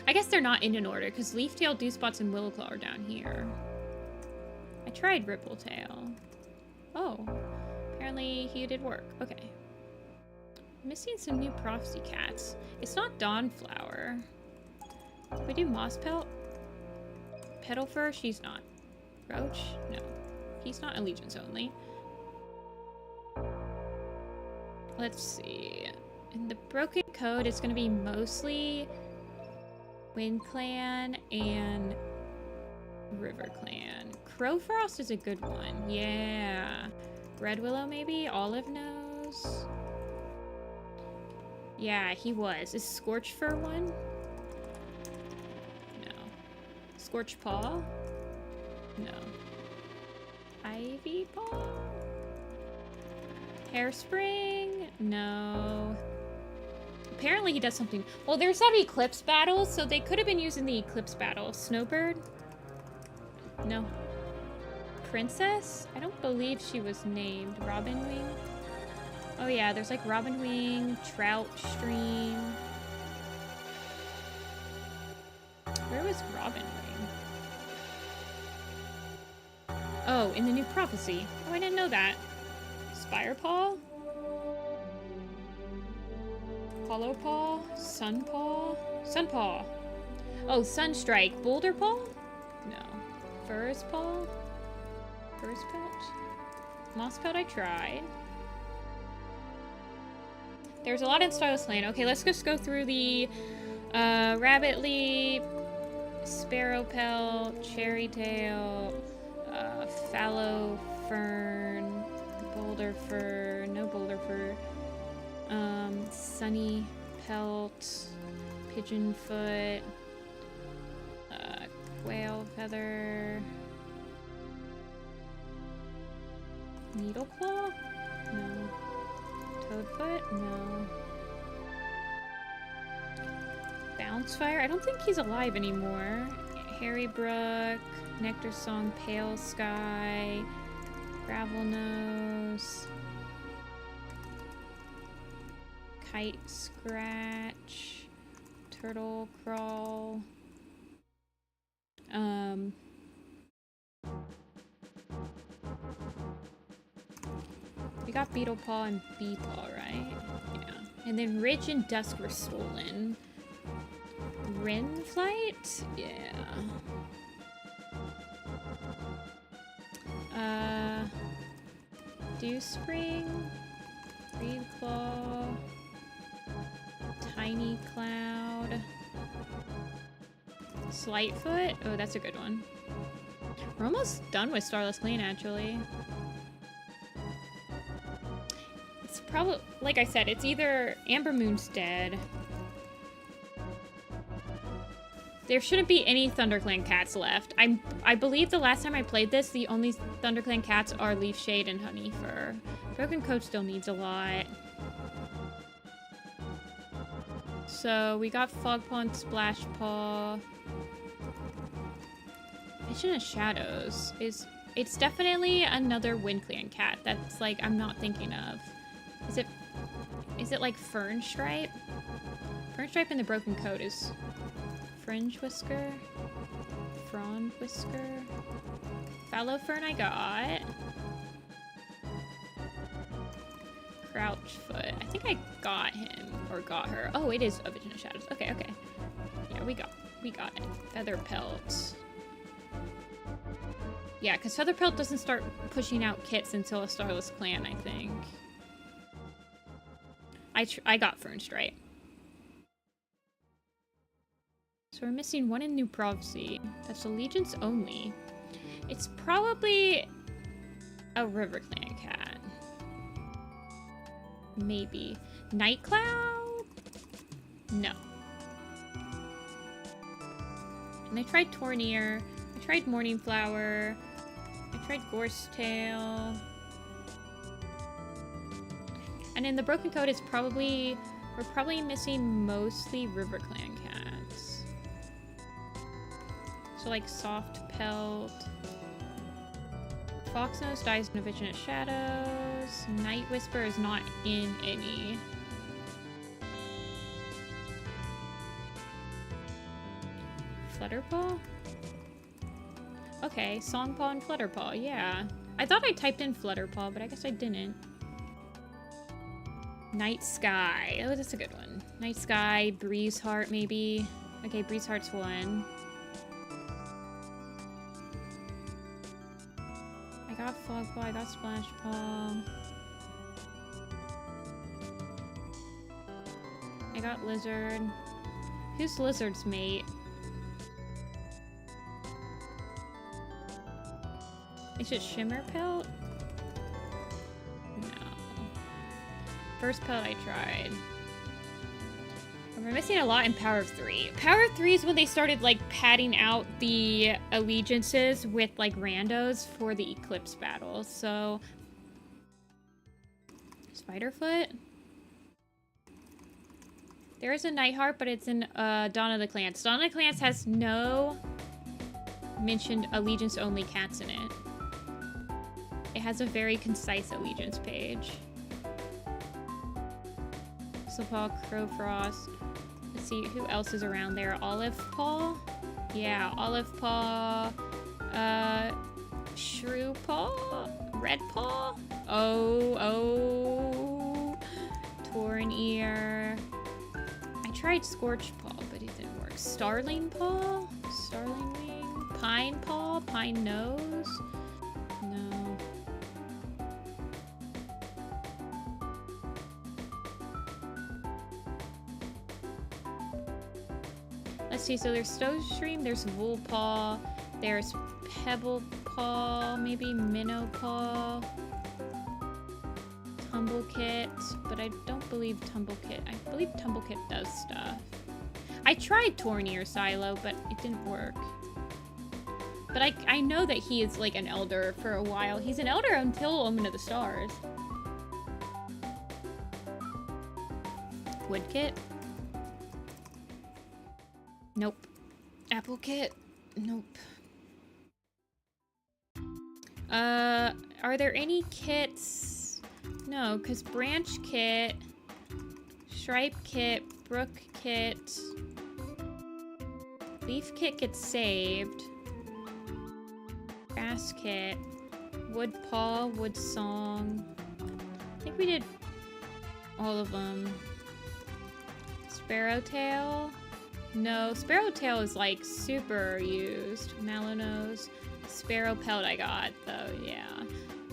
[SPEAKER 1] I guess they're not in an order, because Leaftail, Dewspots, and Willowclaw are down here. I tried Rippletail. Oh. Apparently he did work. Okay. I'm missing some new Prophecy Cats. It's not Dawnflower. Did we do Moss Pelt? Petalfur? She's not. Roach? No. He's not Allegiance only. Let's see. In the Broken Code, it's going to be mostly Wind Clan and River Clan. Crowfrost is a good one. Yeah. Red Willow, maybe? Olive Nose? Yeah, he was. Is Scorchfur one? No. Scorch Paw? No. Ivy Paw? Hairspring? No. Apparently he does something. Well, there's that Eclipse battle, so they could have been using the Eclipse battle. Snowbird? No. Princess? I don't believe she was named. Robin Wing? Oh yeah, there's like Robin Wing, Trout Stream. Where was Robin Wing? Oh, in the new Prophecy. Oh, I didn't know that. Spirepaw? Hollowpaw? Sunpaw? Sunpaw. Oh, Sunstrike. Boulderpaw? No. Furzpaw? Furzpelt? Mosspelt I tried. There's a lot in Stylus Lane. Okay, let's just go through the Rabbit Leap, Sparrow Pelt, Cherry Tail, Fallow Fern, Boulder Fur, no Boulder Fur, Sunny Pelt, Pigeon Foot, Quail Feather, Needleclaw? No. Toadfoot? No. Bouncefire? I don't think he's alive anymore. Harry Brook, Nectar Song, Pale Sky, Gravel Nose, Kite Scratch, Turtle Crawl, we got Beetlepaw and Beepaw, right? Yeah. And then Ridge and Dusk were stolen. Wrenflight? Yeah. Dewspring, Reedclaw, Tiny Cloud, Slightfoot. Oh, that's a good one. We're almost done with Starless Lane, actually. It's probably, like I said, it's either Amber Moon's dead. There shouldn't be any ThunderClan cats left. I believe the last time I played this, the only ThunderClan cats are Leafshade and Honeyfur. Broken Coat still needs a lot. So we got Fogpaw and Splashpaw. Vision of Shadows it's definitely another WindClan cat. That's like I'm not thinking of. Is it like Fernstripe? Fernstripe in the Broken Coat is Fringe Whisker, Frond Whisker, Fallow Fern I got, Crouchfoot. I think I got him or got her. Oh, it is a Vision of Shadows. Okay, okay. Yeah, we got it. Feather Pelt. Yeah, because Feather Pelt doesn't start pushing out kits until a Starless Clan, I think. I got first right. So we're missing one in New Prophecy. That's allegiance only. It's probably a River Clan cat. Maybe. Night Cloud? No. And I tried Tornir. I tried Morning Flower. I tried Gorsetail. And in the Broken Code, it's probably... We're probably missing mostly River Clan cats. So like Soft Pelt. Foxnose dies in a Vision of Shadows. Night Whisper is not in any. Flutterpaw? Okay, Songpaw and Flutterpaw, yeah. I thought I typed in Flutterpaw, but I guess I didn't. Night Sky. Oh, that's a good one. Night Sky, Breeze Heart, maybe. Okay, Breeze Heart's one. I got Fogpaw, I got Splashpaw. I got Lizard. Who's Lizard's mate? Is it Shimmer Pelt? No. First Pelt I tried. We're missing a lot in Power of 3. Power of 3 is when they started, like, padding out the allegiances with, like, randos for the Eclipse battles, so... Spiderfoot? There is a Nightheart, but it's in Dawn of the Clans. Dawn of the Clans has no mentioned allegiance-only cats in it. It has a very concise allegiance page. Paw, Crowfrost. Let's see who else is around there. Olive Paw? Yeah, Olive Paw. Shrew Paw? Red Paw? Oh. Torn Ear. I tried Scorch Paw, but it didn't work. Starling Paw? Starling Wing? Pine Paw? Pine Nose? No. Let's see, so there's Stowstream, there's Woolpaw, there's Pebblepaw, maybe Minnowpaw, Tumbлекit, but I don't believe Tumbлекit. I believe Tumbлекit does stuff. I tried Tornir Silo, but it didn't work. But I know that he is like an elder for a while. He's an elder until Omen of the Stars. Woodkit? Nope. Applekit? Nope. Are there any kits? No, because Branch Kit, Stripe Kit, Brook Kit, Leaf Kit gets saved. Grass Kit, Wood Paw, Wood Song. I think we did all of them. Sparrowtail? No, Sparrowtail is like super used. Mallownose. Sparrow Pelt I got though, yeah.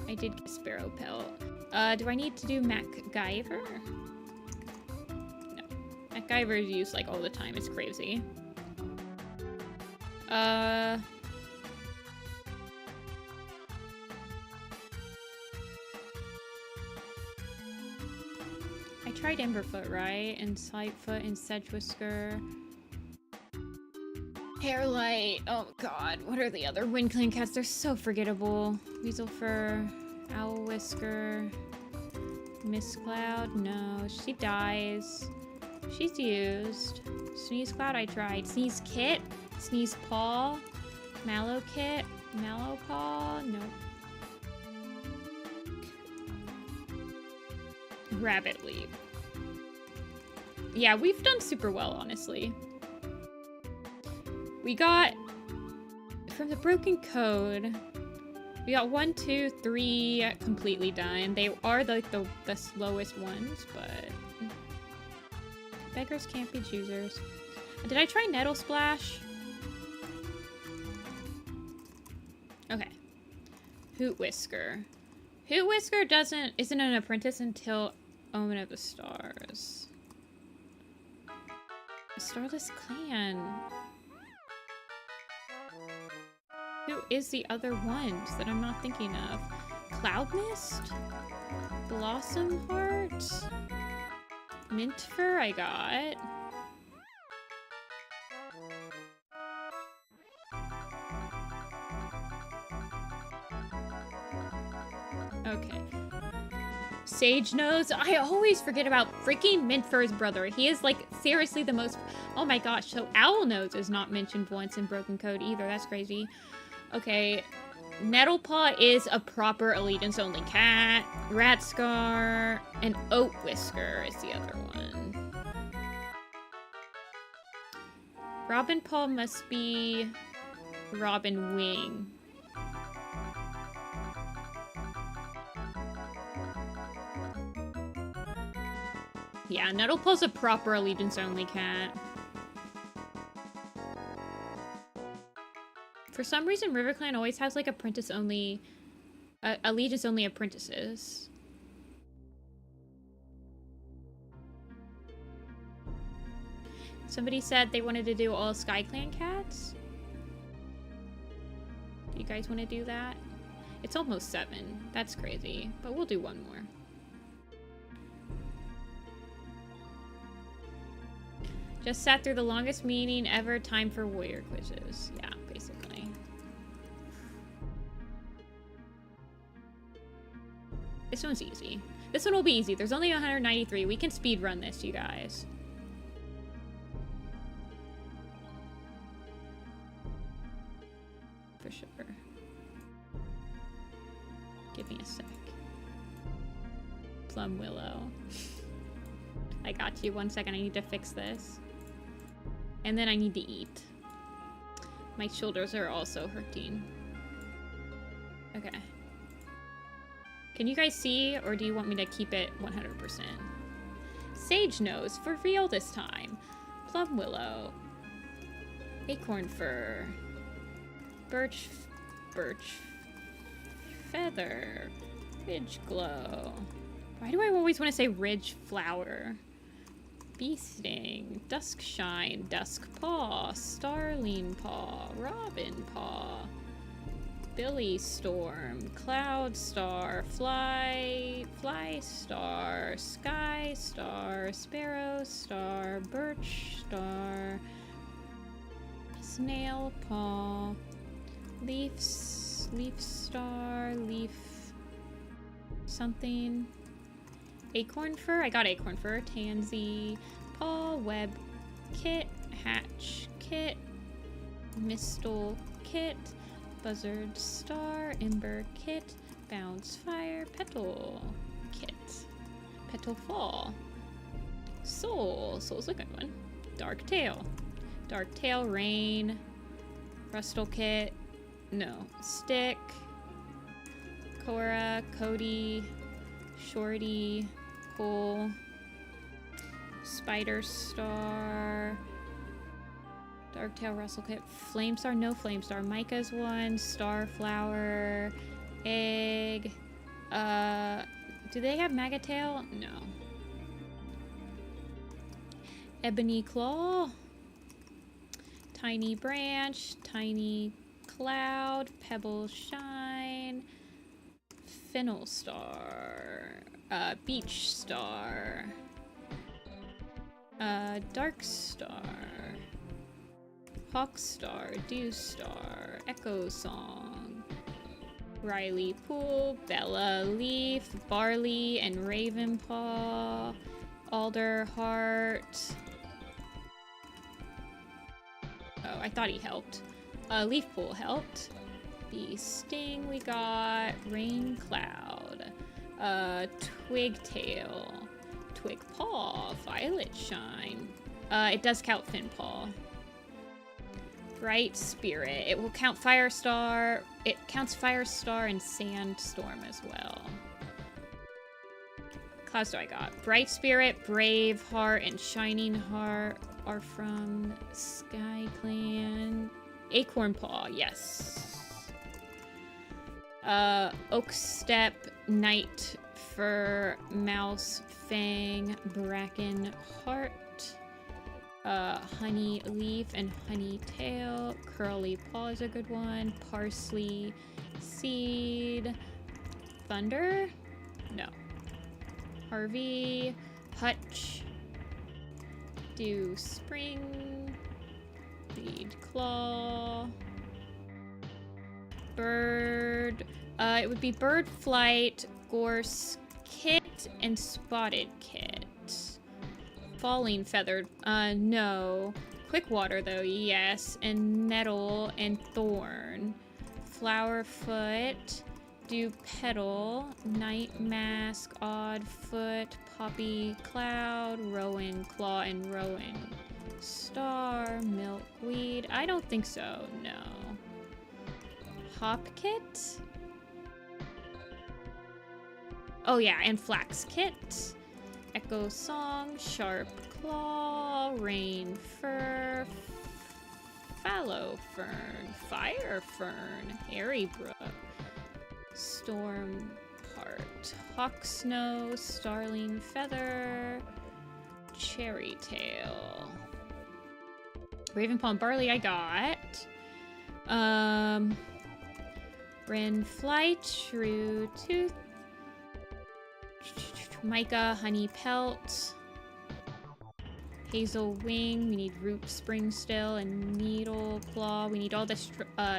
[SPEAKER 1] I did get Sparrow Pelt. Do I need to do MacGyver? No. MacGyver is used like all the time, it's crazy. I tried Emberfoot, right? And Sightfoot and Sedgewhisker. Hairlight. Oh god, what are the other Wind Clan cats? They're so forgettable. Weaselfur, Owl Whisker, Miss Cloud. No, she dies. She's used. Sneeze Cloud I tried. Sneeze Kit, Sneeze Paw, Mallow Kit, Mallow Paw. Nope. Rabbit Leap. Yeah, we've done super well, honestly. We got, from the Broken Code, we got 1, 2, 3 completely done. They are like the slowest ones, but beggars can't be choosers. Did I try Nettle Splash? Okay. Hoot Whisker. Hoot Whisker isn't an apprentice until Omen of the Stars. Starless Clan. Who is the other ones that I'm not thinking of? Cloud Mist? Blossom Heart? Mint Fur I got. Okay. Sage Nose. I always forget about freaking Mintfur's brother. He is like seriously the most... Oh my gosh. So Owl Nose is not mentioned once in Broken Code either. That's crazy. Okay. Nettlepaw is a proper Allegiance only cat. Ratscar and Oat Whisker is the other one. Robin Paw must be Robin Wing. Yeah, Nettlepaw's a proper Allegiance only cat. For some reason, RiverClan always has like apprentice only, Allegiance only apprentices. Somebody said they wanted to do all SkyClan cats. Do you guys want to do that? It's almost 7. That's crazy, but we'll do one more. Just sat through the longest meeting ever. Time for warrior quizzes. Yeah, basically. This one's easy. This one will be easy. There's only 193. We can speed run this, you guys. For sure. Give me a sec. Plum Willow. I got you. 1 second. I need to fix this. And then I need to eat. My shoulders are also hurting. Okay. Can you guys see, or do you want me to keep it 100%? Sage Nose, for real this time. Plum Willow. Acorn Fur. Birch Feather. Ridge Glow. Why do I always want to say Ridge Flower? Bee Sting, Dusk Shine, Dusk Paw, Starling Paw, Robin Paw, Billy Storm, Cloud Star, Fly Star, Sky Star, Sparrow Star, Birch Star, Snail Paw, Leaf Star, Leaf something. Acorn Fur? I got Acorn Fur. Tansy. Paw, Web, Kit, Hatch, Kit, Mistle, Kit, Buzzard Star, Ember, Kit, Bounce Fire, Petal, Kit, Petal Fall, Soul's a good one. Dark Tail, Rain, Rustle Kit, no, Stick, Cora, Cody, Shorty, Cole, Spider Star, Darktail, Russell Kit, Flamestar, no Flamestar, Micah's one, Starflower, Egg, do they have Magatail? No. Ebony Claw, Tiny Branch, Tiny Cloud, Pebble Shine, Fennel Star, Beach Star, Dark Star, Hawk Star, Dew Star, Echo Song, Riley Pool, Bella Leaf, Barley and Ravenpaw, Alder Heart. Oh, I thought he helped. Leaf Pool helped. Bee Sting we got, Rain Cloud, Twigtail, Twig Paw, Violet Shine. It does count Fin Paw. Bright Spirit. It will count Firestar. It counts Firestar and Sandstorm as well. Clouds do I got? Bright Spirit, Brave Heart, and Shining Heart are from Sky Clan. Acorn Paw, yes. Oak Step, Night Fur, Mouse Fang, Bracken Heart, Honey leaf and honey tail. Curly paw is a good one. Parsley seed. Thunder? No. Harvey. Hutch. Dew spring. Lead claw. Bird. It would be bird flight, gorse kit, and spotted kit. Falling feathered. No. Quick water though, yes. And nettle and thorn. Flower foot. Dew petal. Night mask. Odd foot. Poppy cloud. Rowan claw and rowan star. Milkweed. I don't think so. No. Hop kit. Oh yeah, and flax kit. Echo song, sharp claw, rain fur, fallow fern, fire fern, hairy brook, storm heart, hawk snow, starling feather, cherry tail, raven palm barley I got, wren flight, shrew tooth, mica, honey pelt, hazel wing, we need root spring still, and needle claw, we need all the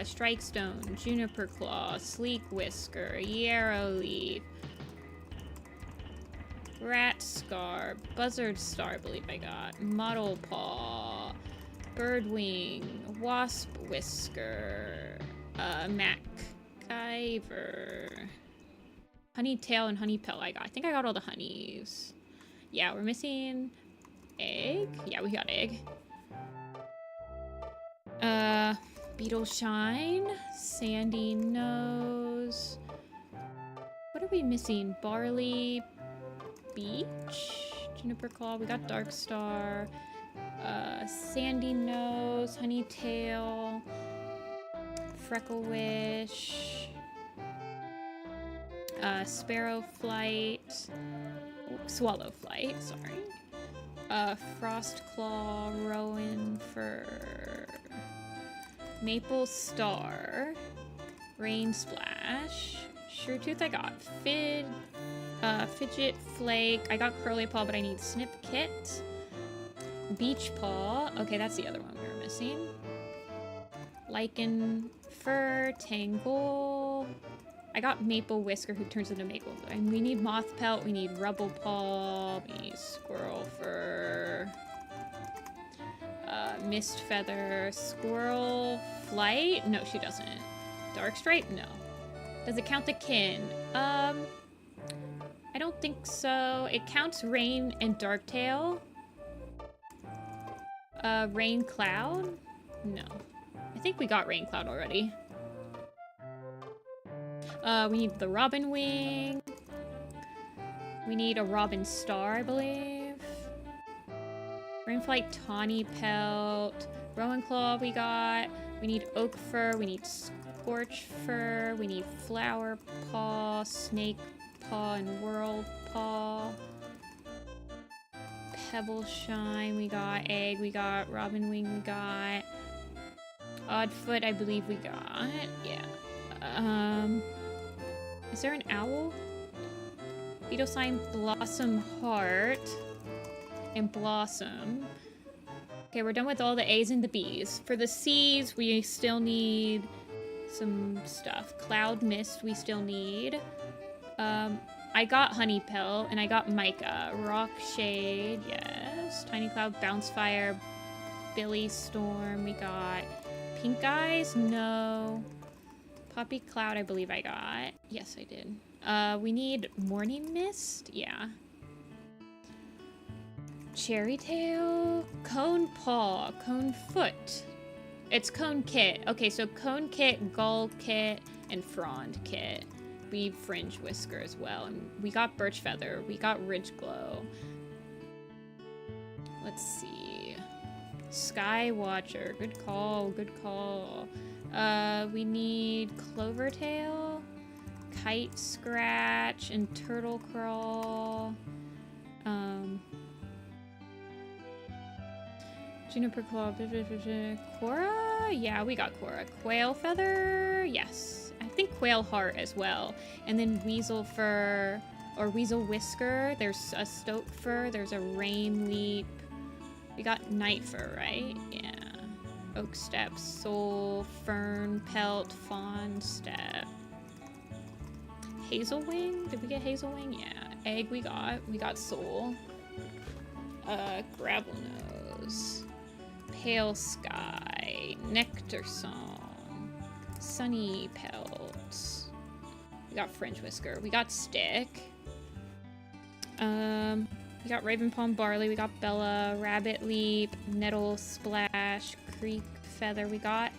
[SPEAKER 1] strike stone, juniper claw, sleek whisker, yarrow leaf, rat scar, buzzard star I believe I got, mottle paw, bird wing, wasp whisker, MacGyver. Honey tail and honey pelt I got. I think I got all the honeys. Yeah, we're missing egg. Yeah, we got egg. Beetle shine, sandy nose. What are we missing? Barley, beach, juniper claw. We got dark star. Sandy nose, honey tail, freckle wish. Sparrow flight, swallow flight, sorry. Frost claw, rowan fur, maple star, rain splash, sure tooth I got, fidget flake, I got curly paw but I need snip kit, beach paw, okay that's the other one we were missing, lichen fur, tangle, I got maple whisker who turns into maple. And we need moth pelt, we need rubble paw, we need squirrel fur, mist feather, squirrel flight. No, she doesn't. Dark stripe. No. Does it count the kin? I don't think so. It counts rain and dark tail. Rain cloud. No, I think we got rain cloud already. We need the robin wing. We need a robin star, I believe. Rainflight tawny pelt. Rowan claw we got. We need oak fur. We need scorch fur. We need flower paw, snake paw, and whirl paw. Pebble shine we got. Egg we got. Robin wing we got. Odd foot I believe we got. Yeah. Is there an owl? Beetle sign, blossom heart, and blossom. Okay, we're done with all the A's and the B's. For the C's, we still need some stuff. Cloud mist, we still need. I got honey pelt, and I got mica. Rock shade, yes. Tiny cloud, bounce fire, Billy storm, we got. Pink eyes, no. Poppy cloud, I believe I got. Yes, I did. We need morning mist. Yeah. Cherry tail, cone paw, cone foot. It's cone kit. Okay, so cone kit, gull kit, and frond kit. We need fringe whisker as well. And we got birch feather. We got ridge glow. Let's see. Sky watcher. Good call. Good call. We need clover tail, kite scratch, and turtle Juniper claw. Cora? Yeah, we got Cora. Quail feather? Yes. I think quail heart as well. And then weasel fur or weasel whisker. There's a stoat fur. There's a rain leap. We got night fur, right? Yeah. Oak step, soul, fern, pelt, fawn step. Hazel wing? Did we get hazel wing? Yeah. Egg we got. We got soul. Gravel nose. Pale sky. Nectar song. Sunny pelt. We got fringe whisker. We got stick. We got raven palm barley. We got Bella. Rabbit leap. Nettle splash. Creek feather. We got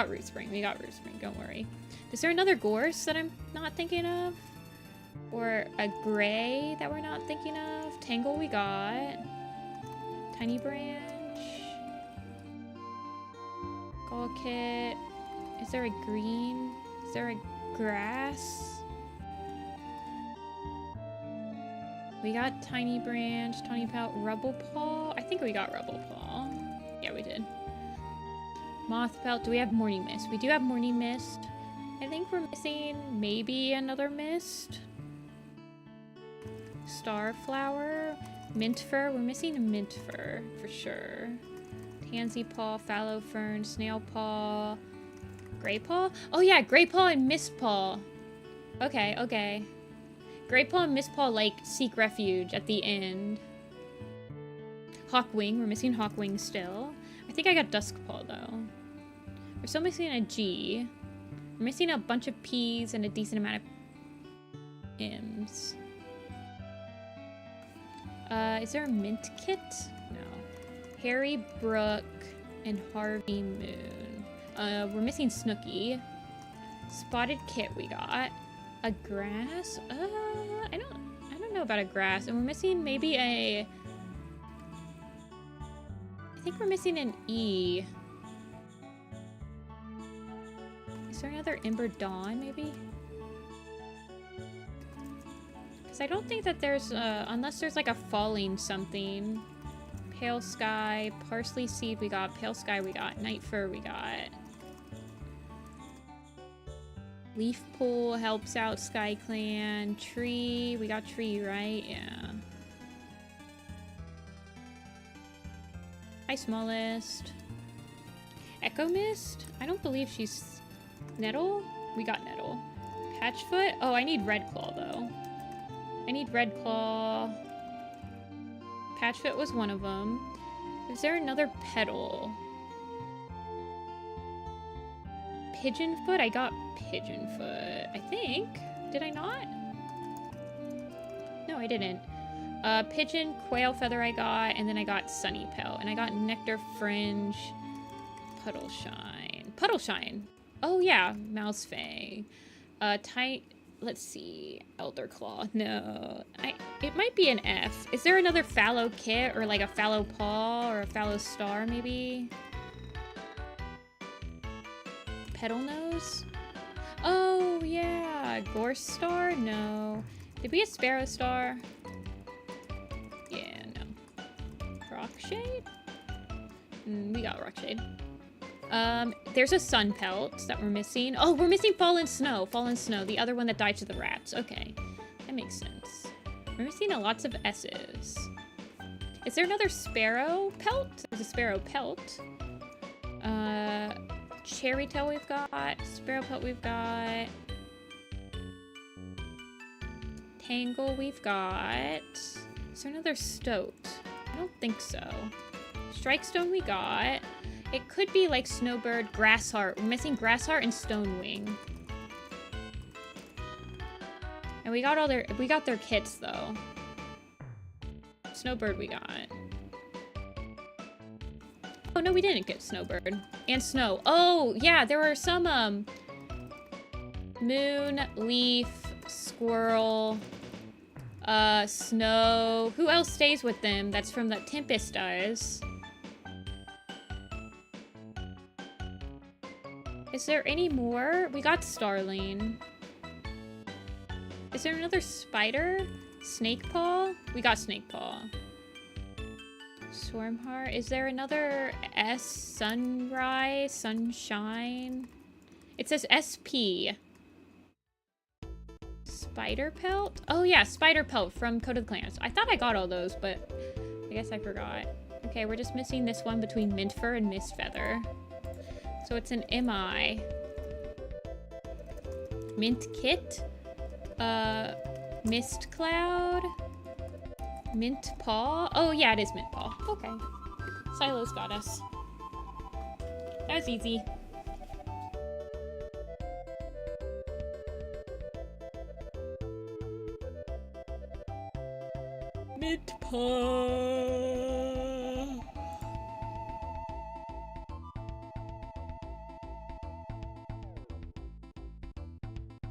[SPEAKER 1] root spring. We got root spring. Don't worry. Is there another gorse that I'm not thinking of? Or a gray that we're not thinking of? Tangle we got. Tiny branch. Gall kit. Is there a green? Is there a grass? We got tiny branch, tawny pelt, rubble paw. I think we got rubble paw. Yeah, we did. Moth pelt. Do we have morning mist? We do have morning mist. I think we're missing maybe another mist. Starflower. Mint fur. We're missing a mint fur for sure. Tansy paw, fallow fern, snail paw, gray paw. Oh yeah, gray paw and mist paw. Okay, okay. Gray paw and mist paw like seek refuge at the end. Hawkwing. We're missing hawkwing still. I think I got dusk paw though. We're still missing a G. We're missing a bunch of P's and a decent amount of M's. Is there a mint kit? No. Harry Brook and Harvey Moon. We're missing Snooky. Spotted kit we got. A grass? I don't know about a grass. And we're missing maybe a... I think we're missing an E. Is there another Ember Dawn, maybe? Because I don't think that there's, unless there's like a falling something. Pale Sky, Parsley Seed we got, Pale Sky we got, Night Fur we got. Leaf Pool helps out Sky Clan. Tree, we got Tree, right? Yeah. Hi, Smallest. Echo Mist? I don't believe she's... Nettle? We got Nettle. Patchfoot? Oh, I need Red Claw, though. I need Red Claw. Patchfoot was one of them. Is there another petal? Pigeonfoot? I got Pigeonfoot, I think. Did I not? No, I didn't. Pigeon, Quail Feather I got, and then I got Sunny Pelt. And I got Nectar Fringe, Puddle Shine. Puddle Shine! Oh yeah, Mouse Fang. Let's see. Elder Claw. No. It might be an F. Is there another fallow kit or like a fallow paw or a fallow star maybe? Petal nose? Oh yeah. Gorse star? No. Did we get Sparrow Star? Yeah, no. Rockshade? We got Rockshade. There's a Sun Pelt that we're missing. Oh, we're missing Fallen Snow. Fallen Snow, the other one that died to the rats. Okay, that makes sense. We're missing lots of S's. Is there another Sparrow Pelt? There's a Sparrow Pelt. Cherry Tail we've got. Sparrow Pelt we've got. Tangle we've got. Is there another Stoat? I don't think so. Strikestone we got. It could be like Snowbird, Grassheart. We're missing Grassheart and Stonewing. And we got their kits though. Snowbird we got. Oh no, we didn't get Snowbird. And Snow. Oh yeah, there were some Moon, Leaf, Squirrel, Snow. Who else stays with them? That's from the Tempest does. Is there any more? We got Starling. Is there another spider? Snake Paw? We got Snake Paw. Swarmheart. Is there another S? Sunrise? Sunshine? It says SP. Spider Pelt? Oh yeah, Spider Pelt from Code of the Clans. I thought I got all those, but I guess I forgot. Okay, we're just missing this one between Mintfur and Mistfeather. So it's an MI. Mint Kit? Mist Cloud? Mint Paw? Oh yeah, it is Mint Paw. Okay. Silo's got us. That was easy. Mint Paw.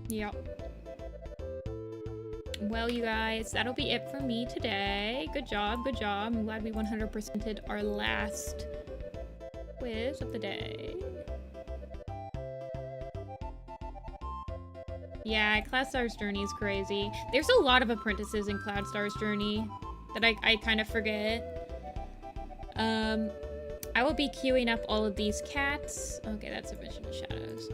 [SPEAKER 1] Yep. Well, you guys, that'll be it for me today. Good job, good job. I'm glad we 100%ed our last quiz of the day. Yeah, Cloudstar's Journey is crazy. There's a lot of apprentices in Cloudstar's Journey that I kind of forget. I will be queuing up all of these cats. Okay, that's a Vision of Shadows.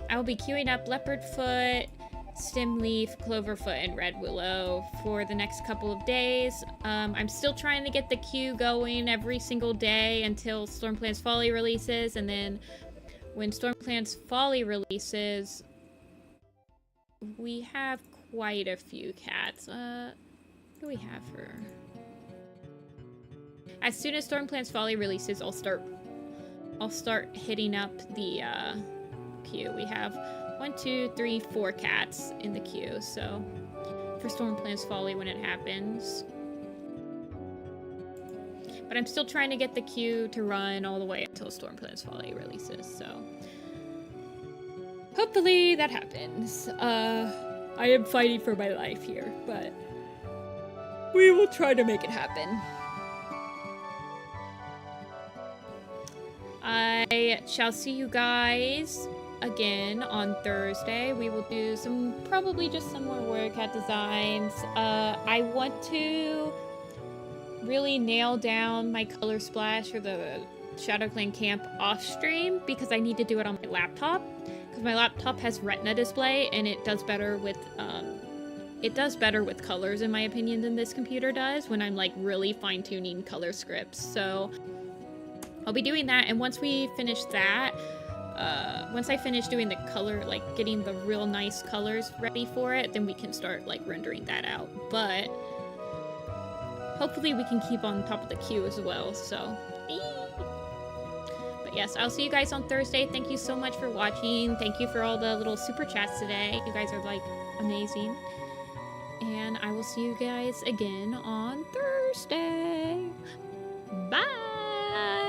[SPEAKER 1] I will be queuing up Leopardfoot, Stemleaf, Cloverfoot, and Red Willow for the next couple of days. I'm still trying to get the queue going every single day until Stormplants Folly releases, and then when Stormplants Folly releases, we have quite a few cats. What do we have for... As soon as Stormplants Folly releases, I'll start hitting up the queue. We have 1, 2, 3, 4 cats in the queue, so for Stormplants Folly when it happens. But I'm still trying to get the queue to run all the way until Stormplants Folly releases, so hopefully that happens. I am fighting for my life here, but we will try to make it happen. I shall see you guys again on Thursday. We will do probably just some more work at designs. I want to really nail down my color splash for the Shadow Clan camp off stream because I need to do it on my laptop because my laptop has Retina display and it does better with colors in my opinion than this computer does when I'm like really fine-tuning color scripts. So I'll be doing that, and once we finish that, once I finish doing the color, like getting the real nice colors ready for it, then we can start like rendering that out. But hopefully we can keep on top of the queue as well, so. But yes, I'll see you guys on Thursday. Thank you so much for watching. Thank you for all the little super chats today. You guys are like amazing. And I will see you guys again on Thursday.